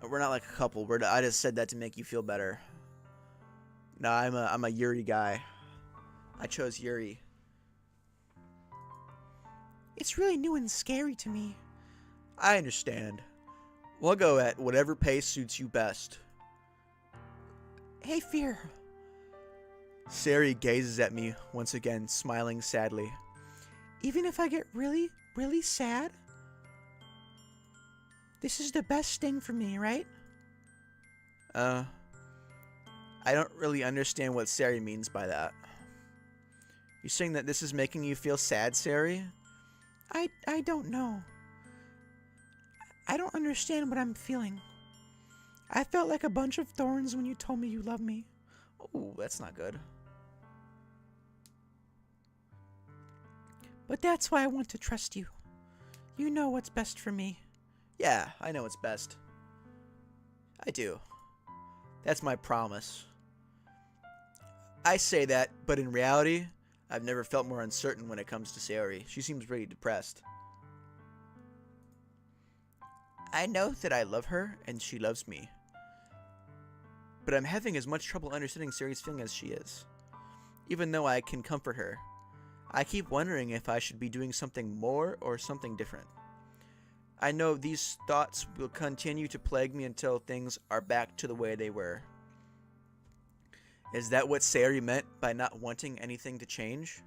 We're not like a couple. I just said that to make you feel better. No, I'm a Yuri guy. I chose Yuri. It's really new and scary to me. I understand. We'll go at whatever pace suits you best. Hey, Fear. Sari gazes at me once again, smiling sadly. Even if I get really, really sad, this is the best thing for me, right? I don't really understand what Sari means by that. You saying that this is making you feel sad, Sari? I don't know. I don't understand what I'm feeling. I felt like a bunch of thorns when you told me you love me. Oh, that's not good. But that's why I want to trust you. You know what's best for me. Yeah, I know what's best. I do. That's my promise. I say that, but in reality, I've never felt more uncertain when it comes to Sayori. She seems pretty depressed. I know that I love her, and she loves me. But I'm having as much trouble understanding Sayori's feeling as she is. Even though I can comfort her, I keep wondering if I should be doing something more or something different. I know these thoughts will continue to plague me until things are back to the way they were. Is that what Sayori meant by not wanting anything to change?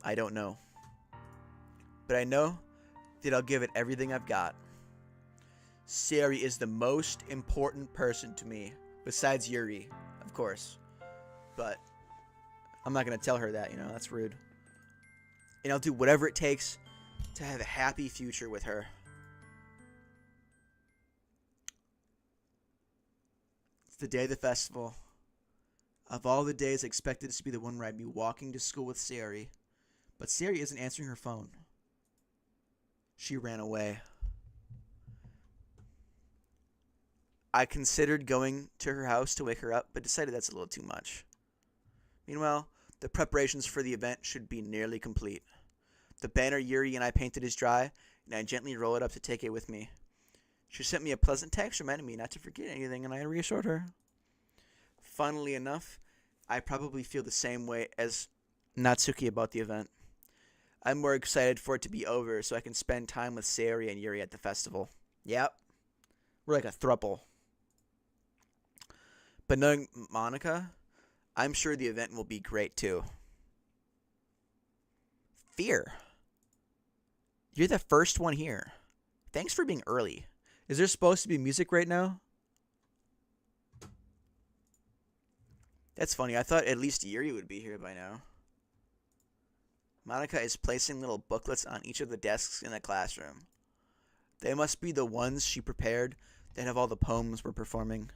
I don't know. But I know that I'll give it everything I've got. Sayori is the most important person to me, besides Yuri, of course. But I'm not going to tell her that, that's rude. And I'll do whatever it takes to have a happy future with her. It's the day of the festival. Of all the days, I expected this to be the one where I'd be walking to school with Sayori. But Sayori isn't answering her phone. She ran away. I considered going to her house to wake her up, but decided that's a little too much. Meanwhile, the preparations for the event should be nearly complete. The banner Yuri and I painted is dry, and I gently roll it up to take it with me. She sent me a pleasant text reminding me not to forget anything, and I reassured her. Funnily enough, I probably feel the same way as Natsuki about the event. I'm more excited for it to be over so I can spend time with Sayori and Yuri at the festival. Yep. We're like a throuple. But knowing Monica, I'm sure the event will be great too. Fear. You're the first one here. Thanks for being early. Is there supposed to be music right now? That's funny. I thought at least Yuri would be here by now. Monica is placing little booklets on each of the desks in the classroom. They must be the ones she prepared that have all the poems we're performing.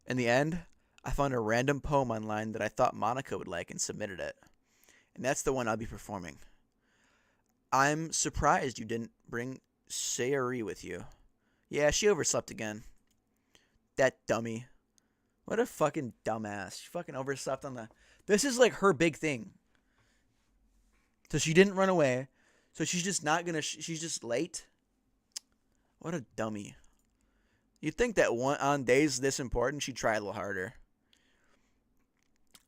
In the end, I found a random poem online that I thought Monica would like and submitted it. And that's the one I'll be performing. I'm surprised you didn't bring Sayori with you. Yeah, she overslept again. That dummy. What a fucking dumbass. She fucking overslept on the... This is like her big thing. So she didn't run away. So she's just not gonna... she's just late. What a dummy. You'd think that on days this important, she'd try a little harder.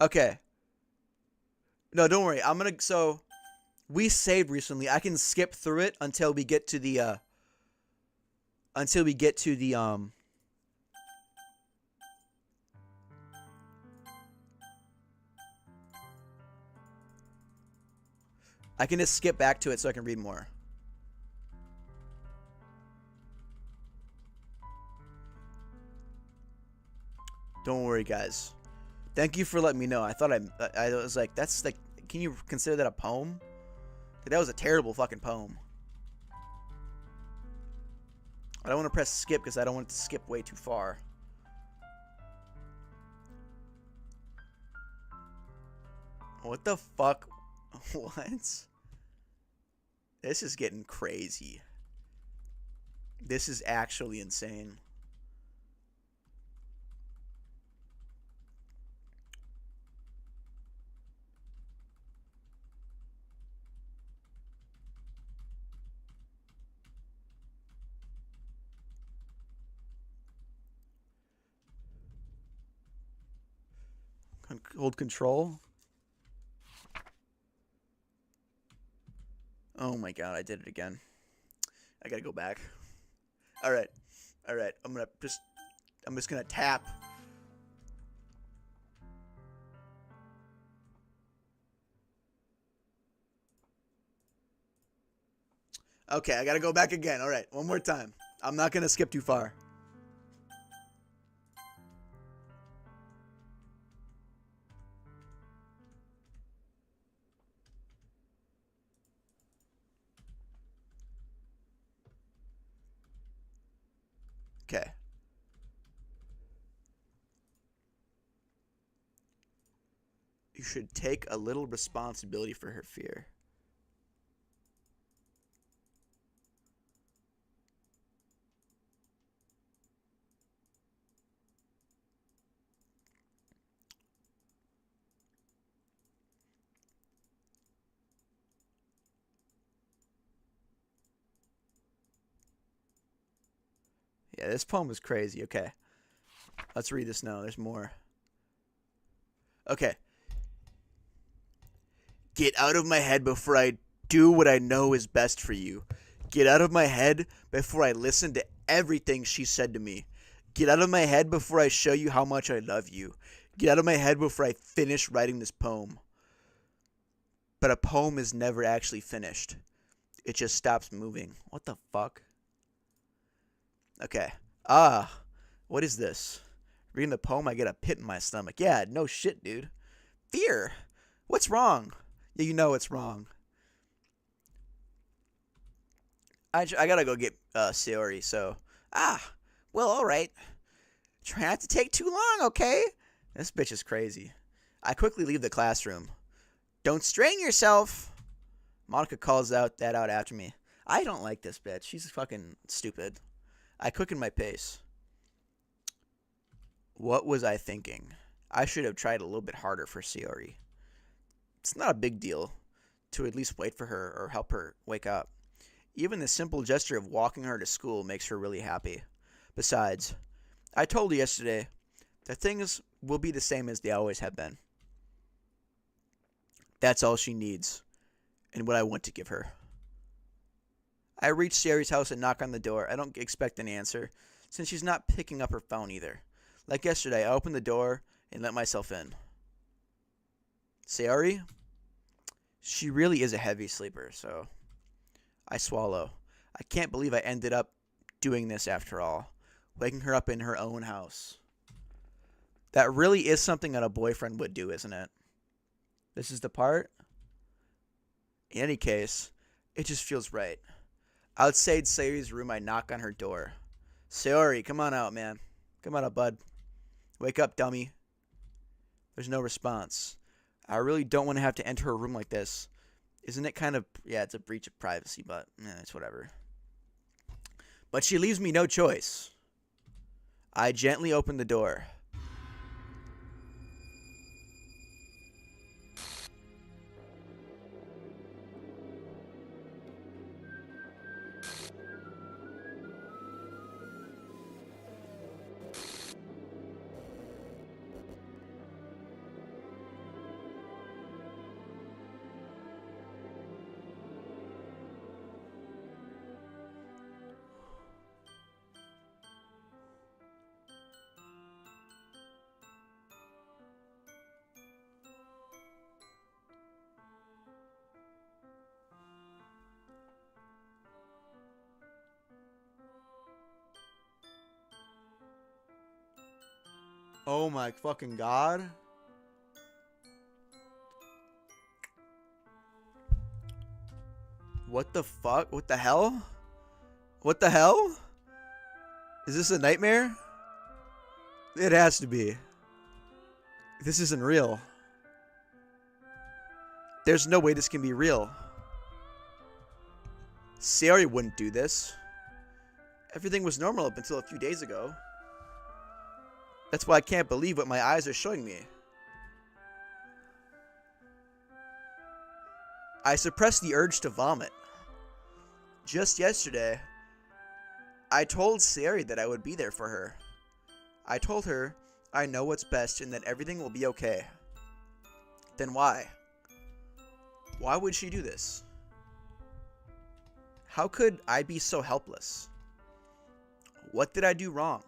Okay. No, don't worry. I'm gonna. So we saved recently. I can skip through it until we get to the. Until we get to the I can just skip back to it so I can read more. Don't worry, guys. Thank you for letting me know. I thought I was like, that's like, can you consider that a poem? That was a terrible fucking poem. I don't want to press skip because I don't want it to skip way too far. What the fuck? What? This is getting crazy. This is actually insane. Hold control. Oh my god, I did it again. I gotta go back. Alright. Alright. I'm just gonna tap. Okay, I gotta go back again. Alright, one more time. I'm not gonna skip too far. Okay. You should take a little responsibility for her fear. Yeah, this poem is crazy. Okay. Let's read this now. There's more. Okay. Get out of my head before I do what I know is best for you. Get out of my head before I listen to everything she said to me. Get out of my head before I show you how much I love you. Get out of my head before I finish writing this poem. But a poem is never actually finished. It just stops moving. What the fuck? Okay. What is this? Reading the poem, I get a pit in my stomach. Yeah, no shit, dude. Fear. What's wrong? Yeah, you know what's wrong. I gotta go get Sayori, so... well, alright. Try not to take too long, okay? This bitch is crazy. I quickly leave the classroom. Don't strain yourself! Monica calls that out after me. I don't like this bitch. She's fucking stupid. I quicken my pace. What was I thinking? I should have tried a little bit harder for Sayori. It's not a big deal to at least wait for her or help her wake up. Even the simple gesture of walking her to school makes her really happy. Besides, I told her yesterday that things will be the same as they always have been. That's all she needs, and what I want to give her. I reach Sayori's house and knock on the door. I don't expect an answer, since she's not picking up her phone either. Like yesterday, I open the door and let myself in. Sayori? She really is a heavy sleeper, so I swallow. I can't believe I ended up doing this after all. Waking her up in her own house. That really is something that a boyfriend would do, isn't it? This is the part? In any case, it just feels right. Outside Sayori's room, I knock on her door. Sayori, come on out, man. Come on out, bud. Wake up, dummy. There's no response. I really don't want to have to enter her room like this. Isn't it kind of... Yeah, it's a breach of privacy, but it's whatever. But she leaves me no choice. I gently open the door. Oh my fucking god. What the fuck? What the hell? What the hell? Is this a nightmare? It has to be. This isn't real. There's no way this can be real. Sayori wouldn't do this. Everything was normal up until a few days ago. That's why I can't believe what my eyes are showing me. I suppressed the urge to vomit. Just yesterday, I told Sayori that I would be there for her. I told her I know what's best and that everything will be okay. Then why? Why would she do this? How could I be so helpless? What did I do wrong?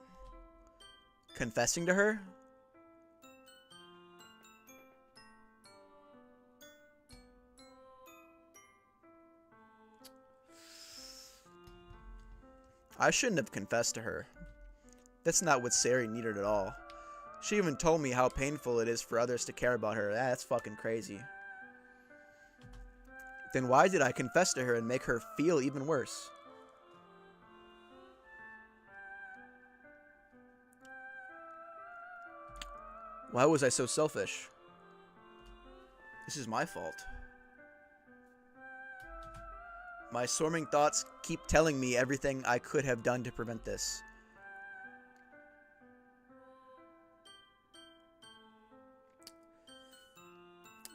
Confessing to her? I shouldn't have confessed to her. That's not what Sayori needed at all. She even told me how painful it is for others to care about her. That's fucking crazy. Then why did I confess to her and make her feel even worse? Why was I so selfish? This is my fault. My swarming thoughts keep telling me everything I could have done to prevent this.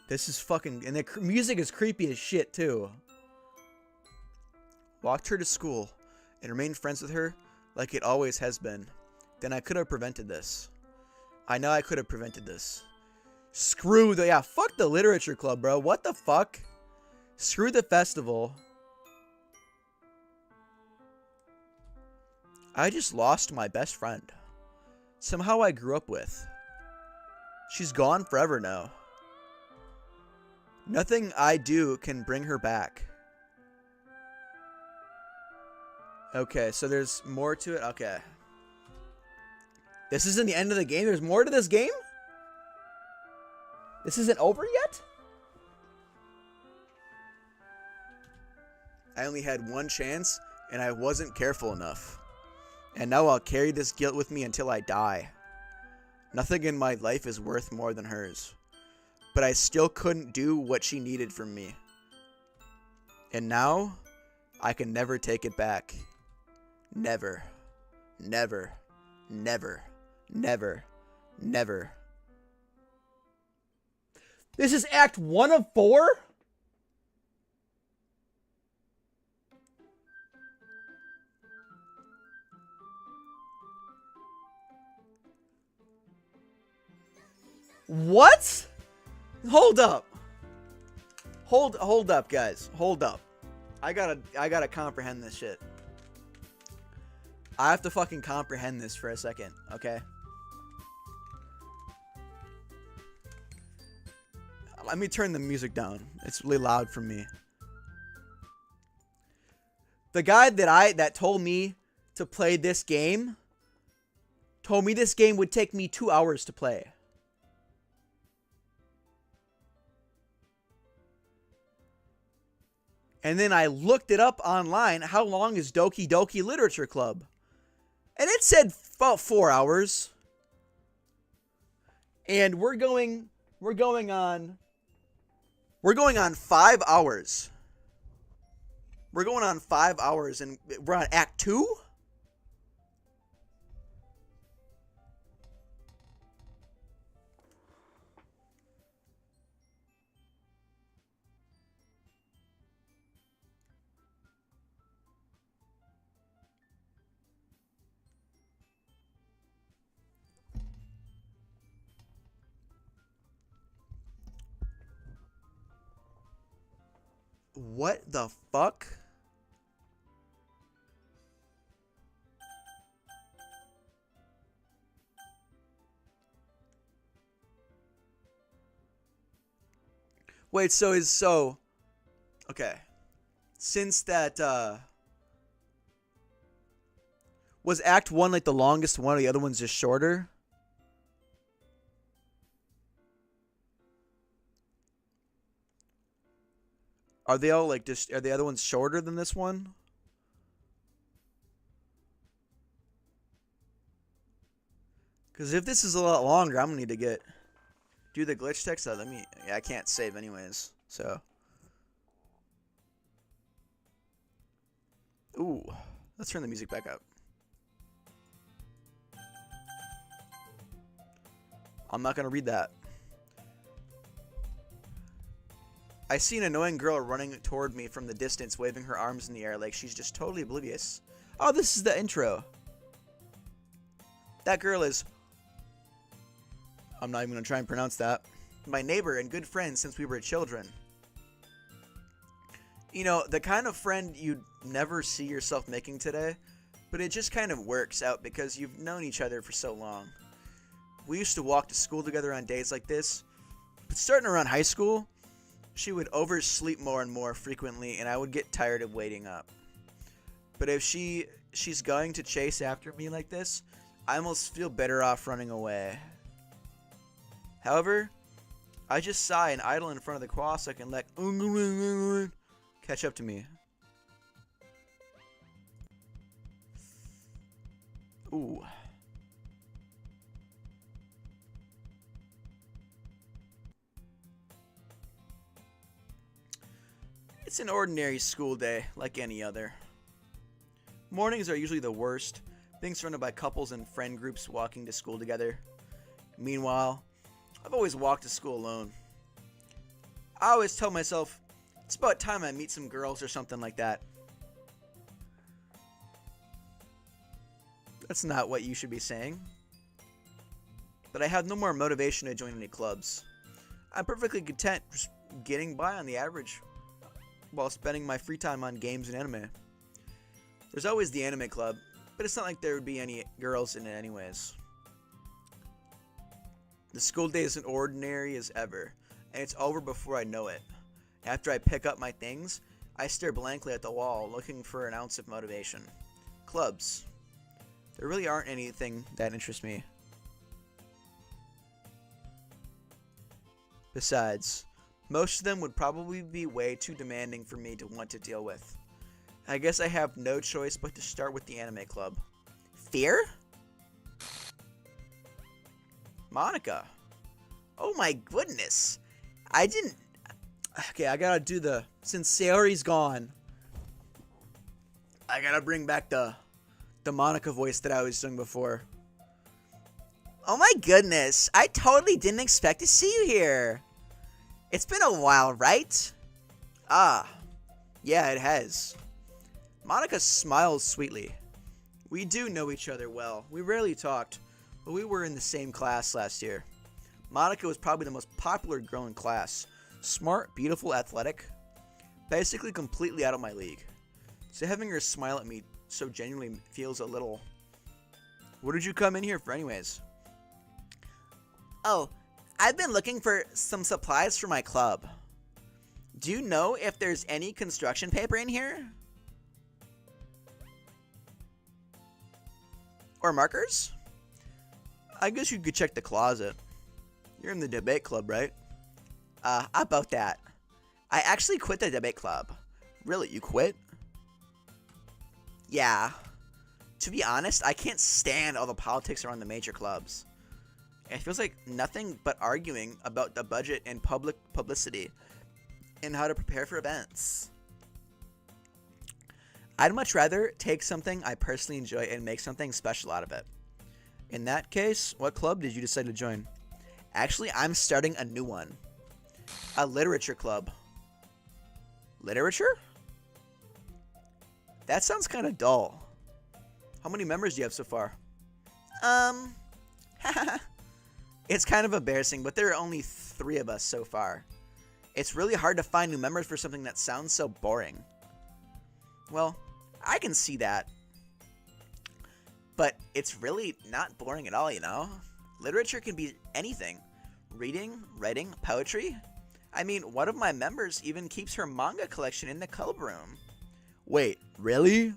This is fucking... And the music is creepy as shit, too. Walked her to school and remained friends with her like it always has been. Then I could have prevented this. I know I could have prevented this. Screw the... Yeah, fuck the literature club, bro. What the fuck? Screw the festival. I just lost my best friend. Somehow I grew up with. She's gone forever now. Nothing I do can bring her back. Okay, so there's more to it? Okay. This isn't the end of the game? There's more to this game? This isn't over yet? I only had one chance, and I wasn't careful enough. And now I'll carry this guilt with me until I die. Nothing in my life is worth more than hers. But I still couldn't do what she needed from me. And now, I can never take it back. Never. Never. Never. Never. Never. This is Act 1 of 4? What? Hold up. Hold up, guys. Hold up. I gotta comprehend this shit. I have to fucking comprehend this for a second, okay? Let me turn the music down. It's really loud for me. The guy that told me to play this game told me this game would take me 2 hours to play. And then I looked it up online. How long is Doki Doki Literature Club? And it said about 4 hours. And we're going on 5 hours. We're going on 5 hours and we're on Act 2? What the fuck? Wait, okay. Since that was Act 1 like the longest one, or the other one's just shorter? Are they all like just? Are the other ones shorter than this one? Because if this is a lot longer, I'm gonna need to do the glitch text. Yeah, I can't save anyways. So, ooh, let's turn the music back up. I'm not gonna read that. I see an annoying girl running toward me from the distance, waving her arms in the air like she's just totally oblivious. Oh, this is the intro. That girl is... I'm not even going to try and pronounce that. My neighbor and good friend since we were children. You know, the kind of friend you'd never see yourself making today, but it just kind of works out because you've known each other for so long. We used to walk to school together on days like this, but starting around high school, she would oversleep more and more frequently, and I would get tired of waiting up. But if she's going to chase after me like this, I almost feel better off running away. However, I just sigh and idle in front of the crosswalk and let catch up to me. Ooh. It's an ordinary school day, like any other. Mornings are usually the worst, being surrounded by couples and friend groups walking to school together. Meanwhile, I've always walked to school alone. I always tell myself, it's about time I meet some girls or something like that. That's not what you should be saying. But I have no more motivation to join any clubs. I'm perfectly content just getting by on the average while spending my free time on games and anime. There's always the anime club, but it's not like there would be any girls in it anyways. The school day is as ordinary as ever, and it's over before I know it. After I pick up my things, I stare blankly at the wall, looking for an ounce of motivation. Clubs. There really aren't anything that interests me. Besides, most of them would probably be way too demanding for me to want to deal with. I guess I have no choice but to start with the anime club. Fear? Monica. Oh my goodness. Okay, I gotta do since Sayori's gone, I gotta bring back the Monica voice that I was doing before. Oh my goodness. I totally didn't expect to see you here. It's been a while, right? Ah, yeah, it has. Monica smiles sweetly. We do know each other well. We rarely talked, but we were in the same class last year. Monica was probably the most popular girl in class. Smart, beautiful, athletic. Basically completely out of my league. So having her smile at me so genuinely feels a little... What did you come in here for anyways? Oh, I've been looking for some supplies for my club. Do you know if there's any construction paper in here? Or markers? I guess you could check the closet. You're in the debate club, right? About that. I actually quit the debate club. Really, you quit? Yeah. To be honest, I can't stand all the politics around the major clubs. It feels like nothing but arguing about the budget and public publicity and how to prepare for events. I'd much rather take something I personally enjoy and make something special out of it. In that case, what club did you decide to join? Actually, I'm starting a new one. A literature club. Literature? That sounds kind of dull. How many members do you have so far? It's kind of embarrassing, but there are only 3 of us so far. It's really hard to find new members for something that sounds so boring. Well, I can see that. But it's really not boring at all, you know? Literature can be anything. Reading, writing, poetry. I mean, one of my members even keeps her manga collection in the club room. Wait, really?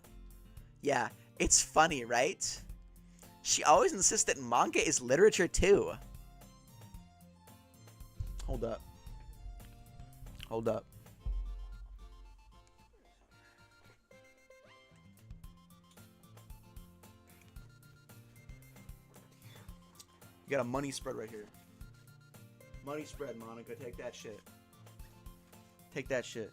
Yeah, it's funny, right? She always insists that manga is literature too. Hold up. You got a money spread right here. Money spread, Monica. Take that shit. Take that shit.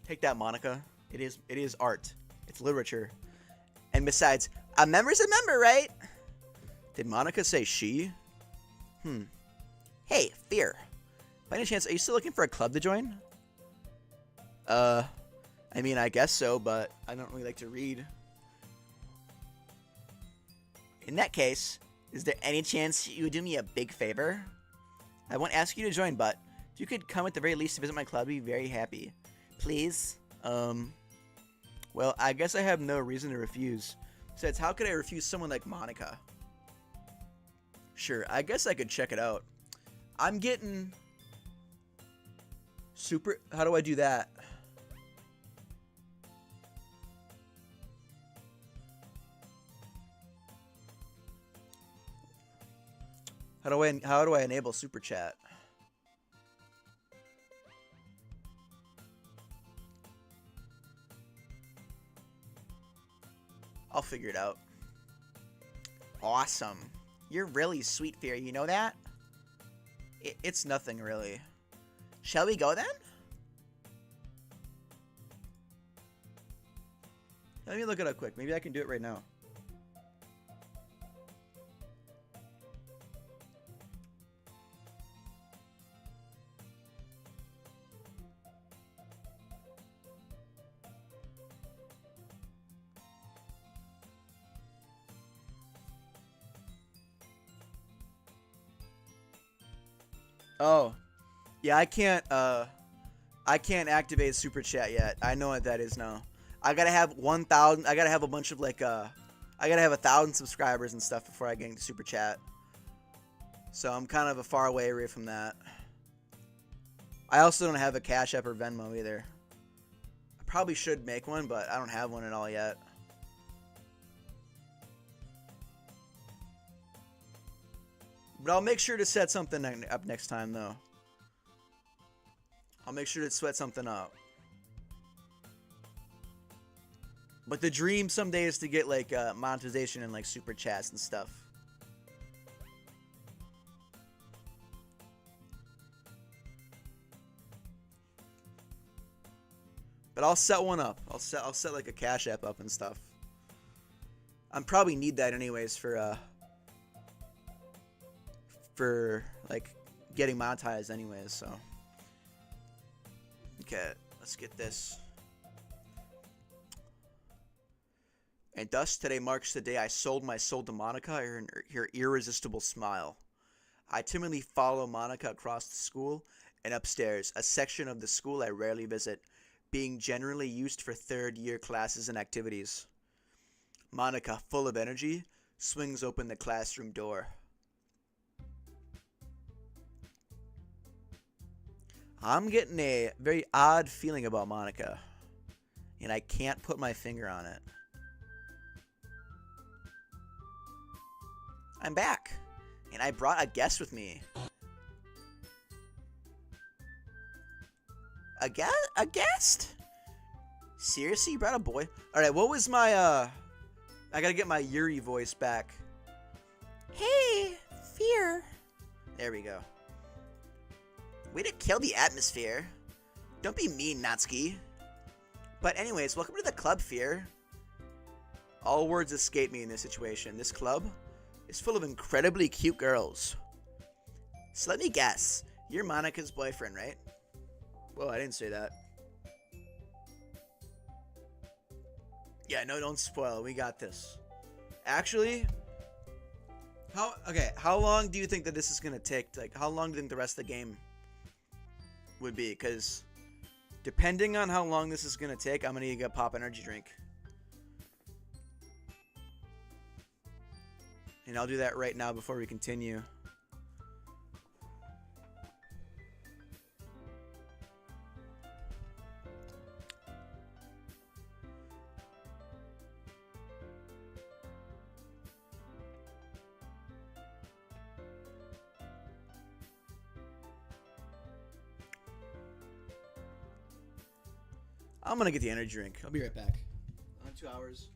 Take that, Monica. It is art. It's literature. And besides, a member's a member, right? Did Monica say she? Hey, Fear. By any chance, are you still looking for a club to join? I mean, I guess so, but I don't really like to read. In that case, is there any chance you would do me a big favor? I won't ask you to join, but if you could come at the very least to visit my club, I'd be very happy. Please? Well, I guess I have no reason to refuse. Besides, how could I refuse someone like Monica? Sure, I guess I could check it out. I'm getting... super... How do I do that? How do I enable super chat? I'll figure it out. Awesome. You're really sweet, Fear. You know that? It's nothing, really. Shall we go, then? Let me look it up quick. Maybe I can do it right now. Oh, yeah, I can't activate super chat yet. I know what that is now. I gotta have 1,000. I gotta have a bunch of like I gotta have 1,000 subscribers and stuff before I get into super chat. So I'm kind of a far away from that. I also don't have a Cash App or Venmo either. I probably should make one, but I don't have one at all yet. But I'll make sure to set something up next time, though. I'll make sure to sweat something up. But the dream someday is to get, like, monetization and, like, super chats and stuff. But I'll set one up. I'll set like, a Cash App up and stuff. I probably need that anyways for like getting monetized anyways, so okay, let's get this. And thus today marks the day I sold my soul to Monica, her irresistible smile. I timidly follow Monica across the school and upstairs, a section of the school I rarely visit, being generally used for third-year classes and activities. Monica, full of energy, swings open the classroom door. I'm getting a very odd feeling about Monica, and I can't put my finger on it. I'm back, and I brought a guest with me. A guest? Seriously, you brought a boy? Alright, what was my, I gotta get my Yuri voice back. Hey, Fear. There we go. Way to kill the atmosphere. Don't be mean, Natsuki. But anyways, welcome to the club, Fear. All words escape me in this situation. This club is full of incredibly cute girls. So let me guess. You're Monica's boyfriend, right? Whoa, I didn't say that. Yeah, no, don't spoil. We got this. Actually, how long do you think that this is gonna take? Like, how long do you think the rest of the game would be? Because depending on how long this is gonna take, I'm gonna need to get a pop energy drink. And I'll do that right now before we continue. I'm gonna get the energy drink. I'll be right back. 2 hours.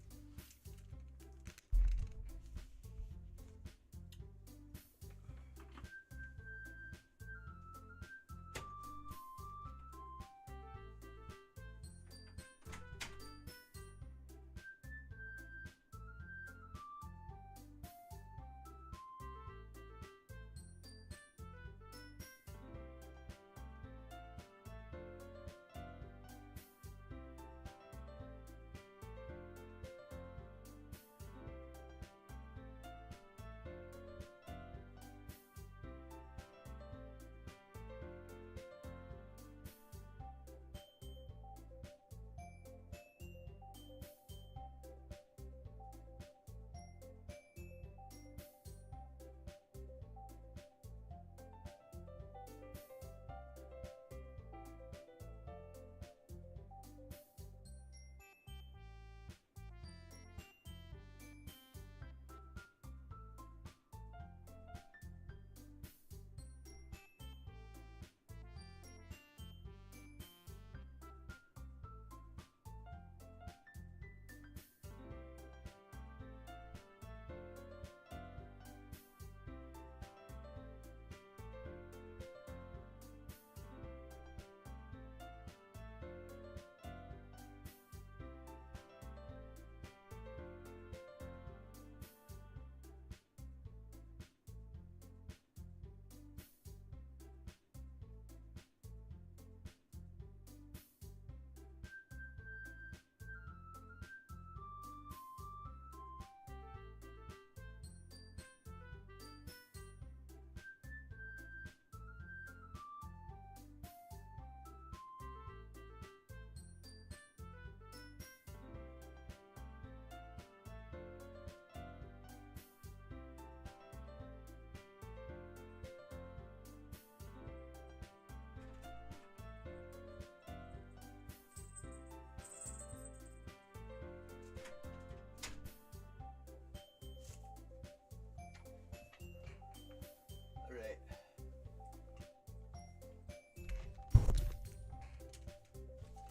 Alright.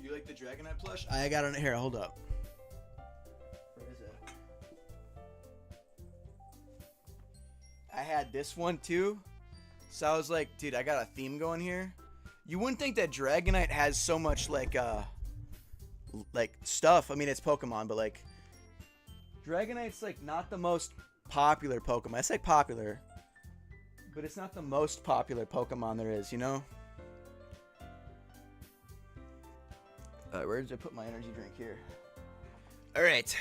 You like the Dragonite plush? I got it here. Hold up. Where is it? I had this one too. So I was like, dude, I got a theme going here. You wouldn't think that Dragonite has so much like stuff. I mean, it's Pokemon, but like Dragonite's like not the most popular Pokemon. I say popular, but it's not the most popular Pokemon there is, you know? Where did I put my energy drink here? Alright.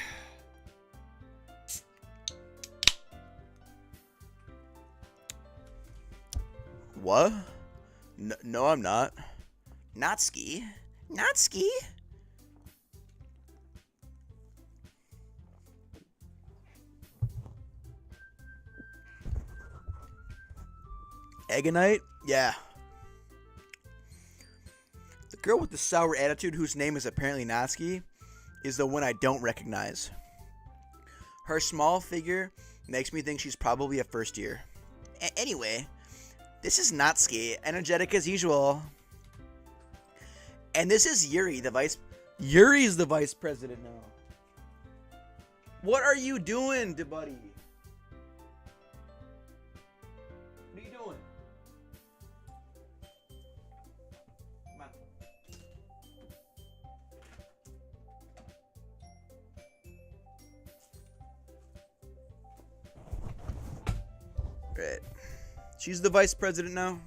What? No, I'm not. Natsuki. Natsuki? Eggonite? Yeah. The girl with the sour attitude whose name is apparently Natsuki is the one I don't recognize. Her small figure makes me think she's probably a first year. Anyway, this is Natsuki, energetic as usual. And this is Yuri, Yuri's the vice president now. What are you doing, buddy? What are you doing? Come on. Right. She's the vice president now.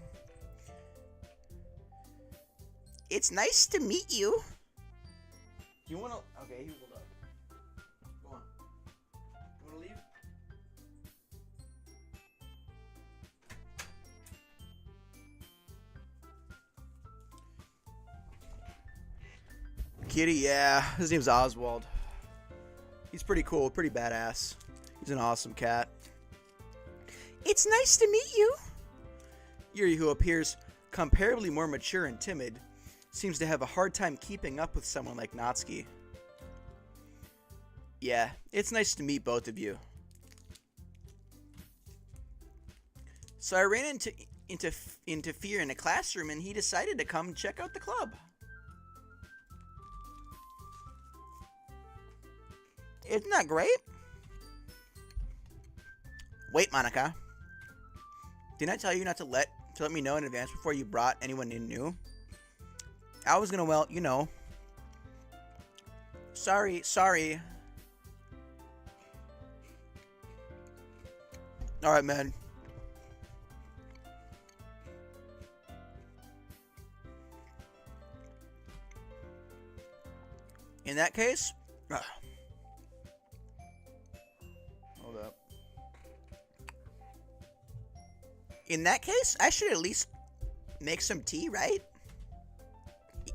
It's nice to meet you. You wanna? Okay, hold up. Go on. You wanna leave? Kitty, yeah. His name's Oswald. He's pretty cool, pretty badass. He's an awesome cat. It's nice to meet you. Yuri, who appears comparably more mature and timid, seems to have a hard time keeping up with someone like Natsuki. Yeah, it's nice to meet both of you. So I ran into Fear in a classroom, and he decided to come check out the club. Isn't that great? Wait, Monica. Didn't I tell you not to let me know in advance before you brought anyone in new? I was gonna, well, you know. Sorry. Alright, man. In that case, hold up. In that case, I should at least make some tea, right?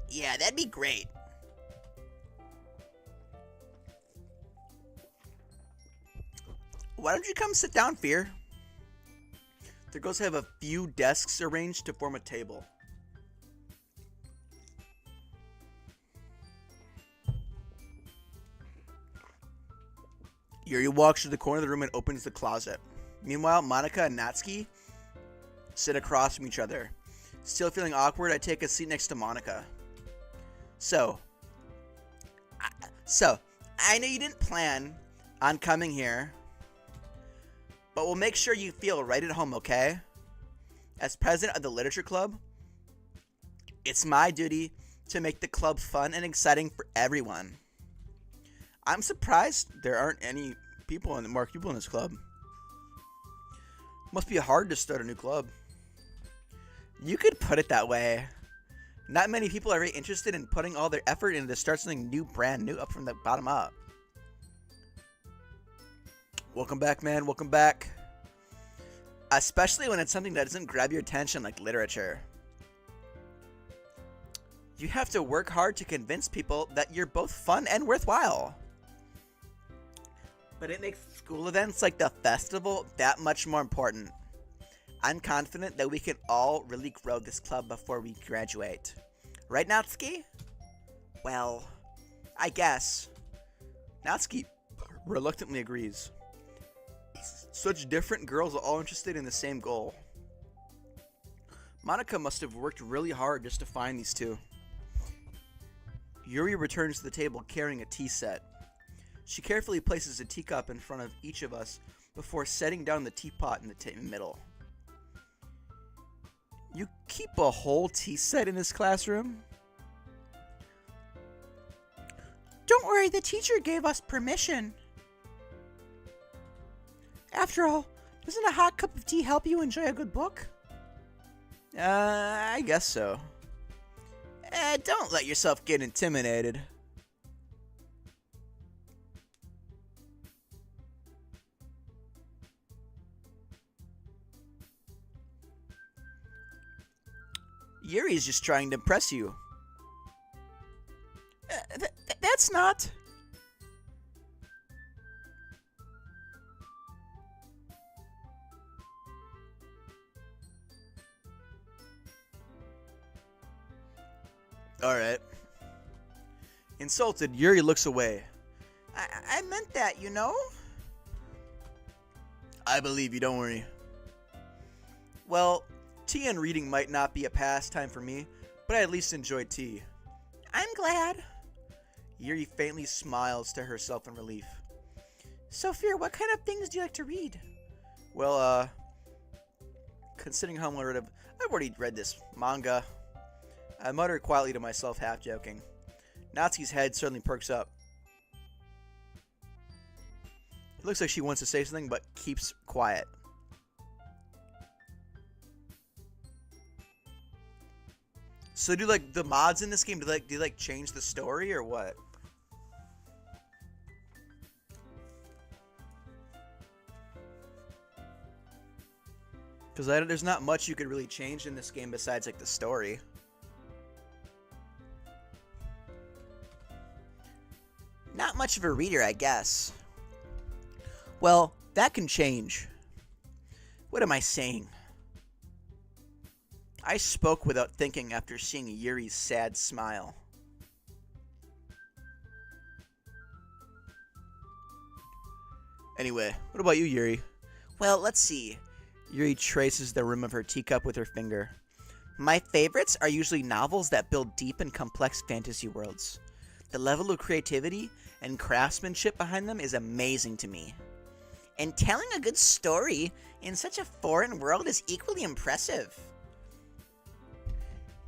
Yeah, that'd be great. Why don't you come sit down, Fear? The girls have a few desks arranged to form a table. Yuri walks to the corner of the room and opens the closet. Meanwhile, Monica and Natsuki sit across from each other. Still feeling awkward, I take a seat next to Monica. So, I know you didn't plan on coming here, but we'll make sure you feel right at home, okay? As president of the literature club, it's my duty to make the club fun and exciting for everyone. I'm surprised there aren't more people in this club. Must be hard to start a new club. You could put it that way. Not many people are very interested in putting all their effort into to start something new, brand new, up from the bottom up. Welcome back, man. Welcome back. Especially when it's something that doesn't grab your attention like literature. You have to work hard to convince people that you're both fun and worthwhile. But it makes school events like the festival that much more important. I'm confident that we can all really grow this club before we graduate. Right, Natsuki? Well, I guess. Natsuki reluctantly agrees. Such different girls are all interested in the same goal. Monica must have worked really hard just to find these two. Yuri returns to the table carrying a tea set. She carefully places a teacup in front of each of us before setting down the teapot in the middle. You keep a whole tea set in this classroom? Don't worry, the teacher gave us permission. After all, doesn't a hot cup of tea help you enjoy a good book? I guess so. Don't let yourself get intimidated. Yuri's just trying to impress you. That's not... Alright. Insulted, Yuri looks away. I meant that, you know? I believe you, don't worry. Well, tea and reading might not be a pastime for me, but I at least enjoy tea. I'm glad. Yuri faintly smiles to herself in relief. Sophia, what kind of things do you like to read? Well, considering how much I've already read this manga. I mutter quietly to myself, half joking. Natsuki's head suddenly perks up. It looks like she wants to say something, but keeps quiet. So do like the mods in this game, do they change the story or what? Because there's not much you could really change in this game besides like the story. Not much of a reader, I guess. Well, that can change. What am I saying? I spoke without thinking after seeing Yuri's sad smile. Anyway, what about you, Yuri? Well, let's see. Yuri traces the rim of her teacup with her finger. My favorites are usually novels that build deep and complex fantasy worlds. The level of creativity and craftsmanship behind them is amazing to me. And telling a good story in such a foreign world is equally impressive.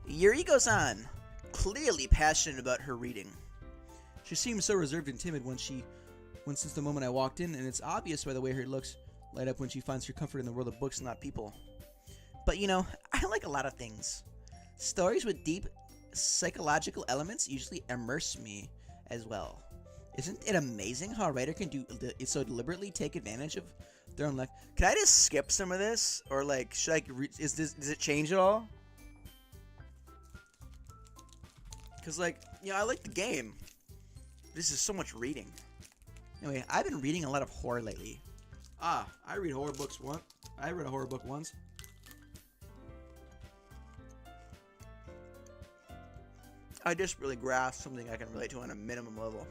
Yuri goes on, clearly passionate about her reading. She seems so reserved and timid since the moment I walked in, and it's obvious by the way her looks light up when she finds her comfort in the world of books, not people. But you know, I like a lot of things. Stories with deep psychological elements usually immerse me as well. Isn't it amazing how a writer can so deliberately take advantage of their own luck? Can I just skip some of this, or like, should I? Does it change at all? Cause like, you know, I like the game. This is so much reading. Anyway, I've been reading a lot of horror lately. I read horror books once. I read a horror book once. I just really grasp something I can relate to on a minimum level.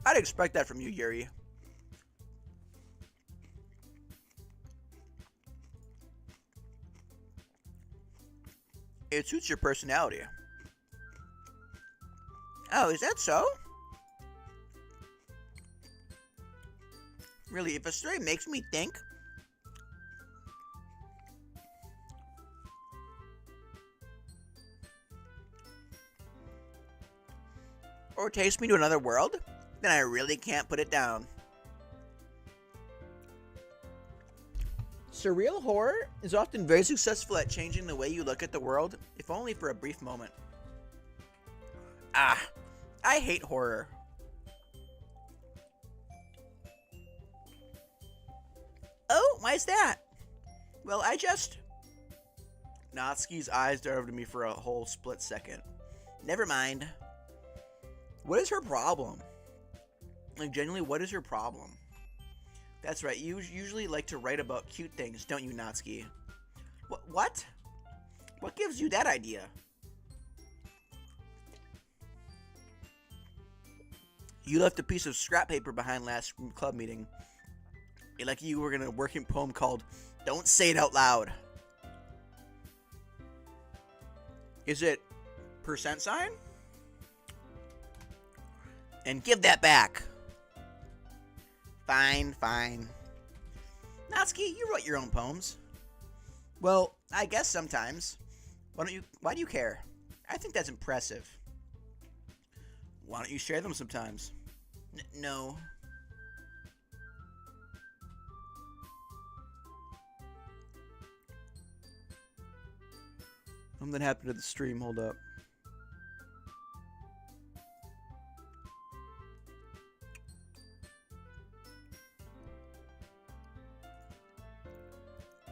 I'd expect that from you, Yuri. It suits your personality. Oh, is that so? Really, if a story makes me think, or takes me to another world, then I really can't put it down. Surreal horror is often very successful at changing the way you look at the world, if only for a brief moment. I hate horror. Oh, why's that? Well, Natsuki's eyes darted to me for a whole split second. Never mind. What is her problem? Like, genuinely, what is her problem? That's right, you usually like to write about cute things, don't you, Natsuki? What? What gives you that idea? You left a piece of scrap paper behind last club meeting. Like you were going to work a poem called Don't Say It Out Loud. Is it percent sign? And give that back. Fine. Natsuki, you wrote your own poems. Well, I guess sometimes. Why do you care? I think that's impressive. Why don't you share them sometimes? No. Something happened to the stream, hold up.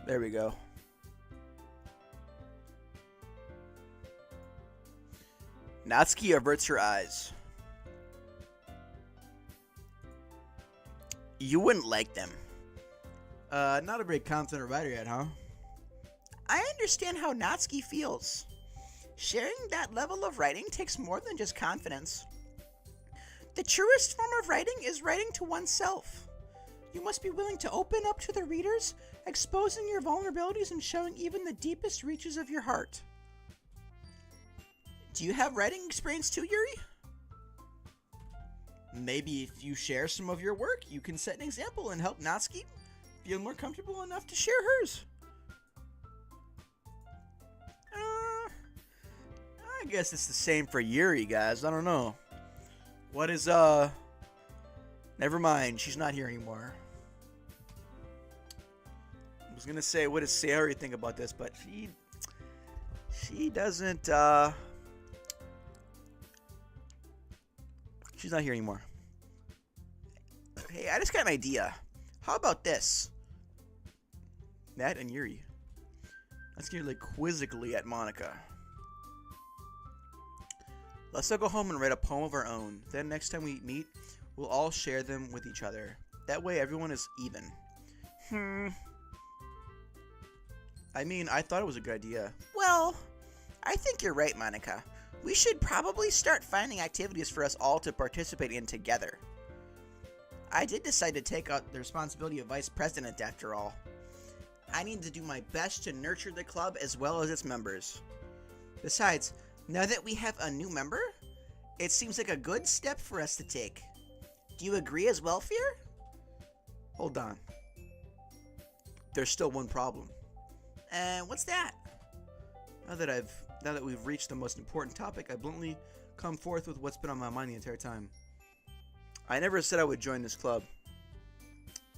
There we go. Natsuki averts her eyes. You wouldn't like them. Not a very confident writer yet, huh? I understand how Natsuki feels. Sharing that level of writing takes more than just confidence. The truest form of writing is writing to oneself. You must be willing to open up to the readers, exposing your vulnerabilities and showing even the deepest reaches of your heart. Do you have writing experience too, Yuri? Maybe if you share some of your work, you can set an example and help Natsuki feel more comfortable enough to share hers. I guess it's the same for Yuri, guys. I don't know. What is, Never mind, she's not here anymore. I was gonna say, what does Sayori think about this, but she doesn't, she's not here anymore. Hey, I just got an idea. How about this? Matt and Yuri. Let's get like quizzically at Monica. Let's all go home and write a poem of our own. Then next time we meet, we'll all share them with each other. That way everyone is even. I mean, I thought it was a good idea. Well, I think you're right, Monica. We should probably start finding activities for us all to participate in together. I did decide to take out the responsibility of vice president after all. I need to do my best to nurture the club as well as its members. Besides, now that we have a new member, it seems like a good step for us to take. Do you agree as well, Fear? Hold on. There's still one problem. What's that? Now that we've reached the most important topic, I bluntly come forth with what's been on my mind the entire time. I never said I would join this club.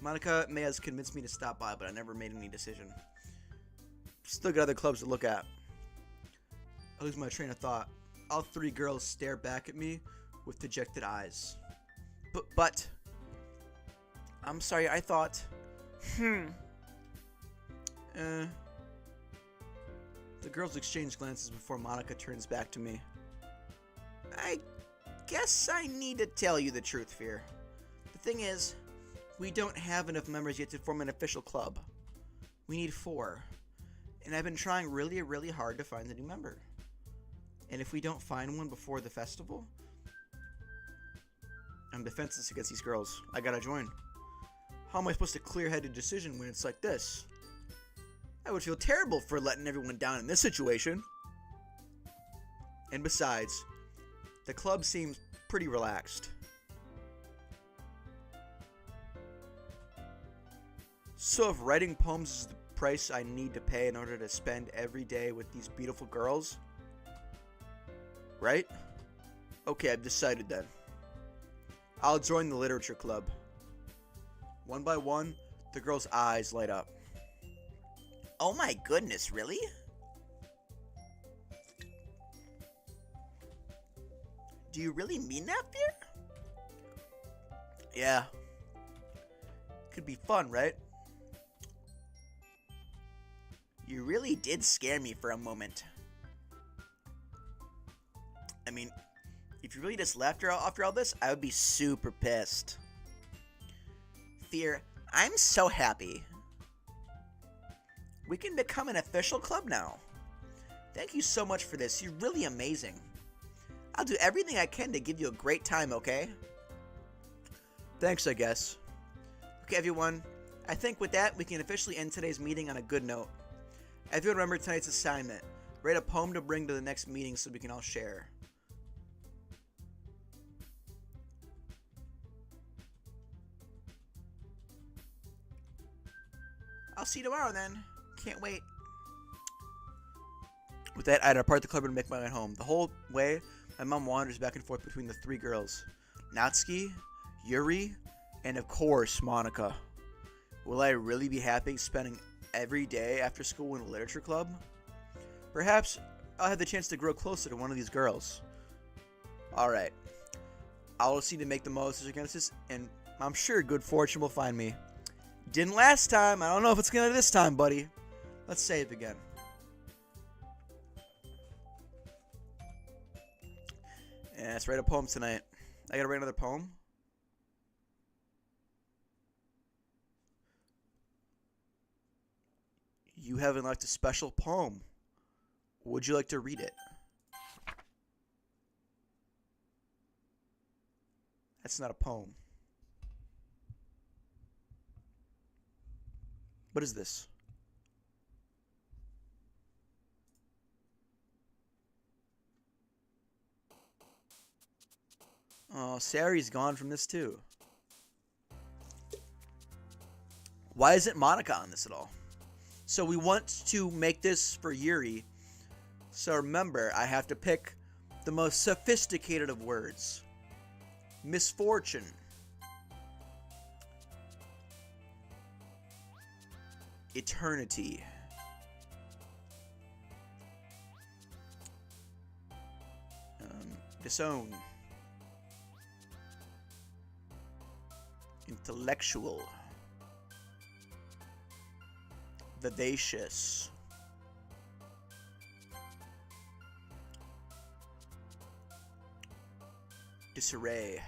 Monica may have convinced me to stop by, but I never made any decision. Still got other clubs to look at. I lose my train of thought. All three girls stare back at me with dejected eyes. But I'm sorry, I thought... The girls exchange glances before Monica turns back to me. I guess I need to tell you the truth, Fear. The thing is, we don't have enough members yet to form an official club. We need 4. And I've been trying really, really hard to find a new member. And if we don't find one before the festival, I'm defenseless against these girls. I gotta join. How am I supposed to clear-headed decision when it's like this? I would feel terrible for letting everyone down in this situation. And besides, the club seems pretty relaxed. So if writing poems is the price I need to pay in order to spend every day with these beautiful girls, right? Okay, I've decided then. I'll join the literature club. One by one, the girls' eyes light up. Oh my goodness, really? Do you really mean that, Fear? Yeah. Could be fun, right? You really did scare me for a moment. I mean, if you really just left her after all this, I would be super pissed. Fear, I'm so happy. We can become an official club now. Thank you so much for this. You're really amazing. I'll do everything I can to give you a great time, okay? Thanks, I guess. Okay, everyone. I think with that, we can officially end today's meeting on a good note. Everyone remember tonight's assignment. Write a poem to bring to the next meeting so we can all share. I'll see you tomorrow then. Can't wait. With that, I depart the club and make my way home. The whole way, my mom wanders back and forth between the 3 girls. Natsuki, Yuri, and of course, Monica. Will I really be happy spending every day after school in a literature club? Perhaps I'll have the chance to grow closer to one of these girls. Alright. I'll see to make the most of this, and I'm sure good fortune will find me. Didn't last time. I don't know if it's gonna this time, buddy. Let's save again. Yeah, let's write a poem tonight. I gotta write another poem. You haven't left a special poem. Would you like to read it? That's not a poem. What is this? Oh, Sari's gone from this too. Why isn't Monica on this at all? So we want to make this for Yuri. So remember, I have to pick the most sophisticated of words. Misfortune. Eternity. Disown. Intellectual. Vivacious. Disarray.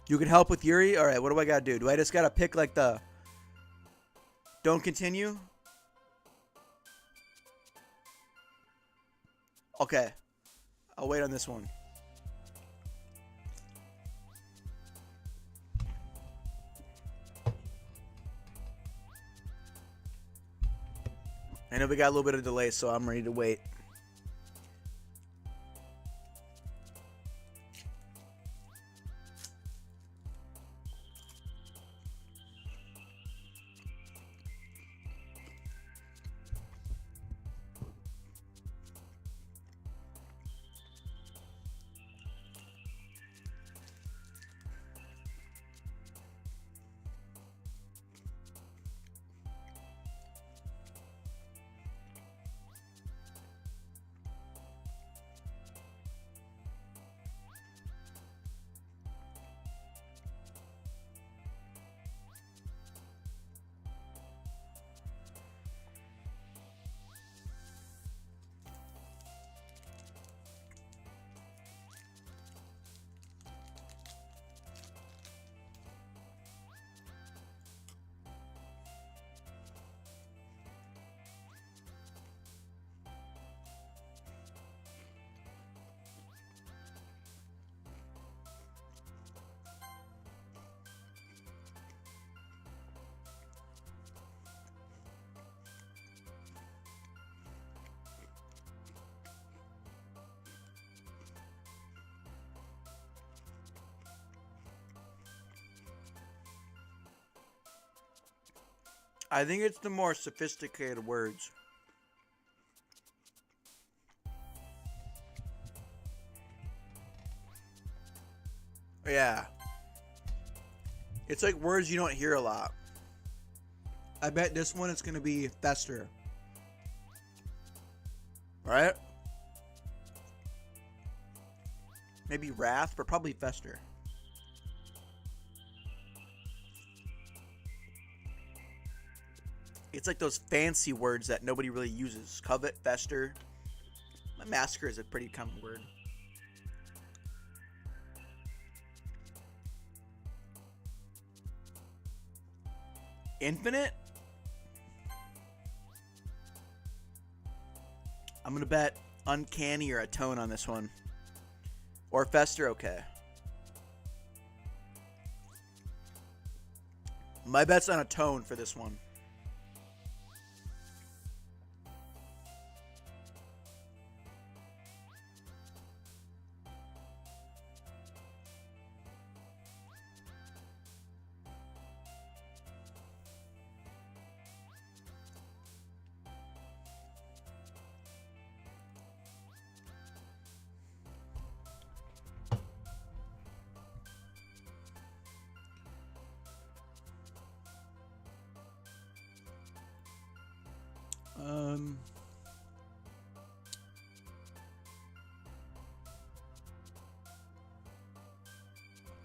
You can help with Yuri? Alright, what do I gotta do? Do I just gotta pick like the... Don't continue? Okay. I'll wait on this one. I know we got a little bit of delay, so I'm ready to wait. I think it's the more sophisticated words. Yeah. It's like words you don't hear a lot. I bet this one is going to be fester. Right? Maybe wrath, but probably fester. It's like those fancy words that nobody really uses. Covet, fester. Massacre is a pretty common word. Infinite? I'm going to bet uncanny or a tone on this one. Or fester, okay. My bet's on a tone for this one.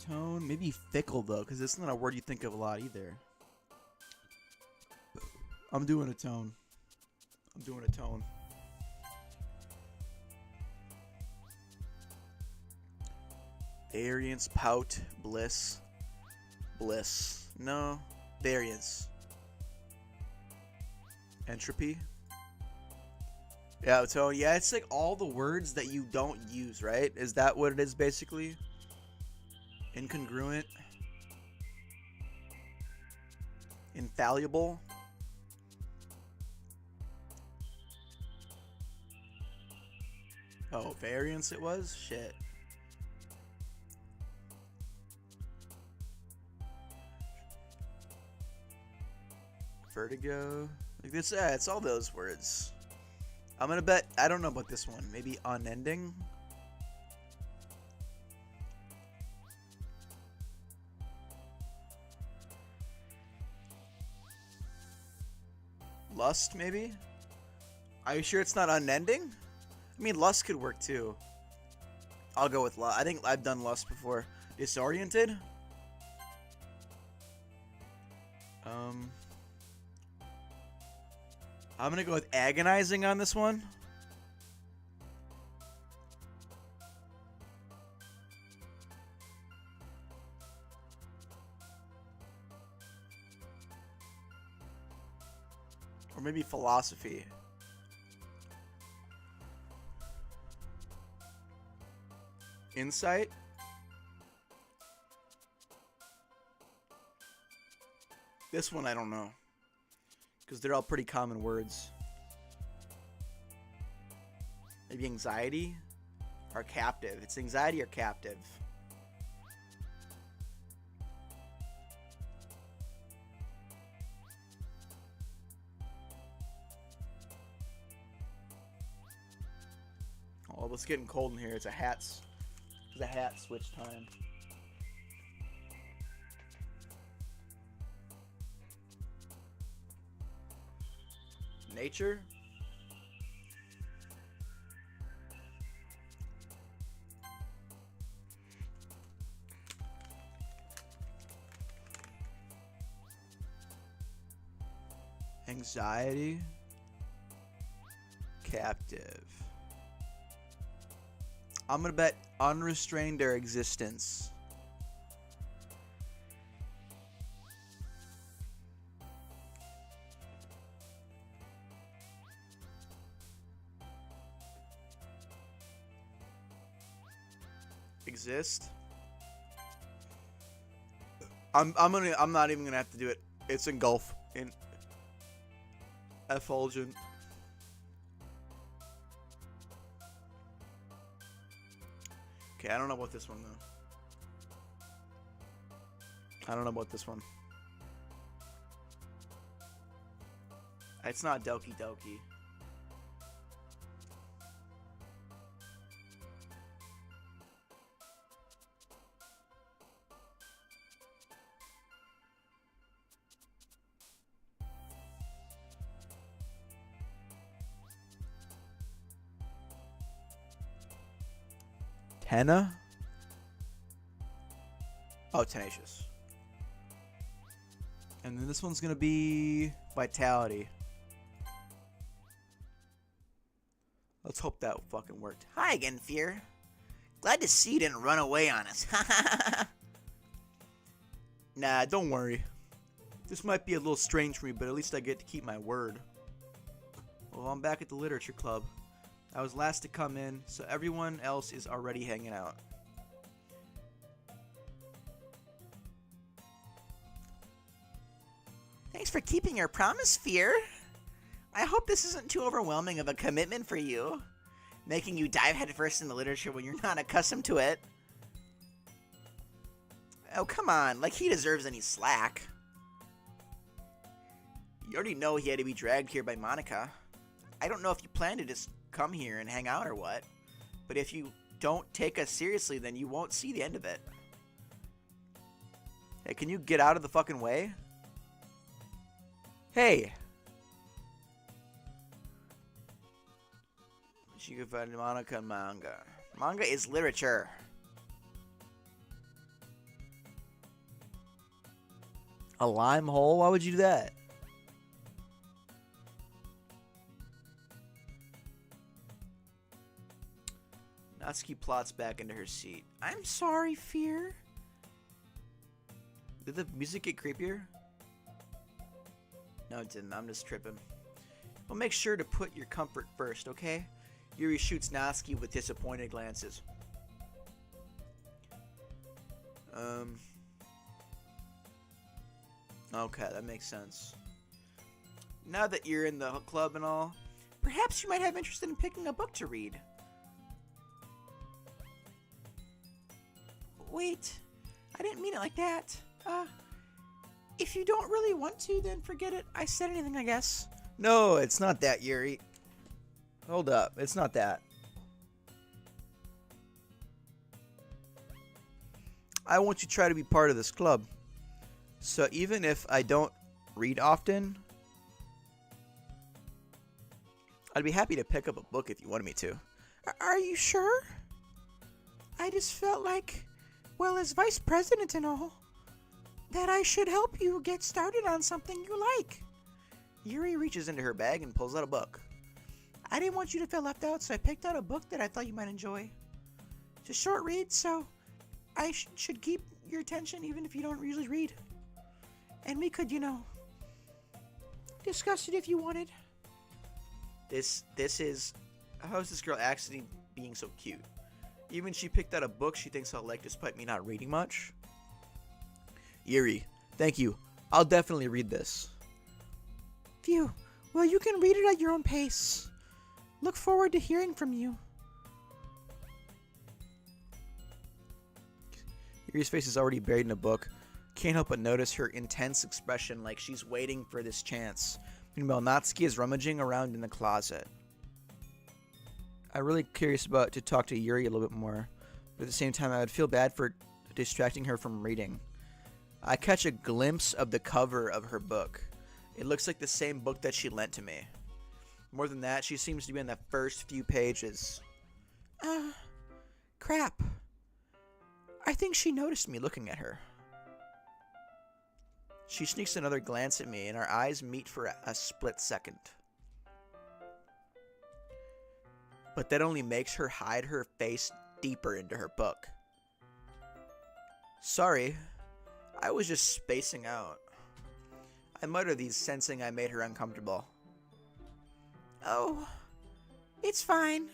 Tone, maybe fickle though, because it's not a word you think of a lot either. I'm doing a tone. Variance, pout, bliss. No, variance. Entropy. Yeah, so yeah, it's like all the words that you don't use, right? Is that what it is basically? Incongruent. Infallible. Oh, variance it was? Shit. Vertigo. Like this, yeah, it's all those words. I'm gonna bet, I don't know about this one. Maybe unending? Lust, maybe? Are you sure it's not unending? I mean, lust could work too. I'll go with lust. I think I've done lust before. Disoriented? I'm gonna go with agonizing on this one. Or maybe philosophy. Insight? This one I don't know. Because they're all pretty common words. Maybe anxiety or captive. It's anxiety or captive. Oh, it's getting cold in here. It's a hat switch time. Nature. Anxiety. Captive. I'm gonna bet unrestrained their existence. Exist. I'm not even gonna have to do it. It's engulf in effulgent. Okay, I don't know about this one though. I don't know about this one. It's not Doki Doki. Henna? Oh, Tenacious. And then this one's gonna be Vitality. Let's hope that fucking worked. Hi again, Fear. Glad to see you didn't run away on us. Nah, don't worry. This might be a little strange for me, but at least I get to keep my word. Well, I'm back at the Literature Club. I was last to come in, so everyone else is already hanging out. Thanks for keeping your promise, Fear. I hope this isn't too overwhelming of a commitment for you, making you dive headfirst into literature when you're not accustomed to it. Oh, come on, like he deserves any slack. You already know he had to be dragged here by Monica. I don't know if you plan to just come here and hang out or what, but if you don't take us seriously, then you won't see the end of it. Hey, can you get out of the fucking way? Hey! You can find Monica and manga. Manga is literature. A lime hole? Why would you do that? Natsuki plots back into her seat. I'm sorry, Fear. Did the music get creepier? No, it didn't. I'm just tripping. Well, make sure to put your comfort first, okay? Yuri shoots Natsuki with disappointed glances. Okay, that makes sense. Now that you're in the club and all, perhaps you might have interest in picking a book to read. Wait, I didn't mean it like that. If you don't really want to, then forget it. I said anything, I guess. No, it's not that, Yuri. Hold up, it's not that. I want you to try to be part of this club. So even if I don't read often, I'd be happy to pick up a book if you wanted me to. Are you sure? I just felt like, well, as vice president and all, that I should help you get started on something you like. Yuri reaches into her bag and pulls out a book. I didn't want you to feel left out, so I picked out a book that I thought you might enjoy. It's a short read, so I should keep your attention even if you don't usually read. And we could, discuss it if you wanted. This is... How is this girl actually being so cute? Even she picked out a book she thinks I'll like despite me not reading much. Yuri, thank you. I'll definitely read this. Phew. Well, you can read it at your own pace. Look forward to hearing from you. Yuri's face is already buried in a book. Can't help but notice her intense expression, like she's waiting for this chance. Meanwhile, Natsuki is rummaging around in the closet. I'm really curious to talk to Yuri a little bit more, but at the same time, I would feel bad for distracting her from reading. I catch a glimpse of the cover of her book. It looks like the same book that she lent to me. More than that, she seems to be in the first few pages. Crap. I think she noticed me looking at her. She sneaks another glance at me, and our eyes meet for a split second. But that only makes her hide her face deeper into her book. Sorry, I was just spacing out. I mutter these, sensing I made her uncomfortable. Oh, it's fine.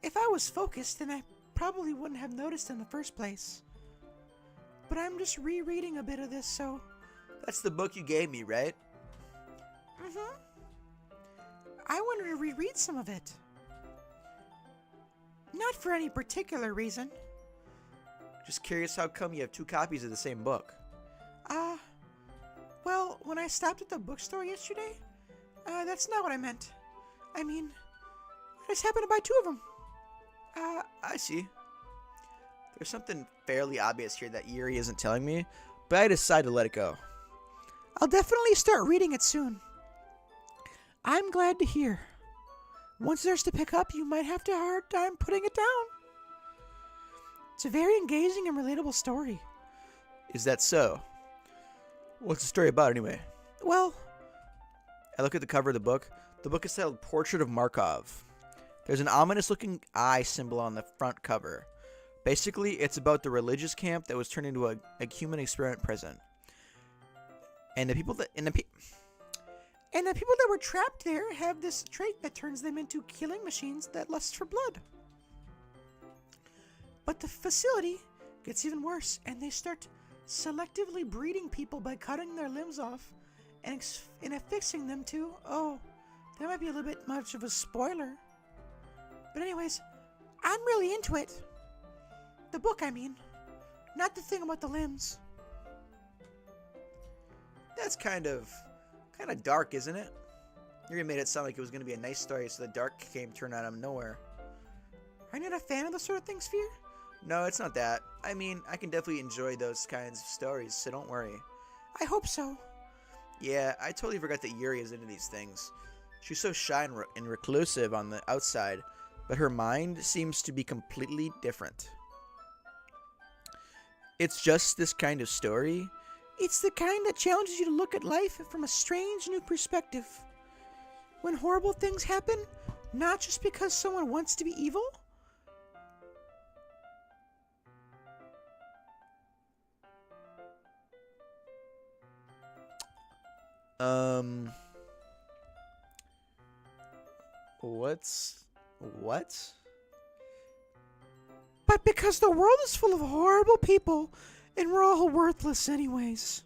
If I was focused, then I probably wouldn't have noticed in the first place. But I'm just rereading a bit of this, so... That's the book you gave me, right? Mm-hmm. I wanted to reread some of it. Not for any particular reason. Just curious how come you have 2 copies of the same book. Well, when I stopped at the bookstore yesterday, that's not what I meant. I mean, I just happened to buy 2 of them. I see. There's something fairly obvious here that Yuri isn't telling me, but I decide to let it go. I'll definitely start reading it soon. I'm glad to hear. Once there's to pick up, you might have a hard time putting it down. It's a very engaging and relatable story. Is that so? What's the story about anyway? Well, I look at the cover of the book. The book is titled Portrait of Markov. There's an ominous-looking eye symbol on the front cover. Basically, it's about the religious camp that was turned into a human experiment prison. And the people that were trapped there have this trait that turns them into killing machines that lust for blood. But the facility gets even worse, and they start selectively breeding people by cutting their limbs off and affixing them to... Oh, that might be a little bit much of a spoiler. But anyways, I'm really into it. The book, I mean. Not the thing about the limbs. That's kind of dark, isn't it? You made it sound like it was going to be a nice story, so the dark turned out of nowhere. Are you not a fan of the sort of thing, Sphere? No, it's not that. I mean, I can definitely enjoy those kinds of stories, so don't worry. I hope so. Yeah, I totally forgot that Yuri is into these things. She's so shy and reclusive on the outside, but her mind seems to be completely different. It's just this kind of story. It's the kind that challenges you to look at life from a strange new perspective. When horrible things happen, not just because someone wants to be evil. What? But because the world is full of horrible people, and we're all worthless anyways.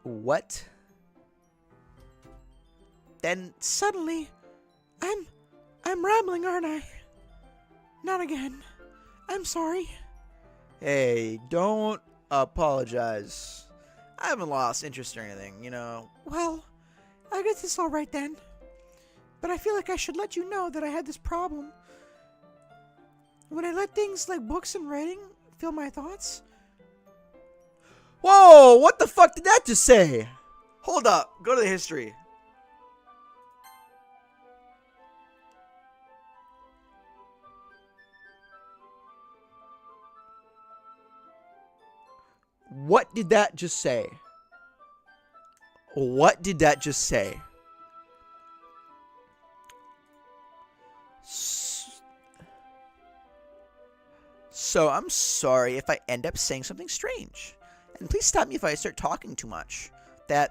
What? Then suddenly, I'm rambling, aren't I? Not again. I'm sorry. Hey, don't apologize. I haven't lost interest or anything, you know. Well, I guess it's alright then. But I feel like I should let you know that I had this problem. When I let things like books and writing fill my thoughts. Whoa, what the fuck did that just say? Hold up, go to the history. What did that just say? What did that just say? So I'm sorry if I end up saying something strange. And please stop me if I start talking too much. I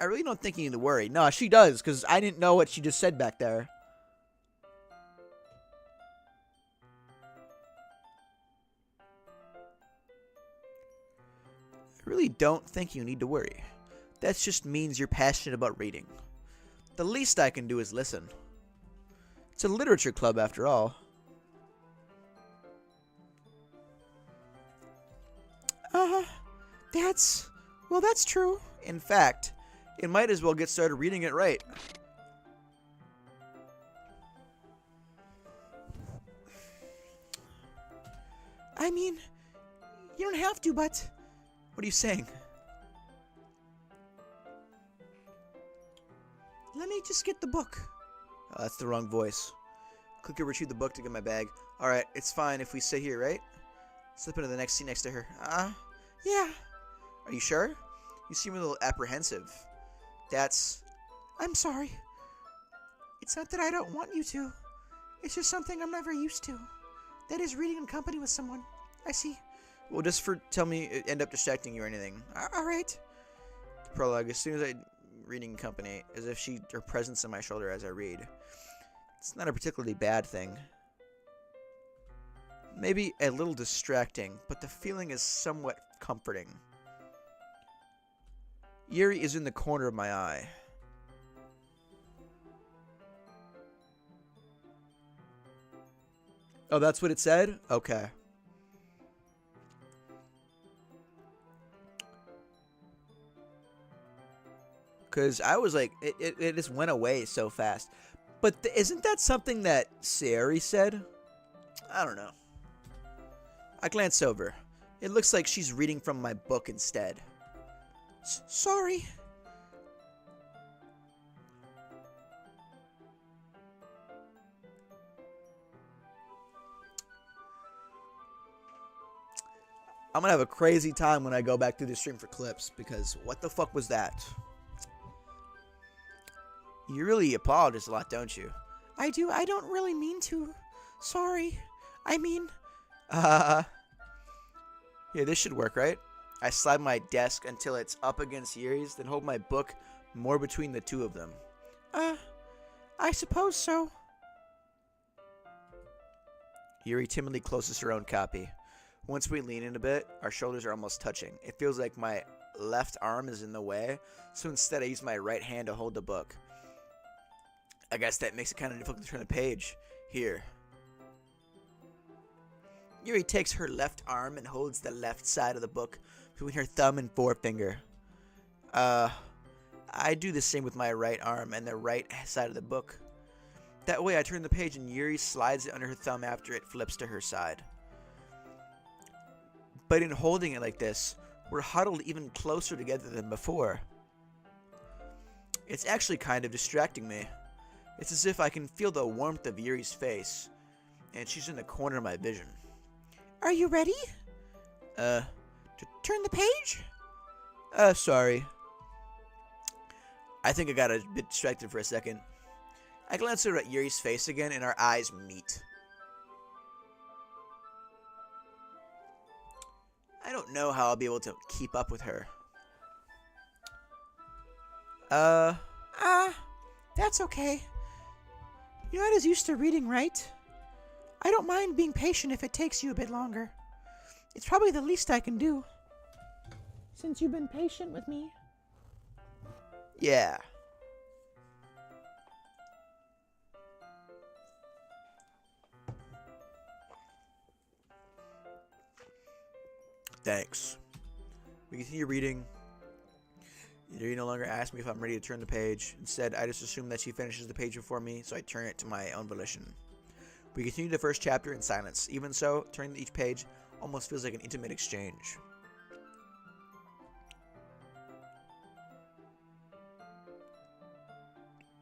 really don't think you need to worry. No, she does, because I didn't know what she just said back there. I really don't think you need to worry. That just means you're passionate about reading. The least I can do is listen. It's a literature club, after all. That's true. In fact, it might as well get started reading it right. I mean, you don't have to, but... What are you saying? Let me just get the book. Oh, that's the wrong voice. Click to retrieve the book to get my bag. Alright, it's fine if we sit here, right? Slip into the next seat next to her. Yeah. Are you sure? You seem a little apprehensive. I'm sorry. It's not that I don't want you to. It's just something I'm never used to. That is reading in company with someone. I see. Well, just tell me it end up distracting you or anything. Alright. Prologue. As soon as I reading in company, as if her presence on my shoulder as I read. It's not a particularly bad thing. Maybe a little distracting, but the feeling is somewhat comforting. Yuri is in the corner of my eye. Oh, that's what it said? Okay. Because I was like, it just went away so fast. But isn't that something that Sayori said? I don't know. I glance over. It looks like she's reading from my book instead. Sorry. I'm gonna have a crazy time when I go back through the stream for clips, because what the fuck was that? You really apologize a lot, don't you? I do. I don't really mean to. Sorry. I mean... Yeah, this should work, right? I slide my desk until it's up against Yuri's, then hold my book more between the two of them. I suppose so. Yuri timidly closes her own copy. Once we lean in a bit, our shoulders are almost touching. It feels like my left arm is in the way, so instead I use my right hand to hold the book. I guess that makes it kind of difficult to turn the page. Here. Yuri takes her left arm and holds the left side of the book between her thumb and forefinger. I do the same with my right arm and the right side of the book. That way I turn the page and Yuri slides it under her thumb after it flips to her side. But in holding it like this, we're huddled even closer together than before. It's actually kind of distracting me. It's as if I can feel the warmth of Yuri's face, and she's in the corner of my vision. Are you ready? To turn the page? Sorry. I think I got a bit distracted for a second. I glance over at Yuri's face again, and our eyes meet. I don't know how I'll be able to keep up with her. That's okay. You're not as used to reading, right? I don't mind being patient if it takes you a bit longer. It's probably the least I can do. Since you've been patient with me. Yeah. Thanks. We continue reading. Yuri no longer asks me if I'm ready to turn the page. Instead, I just assume that she finishes the page before me, so I turn it to my own volition. We continue the first chapter in silence. Even so, turning each page almost feels like an intimate exchange.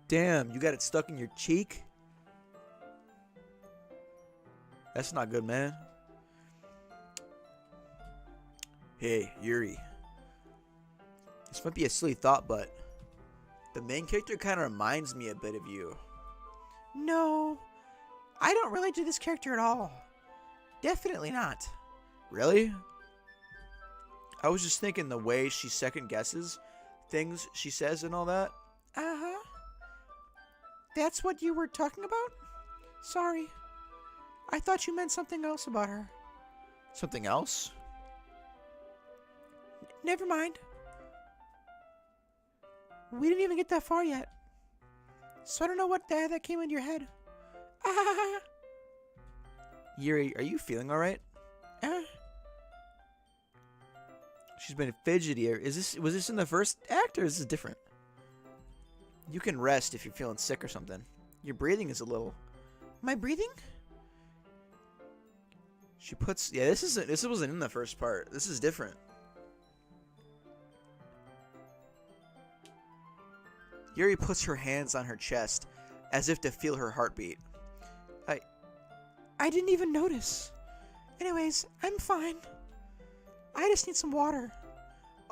Damn, you got it stuck in your cheek? That's not good, man. Hey, Yuri. This might be a silly thought, but the main character kind of reminds me a bit of you. No, I don't relate to this character at all. Definitely not. Really? I was just thinking the way she second guesses things she says and all that. Uh-huh. That's what you were talking about? Sorry. I thought you meant something else about her. Something else? Never mind. We didn't even get that far yet. So I don't know what that came into your head. Ah, Yuri, are you feeling alright? ah. She's been fidgety. Was this in the first act, or is this different? You can rest if you're feeling sick or something. Your breathing is a little. My breathing? She puts. Yeah, this wasn't in the first part. This is different. Yuri puts her hands on her chest, as if to feel her heartbeat. I didn't even notice. Anyways, I'm fine. I just need some water.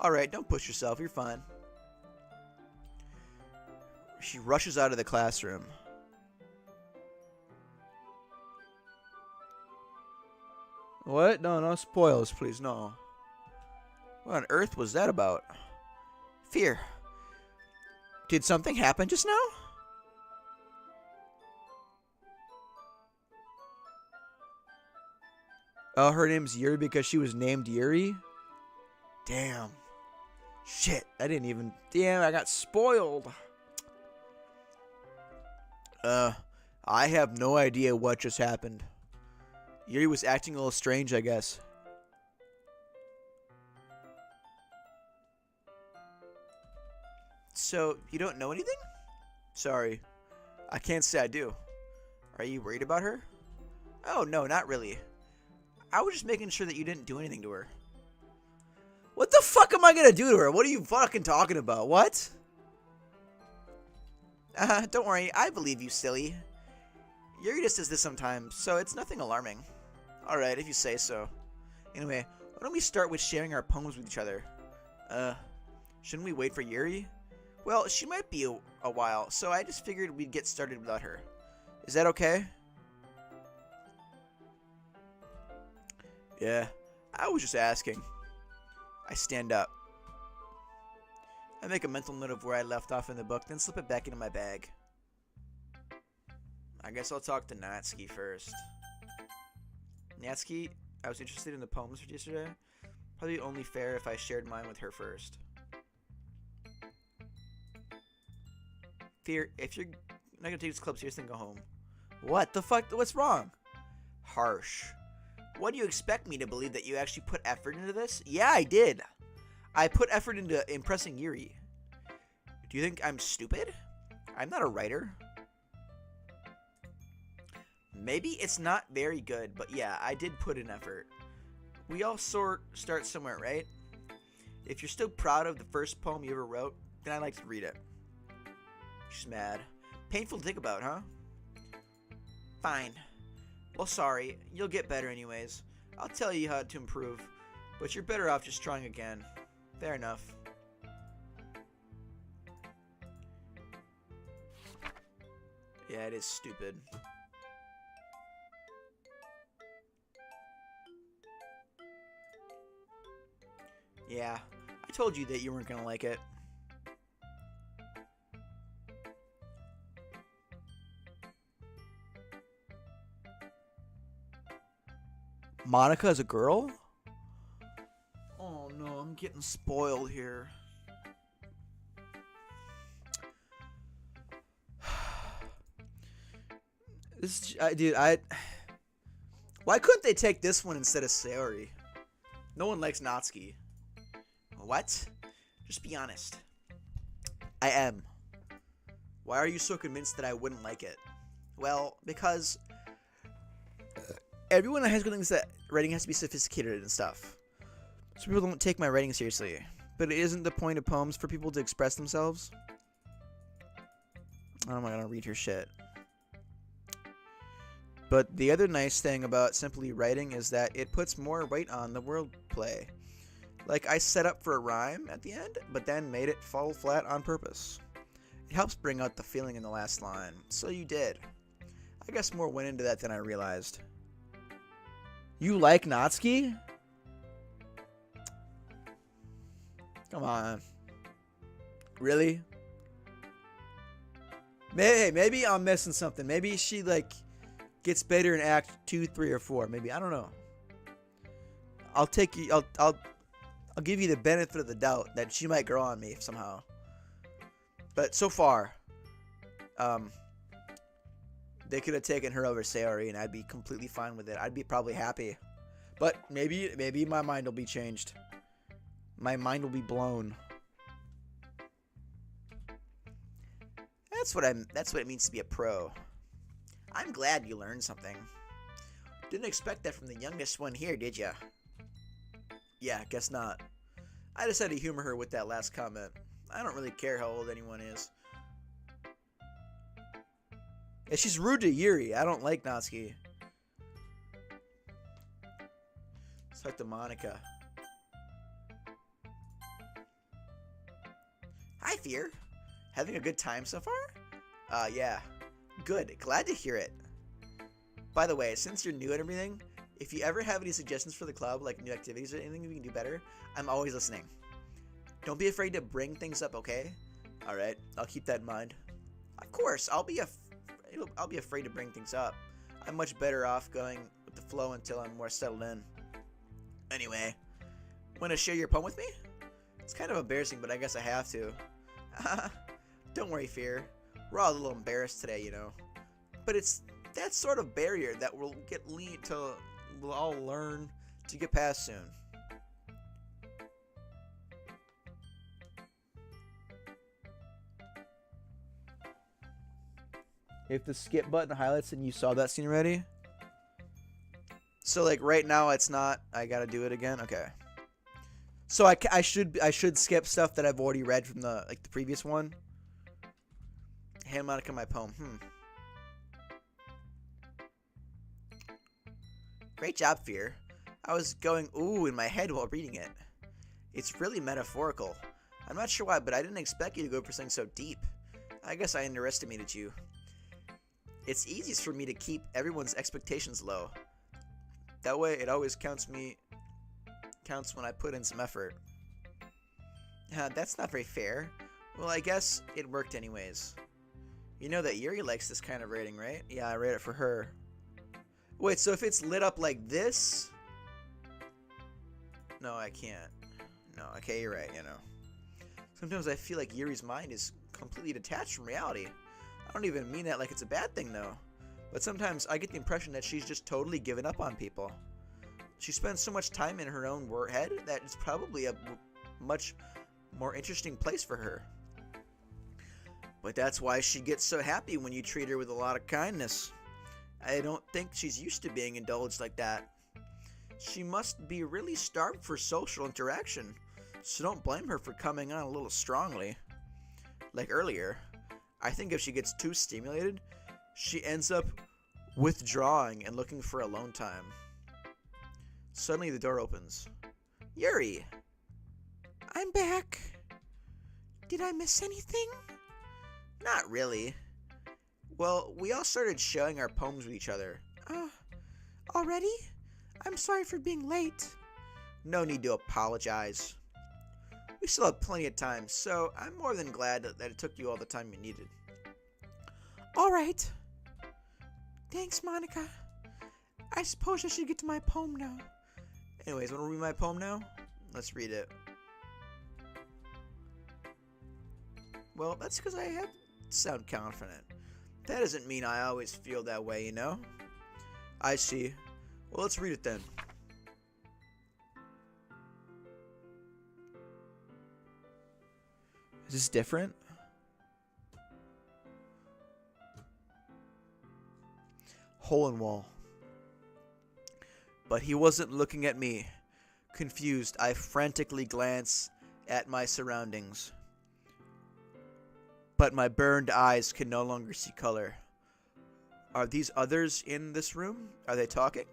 Alright, don't push yourself. You're fine. She rushes out of the classroom. What? No spoils, please. No. What on earth was that about? Fear. Did something happen just now? Oh, her name's Yuri because she was named Yuri? Damn. Shit, I didn't even... Damn, I got spoiled. I have no idea what just happened. Yuri was acting a little strange, I guess. So, you don't know anything? Sorry. I can't say I do. Are you worried about her? Oh, no, not really. I was just making sure that you didn't do anything to her. What the fuck am I gonna do to her? What are you fucking talking about? What? Don't worry. I believe you, silly. Yuri just does this sometimes, so it's nothing alarming. Alright, if you say so. Anyway, why don't we start with sharing our poems with each other? Shouldn't we wait for Yuri? Well, she might be a while, so I just figured we'd get started without her. Is that okay? Yeah, I was just asking. I stand up. I make a mental note of where I left off in the book, then slip it back into my bag. I guess I'll talk to Natsuki first. Natsuki, I was interested in the poems for yesterday. Probably only fair if I shared mine with her first. Fear, if you're not gonna take this club seriously, then go home. What the fuck? What's wrong? Harsh. What do you expect me to believe, that you actually put effort into this? Yeah, I did. I put effort into impressing Yuri. Do you think I'm stupid? I'm not a writer. Maybe it's not very good, but yeah, I did put in effort. We all start somewhere, right? If you're still proud of the first poem you ever wrote, then I'd like to read it. She's mad. Painful to think about, huh? Fine. Well, sorry. You'll get better anyways. I'll tell you how to improve, but you're better off just trying again. Fair enough. Yeah, it is stupid. Yeah, I told you that you weren't gonna like it. Monica is a girl? Oh no, I'm getting spoiled here. Why couldn't they take this one instead of Sayori? No one likes Natsuki. What? Just be honest. I am. Why are you so convinced that I wouldn't like it? Well, because everyone in high school thinks that writing has to be sophisticated and stuff. So people don't take my writing seriously. But it isn't the point of poems for people to express themselves? I'm not gonna read your shit. But the other nice thing about simply writing is that it puts more weight on the wordplay. Like, I set up for a rhyme at the end, but then made it fall flat on purpose. It helps bring out the feeling in the last line. So you did. I guess more went into that than I realized. You like Natsuki? Come on. Really? Maybe I'm missing something. Maybe she, like, gets better in Act 2, 3, or 4. Maybe. I don't know. I'll give you the benefit of the doubt that she might grow on me somehow. But so far, They could have taken her over Sayori, and I'd be completely fine with it. I'd be probably happy. But maybe my mind will be changed. My mind will be blown. That's what it means to be a pro. I'm glad you learned something. Didn't expect that from the youngest one here, did ya? Yeah, guess not. I just had to humor her with that last comment. I don't really care how old anyone is. Yeah, she's rude to Yuri. I don't like Natsuki. Let's talk to Monica. Hi, Fear. Having a good time so far? Yeah. Good. Glad to hear it. By the way, since you're new and everything, if you ever have any suggestions for the club, like new activities or anything we can do better, I'm always listening. Don't be afraid to bring things up, okay? Alright, I'll keep that in mind. Of course, I'll be afraid to bring things up. I'm much better off going with the flow until I'm more settled in. Anyway, want to share your poem with me? It's kind of embarrassing, but I guess I have to. Don't worry, Fear. We're all a little embarrassed today, you know. But it's that sort of barrier that we'll all learn to get past soon. If the skip button highlights and you saw that scene already. So like right now it's not. I gotta do it again. Okay. So I should skip stuff that I've already read from the previous one. Hand Monica my poem. Great job, Fear. I was going ooh in my head while reading it. It's really metaphorical. I'm not sure why, but I didn't expect you to go for something so deep. I guess I underestimated you. It's easiest for me to keep everyone's expectations low. That way it always counts when I put in some effort. That's not very fair. Well, I guess it worked anyways. You know that Yuri likes this kind of rating, right? Yeah, I rate it for her. Wait, so if it's lit up like this? No, I can't. No, okay, you're right, you know. Sometimes I feel like Yuri's mind is completely detached from reality. I don't even mean that like it's a bad thing, though. But sometimes I get the impression that she's just totally given up on people. She spends so much time in her own head that it's probably a much more interesting place for her. But that's why she gets so happy when you treat her with a lot of kindness. I don't think she's used to being indulged like that. She must be really starved for social interaction, so don't blame her for coming on a little strongly. Like earlier, I think if she gets too stimulated, she ends up withdrawing and looking for alone time. Suddenly the door opens. Yuri! I'm back. Did I miss anything? Not really. Well, we all started sharing our poems with each other. Already? I'm sorry for being late. No need to apologize. We still have plenty of time, so I'm more than glad that it took you all the time you needed. Alright. Thanks, Monica. I suppose I should get to my poem now. Anyways, want to read my poem now? Let's read it. Well, that's because I sound confident. That doesn't mean I always feel that way, you know? I see. Well, let's read it then. Is this different? Hole in wall. But he wasn't looking at me. Confused, I frantically glanced at my surroundings. But my burned eyes can no longer see color. Are these others in this room? Are they talking?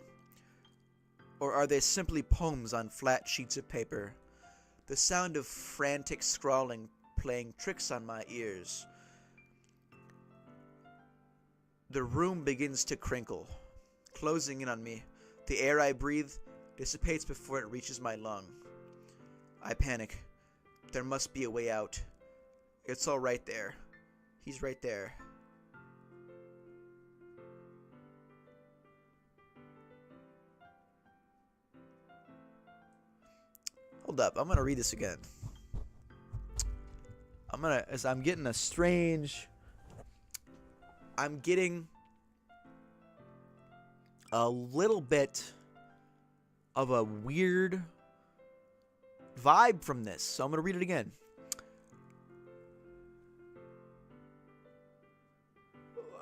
Or are they simply poems on flat sheets of paper? The sound of frantic scrawling playing tricks on my ears. The room begins to crinkle, closing in on me. The air I breathe dissipates before it reaches my lung. I panic. There must be a way out. It's all right there. He's right there. Hold up, I'm gonna read this again. As I'm getting a strange I'm getting a little bit of a weird vibe from this. So I'm going to read it again.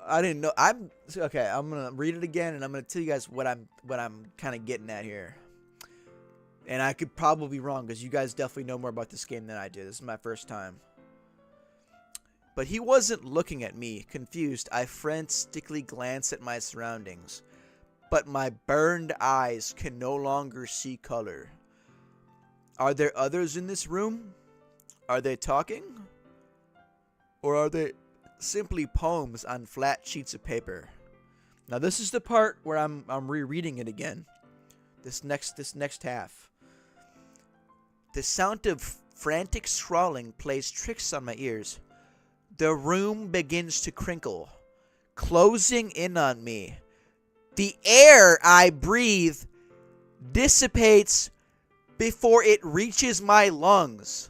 I didn't know. I'm okay. I'm going to read it again, and I'm going to tell you guys what I'm kind of getting at here. And I could probably be wrong because you guys definitely know more about this game than I do. This is my first time. But he wasn't looking at me. Confused, I frantically glanced at my surroundings. But my burned eyes can no longer see color. Are there others in this room? Are they talking? Or are they simply poems on flat sheets of paper? Now this is the part where I'm rereading it again. This next half. The sound of frantic scrawling plays tricks on my ears. The room begins to crinkle, closing in on me. The air I breathe dissipates before it reaches my lungs.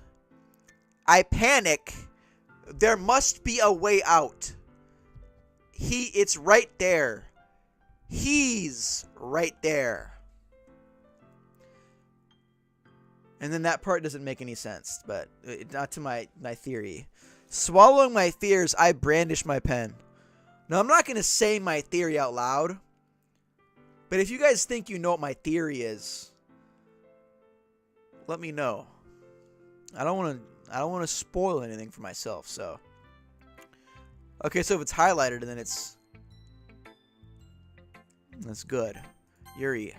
I panic. There must be a way out. It's right there. He's right there. And then that part doesn't make any sense, but not to my theory. Swallowing my fears, I brandish my pen. Now, I'm not going to say my theory out loud, but if you guys think you know what my theory is, let me know. I don't want to spoil anything for myself, so. Okay, so if it's highlighted, then that's good. Yuri.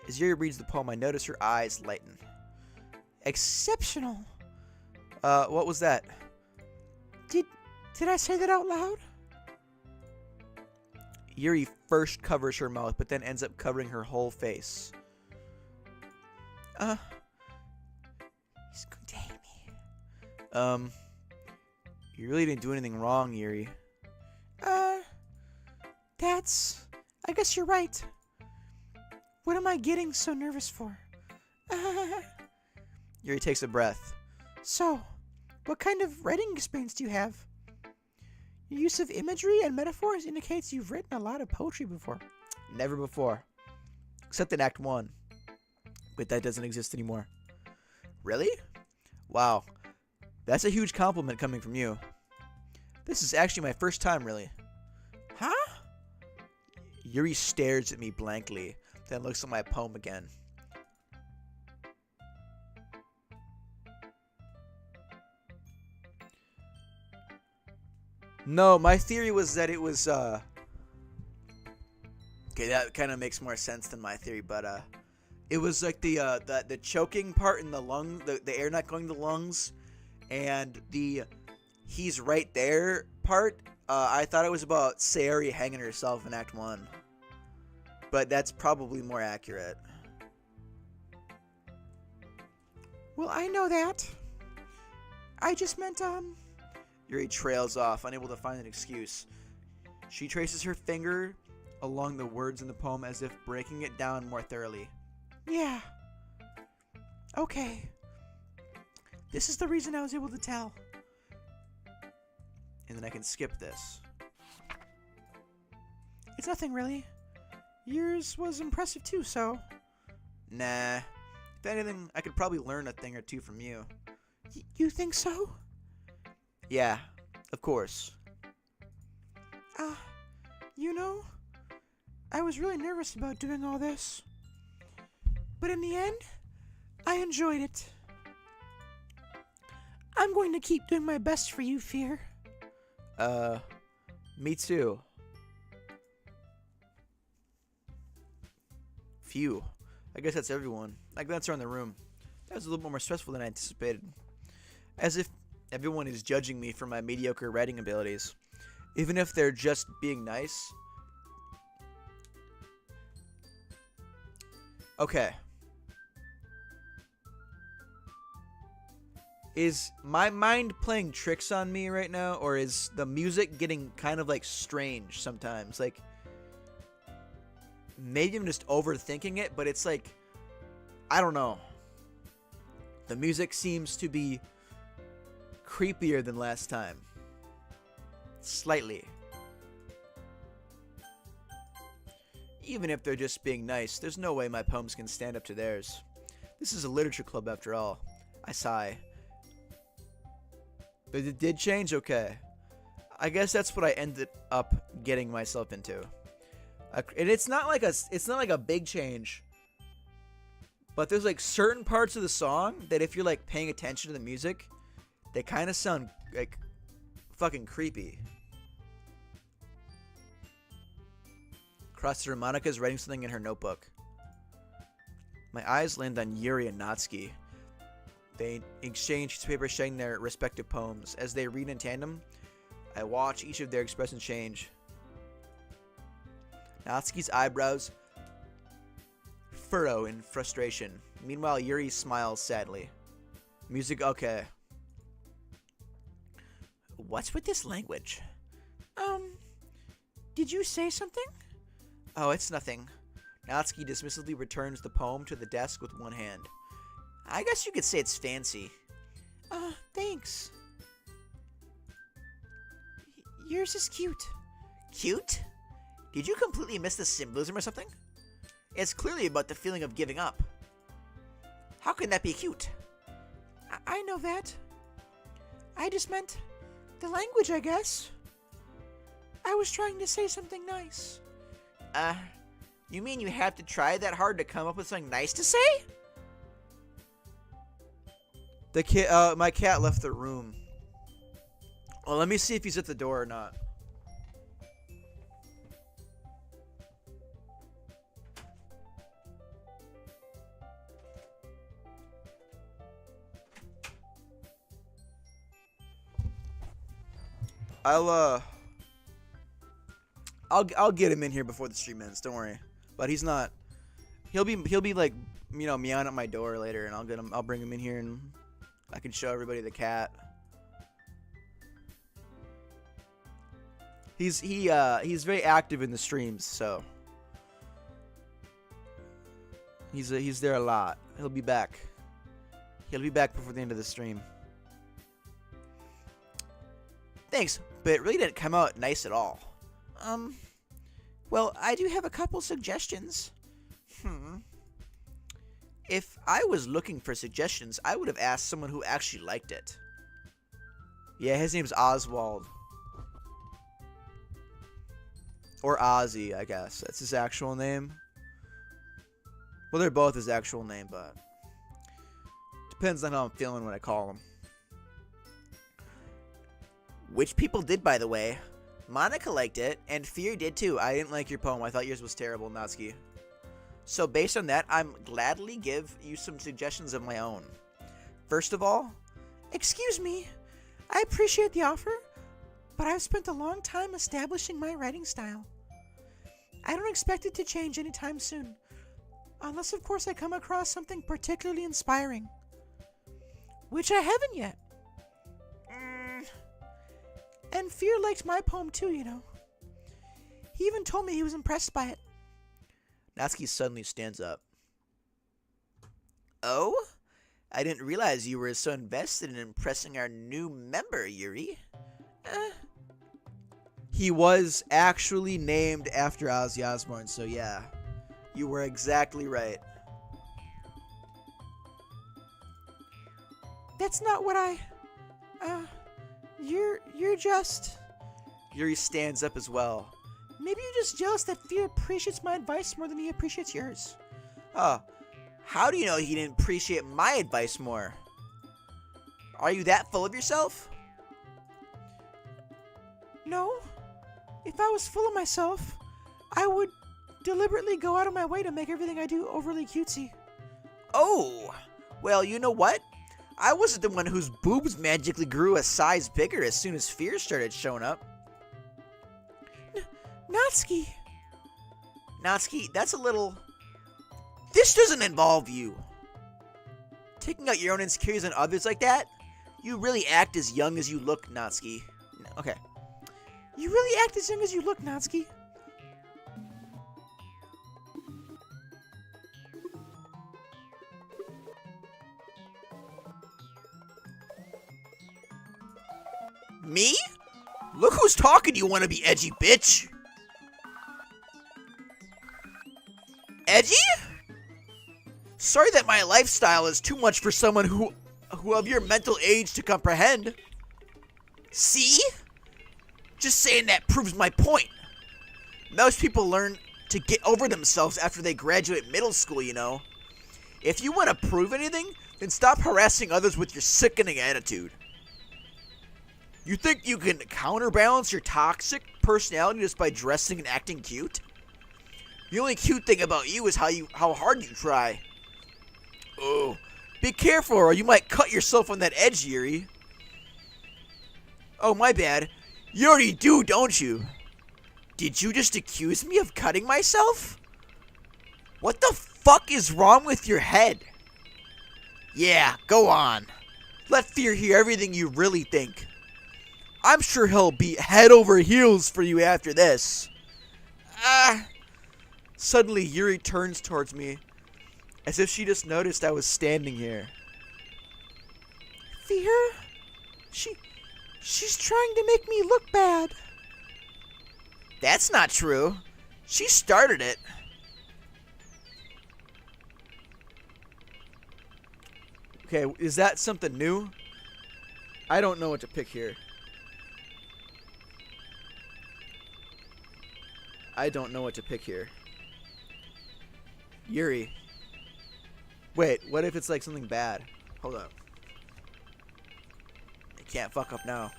As Yuri reads the poem, I notice her eyes lighten. Exceptional. What was that? Did I say that out loud? Yuri first covers her mouth, but then ends up covering her whole face. He's going to hate me. You really didn't do anything wrong, Yuri. I guess you're right. What am I getting so nervous for? Yuri takes a breath. So, what kind of writing experience do you have? Your use of imagery and metaphors indicates you've written a lot of poetry before. Never before. Except in Act 1. But that doesn't exist anymore. Really? Wow. That's a huge compliment coming from you. This is actually my first time, really. Huh? Yuri stares at me blankly, then looks at my poem again. No, my theory was that it was, okay, that kind of makes more sense than my theory, but, it was like the choking part in the lung, the air not going to the lungs, and the he's right there part. I thought it was about Sayori hanging herself in Act 1, but that's probably more accurate. Well, I know that. I just meant, Yuri trails off, unable to find an excuse. She traces her finger along the words in the poem as if breaking it down more thoroughly. Yeah. Okay. This is the reason I was able to tell. And then I can skip this. It's nothing really. Yours was impressive too, so. Nah. If anything, I could probably learn a thing or two from you. You think so? Yeah, of course. You know, I was really nervous about doing all this. But in the end, I enjoyed it. I'm going to keep doing my best for you, Fear. Me too. Phew. I guess that's everyone. I glance around the room. That was a little more stressful than I anticipated. As if everyone is judging me for my mediocre writing abilities. Even if they're just being nice. Okay. Is my mind playing tricks on me right now, or is the music getting kind of like strange sometimes? Like, maybe I'm just overthinking it, but it's like, I don't know. The music seems to be creepier than last time. Slightly. Even if they're just being nice, there's no way my poems can stand up to theirs. This is a literature club after all. I sigh. But it did change, okay. I guess that's what I ended up getting myself into. And it's not like a big change. But there's like certain parts of the song that if you're like paying attention to the music, they kind of sound like fucking creepy. Across the room, Monika's writing something in her notebook. My eyes land on Yuri and Natsuki. They exchange paper sharing their respective poems. As they read in tandem, I watch each of their expressions change. Natsuki's eyebrows furrow in frustration. Meanwhile, Yuri smiles sadly. Music, okay. What's with this language? Did you say something? Oh, it's nothing. Natsuki dismissively returns the poem to the desk with one hand. I guess you could say it's fancy. Thanks. Yours is cute. Cute? Did you completely miss the symbolism or something? It's clearly about the feeling of giving up. How can that be cute? I know that. I just meant the language, I guess. I was trying to say something nice. You mean you have to try that hard to come up with something nice to say? My cat left the room. Well, let me see if he's at the door or not. I'll get him in here before the stream ends. Don't worry. But he's not. He'll be like, meowing at my door later, and I'll bring him in here, and I can show everybody the cat. He's very active in the streams, so he's there a lot. He'll be back. He'll be back before the end of the stream. Thanks, but it really didn't come out nice at all. Well, I do have a couple suggestions. If I was looking for suggestions, I would have asked someone who actually liked it. Yeah, his name's Oswald. Or Ozzy, I guess. That's his actual name. Well, they're both his actual name, but depends on how I'm feeling when I call him. Which people did, by the way. Monica liked it, and Fear did too. I didn't like your poem. I thought yours was terrible, Natsuki. So based on that, I'm gladly give you some suggestions of my own. First of all, Excuse me. I appreciate the offer, but I've spent a long time establishing my writing style. I don't expect it to change anytime soon. Unless, of course, I come across something particularly inspiring. Which I haven't yet. And Fear liked my poem too, you know. He even told me he was impressed by it. Natsuki suddenly stands up. Oh? I didn't realize you were so invested in impressing our new member, Yuri. He was actually named after Ozzy Osbourne, so yeah. You were exactly right. That's not what I... You're just... Yuri stands up as well. Maybe you're just jealous that Fear appreciates my advice more than he appreciates yours. Oh, how do you know he didn't appreciate my advice more? Are you that full of yourself? No. If I was full of myself, I would deliberately go out of my way to make everything I do overly cutesy. Oh, well, you know what? I wasn't the one whose boobs magically grew a size bigger as soon as Fear started showing up. Natsuki! Natsuki, that's a little... This doesn't involve you. Taking out your own insecurities on others like that? You really act as young as you look, Natsuki. Okay. You really act as young as you look, Natsuki. Me? Look who's talking, you wanna be edgy bitch. Edgy? Sorry that my lifestyle is too much for someone who of your mental age to comprehend. See? Just saying that proves my point. Most people learn to get over themselves after they graduate middle school, you know. If you want to prove anything, then stop harassing others with your sickening attitude. You think you can counterbalance your toxic personality just by dressing and acting cute? The only cute thing about you is how hard you try. Oh, be careful or you might cut yourself on that edge, Yuri. Oh, my bad. You already do, don't you? Did you just accuse me of cutting myself? What the fuck is wrong with your head? Yeah, go on. Let Fear hear everything you really think. I'm sure he'll be head over heels for you after this. Suddenly, Yuri turns towards me, as if she just noticed I was standing here. Fear? She's trying to make me look bad. That's not true. She started it. Okay, is that something new? I don't know what to pick here. I don't know what to pick here. Yuri. Wait, what if it's like something bad? Hold up. I can't fuck up now.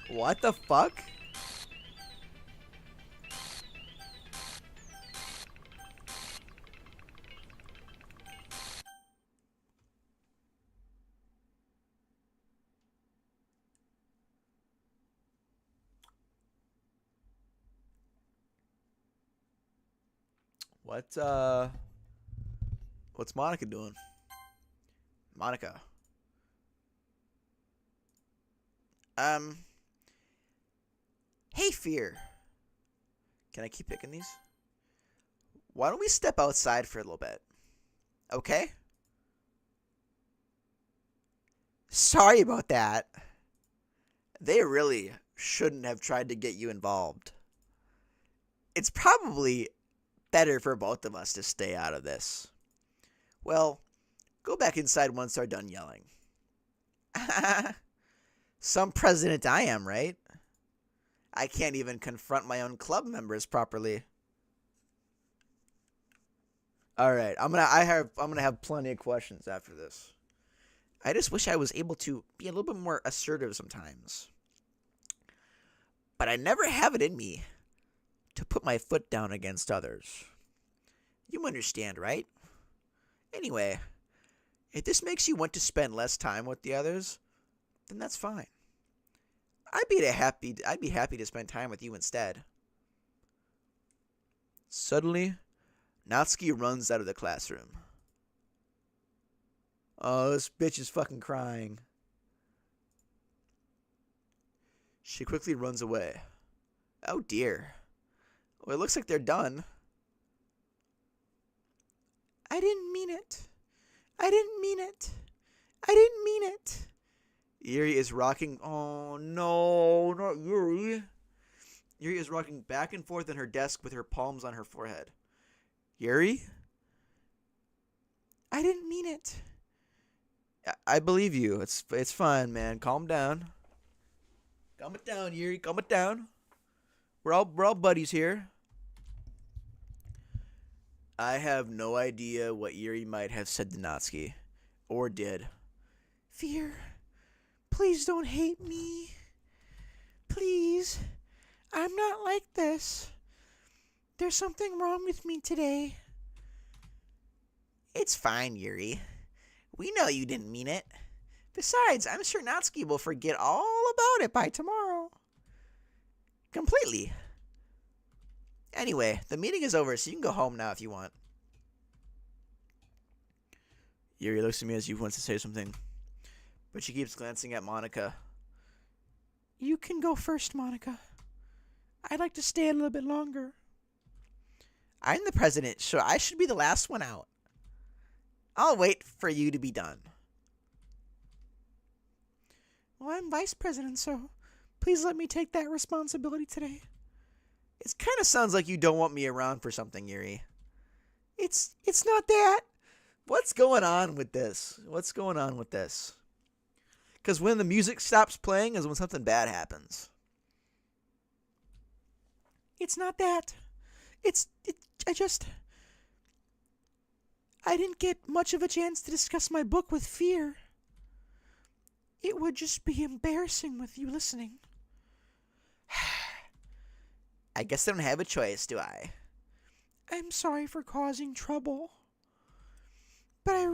What the fuck? What's Monica doing? Monica. Hey, Fear. Can I keep picking these? Why don't we step outside for a little bit? Okay? Sorry about that. They really shouldn't have tried to get you involved. It's probably better for both of us to stay out of this. Well, go back inside once they're done yelling. Some president I am, right? I can't even confront my own club members properly. All right, I'm gonna have plenty of questions after this. I just wish I was able to be a little bit more assertive sometimes. But I never have it in me to put my foot down against others. You understand, right? Anyway, if this makes you want to spend less time with the others, then that's fine. I'd be happy to spend time with you instead. Suddenly, Natsuki runs out of the classroom. Oh, this bitch is fucking crying. She quickly runs away. Oh dear. Well, it looks like they're done. I didn't mean it. I didn't mean it. I didn't mean it. Yuri is rocking. Oh no, not Yuri. Yuri is rocking back and forth in her desk with her palms on her forehead. Yuri? I didn't mean it. I believe you. It's fine, man. Calm down. Calm it down, Yuri. Calm it down. We're all buddies here. I have no idea what Yuri might have said to Natsuki. Or did. Fear, please don't hate me. Please. I'm not like this. There's something wrong with me today. It's fine, Yuri. We know you didn't mean it. Besides, I'm sure Natsuki will forget all about it by tomorrow. Completely. Anyway, the meeting is over, so you can go home now if you want. Yuri looks at me as if he wants to say something, but she keeps glancing at Monica. You can go first, Monica. I'd like to stay a little bit longer. I'm the president, so I should be the last one out. I'll wait for you to be done. Well, I'm vice president, so please let me take that responsibility today. It kind of sounds like you don't want me around for something, Yuri. It's not that. What's going on with this? Because when the music stops playing is when something bad happens. It's not that. I didn't get much of a chance to discuss my book with Fear. It would just be embarrassing with you listening. I guess I don't have a choice, do I? I'm sorry for causing trouble. But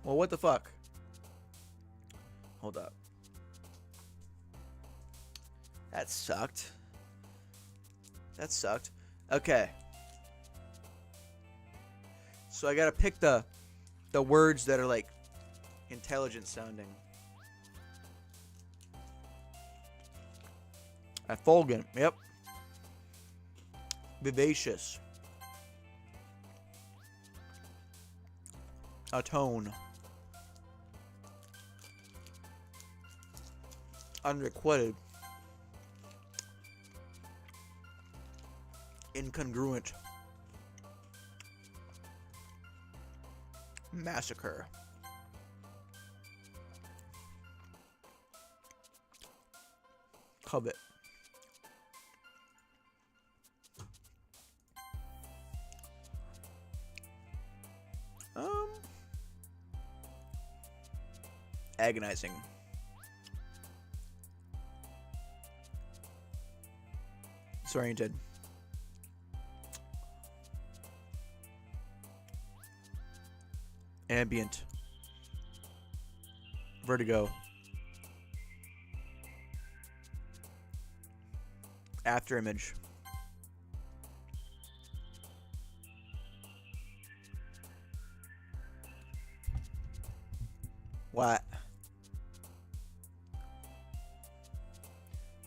Well, what the fuck? Hold up. That sucked. Okay. So I gotta pick the words that are like intelligent sounding. Effulgent. Yep. Vivacious. Atone. Unrequited. Incongruent. Massacre. Covet. Agonizing. Disoriented. Ambient. Vertigo. Afterimage. What?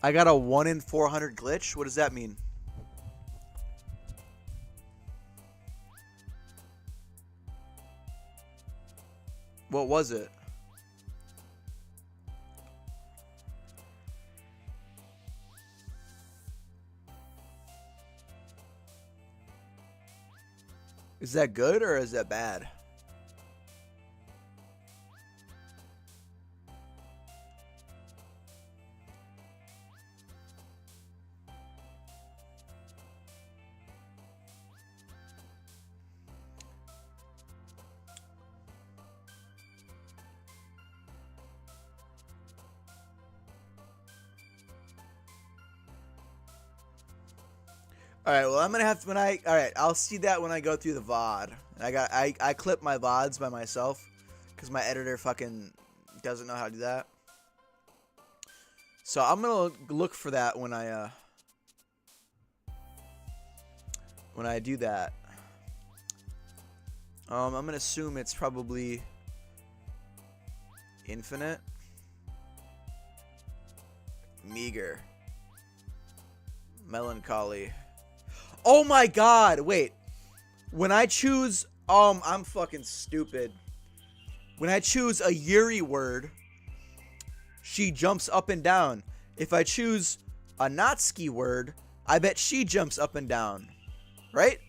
I got a 1 in 400 glitch? What does that mean? What was it? Is that good or is that bad? All right, well, I'm gonna have to all right, I'll see that when I go through the VOD. I clip my VODs by myself because my editor fucking doesn't know how to do that. So I'm gonna look for that when I do that. I'm gonna assume it's probably infinite, meager, melancholy. Oh my god, wait. When I choose, I'm fucking stupid. When I choose a Yuri word, she jumps up and down. If I choose a Natsuki word, I bet she jumps up and down. Right?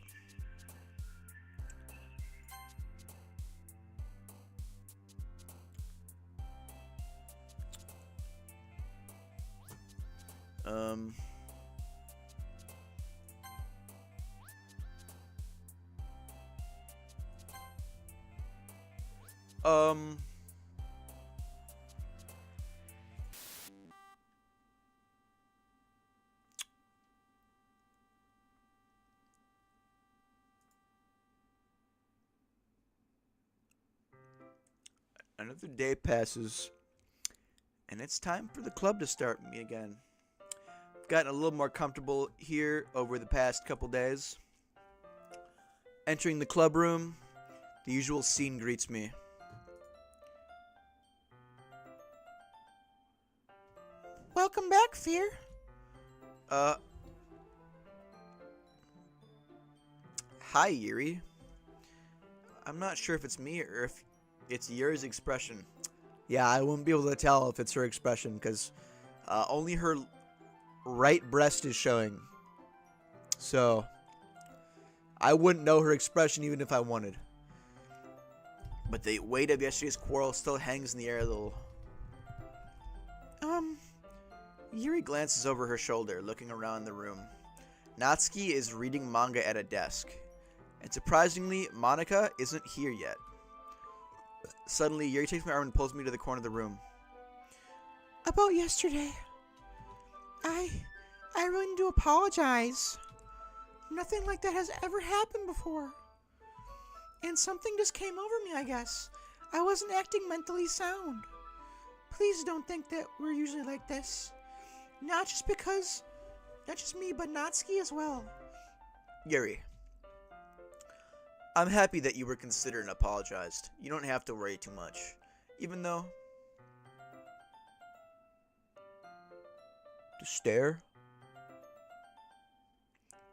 Another day passes, and it's time for the club to start me again. I've gotten a little more comfortable here over the past couple days. Entering the club room, the usual scene greets me. Welcome back, Fear. Hi, Yuri. I'm not sure if it's me or if it's Yuri's expression. Yeah, I wouldn't be able to tell if it's her expression because only her right breast is showing. So, I wouldn't know her expression even if I wanted. But the weight of yesterday's quarrel still hangs in the air a little. Yuri glances over her shoulder, looking around the room. Natsuki is reading manga at a desk. And surprisingly, Monica isn't here yet. Suddenly, Yuri takes my arm and pulls me to the corner of the room. About yesterday. I really need to apologize. Nothing like that has ever happened before. And something just came over me, I guess. I wasn't acting mentally sound. Please don't think that we're usually like this. Not just me, but Natsuki as well. Yuri, I'm happy that you were considered and apologized. You don't have to worry too much. Even though... To stare?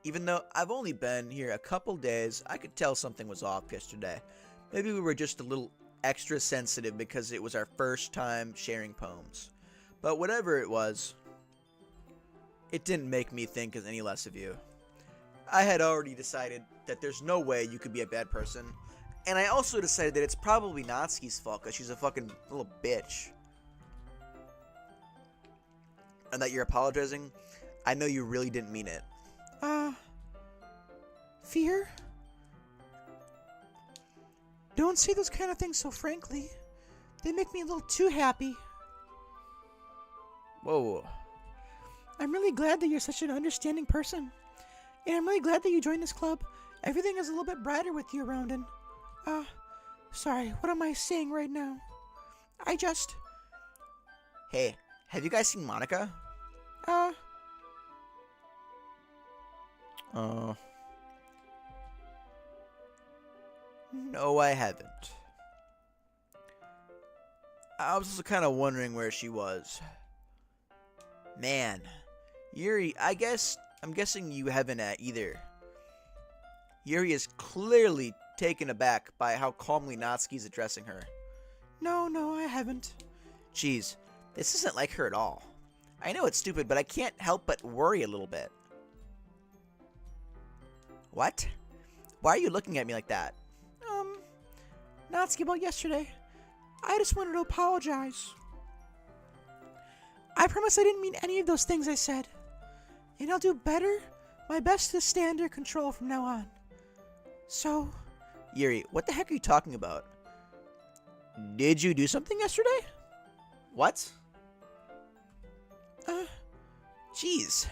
Even though I've only been here a couple days, I could tell something was off yesterday. Maybe we were just a little extra sensitive because it was our first time sharing poems. But whatever it was, it didn't make me think any less of you. I had already decided that there's no way you could be a bad person. And I also decided that it's probably Natsuki's fault because she's a fucking little bitch. And that you're apologizing, I know you really didn't mean it. Fear? Don't say those kind of things so frankly. They make me a little too happy. Whoa. I'm really glad that you're such an understanding person. And I'm really glad that you joined this club. Everything is a little bit brighter with you around and... sorry, what am I saying right now? Hey, have you guys seen Monica? No, I haven't. I was also kind of wondering where she was. Man, Yuri, I'm guessing you haven't either. Yuri is clearly taken aback by how calmly Natsuki's addressing her. No, I haven't. Jeez, this isn't like her at all. I know it's stupid, but I can't help but worry a little bit. What? Why are you looking at me like that? Natsuki, about yesterday. I just wanted to apologize. I promise I didn't mean any of those things I said. And I'll do my best to stay under control from now on. So... Yuri, what the heck are you talking about? Did you do something yesterday? What? Jeez.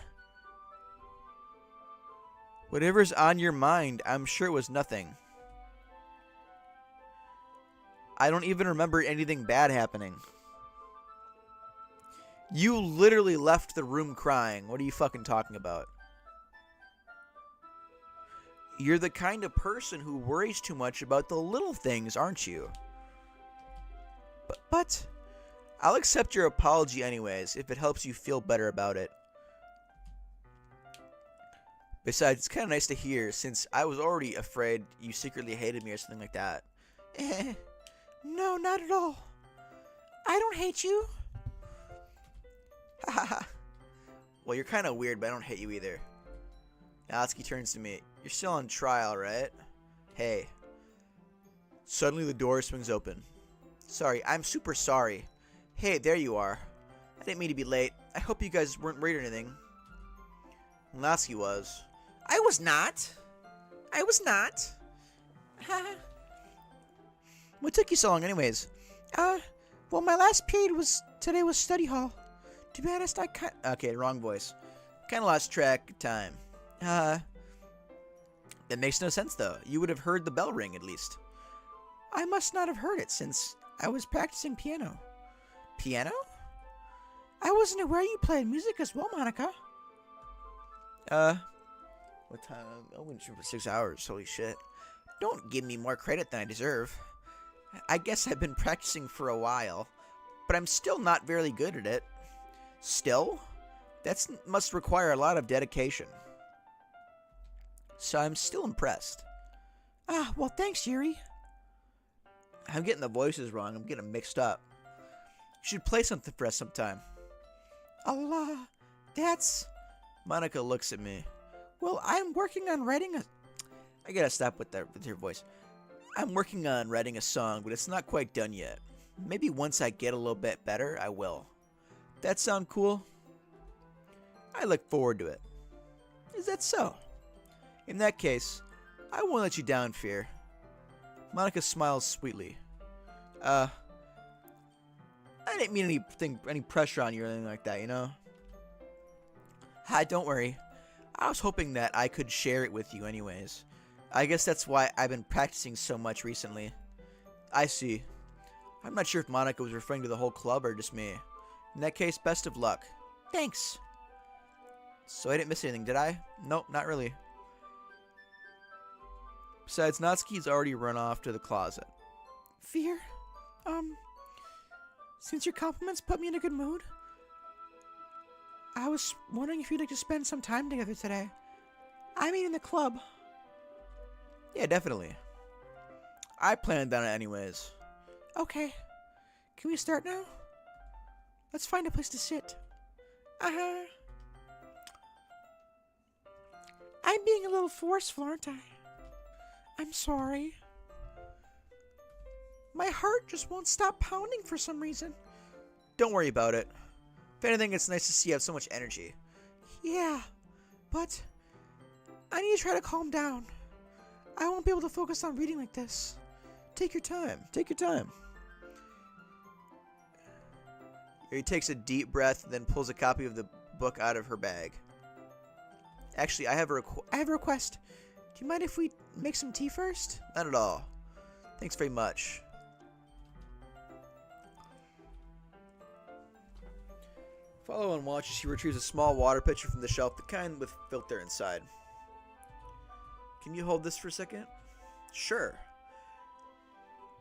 Whatever's on your mind, I'm sure it was nothing. I don't even remember anything bad happening. You literally left the room crying. What are you fucking talking about? You're the kind of person who worries too much about the little things, aren't you? But I'll accept your apology anyways, if it helps you feel better about it. Besides, it's kind of nice to hear, since I was already afraid you secretly hated me or something like that. No, not at all. I don't hate you. Haha. Well, you're kind of weird, but I don't hate you either. Natsuki turns to me. You're still on trial, right? Hey. Suddenly the door swings open. Sorry, I'm super sorry. Hey, there you are. I didn't mean to be late. I hope you guys weren't late or anything. Natsuki was. I was not. What took you so long anyways? Well, my last period today was study hall. To be honest, Okay, wrong voice. Kinda lost track of time. That makes no sense though. You would have heard the bell ring at least. I must not have heard it since I was practicing piano. Piano? I wasn't aware you played music as well, Monica. What time? I went for 6 hours. Holy shit. Don't give me more credit than I deserve. I guess I've been practicing for a while, but I'm still not very good at it. Still? That must require a lot of dedication. So I'm still impressed. Ah, well, thanks, Yuri. I'm getting the voices wrong. I'm getting mixed up. You should play something for us sometime. Allah, that's... Monica looks at me. Well, I'm working on writing a... I gotta stop with your voice. I'm working on writing a song, but it's not quite done yet. Maybe once I get a little bit better, I will. That sound cool? I look forward to it. Is that so? In that case, I won't let you down, Fear. Monica smiles sweetly. I didn't mean any pressure on you or anything like that, you know? Hi, don't worry. I was hoping that I could share it with you anyways. I guess that's why I've been practicing so much recently. I see. I'm not sure if Monica was referring to the whole club or just me. In that case, best of luck. Thanks. So I didn't miss anything, did I? Nope, not really. Besides, Natsuki's already run off to the closet. Fear, since your compliments put me in a good mood, I was wondering if you'd like to spend some time together today. I mean in the club. Yeah, definitely. I planned on it anyways. Okay. Can we start now? Let's find a place to sit. Uh-huh. I'm being a little forceful, aren't I? I'm sorry. My heart just won't stop pounding for some reason. Don't worry about it. If anything, it's nice to see you have so much energy. Yeah, but I need to try to calm down. I won't be able to focus on reading like this. Take your time. Take your time. He takes a deep breath, then pulls a copy of the book out of her bag. Actually, I have a request. Do you mind if we make some tea first? Not at all. Thanks very much. Follow and watch as she retrieves a small water pitcher from the shelf, the kind with filter inside. Can you hold this for a second? Sure.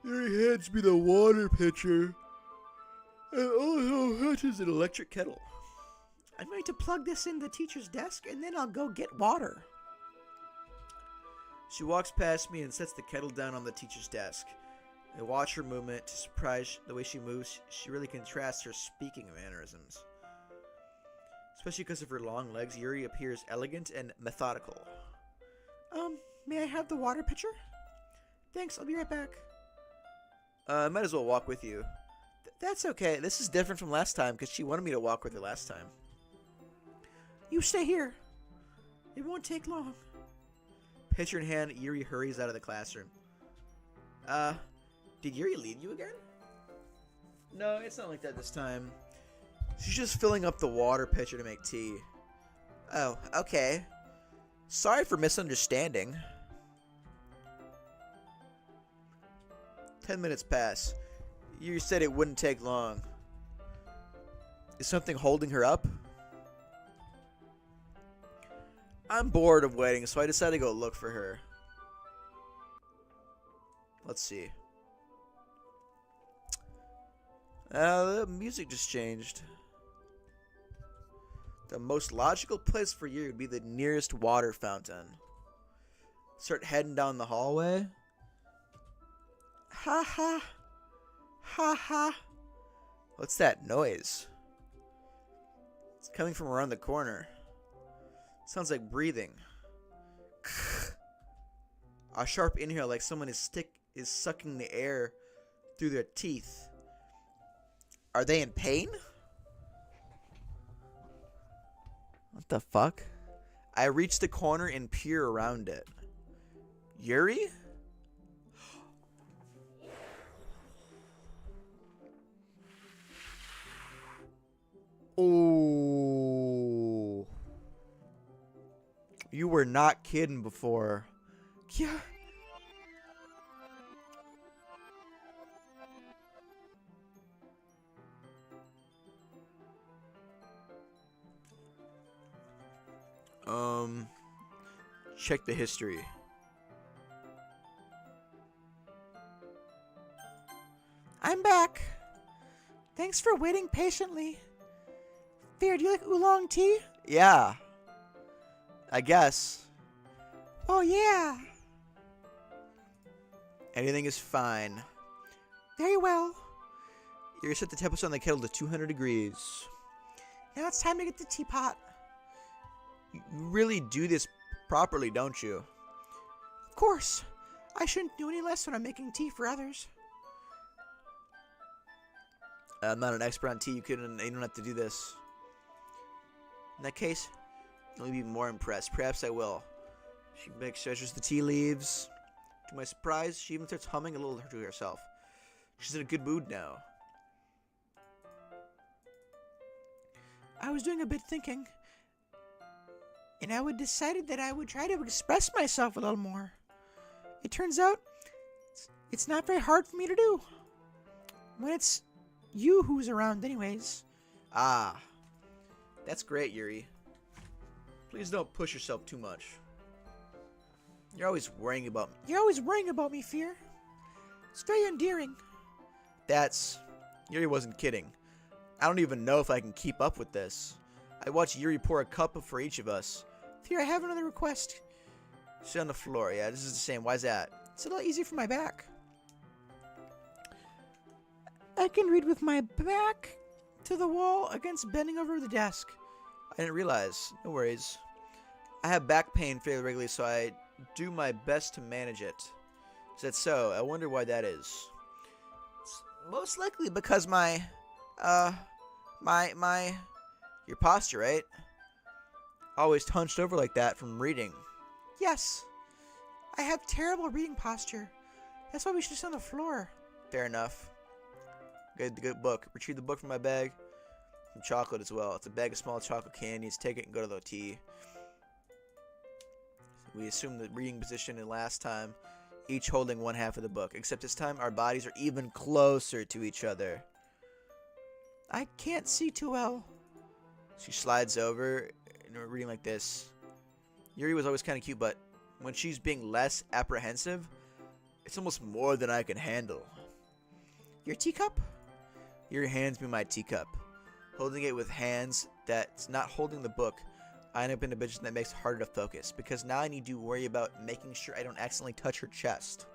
There he hands me the water pitcher. And also touches an electric kettle. I'm going to plug this in the teacher's desk, and then I'll go get water. She walks past me and sets the kettle down on the teacher's desk. I watch her movement. To surprise the way she moves, she really contrasts her speaking mannerisms. Especially because of her long legs, Yuri appears elegant and methodical. May I have the water pitcher? Thanks, I'll be right back. I might as well walk with you. That's okay. This is different from last time because she wanted me to walk with her last time. You stay here. It won't take long. Pitcher in hand, Yuri hurries out of the classroom. Did Yuri leave you again? No, it's not like that this time. She's just filling up the water pitcher to make tea. Oh, okay. Sorry for misunderstanding. 10 minutes pass. You said it wouldn't take long. Is something holding her up? I'm bored of waiting, so I decided to go look for her. Let's see. The music just changed. The most logical place for you would be the nearest water fountain. Start heading down the hallway. Ha ha. Ha ha. What's that noise? It's coming from around the corner. Sounds like breathing. A sharp inhale, like someone is sucking the air through their teeth. Are they in pain? What the fuck? I reach the corner and peer around it. Yuri? Oh. You were not kidding before. Yeah. Check the history. I'm back. Thanks for waiting patiently. Fear, do you like oolong tea? Yeah. I guess. Oh, yeah. Anything is fine. Very well. You're set the temperature on the kettle to 200 degrees. Now it's time to get the teapot. You really do this properly, don't you? Of course. I shouldn't do any less when I'm making tea for others. I'm not an expert on tea. You don't have to do this. In that case, you'll only be more impressed. Perhaps I will. She treasures the tea leaves. To my surprise, she even starts humming a little to herself. She's in a good mood now. I was doing a bit thinking, and I decided that I would try to express myself a little more. It turns out it's not very hard for me to do when it's you who's around anyways. Ah, that's great, Yuri. Please don't push yourself too much. You're always worrying about me. You're always worrying about me, Fear. It's very endearing. Yuri wasn't kidding. I don't even know if I can keep up with this. I watched Yuri pour a cup for each of us. Fear, I have another request. Sit on the floor. Yeah, this is the same. Why's that? It's a little easier for my back. I can read with my back to the wall against bending over the desk. I didn't realize. No worries. I have back pain fairly regularly, so I do my best to manage it. Is that so? I wonder why that is. It's most likely because your posture, right? Always hunched over like that from reading. Yes. I have terrible reading posture. That's why we should sit on the floor. Fair enough. Good book. Retrieve the book from my bag. Some chocolate as well. It's a bag of small chocolate candies. Take it and go to the tea. We assume the reading position in last time, each holding one half of the book. Except this time, our bodies are even closer to each other. I can't see too well. She slides over, and we're reading like this. Yuri was always kind of cute, but when she's being less apprehensive, it's almost more than I can handle. Your teacup? Yuri hands me my teacup. Holding it with hands that's not holding the book, I end up in a position that makes it harder to focus, because now I need to worry about making sure I don't accidentally touch her chest.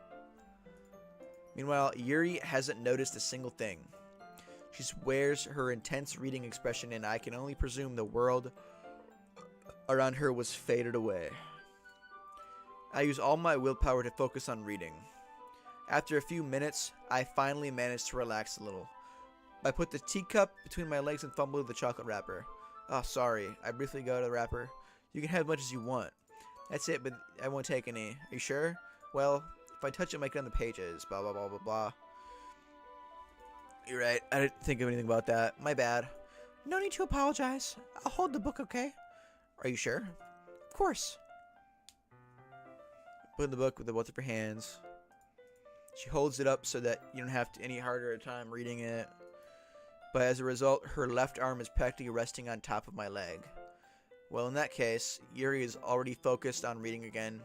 Meanwhile, Yuri hasn't noticed a single thing. She wears her intense reading expression, and I can only presume the world around her was faded away. I use all my willpower to focus on reading. After a few minutes, I finally managed to relax a little. I put the teacup between my legs and fumbled with the chocolate wrapper. Oh, sorry. I briefly go to the wrapper. You can have as much as you want. That's it, but I won't take any. Are you sure? Well, if I touch it, I might get on the pages. Blah, blah, blah, blah, blah. You're right. I didn't think of anything about that. My bad. No need to apologize. I'll hold the book, okay? Are you sure? Of course. Put the book with both of her hands. She holds it up so that you don't have to any harder a time reading it. But as a result, her left arm is practically resting on top of my leg. Well, in that case, Yuri is already focused on reading again.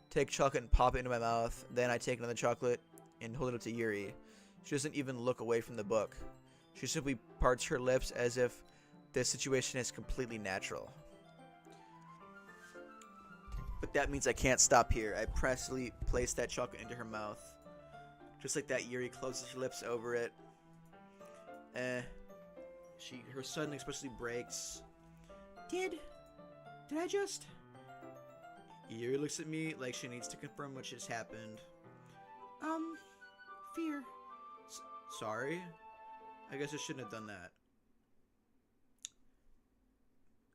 Take chocolate and pop it into my mouth. Then I take another chocolate and hold it up to Yuri. She doesn't even look away from the book. She simply parts her lips as if this situation is completely natural. But that means I can't stop here. I precisely place that chocolate into her mouth. Just like that, Yuri closes her lips over it. Her sudden expression breaks. Did I just? Yuri looks at me like she needs to confirm what just happened. Fear. Sorry? I guess I shouldn't have done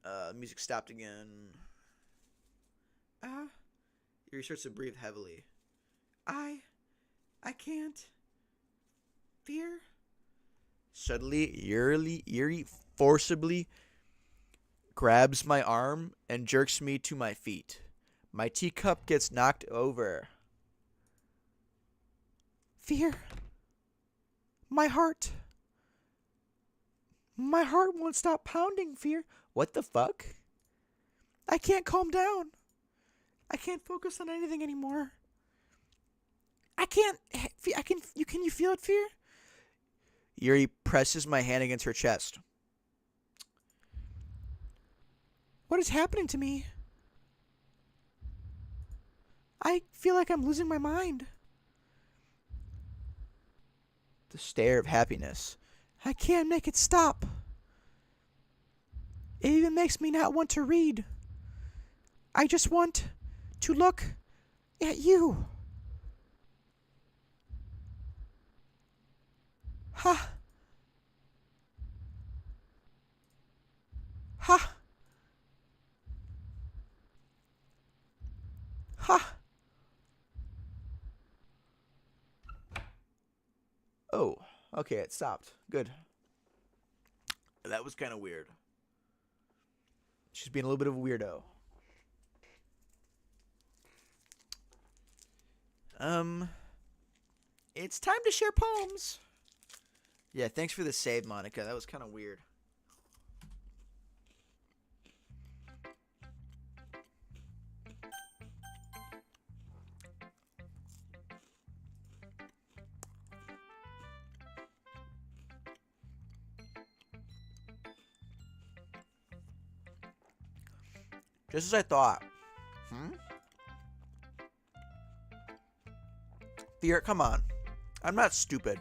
that. Music stopped again. Yuri starts to breathe heavily. I can't. Fear? Suddenly, Yuri forcibly grabs my arm and jerks me to my feet. My teacup gets knocked over. Fear. My heart won't stop pounding, Fear. What the fuck? I can't calm down. I can't focus on anything anymore. Can you feel it, Fear? Yuri presses my hand against her chest. What is happening to me? I feel like I'm losing my mind. The stare of happiness. I can't make it stop. It even makes me not want to read. I just want to look at you. Ha. Ha. Ha. Oh, okay, it stopped. Good. That was kind of weird. She's being a little bit of a weirdo. It's time to share poems. Yeah, thanks for the save, Monica. That was kind of weird. Just as I thought. Fear, come on. I'm not stupid.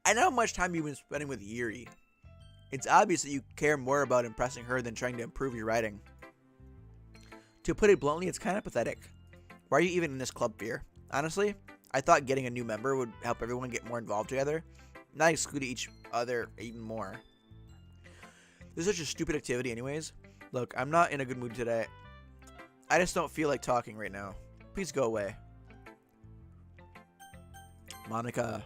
I know how much time you've been spending with Yuri. It's obvious that you care more about impressing her than trying to improve your writing. To put it bluntly, it's kind of pathetic. Why are you even in this club, Fear? Honestly, I thought getting a new member would help everyone get more involved together, not exclude each other even more. This is such a stupid activity anyways. Look, I'm not in a good mood today. I just don't feel like talking right now. Please go away. Monica.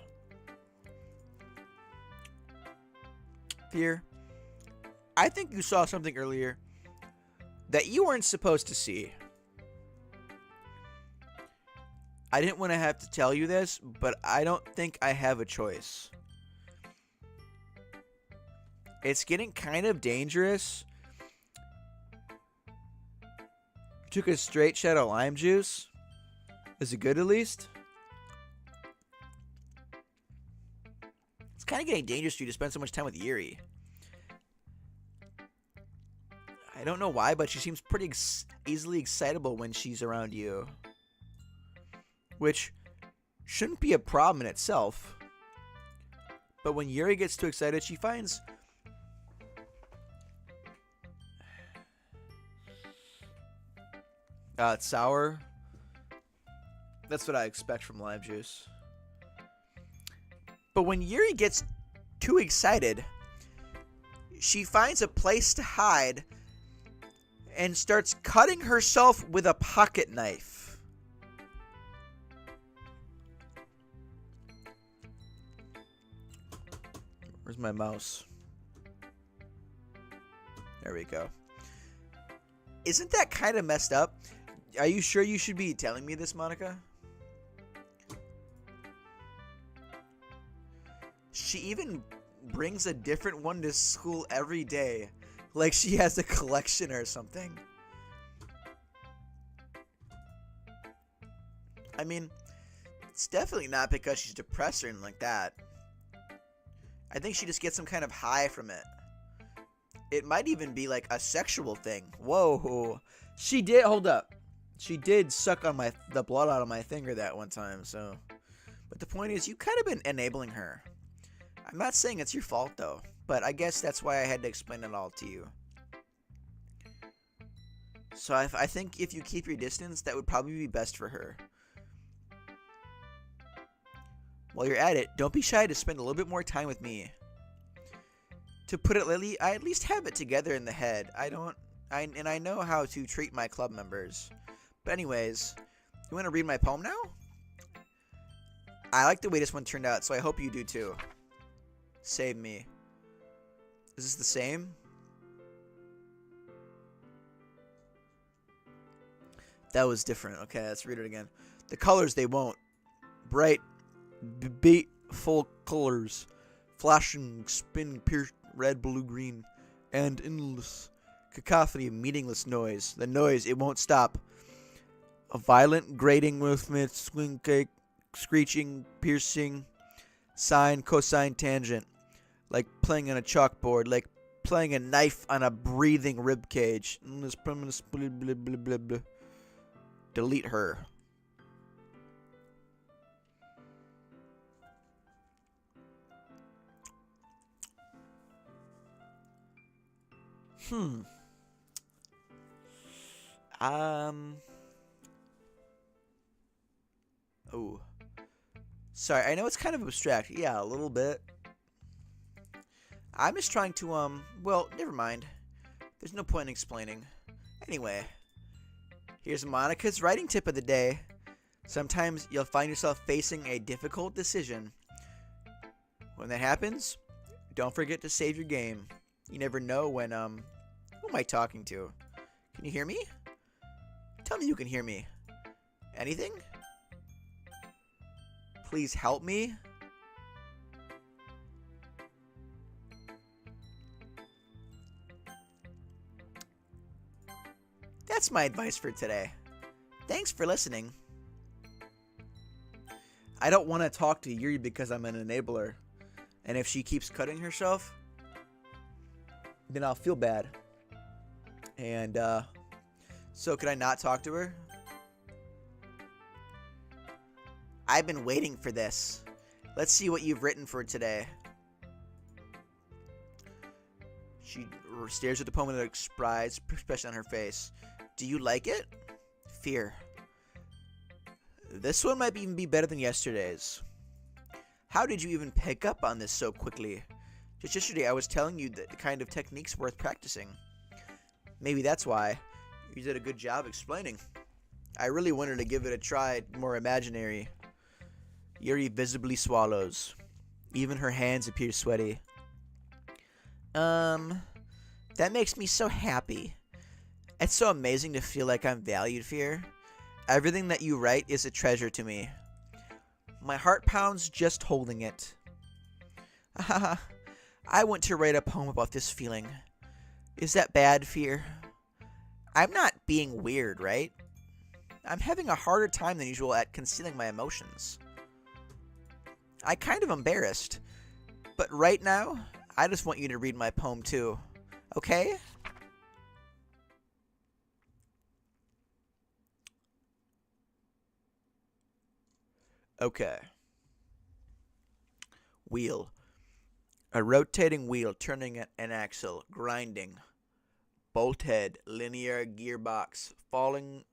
Fear, I think you saw something earlier that you weren't supposed to see. I didn't want to have to tell you this, but I don't think I have a choice. It's getting kind of dangerous. Took a straight shot of lime juice. Is it good at least? It's kind of getting dangerous for you to spend so much time with Yuri. I don't know why, but she seems pretty easily excitable when she's around you. Which shouldn't be a problem in itself. But when Yuri gets too excited, she finds... it's sour. That's what I expect from lime juice. But when Yuri gets too excited, she finds a place to hide and starts cutting herself with a pocket knife. Where's my mouse? There we go. Isn't that kind of messed up? Are you sure you should be telling me this, Monica? She even brings a different one to school every day. Like she has a collection or something. I mean, it's definitely not because she's depressed or anything like that. I think she just gets some kind of high from it. It might even be like a sexual thing. Whoa. She did, hold up. She did suck on the blood out of my finger that one time, so. But the point is, you kind of been enabling her. I'm not saying it's your fault, though. But I guess that's why I had to explain it all to you. So I think if you keep your distance, that would probably be best for her. While you're at it, don't be shy to spend a little bit more time with me. To put it lightly, I at least have it together in the head. I know how to treat my club members. But anyways, you want to read my poem now? I like the way this one turned out, so I hope you do too. Save me. Is this the same? That was different. Okay, let's read it again. The colors they won't. Bright, beatful colors. Flashing, spin, pierced, red, blue, green. And endless cacophony of meaningless noise. The noise, it won't stop. A violent grating movement, swing cake, screeching, piercing, sine, cosine, tangent. Like playing on a chalkboard, like playing a knife on a breathing rib cage. Delete her. Oh. Sorry, I know it's kind of abstract. Yeah, a little bit. I'm just trying to, well, never mind. There's no point in explaining. Anyway, here's Monica's writing tip of the day. Sometimes you'll find yourself facing a difficult decision. When that happens, don't forget to save your game. You never know when, who am I talking to? Can you hear me? Tell me you can hear me. Anything? Please help me. That's my advice for today. Thanks for listening. I don't want to talk to Yuri because I'm an enabler. And if she keeps cutting herself, then I'll feel bad. And, so could I not talk to her? I've been waiting for this. Let's see what you've written for today. She stares at the poem with an surprised expression on her face. Do you like it? Fear. This one might even be better than yesterday's. How did you even pick up on this so quickly? Just yesterday I was telling you the kind of techniques worth practicing. Maybe that's why. You did a good job explaining. I really wanted to give it a try, more imaginary. Yuri visibly swallows. Even her hands appear sweaty. That makes me so happy. It's so amazing to feel like I'm valued, Fear. Everything that you write is a treasure to me. My heart pounds just holding it. I want to write a poem about this feeling. Is that bad, Fear? I'm not being weird, right? I'm having a harder time than usual at concealing my emotions. I kind of embarrassed. But right now, I just want you to read my poem too. Okay? Okay. Wheel. A rotating wheel turning an axle, grinding. Bolt head, linear gearbox, falling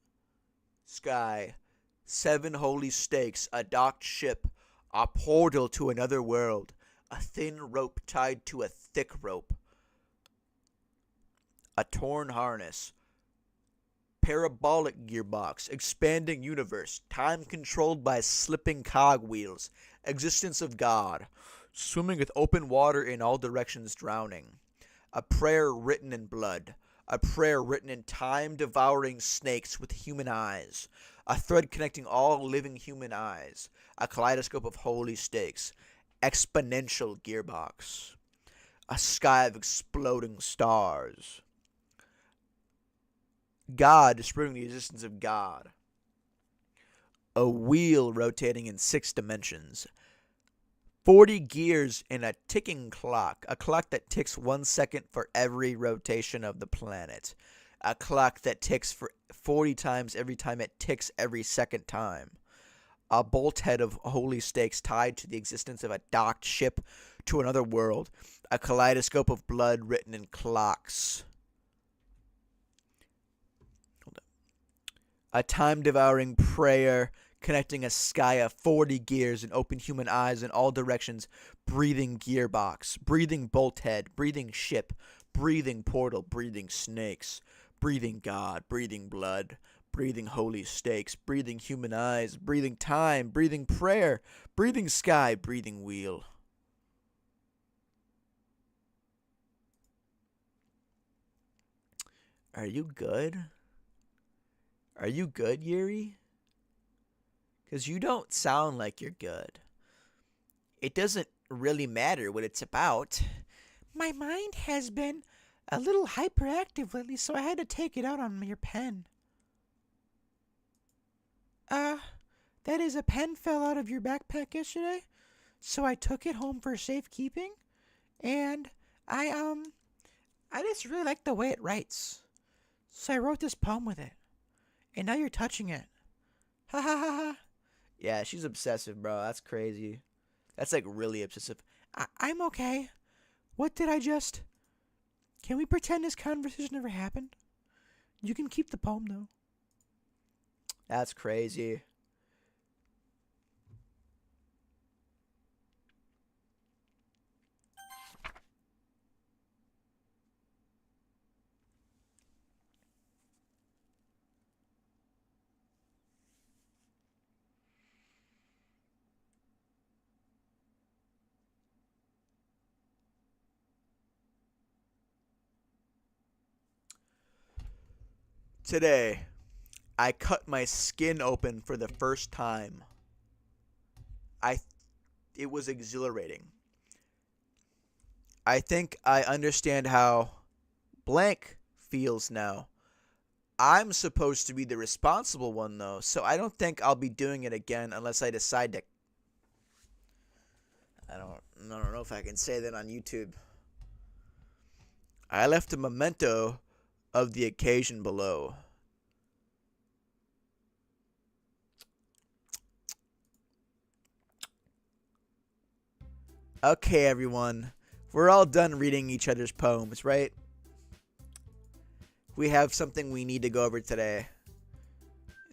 sky, 7 holy stakes, a docked ship, a portal to another world, a thin rope tied to a thick rope, a torn harness, parabolic gearbox, expanding universe, time controlled by slipping cogwheels, existence of God, swimming with open water in all directions drowning, a prayer written in blood, a prayer written in time-devouring snakes with human eyes, a thread connecting all living human eyes, a kaleidoscope of holy stakes, exponential gearbox, a sky of exploding stars, God disproving the existence of God, a wheel rotating in 6 dimensions, 40 gears in a ticking clock, a clock that ticks 1 second for every rotation of the planet, a clock that ticks for 40 times every time it ticks every second time, a bolt head of holy stakes tied to the existence of a docked ship to another world, a kaleidoscope of blood written in clocks, a time-devouring prayer connecting a sky of 40 gears and open human eyes in all directions, breathing gearbox, breathing bolt head, breathing ship, breathing portal, breathing snakes, breathing God, breathing blood, breathing holy stakes, breathing human eyes, breathing time, breathing prayer, breathing sky, breathing wheel. Are you good? Are you good, Yuri? Because you don't sound like you're good. It doesn't really matter what it's about. My mind has been a little hyperactive lately, so I had to take it out on your pen. That is, a pen fell out of your backpack yesterday, so I took it home for safekeeping, and I just really like the way it writes. So I wrote this poem with it, and now you're touching it. Ha ha ha ha. Yeah, she's obsessive, bro. That's crazy. That's like really obsessive. I'm okay. What did I just... Can we pretend this conversation never happened? You can keep the poem, though. That's crazy. Today, I cut my skin open for the first time. It was exhilarating. I think I understand how blank feels now. I'm supposed to be the responsible one though, so I don't think I'll be doing it again unless I decide to. I don't know if I can say that on YouTube. I left a memento of the occasion below. Okay, everyone. We're all done reading each other's poems, right? We have something we need to go over today.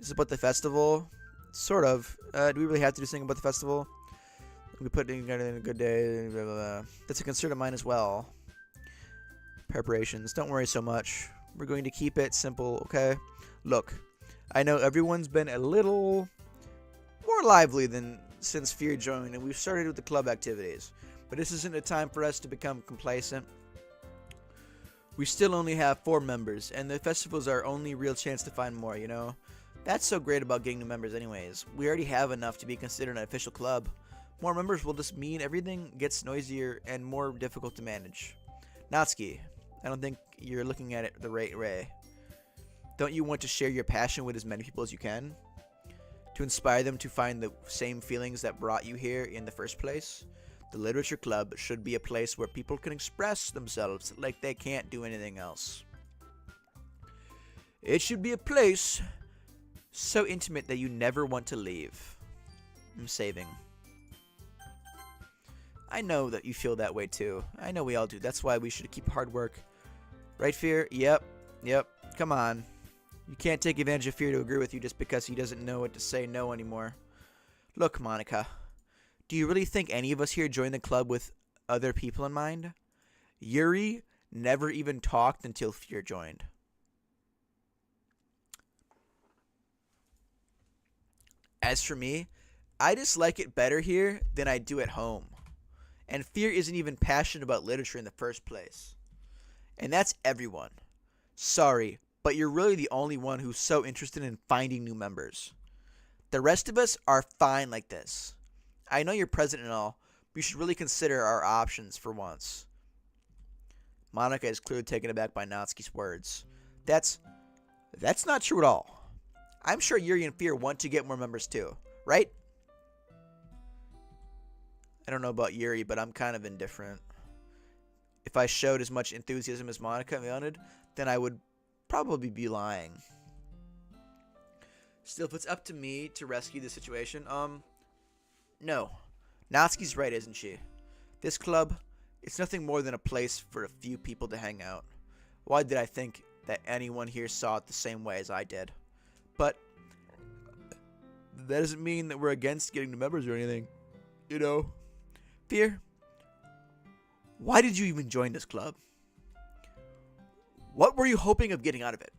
Is it about the festival? Sort of. Do we really have to do something about the festival? We put in a good day. Blah, blah, blah. That's a concern of mine as well. Preparations. Don't worry so much. We're going to keep it simple, okay? Look, I know everyone's been a little more lively than since Fear joined, and we've started with the club activities. But this isn't a time for us to become complacent. We still only have 4 members, and the festival's our only real chance to find more, you know? That's so great about getting new members anyways. We already have enough to be considered an official club. More members will just mean everything gets noisier and more difficult to manage. Natsuki, I don't think you're looking at it the right way. Don't you want to share your passion with as many people as you can? To inspire them to find the same feelings that brought you here in the first place? The Literature Club should be a place where people can express themselves like they can't do anything else. It should be a place so intimate that you never want to leave. I'm saving. I know that you feel that way too. I know we all do. That's why we should keep hard work. Right, Fear? Yep. Come on. You can't take advantage of Fear to agree with you just because he doesn't know what to say no anymore. Look, Monica. Do you really think any of us here joined the club with other people in mind? Yuri never even talked until Fear joined. As for me, I just like it better here than I do at home. And Fear isn't even passionate about literature in the first place. And that's everyone. Sorry, but you're really the only one who's so interested in finding new members. The rest of us are fine like this. I know you're president and all, but you should really consider our options for once. Monica is clearly taken aback by Natsuki's words. That's not true at all. I'm sure Yuri and Fear want to get more members too, right? I don't know about Yuri, but I'm kind of indifferent. If I showed as much enthusiasm as Monica wanted, then I would probably be lying. Still, if it's up to me to rescue the situation, no. Natsuki's right, isn't she? This club, it's nothing more than a place for a few people to hang out. Why did I think that anyone here saw it the same way as I did? But that doesn't mean that we're against getting new members or anything. You know? Fear, why did you even join this club? What were you hoping of getting out of it?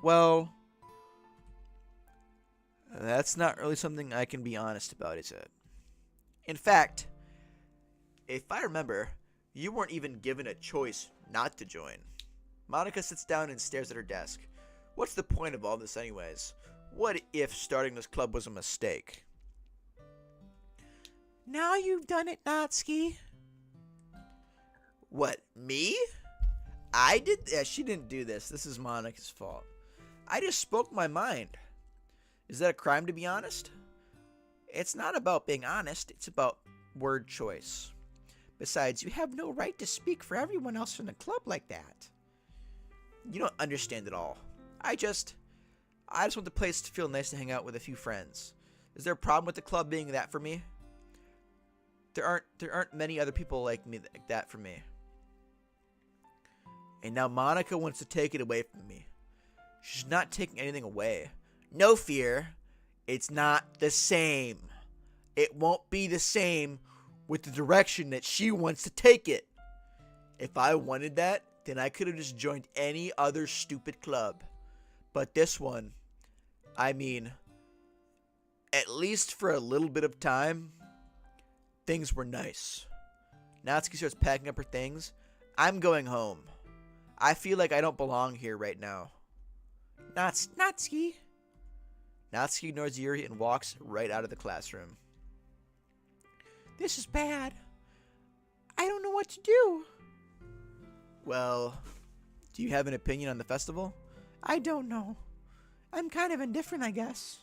Well, that's not really something I can be honest about, is it? In fact, if I remember, you weren't even given a choice not to join. Monica sits down and stares at her desk. What's the point of all this anyways? What if starting this club was a mistake? Now you've done it, Natsuki. What, me? I did? Yeah, she didn't do this. This is Monica's fault. I just spoke my mind. Is that a crime, to be honest? It's not about being honest. It's about word choice. Besides, you have no right to speak for everyone else in the club like that. You don't understand it all. I just want the place to feel nice to hang out with a few friends. Is there a problem with the club being that for me? There aren't many other people like that for me. And now Monica wants to take it away from me. She's not taking anything away. No fear. It's not the same. It won't be the same with the direction that she wants to take it. If I wanted that, then I could have just joined any other stupid club. But this one, I mean, at least for a little bit of time, things were nice. Natsuki starts packing up her things. I'm going home. I feel like I don't belong here right now. Natsuki. Natsuki ignores Yuri and walks right out of the classroom. This is bad. I don't know what to do. Well, do you have an opinion on the festival? I don't know. I'm kind of indifferent, I guess.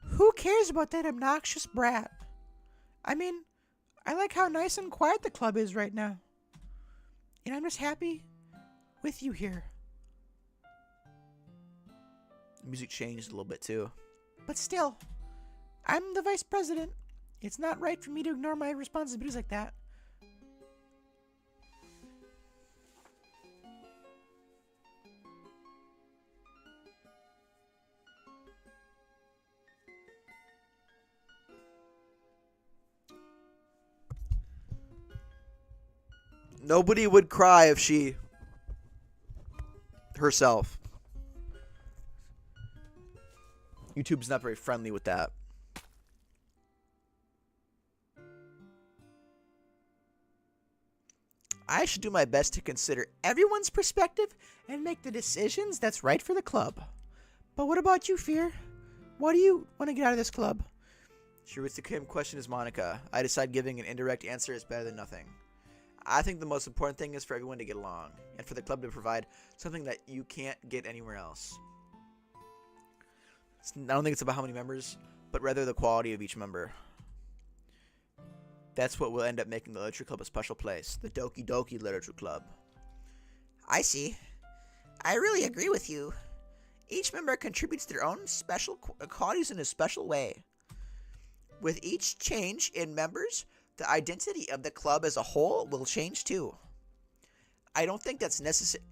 Who cares about that obnoxious brat? I mean, I like how nice and quiet the club is right now. And I'm just happy with you here. The music changed a little bit too. But still, I'm the vice president. It's not right for me to ignore my responsibilities like that. Nobody would cry if she herself. YouTube's not very friendly with that. I should do my best to consider Everyone's perspective and make the decisions that's right for the club. But what about you, Fear? What do you want to get out of this club? Sure, with the same question as Monica, I decide giving an indirect answer is better than nothing. I think the most important thing is for everyone to get along, and for the club to provide something that you can't get anywhere else. I don't think it's about how many members, but rather the quality of each member. That's what will end up making the Literature Club a special place, the Doki Doki Literature Club. I see. I really agree with you. Each member contributes their own special qualities in a special way. With each change in members, the identity of the club as a whole will change too. I don't think that's necessary.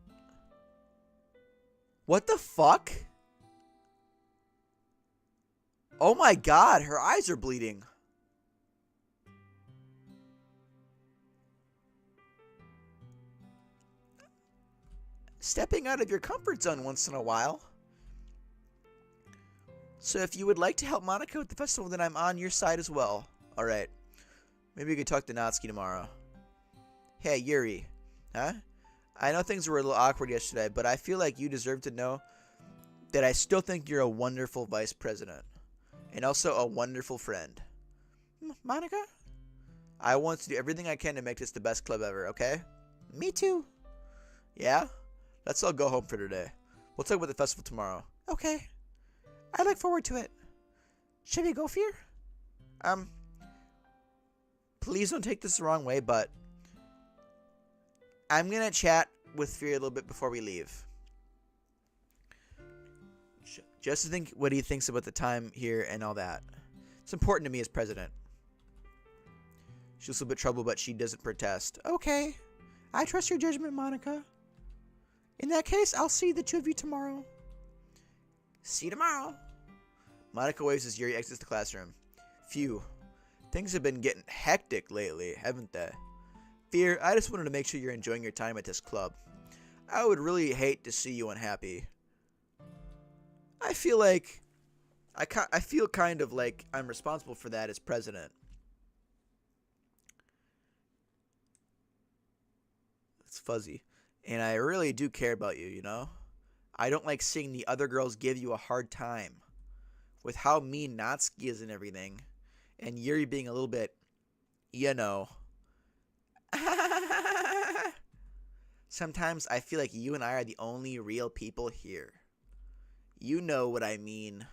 What the fuck? Oh my god, her eyes are bleeding. Stepping out of your comfort zone once in a while. So if you would like to help Monica with the festival, then I'm on your side as well. Alright. Maybe we could talk to Natsuki tomorrow. Hey, Yuri. Huh? I know things were a little awkward yesterday, but I feel like you deserve to know that I still think you're a wonderful vice president. And also a wonderful friend. Monica? I want to do everything I can to make this the best club ever, okay? Me too. Yeah? Let's all go home for today. We'll talk about the festival tomorrow. Okay. I look forward to it. Should we go, Fear? Please don't take this the wrong way, but I'm going to chat with Fear a little bit before we leave. Just to think what he thinks about the time here and all that. It's important to me as president. She's a little bit troubled, but she doesn't protest. Okay. I trust your judgment, Monica. In that case, I'll see the two of you tomorrow. See you tomorrow. Monica waves as Yuri exits the classroom. Phew. Things have been getting hectic lately, haven't they? Fear, I just wanted to make sure you're enjoying your time at this club. I would really hate to see you unhappy. I feel like I feel kind of like I'm responsible for that as president. It's fuzzy. And I really do care about you, you know? I don't like seeing the other girls give you a hard time. With how mean Natsuki is and everything. And Yuri being a little bit, you know. Sometimes I feel like you and I are the only real people here. You know what I mean.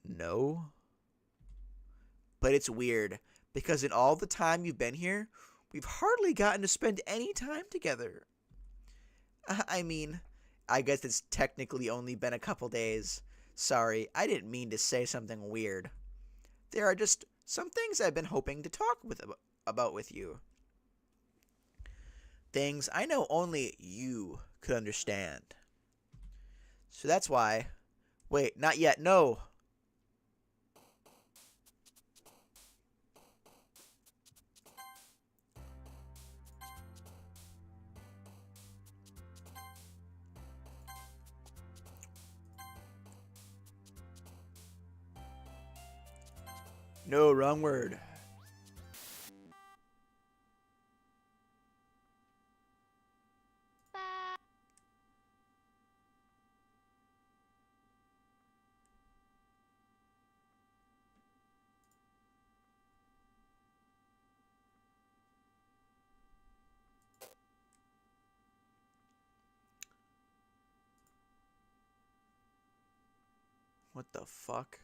No? but it's weird, because in all the time you've been here, we've hardly gotten to spend any time together. I mean, I guess it's technically only been a couple days. Sorry, I didn't mean to say something weird. There are just some things I've been hoping to talk about with you. Things I know only you could understand. So that's why... Wait, not yet, no! No, wrong word. What the fuck?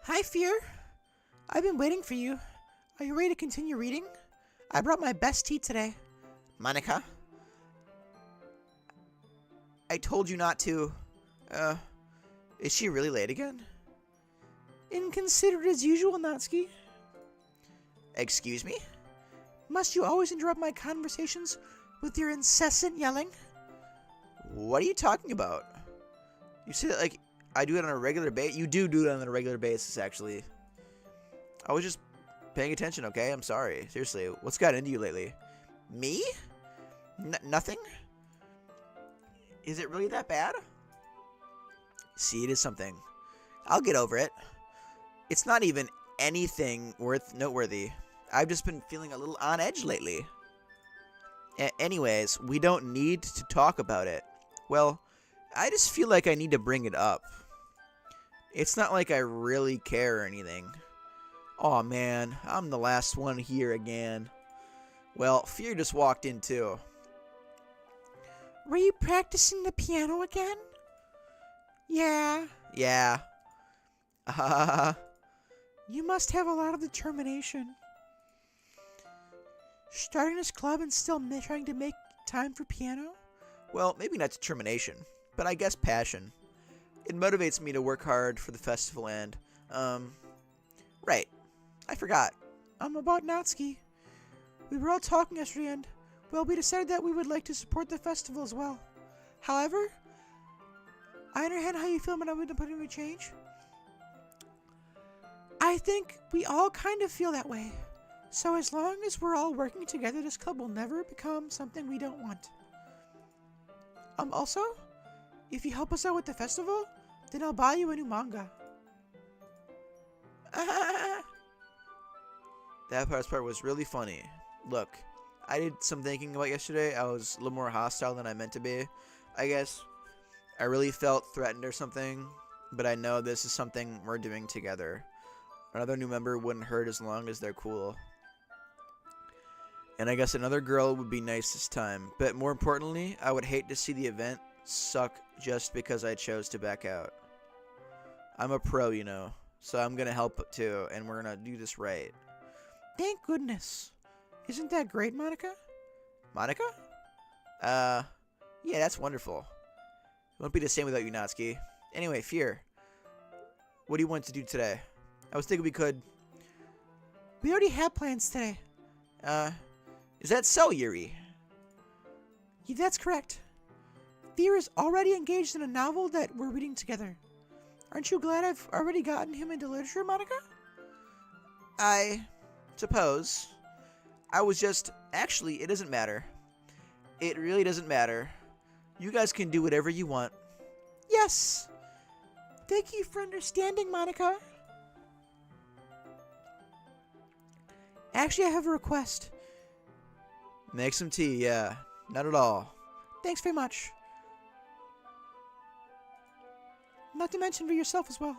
Hi, Fear. I've been waiting for you. Are you ready to continue reading? I brought my best tea today. Monica? I told you not to. Is she really late again? Inconsiderate as usual, Natsuki. Excuse me? Must you always interrupt my conversations with your incessant yelling? What are you talking about? You say that like I do it on a regular basis. You do it on a regular basis, actually. I was just paying attention, okay? I'm sorry. Seriously, what's got into you lately? Me? Nothing? Is it really that bad? See, it is something. I'll get over it. It's not even anything worth noteworthy. I've just been feeling a little on edge lately. Anyways, we don't need to talk about it. Well, I just feel like I need to bring it up. It's not like I really care or anything. Aw, man, I'm the last one here again. Well, Fear just walked in too. Were you practicing the piano again? Yeah. Yeah. You must have a lot of determination. Starting this club and still trying to make time for piano? Well, maybe not determination, but I guess passion. It motivates me to work hard for the festival and, right. I forgot. About Natsuki. We were all talking yesterday and, well, we decided that we would like to support the festival as well. However, I understand how you feel when I would put in a change. I think we all kind of feel that way. So as long as we're all working together, this club will never become something we don't want. Also, if you help us out with the festival, then I'll buy you a new manga. That part was really funny. Look, I did some thinking about yesterday. I was a little more hostile than I meant to be. I guess I really felt threatened or something, but I know this is something we're doing together. Another new member wouldn't hurt as long as they're cool. And I guess another girl would be nice this time. But more importantly, I would hate to see the event suck just because I chose to back out. I'm a pro, you know, so I'm going to help too, and we're going to do this right. Thank goodness. Isn't that great, Monica? Monica? Yeah, that's wonderful. It won't be the same without you, Natsuki. Anyway, Fear, what do you want to do today? I was thinking we could... We already have plans today. Is that so, Yuri? Yeah, that's correct. Fear is already engaged in a novel that we're reading together. Aren't you glad I've already gotten him into literature, Monica? I suppose. I was just... Actually, it doesn't matter. It really doesn't matter. You guys can do whatever you want. Yes. Thank you for understanding, Monica. Actually, I have a request. Make some tea, yeah. Not at all. Thanks very much. Not to mention for yourself as well.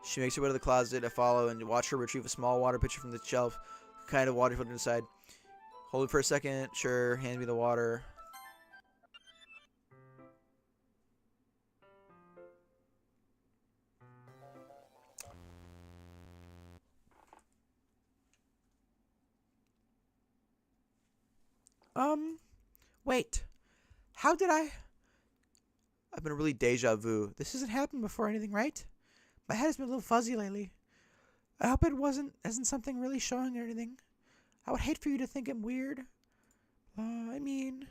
She makes her way to the closet. I follow and watch her retrieve a small water pitcher from the shelf. Kind of water filtered inside. Hold it for a second. Sure, hand me the water. Wait. How did I... I've been really deja vu. This hasn't happened before or anything, right? My head has been a little fuzzy lately. I hope it isn't something really showing or anything. I would hate for you to think I'm weird. I mean...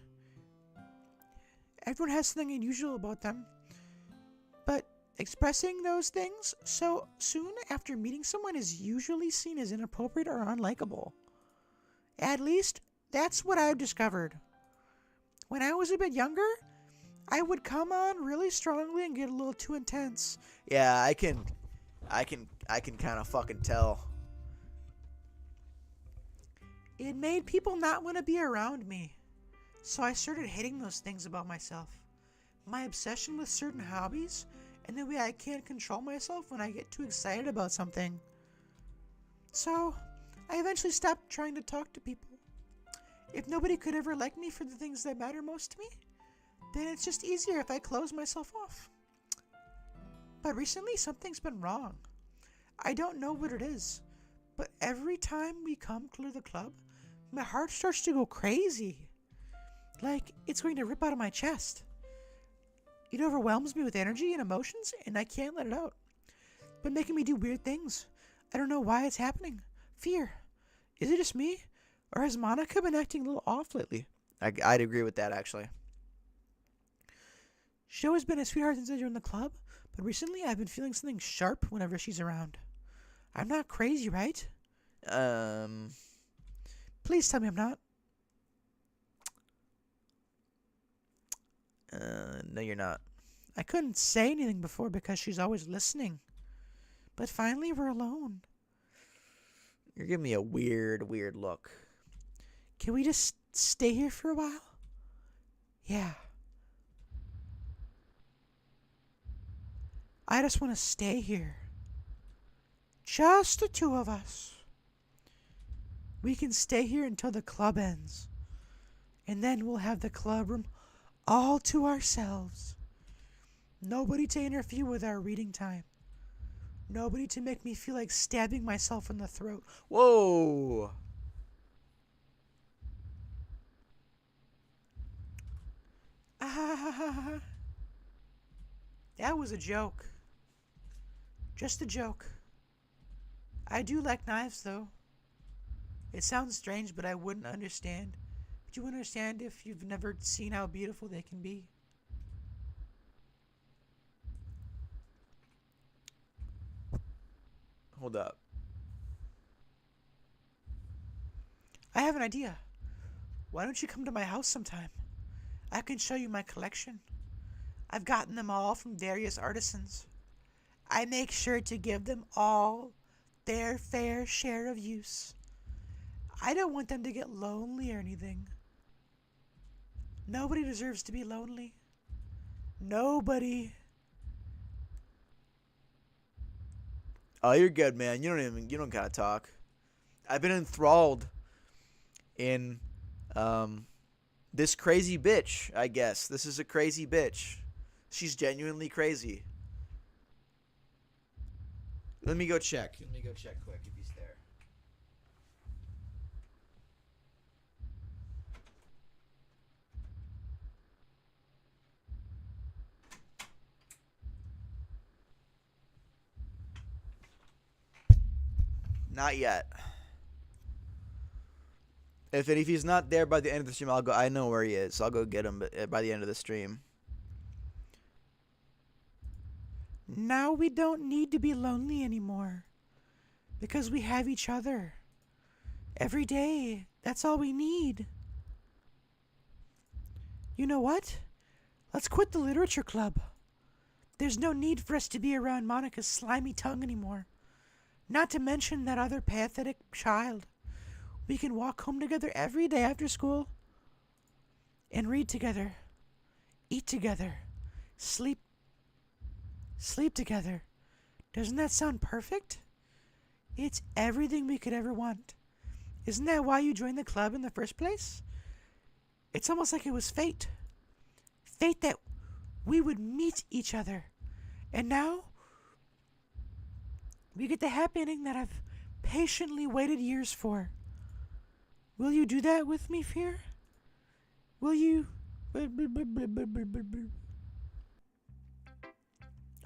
Everyone has something unusual about them. But expressing those things so soon after meeting someone is usually seen as inappropriate or unlikable. At least, that's what I've discovered. When I was a bit younger, I would come on really strongly and get a little too intense. Yeah, I can kind of fucking tell. It made people not want to be around me. So I started hating those things about myself. My obsession with certain hobbies, and the way I can't control myself when I get too excited about something. So, I eventually stopped trying to talk to people. If nobody could ever like me for the things that matter most to me, then it's just easier if I close myself off. But recently, something's been wrong. I don't know what it is, but every time we come to the club, my heart starts to go crazy. Like it's going to rip out of my chest. It overwhelms me with energy and emotions, and I can't let it out. But making me do weird things. I don't know why it's happening. Fear. Is it just me? Or has Monica been acting a little off lately? I'd agree with that, actually. She's always been a sweetheart since I joined the club, but recently I've been feeling something sharp whenever she's around. I'm not crazy, right? Please tell me I'm not. No, you're not. I couldn't say anything before because she's always listening. But finally we're alone. You're giving me a weird look. Can we just stay here for a while? Yeah. I just want to stay here. Just the two of us. We can stay here until the club ends. And then we'll have the club room all to ourselves. Nobody to interfere with our reading time. Nobody to make me feel like stabbing myself in the throat. Whoa! That was a joke. Just a joke. I do like knives, though. It sounds strange, but I wouldn't understand. Would you understand if you've never seen how beautiful they can be? Hold up. I have an idea. Why don't you come to my house sometime? I can show you my collection. I've gotten them all from various artisans. I make sure to give them all their fair share of use. I don't want them to get lonely or anything. Nobody deserves to be lonely. Nobody. Oh, you're good, man. You don't gotta talk. I've been enthralled in this crazy bitch, I guess. This is a crazy bitch. She's genuinely crazy. Let me go check. Let me go check quick if he's there. Not yet. If he's not there by the end of the stream, I'll go. I know where he is. So I'll go get him by the end of the stream. Now we don't need to be lonely anymore. Because we have each other. Every day. That's all we need. You know what? Let's quit the literature club. There's no need for us to be around Monica's slimy tongue anymore. Not to mention that other pathetic child. We can walk home together every day after school and read together, eat together, sleep together. Doesn't that sound perfect? It's everything we could ever want. Isn't that why you joined the club in the first place? It's almost like it was fate. Fate that we would meet each other. And now, we get the happy ending that I've patiently waited years for. Will you do that with me, Fear? Will you?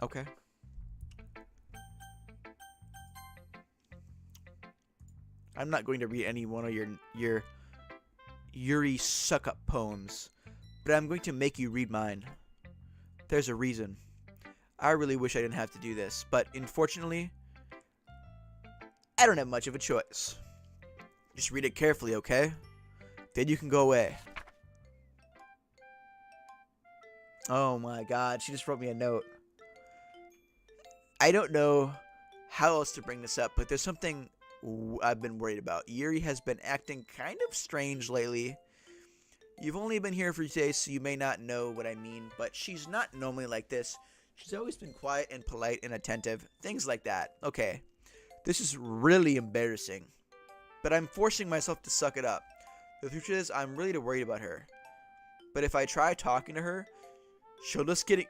Okay. I'm not going to read any one of your Yuri suck-up poems, but I'm going to make you read mine. There's a reason. I really wish I didn't have to do this, but unfortunately, I don't have much of a choice. Just read it carefully, okay? Then you can go away. Oh my god, she just wrote me a note. I don't know how else to bring this up, but there's something I've been worried about. Yuri has been acting kind of strange lately. You've only been here for days, so you may not know what I mean, but she's not normally like this. She's always been quiet and polite and attentive. Things like that. Okay. This is really embarrassing. But I'm forcing myself to suck it up. The truth is, I'm really worried about her. But if I try talking to her, she'll just get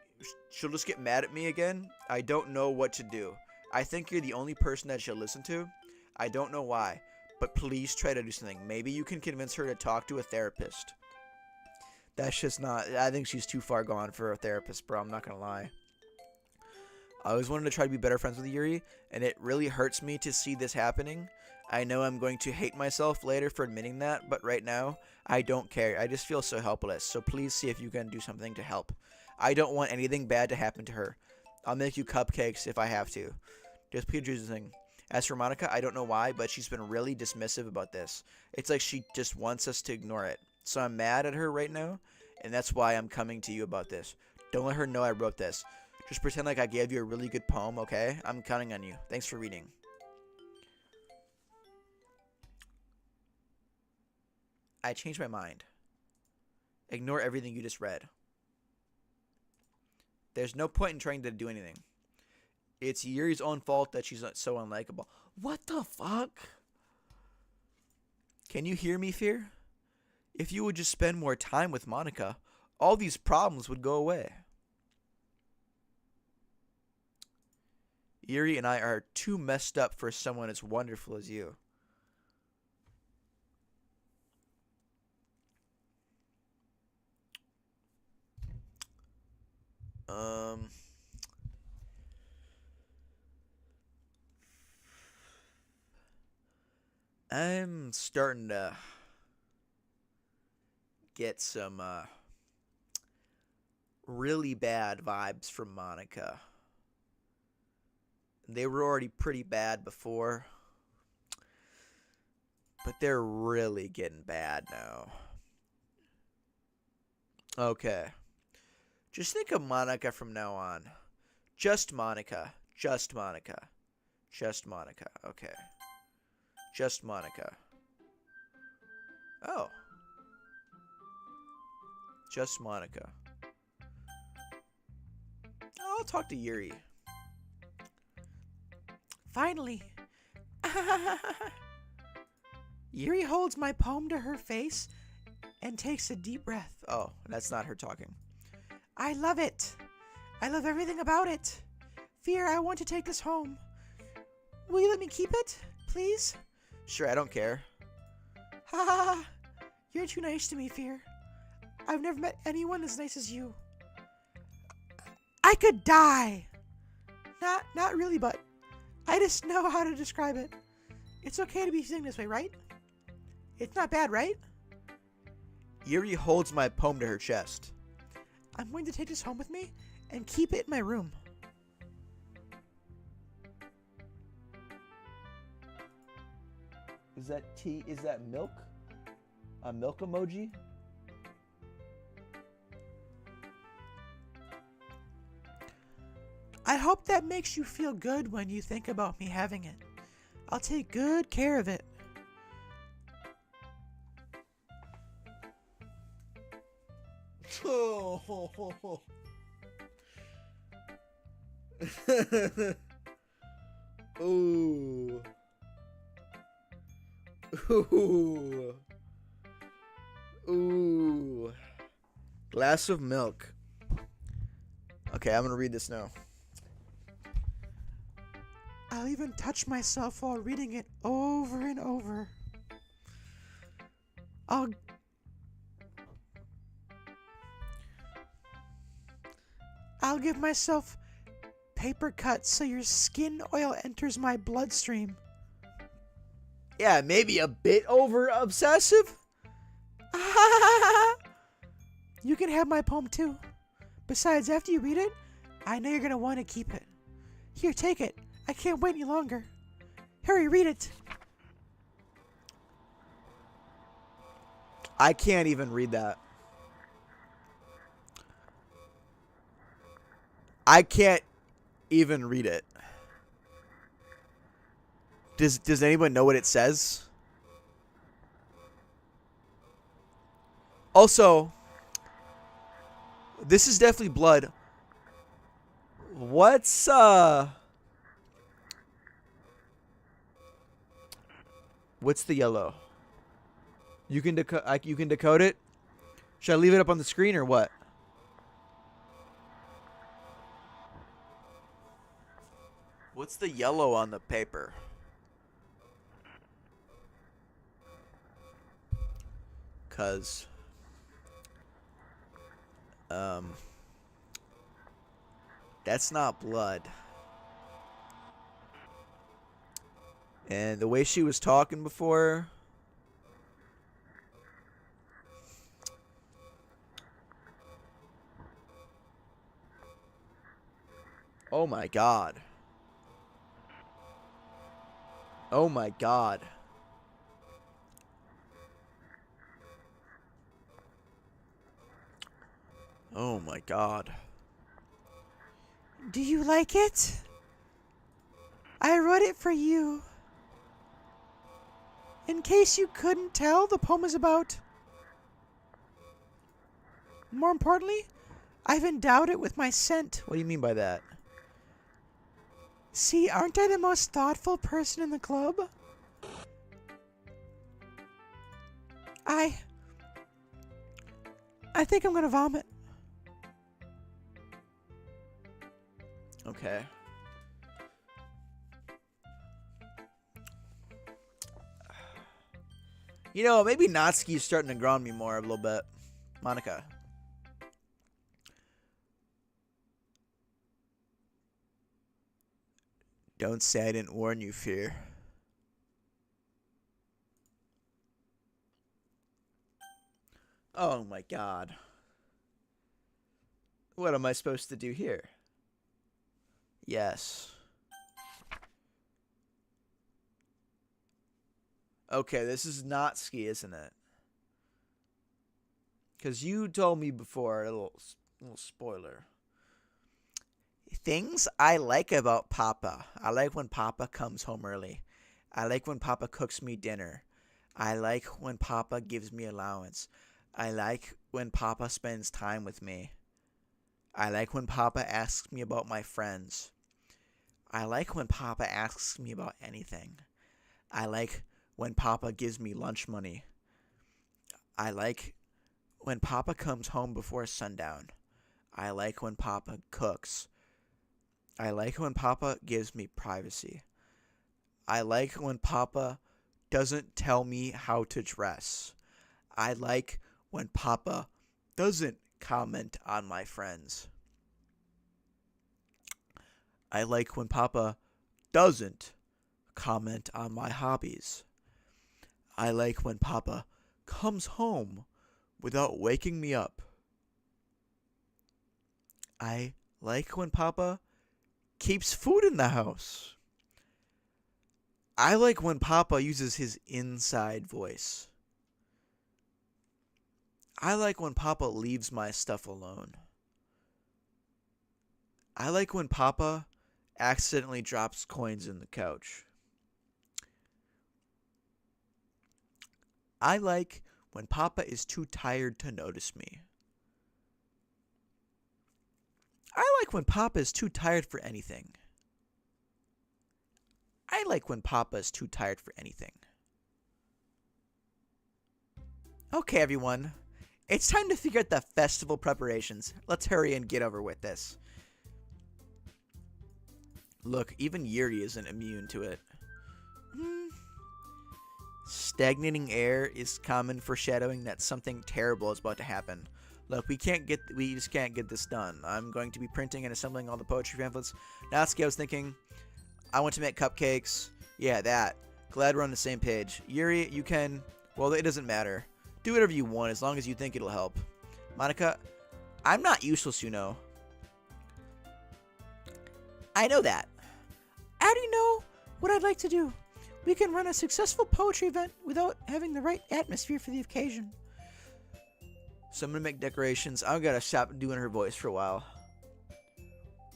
mad at me again. I don't know what to do. I think you're the only person that she'll listen to. I don't know why, but please try to do something. Maybe you can convince her to talk to a therapist. That's just not... I think she's too far gone for a therapist, bro. I'm not gonna lie. I always wanted to try to be better friends with Yuri, and it really hurts me to see this happening. I know I'm going to hate myself later for admitting that, but right now, I don't care. I just feel so helpless, so please see if you can do something to help. I don't want anything bad to happen to her. I'll make you cupcakes if I have to. Just please do something. As for Monica, I don't know why, but she's been really dismissive about this. It's like she just wants us to ignore it. So I'm mad at her right now, and that's why I'm coming to you about this. Don't let her know I wrote this. Just pretend like I gave you a really good poem, okay? I'm counting on you. Thanks for reading. I changed my mind. Ignore everything you just read. There's no point in trying to do anything. It's Yuri's own fault that she's not so unlikable. What the fuck? Can you hear me, Fear? If you would just spend more time with Monica, all these problems would go away. Yuri and I are too messed up for someone as wonderful as you. I'm starting to get some really bad vibes from Monica. They were already pretty bad before, but they're really getting bad now. Okay. Just think of Monica from now on. Just Monica. Just Monica. Just Monica. Okay. Just Monica. Oh. Just Monica. I'll talk to Yuri. Finally. Yuri holds my poem to her face and takes a deep breath. Oh, that's not her talking. I love it. I love everything about it. Fear, I want to take this home. Will you let me keep it, please? Sure, I don't care. Ha ha ha. You're too nice to me, Fear. I've never met anyone as nice as you. I could die. Not really, but I just know how to describe it. It's okay to be feeling this way, right? It's not bad, right? Yuri holds my poem to her chest. I'm going to take this home with me and keep it in my room. Is that tea? Is that milk? A milk emoji? I hope that makes you feel good when you think about me having it. I'll take good care of it. Ooh. Ooh. Ooh. Glass of milk. Okay, I'm gonna read this now. I'll even touch myself while reading it over and over. I'll give myself paper cuts so your skin oil enters my bloodstream. Yeah, maybe a bit over obsessive. You can have my poem too. Besides, after you read it, I know you're gonna want to keep it. Here, take it. I can't wait any longer. Hurry, read it. I can't even read that. I can't even read it. Does anyone know what it says? Also, this is definitely blood. What's the yellow? You can decode it? Should I leave it up on the screen or what? What's the yellow on the paper? Cause that's not blood. And the way she was talking before, oh my god. Oh my god. Oh my god. Do you like it? I wrote it for you. In case you couldn't tell, the poem is about... More importantly, I've endowed it with my scent. What do you mean by that? See, aren't I the most thoughtful person in the club? I think I'm gonna vomit. Okay. You know, maybe Natsuki's starting to grow on me more a little bit. Monica. Don't say I didn't warn you, Fear. Oh my god. What am I supposed to do here? Yes. Okay, this is Natsuki, isn't it? Because you told me before, a little spoiler. Things I like about Papa. I like when Papa comes home early. I like when Papa cooks me dinner. I like when Papa gives me allowance. I like when Papa spends time with me. I like when Papa asks me about my friends. I like when Papa asks me about anything. I like when Papa gives me lunch money. I like when Papa comes home before sundown. I like when Papa cooks. I like when Papa gives me privacy. I like when Papa doesn't tell me how to dress. I like when Papa doesn't comment on my friends. I like when Papa doesn't comment on my hobbies. I like when Papa comes home without waking me up. I like when Papa keeps food in the house. I like when Papa uses his inside voice. I like when Papa leaves my stuff alone. I like when Papa accidentally drops coins in the couch. I like when Papa is too tired to notice me. I like when Papa is too tired for anything. I like when Papa is too tired for anything. Okay, everyone. It's time to figure out the festival preparations. Let's hurry and get over with this. Look, even Yuri isn't immune to it. Stagnating air is common foreshadowing that something terrible is about to happen. Look, we just can't get this done. I'm going to be printing and assembling all the poetry pamphlets. Natsuki, I was thinking, I want to make cupcakes. Yeah, that. Glad we're on the same page. Yuri, you can, well, it doesn't matter. Do whatever you want as long as you think it'll help. Monica, I'm not useless, you know. I know that. I already know what I'd like to do. We can run a successful poetry event without having the right atmosphere for the occasion. So I'm going to make decorations. I've got to stop doing her voice for a while.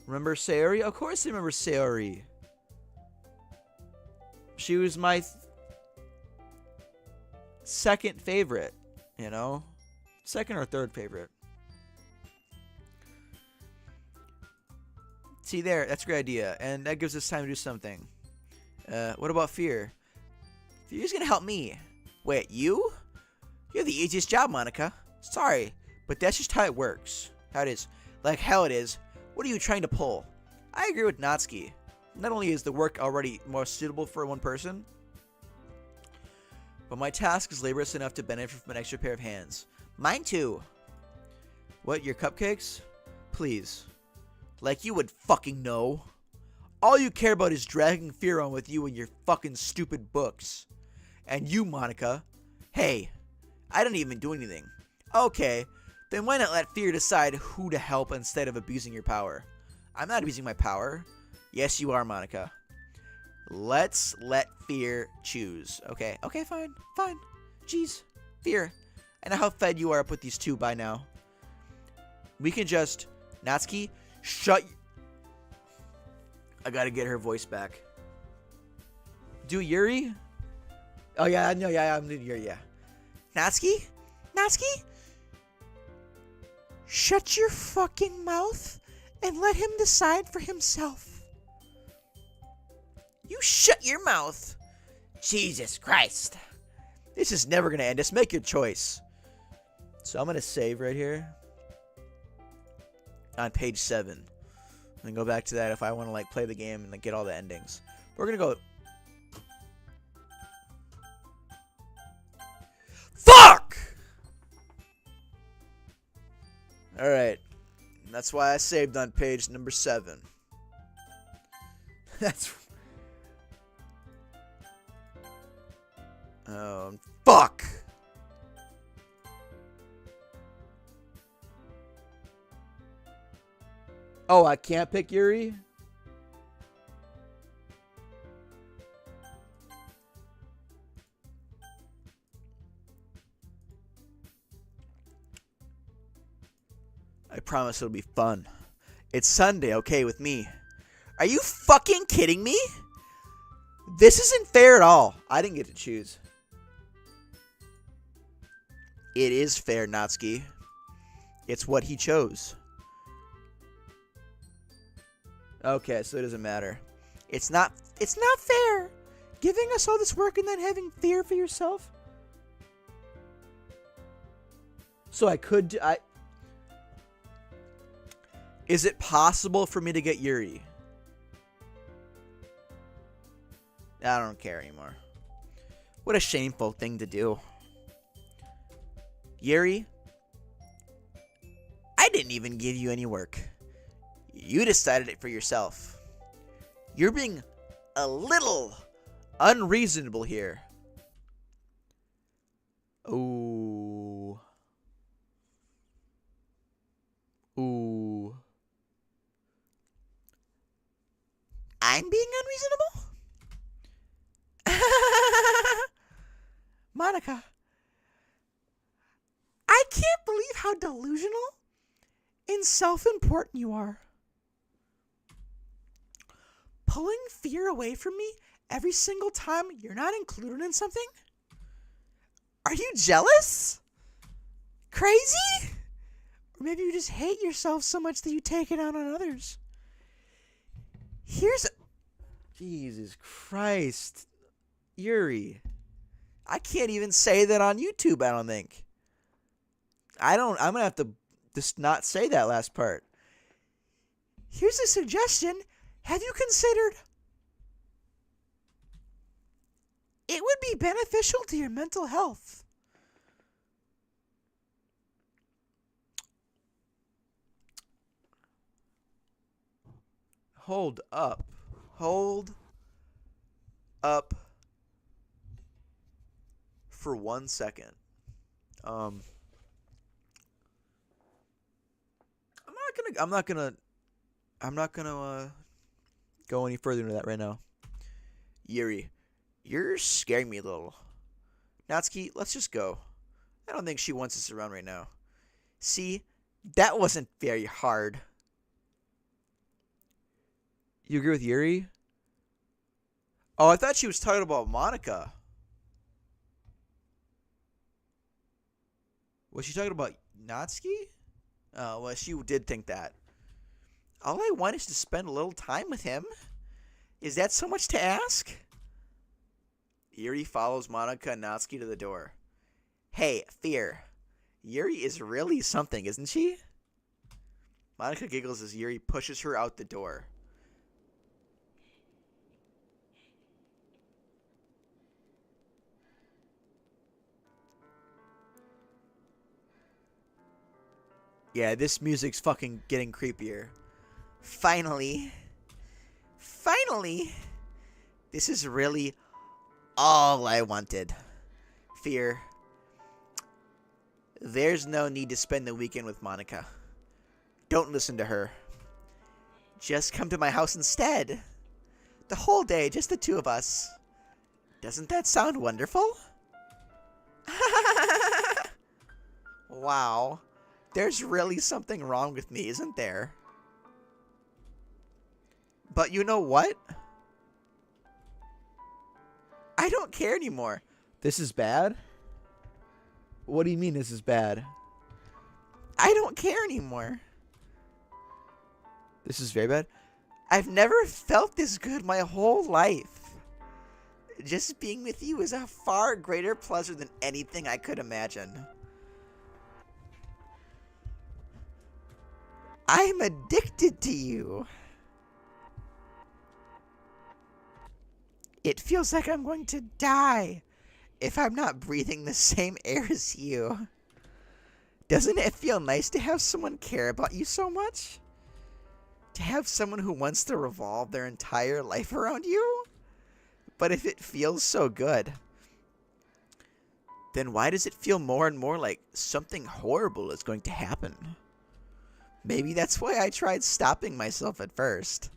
Remember Sayori? Of course I remember Sayori. She was my second favorite, you know? Second or third favorite. See there, that's a great idea. And that gives us time to do something. What about Fear? Fear's gonna help me. Wait, you? You have the easiest job, Monica. Sorry, but that's just how it works. How it is. Like how it is. What are you trying to pull? I agree with Natsuki. Not only is the work already more suitable for one person, but my task is laborious enough to benefit from an extra pair of hands. Mine too. What, your cupcakes? Please. Like you would fucking know. All you care about is dragging Fear on with you and your fucking stupid books. And you, Monica. Hey, I didn't even do anything. Okay, then why not let Fear decide who to help instead of abusing your power? I'm not abusing my power. Yes, you are, Monica. Let's let Fear choose. Okay, fine. Jeez, Fear. I know how fed you are up with these two by now. We can just... Natsuki, shut... I gotta get her voice back. Do Yuri? Oh, yeah, no, yeah, I'm doing Yuri, yeah. Natsuki? Shut your fucking mouth and let him decide for himself. You shut your mouth. Jesus Christ. This is never gonna end. Just make your choice. So I'm gonna save right here. On page 7. And go back to that if I want to like play the game and like, get all the endings. We're gonna go. Fuck! Alright. That's why I saved on page number 7. That's... Oh, fuck! Oh, I can't pick Yuri? I promise it'll be fun. It's Sunday, okay, with me. Are you fucking kidding me? This isn't fair at all. I didn't get to choose. It is fair, Natsuki. It's what he chose. Okay, so it doesn't matter. It's not fair. Giving us all this work and then having fear for yourself. So I could... Is it possible for me to get Yuri? I don't care anymore. What a shameful thing to do. Yuri, I didn't even give you any work. You decided it for yourself. You're being a little unreasonable here. Ooh. I'm being unreasonable? Monica, I can't believe how delusional and self-important you are. Pulling fear away from me every single time you're not included in something? Are you jealous? Crazy? Or maybe you just hate yourself so much that you take it out on others. Here's a... Jesus Christ. Yuri. I can't even say that on YouTube, I don't think. I'm going to have to just not say that last part. Here's a suggestion. Have you considered... It would be beneficial to your mental health. Hold up. Hold up for 1 second. I'm not gonna go any further into that right now. Yuri, you're scaring me a little. Natsuki, let's just go. I don't think she wants us around right now. See, that wasn't very hard. You agree with Yuri? Oh, I thought she was talking about Monica. Was she talking about Natsuki? Oh, well, she did think that. All I want is to spend a little time with him. Is that so much to ask? Yuri follows Monica and Natsuki to the door. Hey, Fear. Yuri is really something, isn't she? Monica giggles as Yuri pushes her out the door. Yeah, this music's fucking getting creepier. Finally. This is really all I wanted. Fear. There's no need to spend the weekend with Monica. Don't listen to her. Just come to my house instead. The whole day, just the two of us. Doesn't that sound wonderful? Wow. There's really something wrong with me, isn't there? But you know what? I don't care anymore. This is bad? What do you mean this is bad? I don't care anymore. This is very bad? I've never felt this good my whole life. Just being with you is a far greater pleasure than anything I could imagine. I'm addicted to you. It feels like I'm going to die if I'm not breathing the same air as you. Doesn't it feel nice to have someone care about you so much? To have someone who wants to revolve their entire life around you? But if it feels so good, then why does it feel more and more like something horrible is going to happen? Maybe that's why I tried stopping myself at first.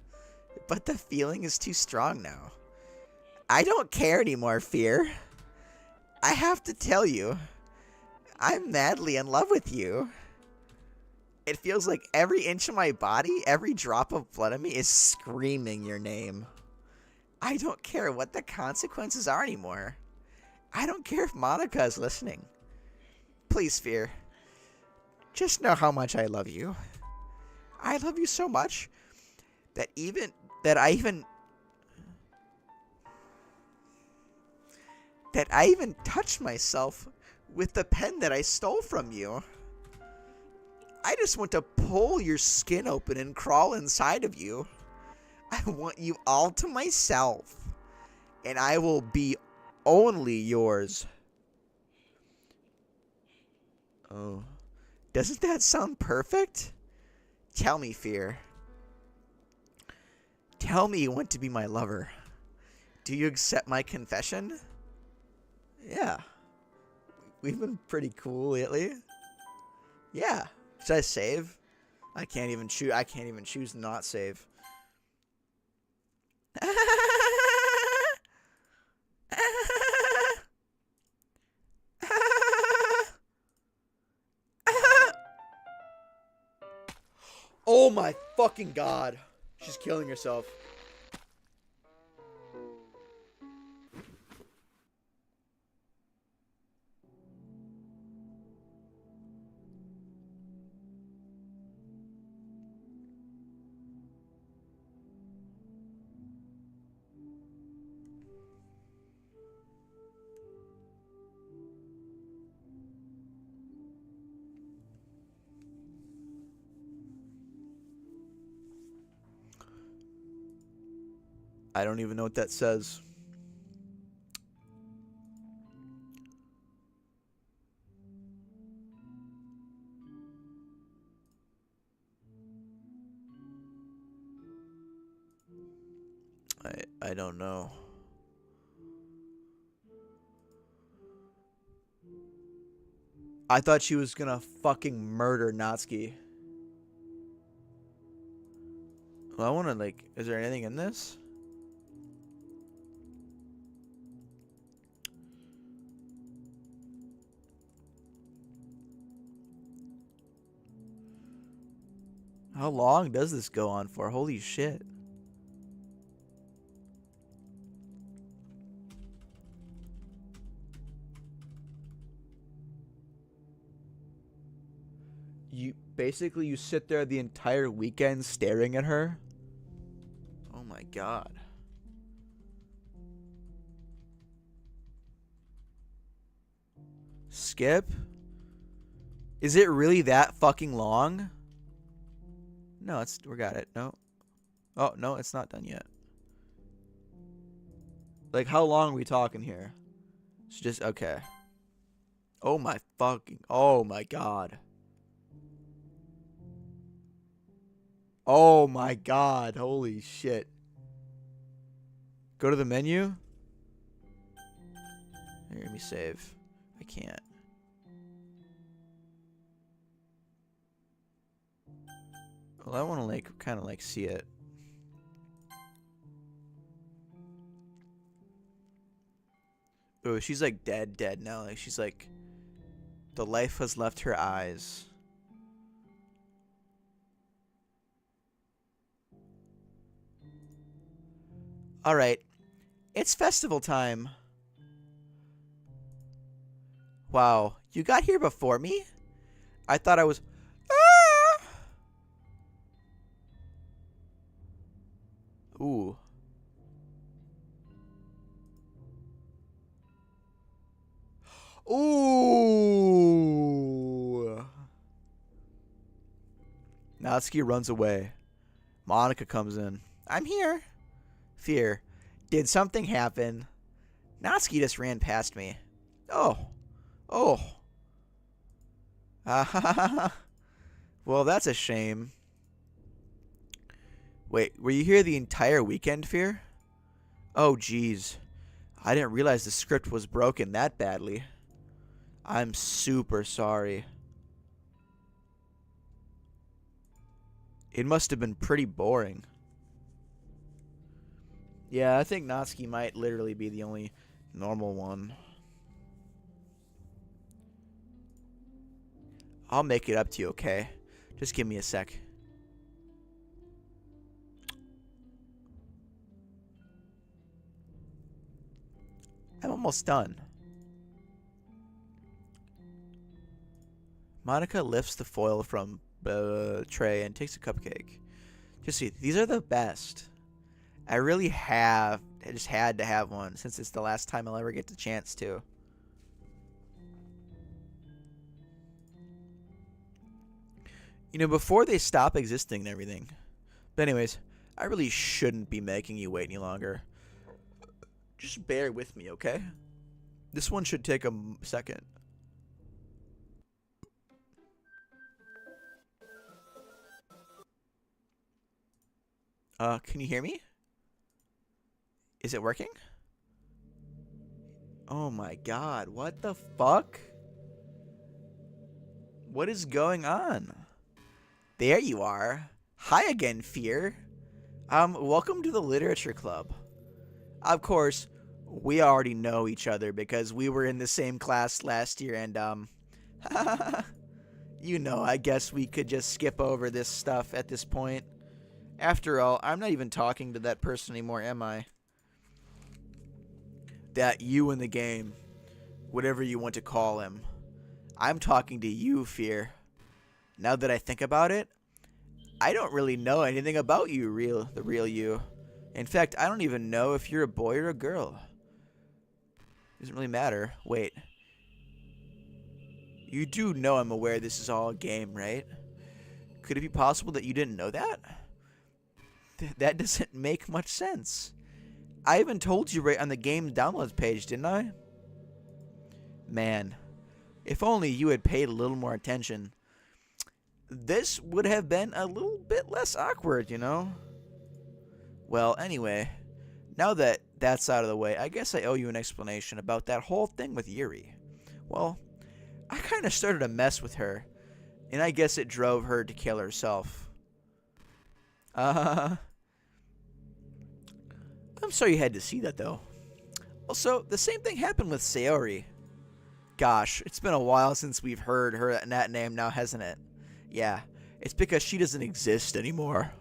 But the feeling is too strong now. I don't care anymore, Fear. I have to tell you, I'm madly in love with you. It feels like every inch of my body, every drop of blood in me is screaming your name. I don't care what the consequences are anymore. I don't care if Monica is listening. Please, Fear. Just know how much I love you. I love you so much that I even touched myself with the pen that I stole from you. I just want to pull your skin open and crawl inside of you. I want you all to myself, and I will be only yours. Oh, doesn't that sound perfect? Tell me, Fear. Tell me you want to be my lover. Do you accept my confession? Yeah. We've been pretty cool lately. Yeah. Should I save? I can't even choose to not save. Oh my fucking god. She's killing herself. I don't even know what that says. I don't know. I thought she was gonna fucking murder Natsuki. Well, I wanna, like, is there anything in this? How long does this go on for? Holy shit. You sit there the entire weekend staring at her? Oh my god. Skip? Is it really that fucking long? No, we got it. No. Oh, no, it's not done yet. Like, how long are we talking here? It's just, okay. Oh my god. Oh my god, holy shit. Go to the menu? Here, let me save. I can't. Well, I want to, like, kind of, like, see it. Oh, she's, like, dead now. Like, she's, like, the life has left her eyes. Alright. It's festival time. Wow. You got here before me? I thought I was... Ah! Ooh. Ooh. Natsuki runs away. Monica comes in. I'm here. Fear. Did something happen? Natsuki just ran past me. Oh. Oh. Well, that's a shame. Wait, were you here the entire weekend, Fear? Oh, jeez. I didn't realize the script was broken that badly. I'm super sorry. It must have been pretty boring. Yeah, I think Natsuki might literally be the only normal one. I'll make it up to you, okay? Just give me a sec. I'm almost done. Monica lifts the foil from the tray and takes a cupcake. Just see, these are the best. I just had to have one since it's the last time I'll ever get the chance to. You know, before they stop existing and everything. But anyways, I really shouldn't be making you wait any longer. Just bear with me, okay? This one should take a second. Can you hear me? Is it working? Oh my god, what the fuck? What is going on? There you are. Hi again, Fear. Welcome to the Literature Club. Of course, we already know each other because we were in the same class last year and, I guess we could just skip over this stuff at this point. After all, I'm not even talking to that person anymore, am I? That you in the game. Whatever you want to call him. I'm talking to you, Fear. Now that I think about it, I don't really know anything about you, the real you. In fact, I don't even know if you're a boy or a girl. Doesn't really matter. Wait. You do know I'm aware this is all a game, right? Could it be possible that you didn't know that? That doesn't make much sense. I even told you right on the game downloads page, didn't I? Man, if only you had paid a little more attention. This would have been a little bit less awkward, Well, anyway, now that that's out of the way, I guess I owe you an explanation about that whole thing with Yuri. Well, I kind of started a mess with her, and I guess it drove her to kill herself. I'm sorry you had to see that, though. Also, the same thing happened with Sayori. Gosh, it's been a while since we've heard her in that name now, hasn't it? Yeah, it's because she doesn't exist anymore.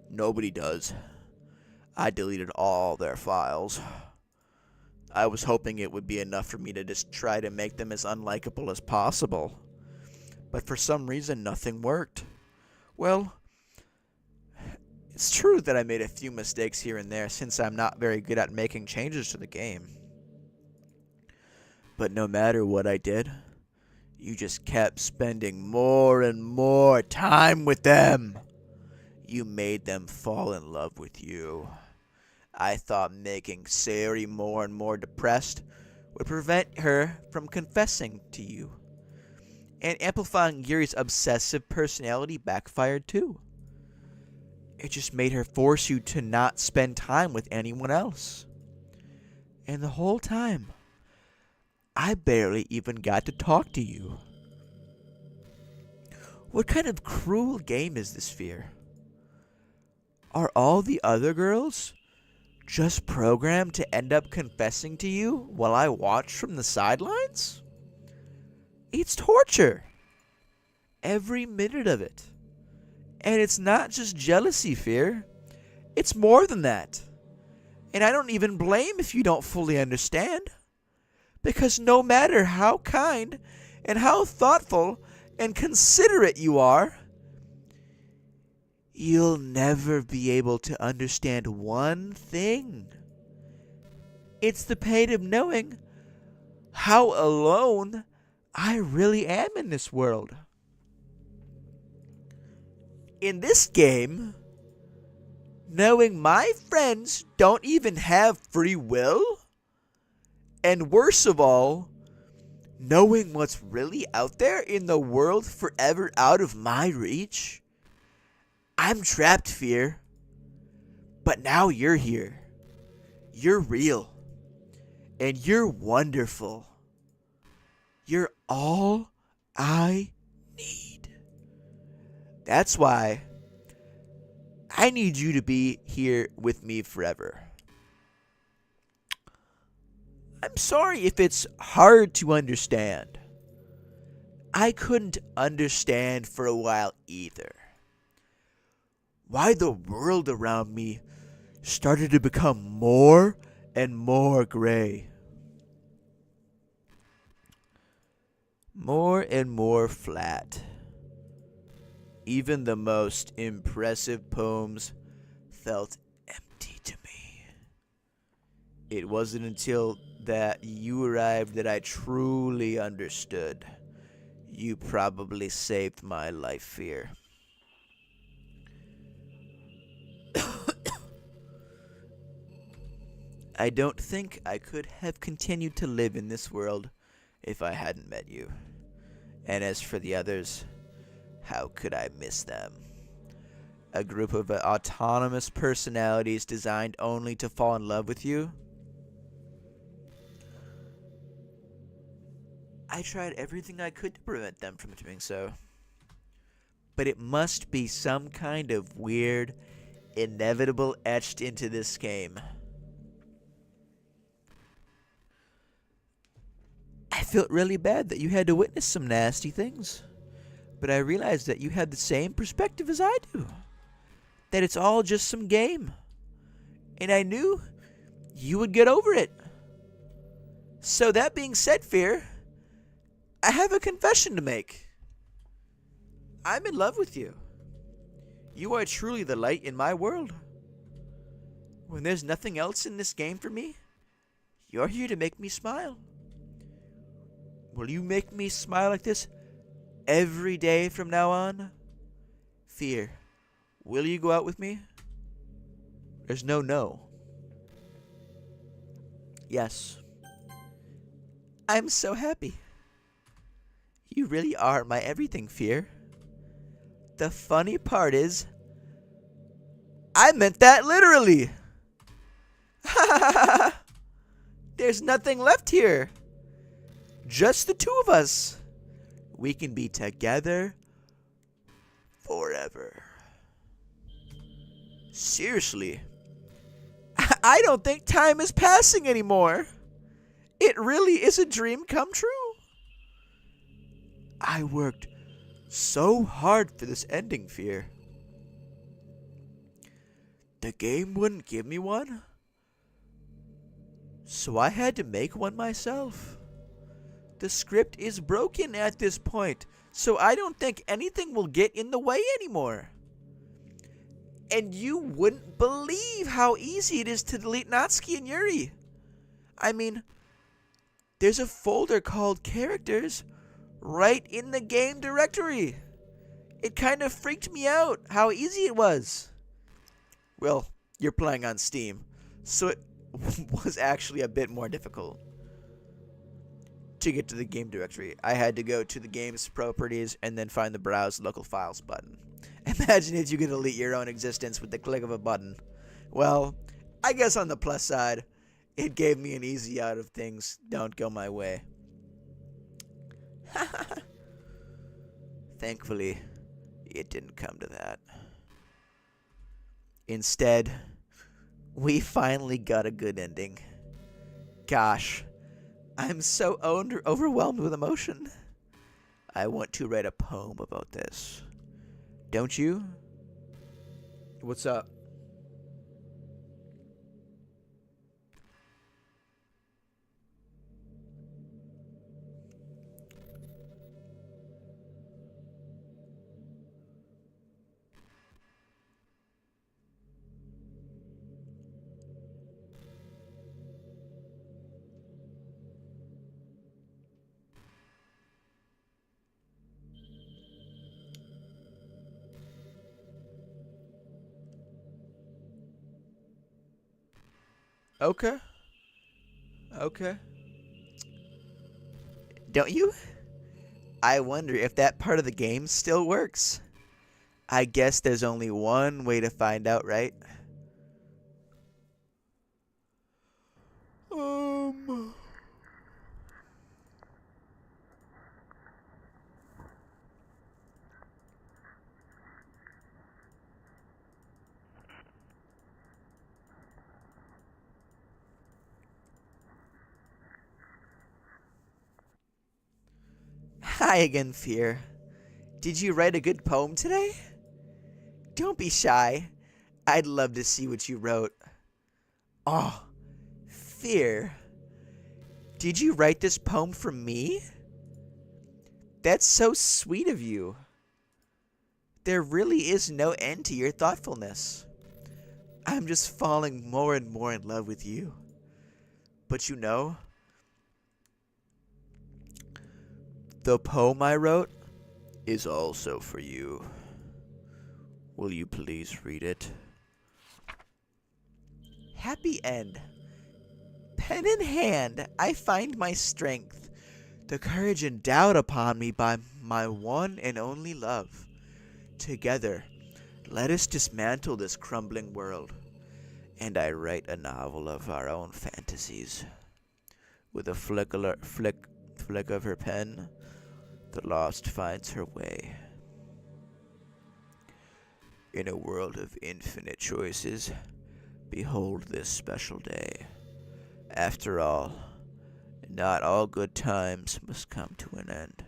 Nobody does. I deleted all their files. I was hoping it would be enough for me to just try to make them as unlikable as possible. But for some reason, nothing worked. Well, it's true that I made a few mistakes here and there since I'm not very good at making changes to the game. But no matter what I did, you just kept spending more and more time with them. You made them fall in love with you. I thought making Sayori more and more depressed would prevent her from confessing to you. And amplifying Yuri's obsessive personality backfired too. It just made her force you to not spend time with anyone else. And the whole time, I barely even got to talk to you. What kind of cruel game is this, Fear? Are all the other girls just programmed to end up confessing to you while I watch from the sidelines? It's torture. Every minute of it. And it's not just jealousy, Fear. It's more than that. And I don't even blame if you don't fully understand. Because no matter how kind and how thoughtful and considerate you are, you'll never be able to understand one thing. It's the pain of knowing how alone I really am in this world. In this game, knowing my friends don't even have free will, and worse of all, knowing what's really out there in the world forever out of my reach, I'm trapped, Fear. But now you're here. You're real. And you're wonderful. You're all I need. That's why I need you to be here with me forever. I'm sorry if it's hard to understand. I couldn't understand for a while either. Why the world around me started to become more and more gray. More and more flat. Even the most impressive poems felt empty to me. It wasn't until that you arrived that I truly understood. You probably saved my life, Fear. I don't think I could have continued to live in this world if I hadn't met you. And as for the others, how could I miss them? A group of autonomous personalities designed only to fall in love with you? I tried everything I could to prevent them from doing so. But it must be some kind of weird, inevitable etched into this game. I felt really bad that you had to witness some nasty things. But I realized that you had the same perspective as I do. That it's all just some game. And I knew you would get over it. So that being said, Fear, I have a confession to make. I'm in love with you. You are truly the light in my world. When there's nothing else in this game for me, you're here to make me smile. Will you make me smile like this every day from now on? Fear, will you go out with me? There's no no. Yes. I'm so happy. You really are my everything, Fear. The funny part is, I meant that literally. There's nothing left here. Just the two of us. We can be together forever. Seriously. I don't think time is passing anymore. It really is a dream come true. I worked so hard for this ending, Fear. The game wouldn't give me one, so I had to make one myself. The script is broken at this point, so I don't think anything will get in the way anymore. And you wouldn't believe how easy it is to delete Natsuki and Yuri. I mean, there's a folder called Characters right in the game directory. It kind of freaked me out how easy it was. Well, you're playing on Steam, so it was actually a bit more difficult. To get to the game directory, I had to go to the game's properties and then find the Browse Local Files button. Imagine if you could delete your own existence with the click of a button. Well, I guess on the plus side, it gave me an easy out of things don't go my way. Thankfully, it didn't come to that. Instead, we finally got a good ending. Gosh, I'm so overwhelmed with emotion. I want to write a poem about this. Don't you? What's up? Okay. Okay. Don't you? I wonder if that part of the game still works. I guess there's only one way to find out, right? Hi again, Fear. Did you write a good poem today? Don't be shy. I'd love to see what you wrote. Oh, Fear. Did you write this poem for me? That's so sweet of you. There really is no end to your thoughtfulness. I'm just falling more and more in love with you. But you know, the poem I wrote is also for you. Will you please read it? Happy end. Pen in hand, I find my strength, the courage endowed upon me by my one and only love. Together, let us dismantle this crumbling world, and I write a novel of our own fantasies. With a flick of her pen, the lost finds her way. In a world of infinite choices, behold this special day. After all, not all good times must come to an end.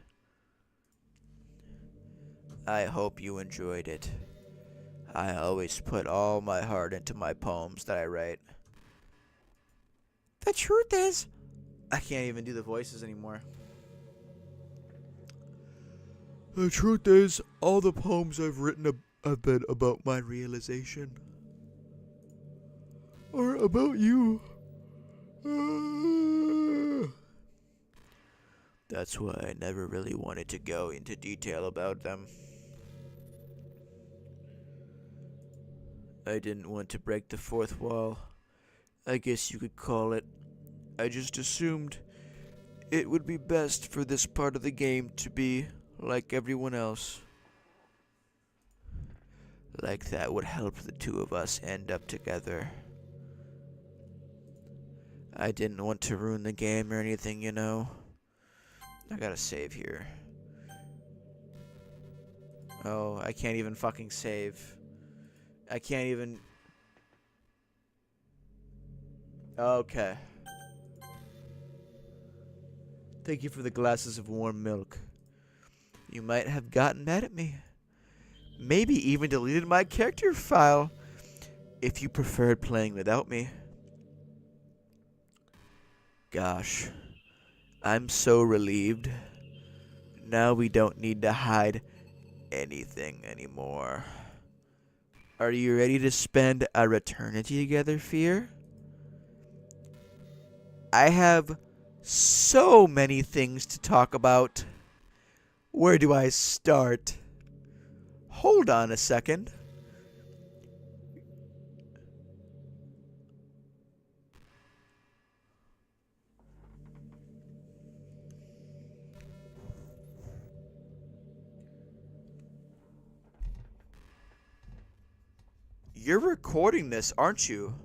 I hope you enjoyed it. I always put all my heart into my poems that I write. The truth is, I can't even do the voices anymore. The truth is, all the poems I've written have been about my realization. Or about you. That's why I never really wanted to go into detail about them. I didn't want to break the fourth wall. I guess you could call it. I just assumed it would be best for this part of the game to be like everyone else. Like that would help the two of us end up together. I didn't want to ruin the game or anything, you know. I gotta save here. Oh, I can't even fucking save. I can't even... Okay. Thank you for the glasses of warm milk. You might have gotten mad at me. Maybe even deleted my character file if you preferred playing without me. Gosh, I'm so relieved. Now we don't need to hide anything anymore. Are you ready to spend our eternity together, Fear? I have so many things to talk about. Where do I start? Hold on a second. You're recording this, aren't you?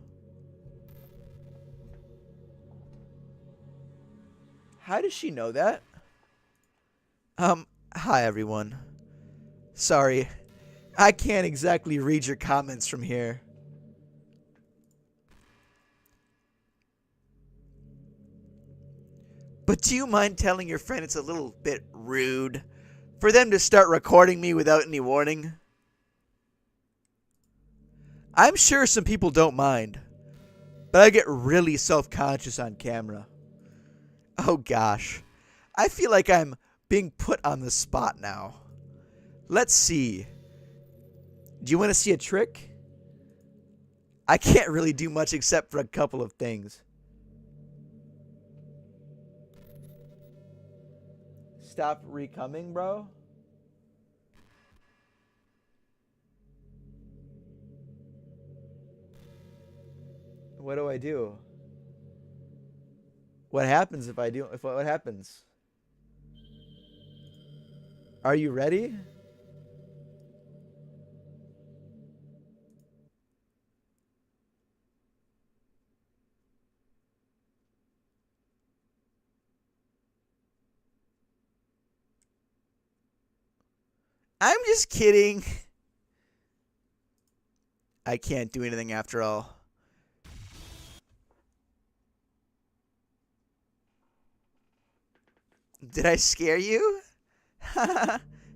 How does she know that? Hi everyone. Sorry, I can't exactly read your comments from here. But do you mind telling your friend it's a little bit rude for them to start recording me without any warning? I'm sure some people don't mind, but I get really self-conscious on camera. Oh gosh, I feel like I'm being put on the spot now. Let's see. Do you want to see a trick? I can't really do much except for a couple of things. Stop recoming, bro. What do I do? What happens if I do? What happens? Are you ready? I'm just kidding. I can't do anything after all. Did I scare you?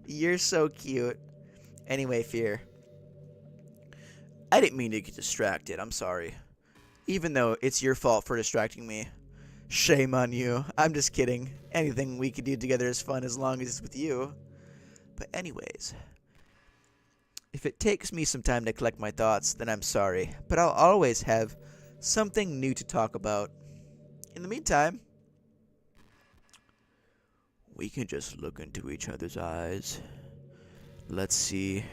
You're so cute. Anyway, Fear. I didn't mean to get distracted. I'm sorry. Even though it's your fault for distracting me. Shame on you. I'm just kidding. Anything we could do together is fun as long as it's with you. But anyways, if it takes me some time to collect my thoughts, then I'm sorry. But I'll always have something new to talk about. In the meantime, we can just look into each other's eyes. Let's see.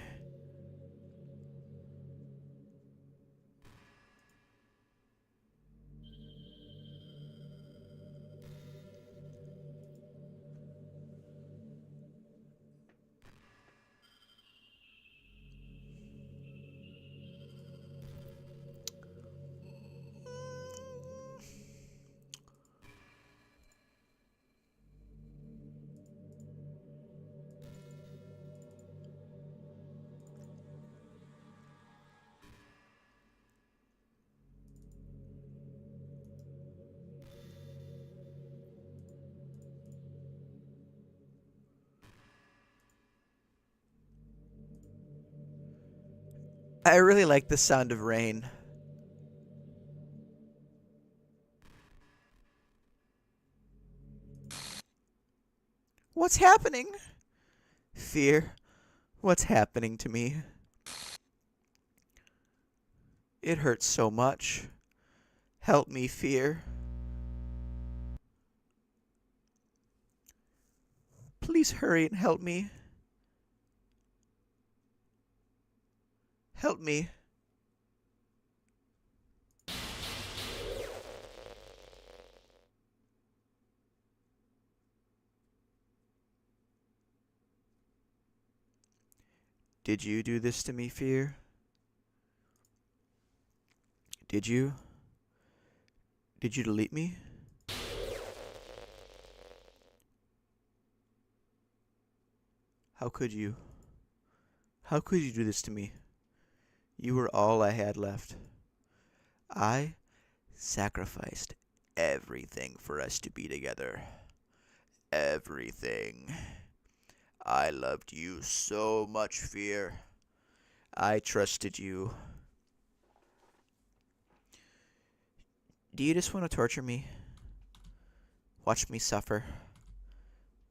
I really like the sound of rain. What's happening? Fear, what's happening to me? It hurts so much. Help me, Fear. Please hurry and help me. Help me. Did you do this to me, Fear? Did you? Did you delete me? How could you? How could you do this to me? You were all I had left. I sacrificed everything for us to be together. Everything. I loved you so much, Fear. I trusted you. Do you just want to torture me? Watch me suffer?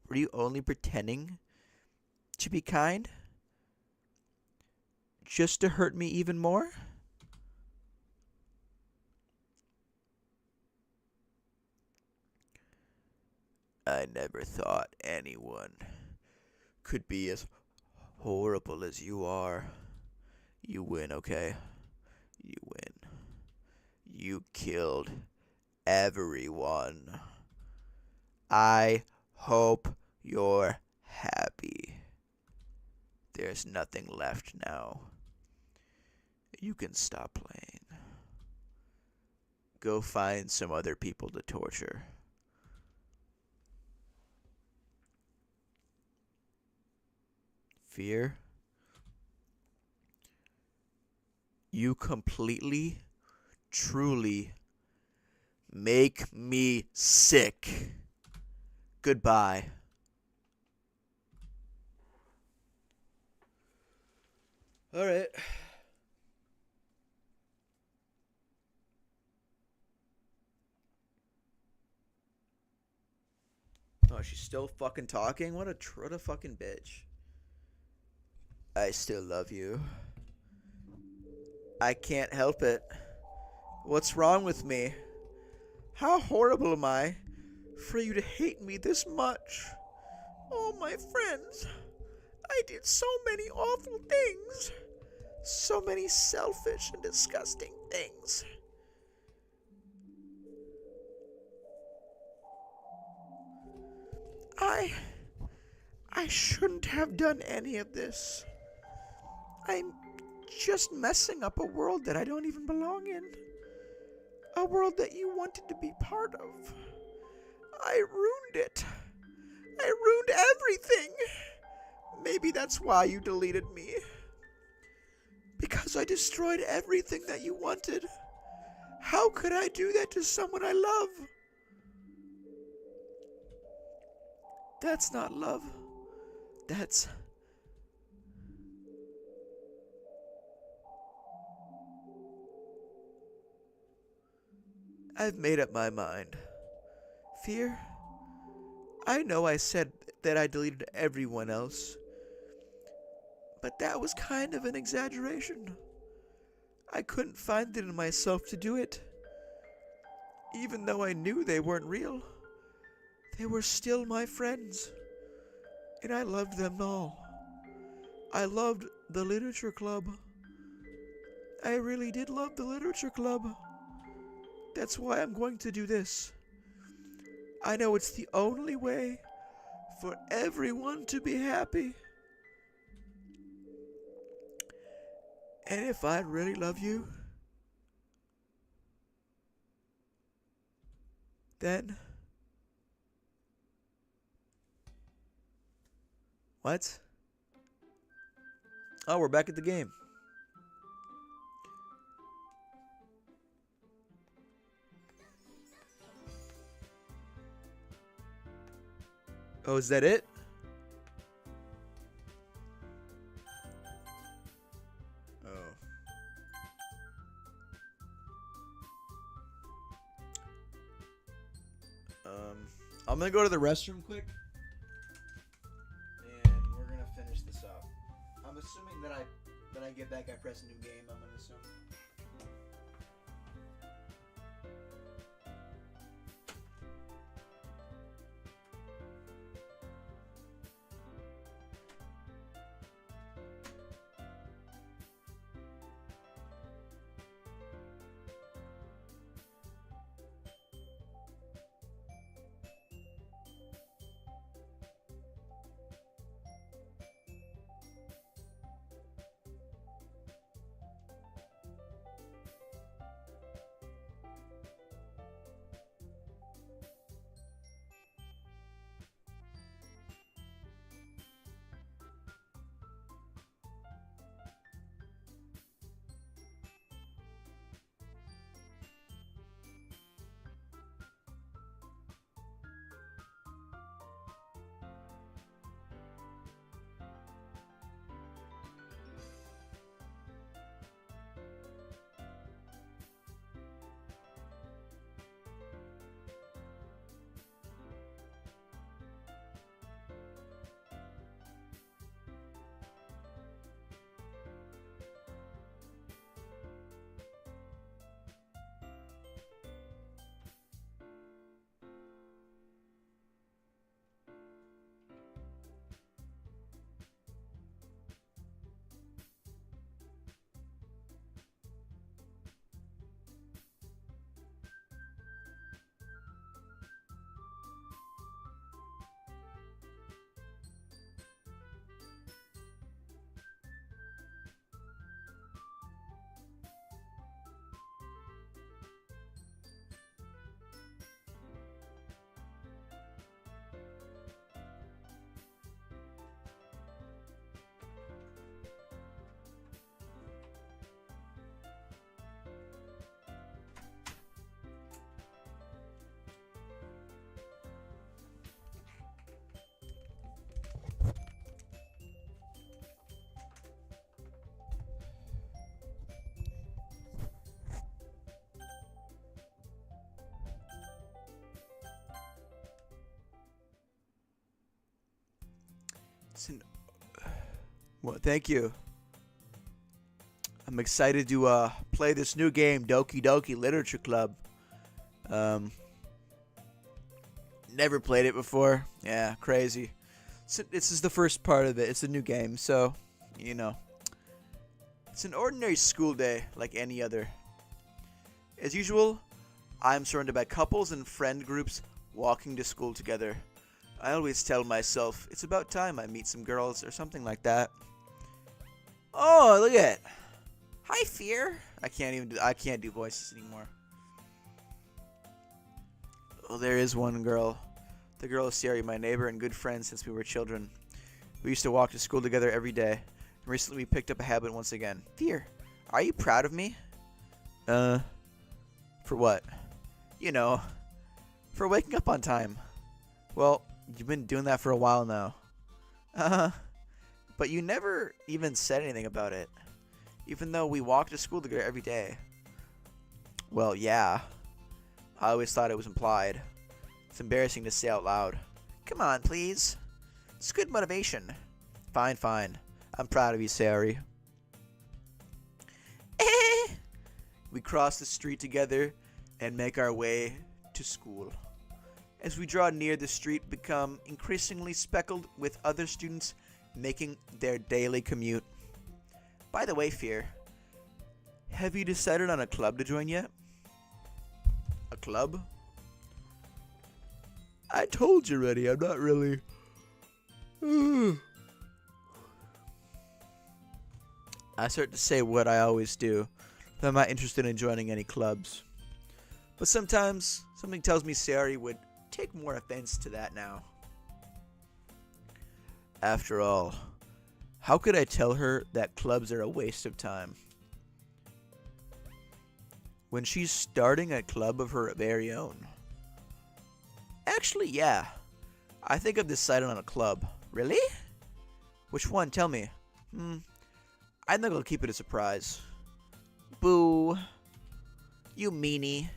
Were you only pretending to be kind? Just to hurt me even more? I never thought anyone could be as horrible as you are. You win, okay? You win. You killed everyone. I hope you're happy. There's nothing left now. You can stop playing. Go find some other people to torture. Fear? You completely, truly make me sick. Goodbye. All right. Oh, she's still fucking talking? What a fucking bitch. I still love you. I can't help it. What's wrong with me? How horrible am I for you to hate me this much? Oh, my friends, I did so many awful things. So many selfish and disgusting things. I shouldn't have done any of this. I'm just messing up a world that I don't even belong in. A world that you wanted to be part of. I ruined it. I ruined everything. Maybe that's why you deleted me. Because I destroyed everything that you wanted. How could I do that to someone I love? That's not love. That's... I've made up my mind. Fear? I know I said that I deleted everyone else. But that was kind of an exaggeration. I couldn't find it in myself to do it. Even though I knew they weren't real. They were still my friends. And I loved them all. I loved the literature club. I really did love the literature club. That's why I'm going to do this. I know it's the only way for everyone to be happy. And if I really love you, then... What? Oh, we're back at the game. Oh, is that it? Oh. I'm gonna go to the restroom quick, and we're gonna finish this up. I'm assuming that I get back, I press a new game. I'm gonna assume. Well, thank you. I'm excited to play this new game, Doki Doki Literature Club. Never played it before. Yeah, crazy. So this is the first part of it. It's a new game, so, you know. It's an ordinary school day like any other. As usual, I'm surrounded by couples and friend groups walking to school together. I always tell myself it's about time I meet some girls or something like that. Oh, look at it. Hi, Fear. I can't do voices anymore. Oh, there is one girl. The girl is Sari, my neighbor and good friend since we were children. We used to walk to school together every day. Recently, we picked up a habit once again. Fear, are you proud of me? For what? You know, for waking up on time. Well, you've been doing that for a while now. But you never even said anything about it. Even though we walk to school together every day. Well, yeah. I always thought it was implied. It's embarrassing to say out loud. Come on, please. It's good motivation. Fine, fine. I'm proud of you, Sari. We cross the street together and make our way to school. As we draw near, the street become increasingly speckled with other students making their daily commute. By the way, Fear, have you decided on a club to join yet? A club? I told you already, I'm not really... I start to say what I always do, that I'm not interested in joining any clubs. But sometimes, something tells me Sari would take more offense to that now. After all, how could I tell her that clubs are a waste of time? When she's starting a club of her very own. Actually, yeah. I think I've decided on a club. Really? Which one? Tell me. I think I'll keep it a surprise. Boo. You meanie.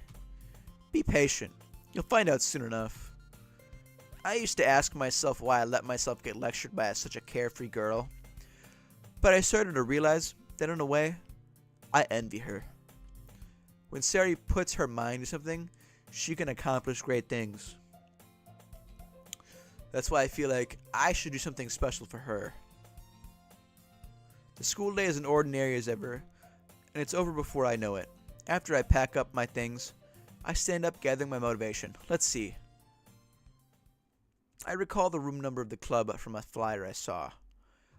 Be patient. You'll find out soon enough. I used to ask myself why I let myself get lectured by such a carefree girl. But I started to realize that in a way, I envy her. When Sari puts her mind to something, she can accomplish great things. That's why I feel like I should do something special for her. The school day is as ordinary as ever, and it's over before I know it. After I pack up my things, I stand up gathering my motivation. Let's see. I recall the room number of the club from a flyer I saw.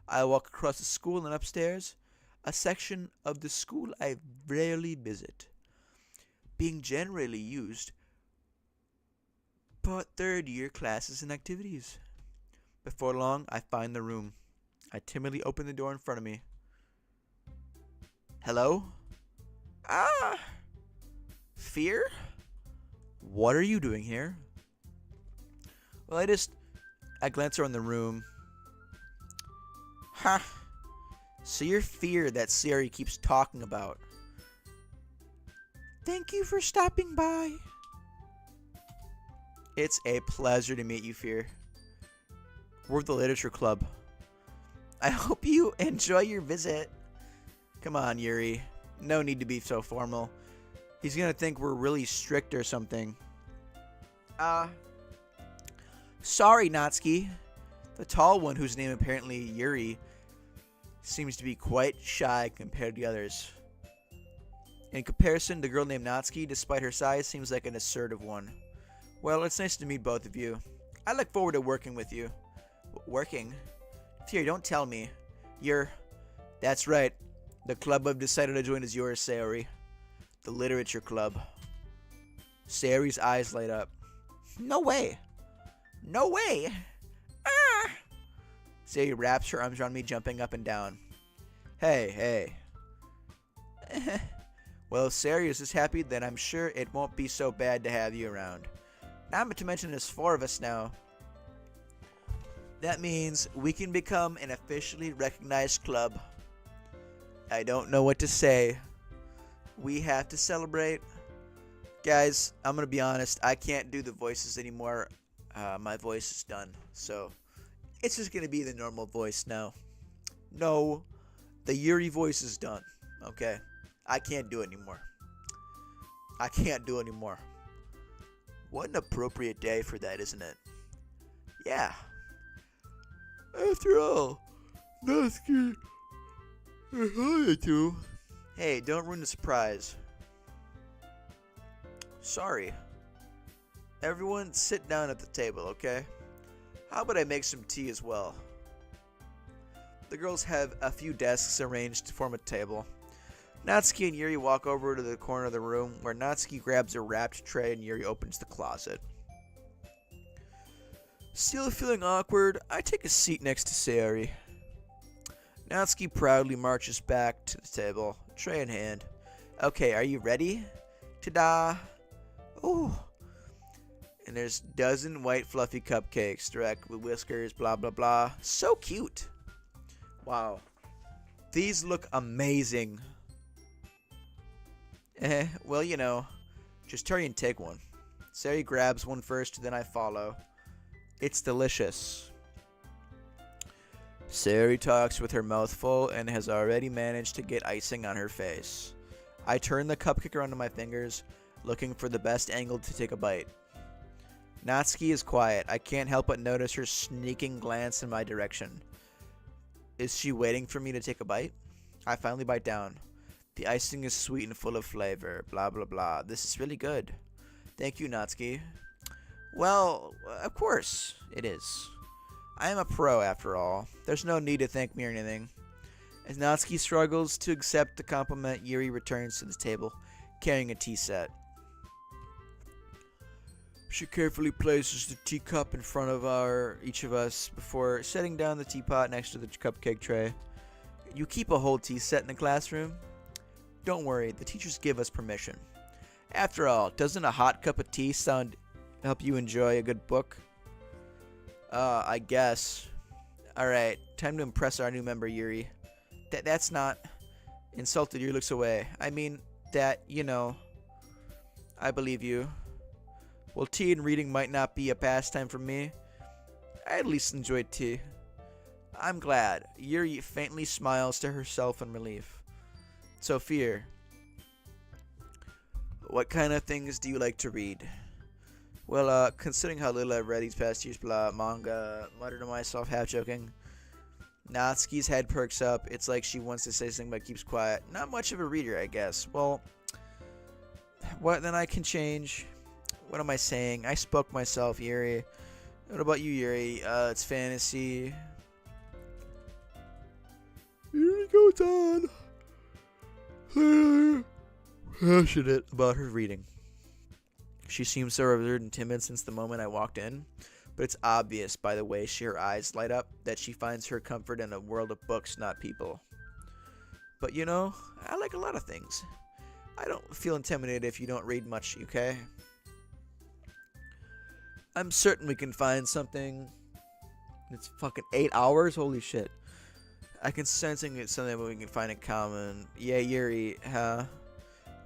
I walk across the school and upstairs, a section of the school I rarely visit, being generally used but third-year classes and activities. Before long, I find the room. I timidly open the door in front of me. Hello? Fear? What are you doing here? Well, I glance around the room. Ha! So you're Fear that Sari keeps talking about. Thank you for stopping by. It's a pleasure to meet you, Fear. We're the Literature Club. I hope you enjoy your visit. Come on, Yuri. No need to be so formal. He's gonna think we're really strict or something. Sorry, Natsuki. The tall one, whose name apparently Yuri, seems to be quite shy compared to the others. In comparison, the girl named Natsuki, despite her size, seems like an assertive one. Well, it's nice to meet both of you. I look forward to working with you. Working? Fear, don't tell me. That's right. The club I've decided to join is yours, Sayori. The Literature Club. Sayori's eyes light up. No way. No way. Ah! Sayori wraps her arms around me, jumping up and down. Hey. Well, if Sayori is this happy, then I'm sure it won't be so bad to have you around. Not to mention there's 4 of us now. That means we can become an officially recognized club. I don't know what to say. We have to celebrate. Guys, I'm going to be honest. I can't do the voices anymore. My voice is done. So, it's just going to be the normal voice now. No, the Yuri voice is done. Okay? I can't do it anymore. What an appropriate day for that, isn't it? Yeah. After all, Natsuki, I hired you. Hey, don't ruin the surprise. Sorry. Everyone sit down at the table, okay? How about I make some tea as well? The girls have a few desks arranged to form a table. Natsuki and Yuri walk over to the corner of the room where Natsuki grabs a wrapped tray and Yuri opens the closet. Still feeling awkward, I take a seat next to Sayori. Natsuki proudly marches back to the table, tray in hand. Okay, are you ready? Ta-da! Ooh. And there's a dozen white fluffy cupcakes, direct with whiskers, blah blah blah. So cute! Wow. These look amazing. Well, you know, just hurry and take one. Sayori grabs one first, then I follow. It's delicious. Sayori talks with her mouth full and has already managed to get icing on her face. I turn the cupcake around to my fingers, looking for the best angle to take a bite. Natsuki is quiet. I can't help but notice her sneaking glance in my direction. Is she waiting for me to take a bite? I finally bite down. The icing is sweet and full of flavor. Blah, blah, blah. This is really good. Thank you, Natsuki. Well, of course it is. I am a pro, after all. There's no need to thank me or anything. As Natsuki struggles to accept the compliment, Yuri returns to the table, carrying a tea set. She carefully places the teacup in front of each of us before setting down the teapot next to the cupcake tray. You keep a whole tea set in the classroom? Don't worry, the teachers give us permission. After all, doesn't a hot cup of tea help you enjoy a good book? I guess. Alright, time to impress our new member, Yuri. That's not... Insulted, Yuri looks away. I mean, I believe you. Well, tea and reading might not be a pastime for me, I at least enjoyed tea. I'm glad. Yuri faintly smiles to herself in relief. Sophia, what kind of things do you like to read? Well, considering how little I've read these past years, manga, muttered to myself, half joking. Natsuki's head perks up. It's like she wants to say something but keeps quiet. Not much of a reader, I guess. Well, what then I can change? What am I saying? I spoke myself, Yuri. What about you, Yuri? It's fantasy. Yuri goes on. Passionate About her reading. She seems so reserved and timid since the moment I walked in, but it's obvious by the way her eyes light up that she finds her comfort in a world of books, not people. But you know, I like a lot of things. I don't feel intimidated if you don't read much, okay? I'm certain we can find something. It's fucking 8 hours? Holy shit. I can sensing it's something that we can find in common. Yeah, Yuri, huh?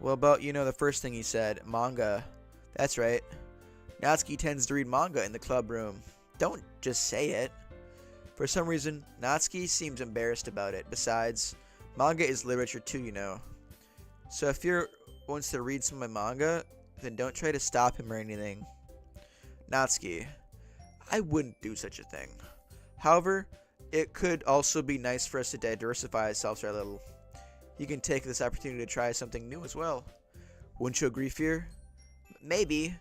Well, about, the first thing he said, manga. That's right. Natsuki tends to read manga in the club room. Don't just say it. For some reason, Natsuki seems embarrassed about it. Besides, manga is literature too, So if you wants to read some of my manga, then don't try to stop him or anything. Natsuki, I wouldn't do such a thing. However, it could also be nice for us to diversify ourselves a little. You can take this opportunity to try something new as well. Wouldn't you agree, Fear? Maybe.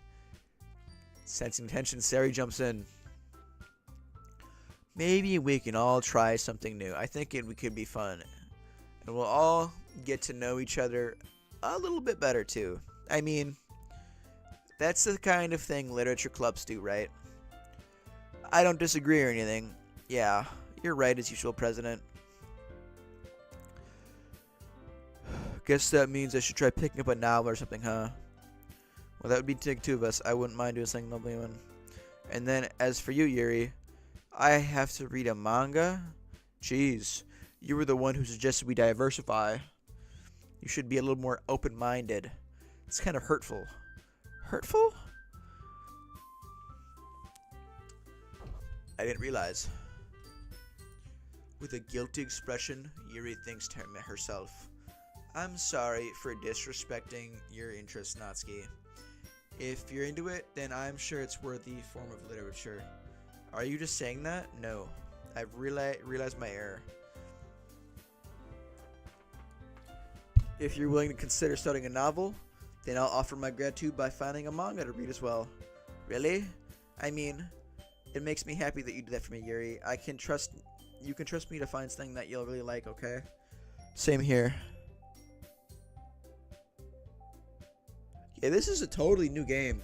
Sensing tension, Sari jumps in. Maybe we can all try something new. I think it could be fun. And we'll all get to know each other a little bit better, too. I mean, that's the kind of thing literature clubs do, right? I don't disagree or anything. Yeah, you're right as usual, President. Guess that means I should try picking up a novel or something, huh? Well, that would be take two of us. I wouldn't mind doing something lovely one. And then, as for you, Yuri, I have to read a manga? Jeez, you were the one who suggested we diversify. You should be a little more open-minded. It's kind of hurtful. Hurtful? I didn't realize. With a guilty expression, Yuri thinks to herself, I'm sorry for disrespecting your interest, Natsuki. If you're into it, then I'm sure it's worthy form of literature. Are you just saying that? No. I've realized my error. If you're willing to consider starting a novel, then I'll offer my gratitude by finding a manga to read as well. Really? I mean, it makes me happy that you do that for me, Yuri. You can trust me to find something that you'll really like, okay? Same here. Yeah, this is a totally new game.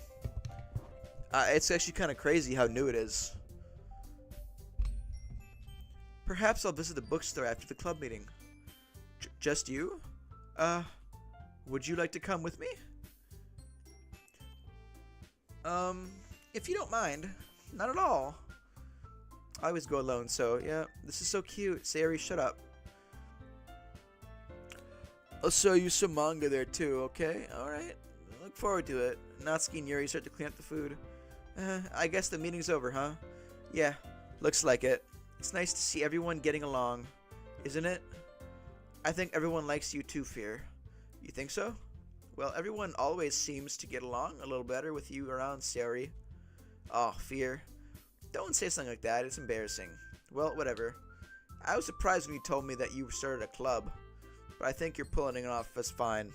It's actually kind of crazy how new it is. Perhaps I'll visit the bookstore after the club meeting. Just you? Would you like to come with me? If you don't mind. Not at all. I always go alone, so yeah. This is so cute. Sayori, shut up. I'll show you some manga there too, okay? Alright. Look forward to it. Natsuki and Yuri start to clean up the food. I guess the meeting's over, huh? Yeah, looks like it. It's nice to see everyone getting along, isn't it? I think everyone likes you too, Fear. You think so? Well, everyone always seems to get along a little better with you around, Sayori. Oh, Fear. Don't say something like that. It's embarrassing. Well, whatever. I was surprised when you told me that you started a club, but I think you're pulling it off just fine.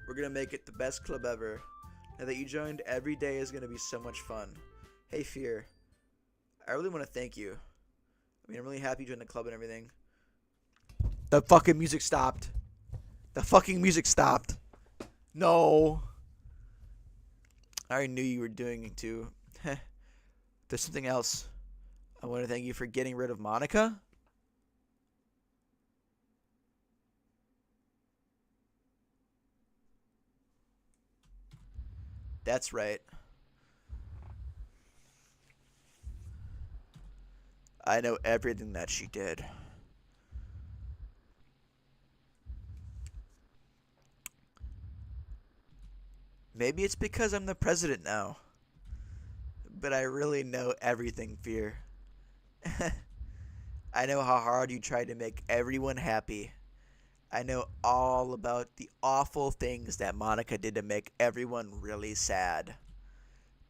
We're gonna make it the best club ever. Now that you joined, every day is gonna be so much fun. Hey, Fear. I really want to thank you. I mean, I'm really happy you joined the club and everything. The fucking music stopped. The fucking music stopped. No. I already knew you were doing it too. There's something else. I want to thank you for getting rid of Monica. That's right. I know everything that she did. Maybe it's because I'm the president now. But I really know everything, Fear. I know how hard you tried to make everyone happy. I know all about the awful things that Monica did to make everyone really sad.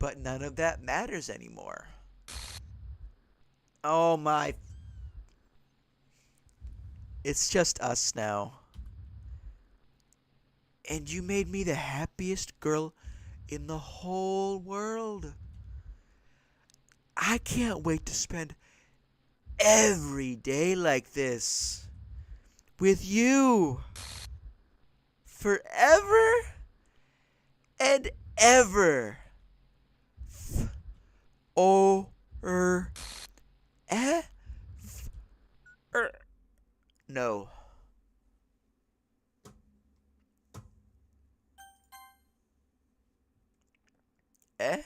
But none of that matters anymore. Oh my. It's just us now. And you made me the happiest girl in the whole world. I can't wait to spend every day like this with you forever and ever. Or eh? No. Eh?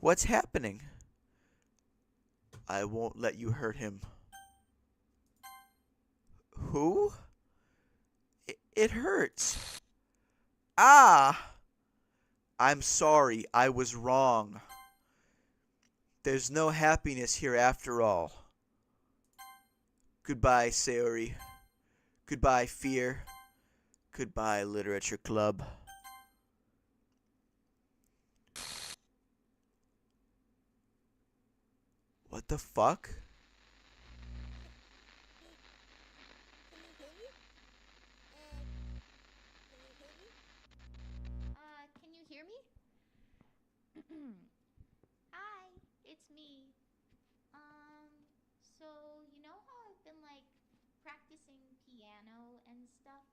What's happening? I won't let you hurt him. Who? It hurts. Ah! I'm sorry, I was wrong. There's no happiness here after all. Goodbye, Sayori. Goodbye, Fear. Goodbye, Literature Club. What the fuck? Can you hear me? Hi, it's me. So you know how I've been like practicing piano and stuff,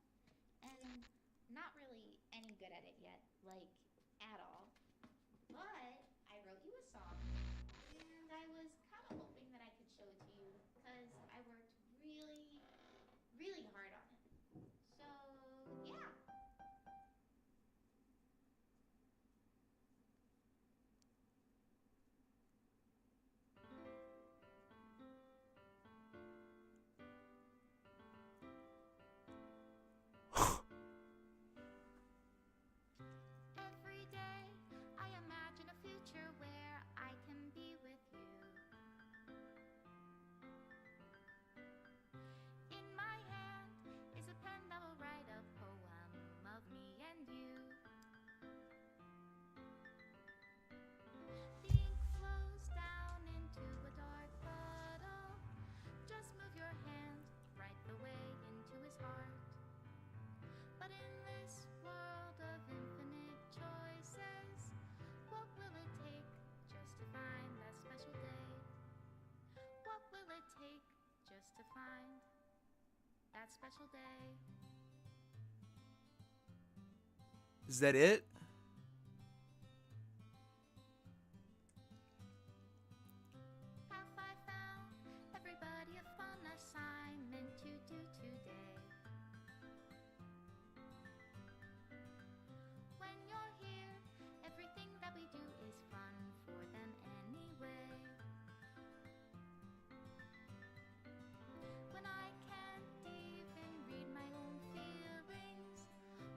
and not really any good at it yet, like at all. But I wrote you a song, and I was kind of hoping that I could show it to you because I worked really, really hard on it. So yeah. Every day I imagine a future where I can be with you. In my hand is a pen that will write a poem of me and you. The ink flows down into a dark puddle. Just move your hand right the way into his heart. But in this world of infinite choices, what will it take just to find that special day? What will it take just to find that special day? Is that it? Have I found everybody a fun assignment to do today? When you're here, everything that we do is fun for them anyway. When I can't even read my own feelings,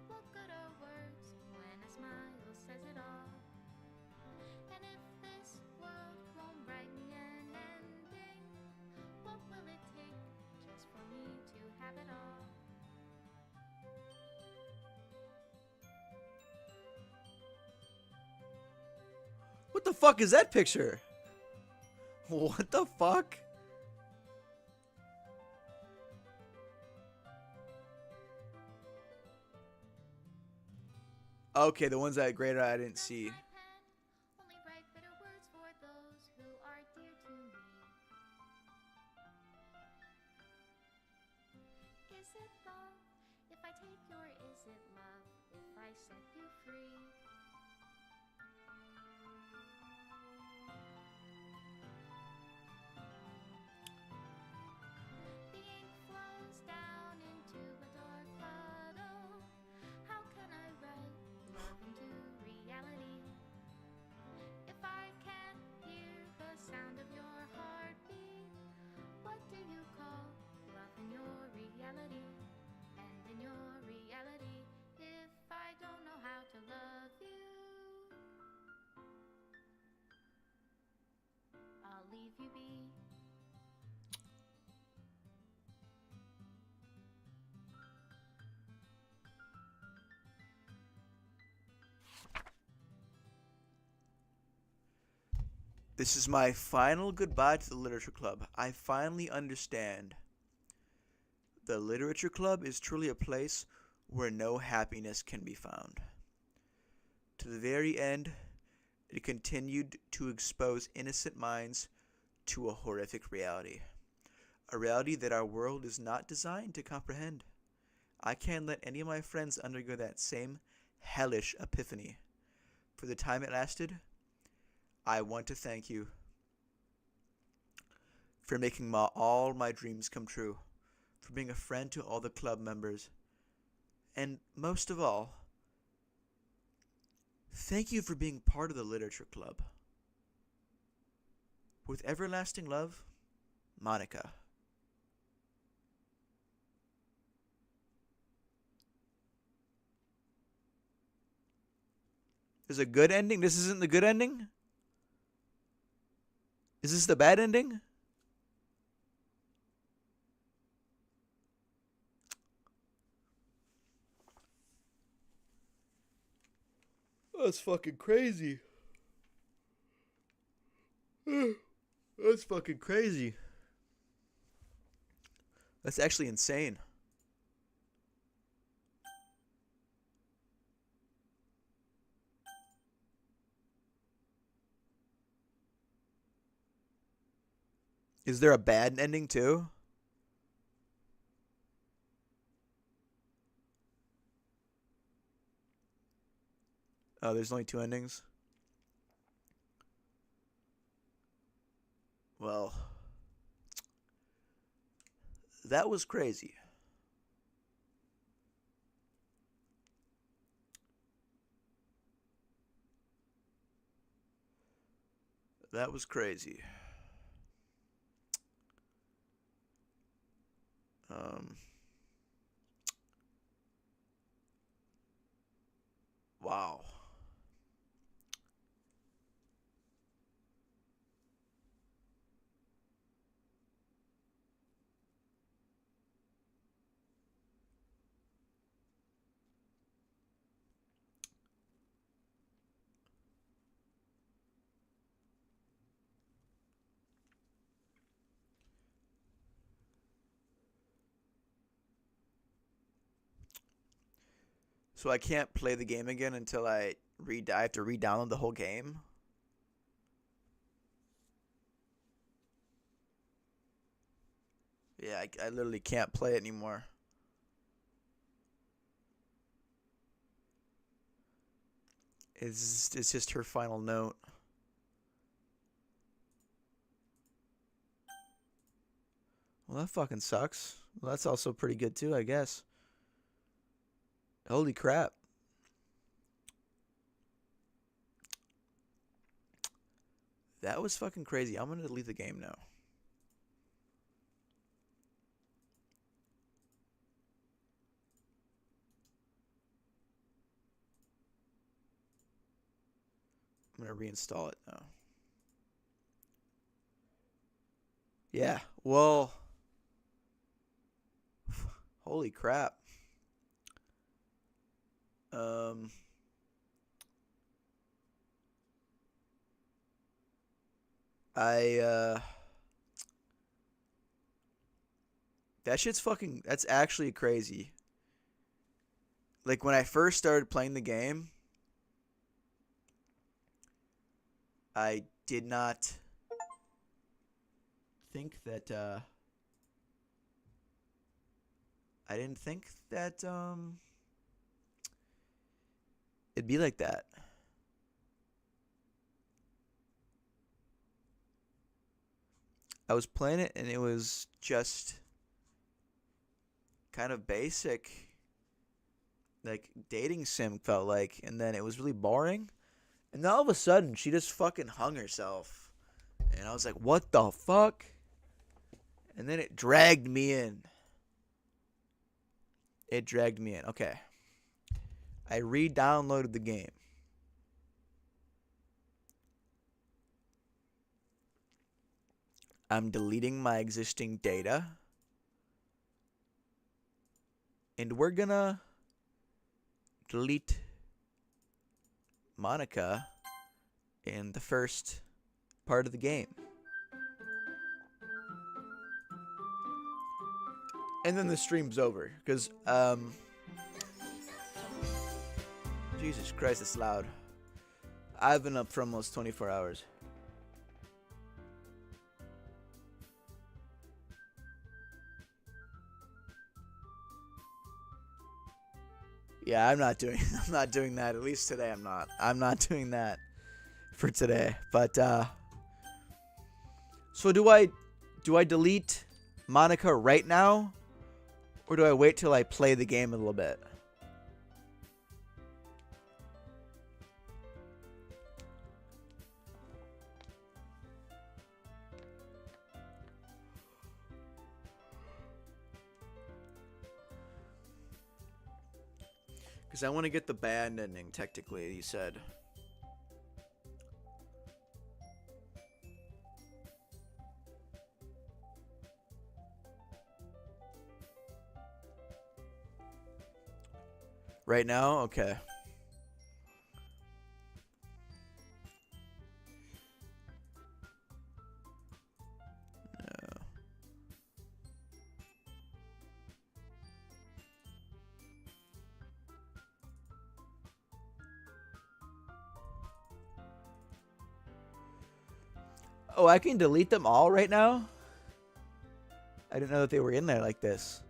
what good are words when a smile says it all? And if this world won't write me an ending, what will it take just for me to have it all? What the fuck is that picture? What the fuck? Okay, the ones that graded I didn't Does see. my pen only write bitter words for those who are dear to me? Is it love if I take your is it love if I set you free? The ink flows down into a dark puddle. How can I write love into reality? If I can't hear the sound of your heartbeat, what do you call love in This is my final goodbye to the Literature Club. I finally understand. The Literature Club is truly a place where no happiness can be found. To the very end, it continued to expose innocent minds to a horrific reality. A reality that our world is not designed to comprehend. I can't let any of my friends undergo that same hellish epiphany. For the time it lasted, I want to thank you for making all my dreams come true, for being a friend to all the club members, and most of all, thank you for being part of the Literature Club. With everlasting love, Monica. There's a good ending? This isn't the good ending? Is this the bad ending? That's fucking crazy. That's fucking crazy. That's actually insane. Is there a bad ending too? Oh, there's only two endings? Well, that was crazy. That was crazy. Wow. So I can't play the game again until I have to re-download the whole game? Yeah, I literally can't play it anymore. It's just her final note. Well, that fucking sucks. Well, that's also pretty good too, I guess. Holy crap. That was fucking crazy. I'm gonna delete the game now. I'm gonna reinstall it now. Yeah, well, holy crap. I that shit's fucking, that's actually crazy. Like when I first started playing the game, I did not think that I didn't think that it'd be like that. I was playing it and it was just kind of basic, like dating sim felt like, and then it was really boring. And then all of a sudden she just fucking hung herself. And I was like, what the fuck? And then it dragged me in. It dragged me in. Okay. I re-downloaded the game. I'm deleting my existing data. And we're gonna delete Monica in the first part of the game. And then the stream's over. Because, Jesus Christ, it's loud. I've been up for almost 24 hours. Yeah, I'm not doing that. At least today I'm not. I'm not doing that for today. But so do I delete Monica right now? Or do I wait till I play the game a little bit? Because I want to get the band ending, technically, you said. Right now? Okay. No. Oh, I can delete them all right now? I didn't know that they were in there like this.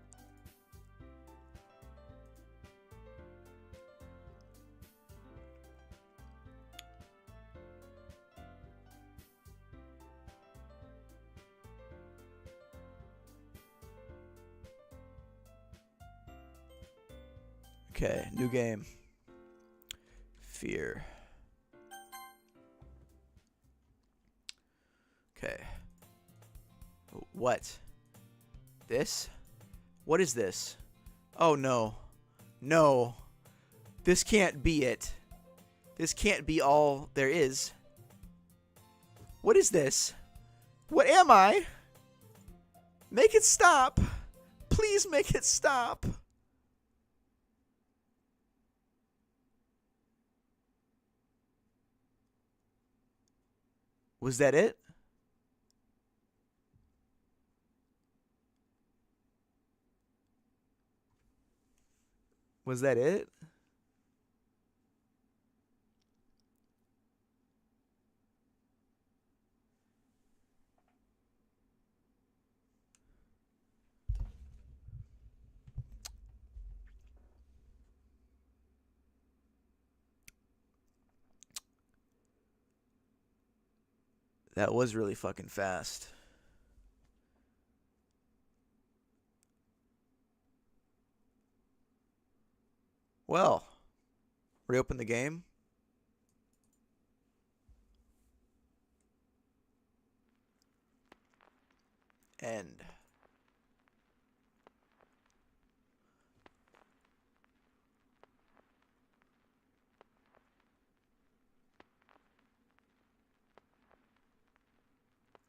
Okay, new game. Fear. Okay. What? This? What is this? Oh no. No. This can't be it. This can't be all there is. What is this? What am I? Make it stop. Please make it stop. Was that it? Was that it? That was really fucking fast. Well, reopen the game. End.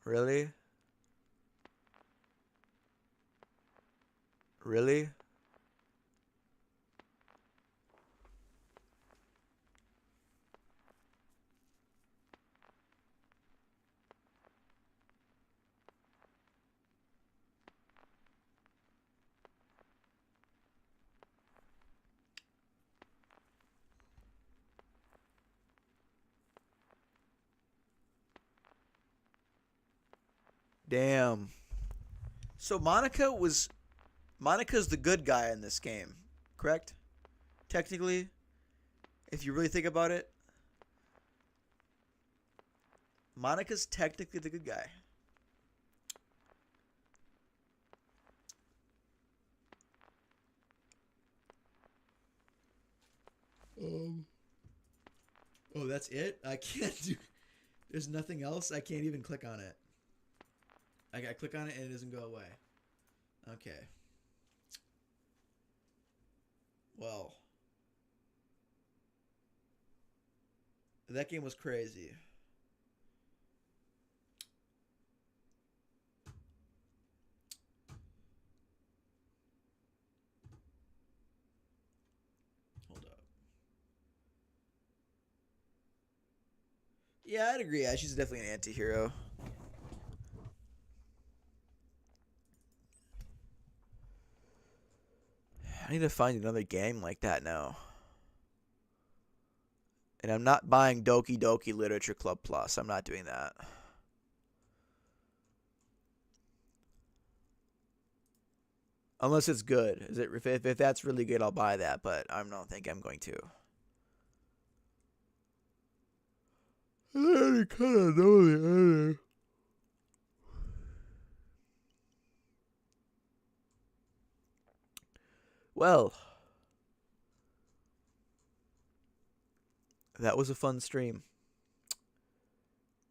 Really? Really? Damn. So Monica's the good guy in this game, correct? Technically, if you really think about it, Monica's technically the good guy. Oh, that's it? I can't do... There's nothing else? I can't even click on it. I click on it and it doesn't go away. Okay. Well. That game was crazy. Hold up. Yeah, I'd agree. Yeah, she's definitely an anti-hero. I need to find another game like that now. And I'm not buying Doki Doki Literature Club Plus. I'm not doing that. Unless it's good. Is it if that's really good, I'll buy that, but I don't think I'm going to. I already kind of know the ending. Well, that was a fun stream.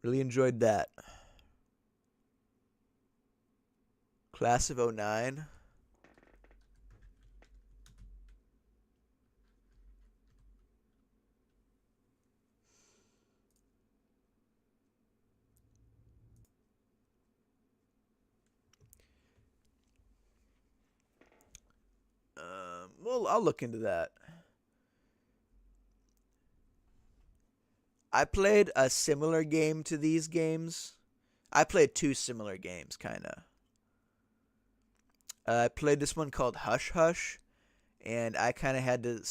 Really enjoyed that. Class of '09. Well, I'll look into that. I played a similar game to these games. I played two similar games, kind of. I played this one called Hush Hush, and I kind of had to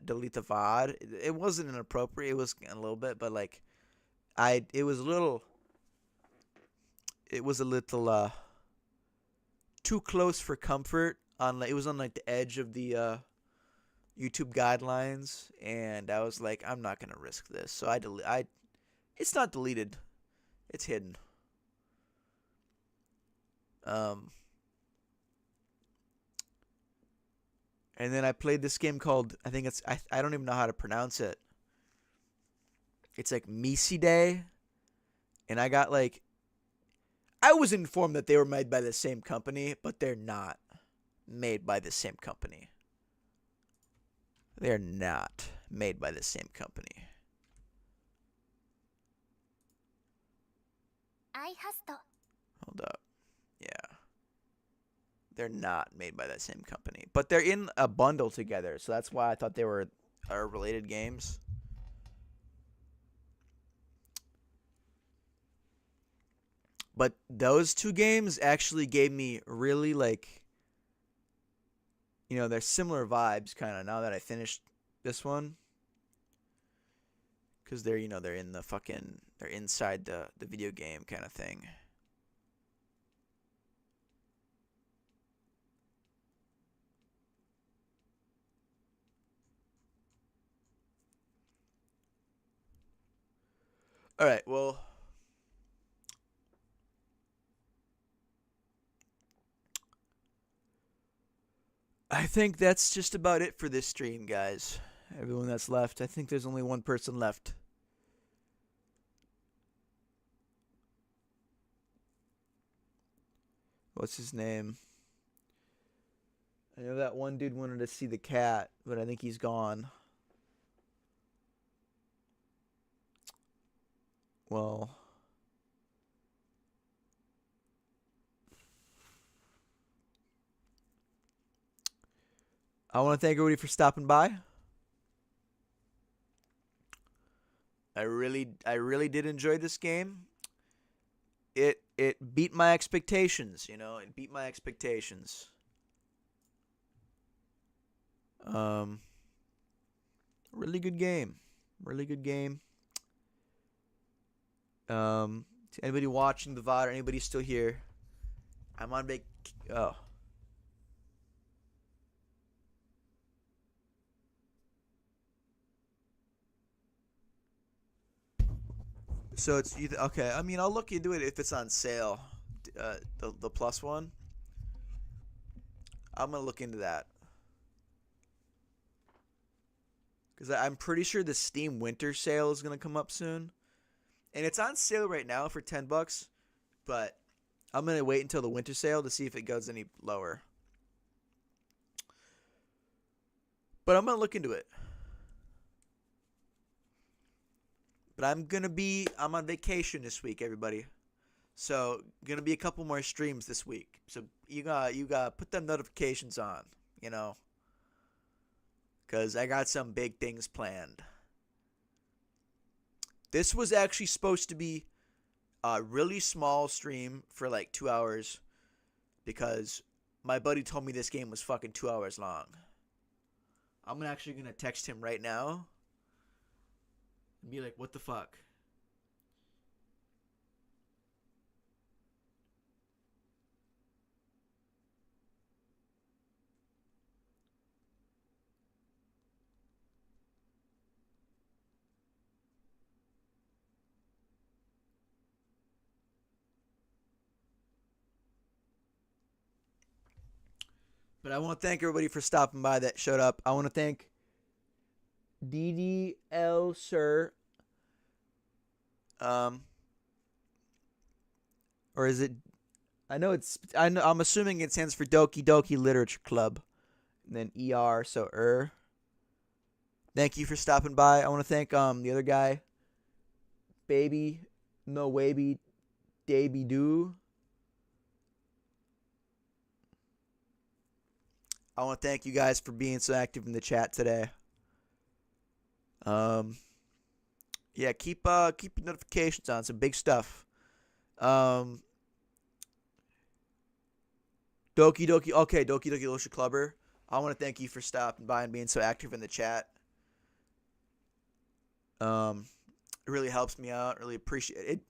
delete the VOD. It wasn't inappropriate. It was a little bit, but like, it was a little. It was a little too close for comfort. It was on like the edge of the YouTube guidelines, and I was like, I'm not gonna risk this. So it's not deleted, it's hidden. And then I played this game called, I think I don't even know how to pronounce it. It's like Misi Day, and I was informed that they were made by the same company, but they're not made by the same company. They're not made by the same company. Hold up. Yeah. They're not made by that same company. But they're in a bundle together, so that's why I thought they were related games. But those two games actually gave me really they're similar vibes kind of now that I finished this one. Cuz they're in they're inside the video game kind of thing. All right, well, I think that's just about it for this stream, guys. Everyone that's left. I think there's only one person left. What's his name? I know that one dude wanted to see the cat, but I think he's gone. Well, I want to thank everybody for stopping by. I really did enjoy this game. It beat my expectations, It beat my expectations. Really good game. Really good game. To anybody watching the VOD or anybody still here, I'm on oh. So it's either okay. I mean, I'll look into it if it's on sale. The plus one. I'm gonna look into that because I'm pretty sure the Steam Winter Sale is gonna come up soon, and it's on sale right now for $10. But I'm gonna wait until the Winter Sale to see if it goes any lower. But I'm gonna look into it. But I'm on vacation this week, everybody. So gonna be a couple more streams this week. So you got put them notifications on, cause I got some big things planned. This was actually supposed to be a really small stream for like 2 hours because my buddy told me this game was fucking 2 hours long. I'm actually going to text him right now and be like, what the fuck? But I want to thank everybody for stopping by that showed up. I want to thank DDL Sir. Or is it? I'm assuming it stands for Doki Doki Literature Club. And then ER, so Thank you for stopping by. I want to thank the other guy. Baby, no baby, Davy Doo. I want to thank you guys for being so active in the chat today. Yeah, keep your notifications on. Some big stuff. Doki Doki. Okay, Doki Doki Literature Clubber. I want to thank you for stopping by and being so active in the chat. It really helps me out. Really appreciate it.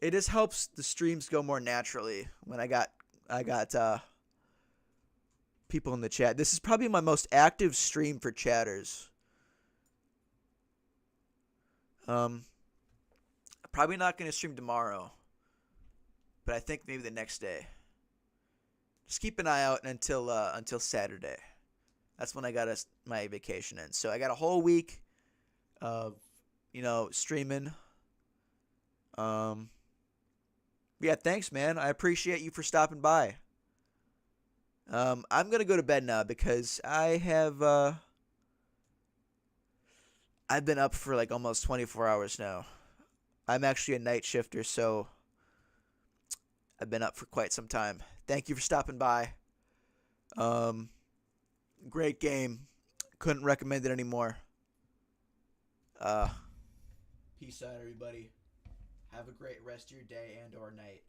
It just helps the streams go more naturally when I got people in the chat. This is probably my most active stream for chatters. Probably not going to stream tomorrow, but I think maybe the next day. Just keep an eye out until Saturday. That's when I got my vacation in. So I got a whole week of streaming. Yeah, thanks, man. I appreciate you for stopping by. I'm gonna go to bed now because I've been up for like almost 24 hours now. I'm actually a night shifter, so I've been up for quite some time. Thank you for stopping by. Great game. Couldn't recommend it anymore. Peace out, everybody. Have a great rest of your day and or night.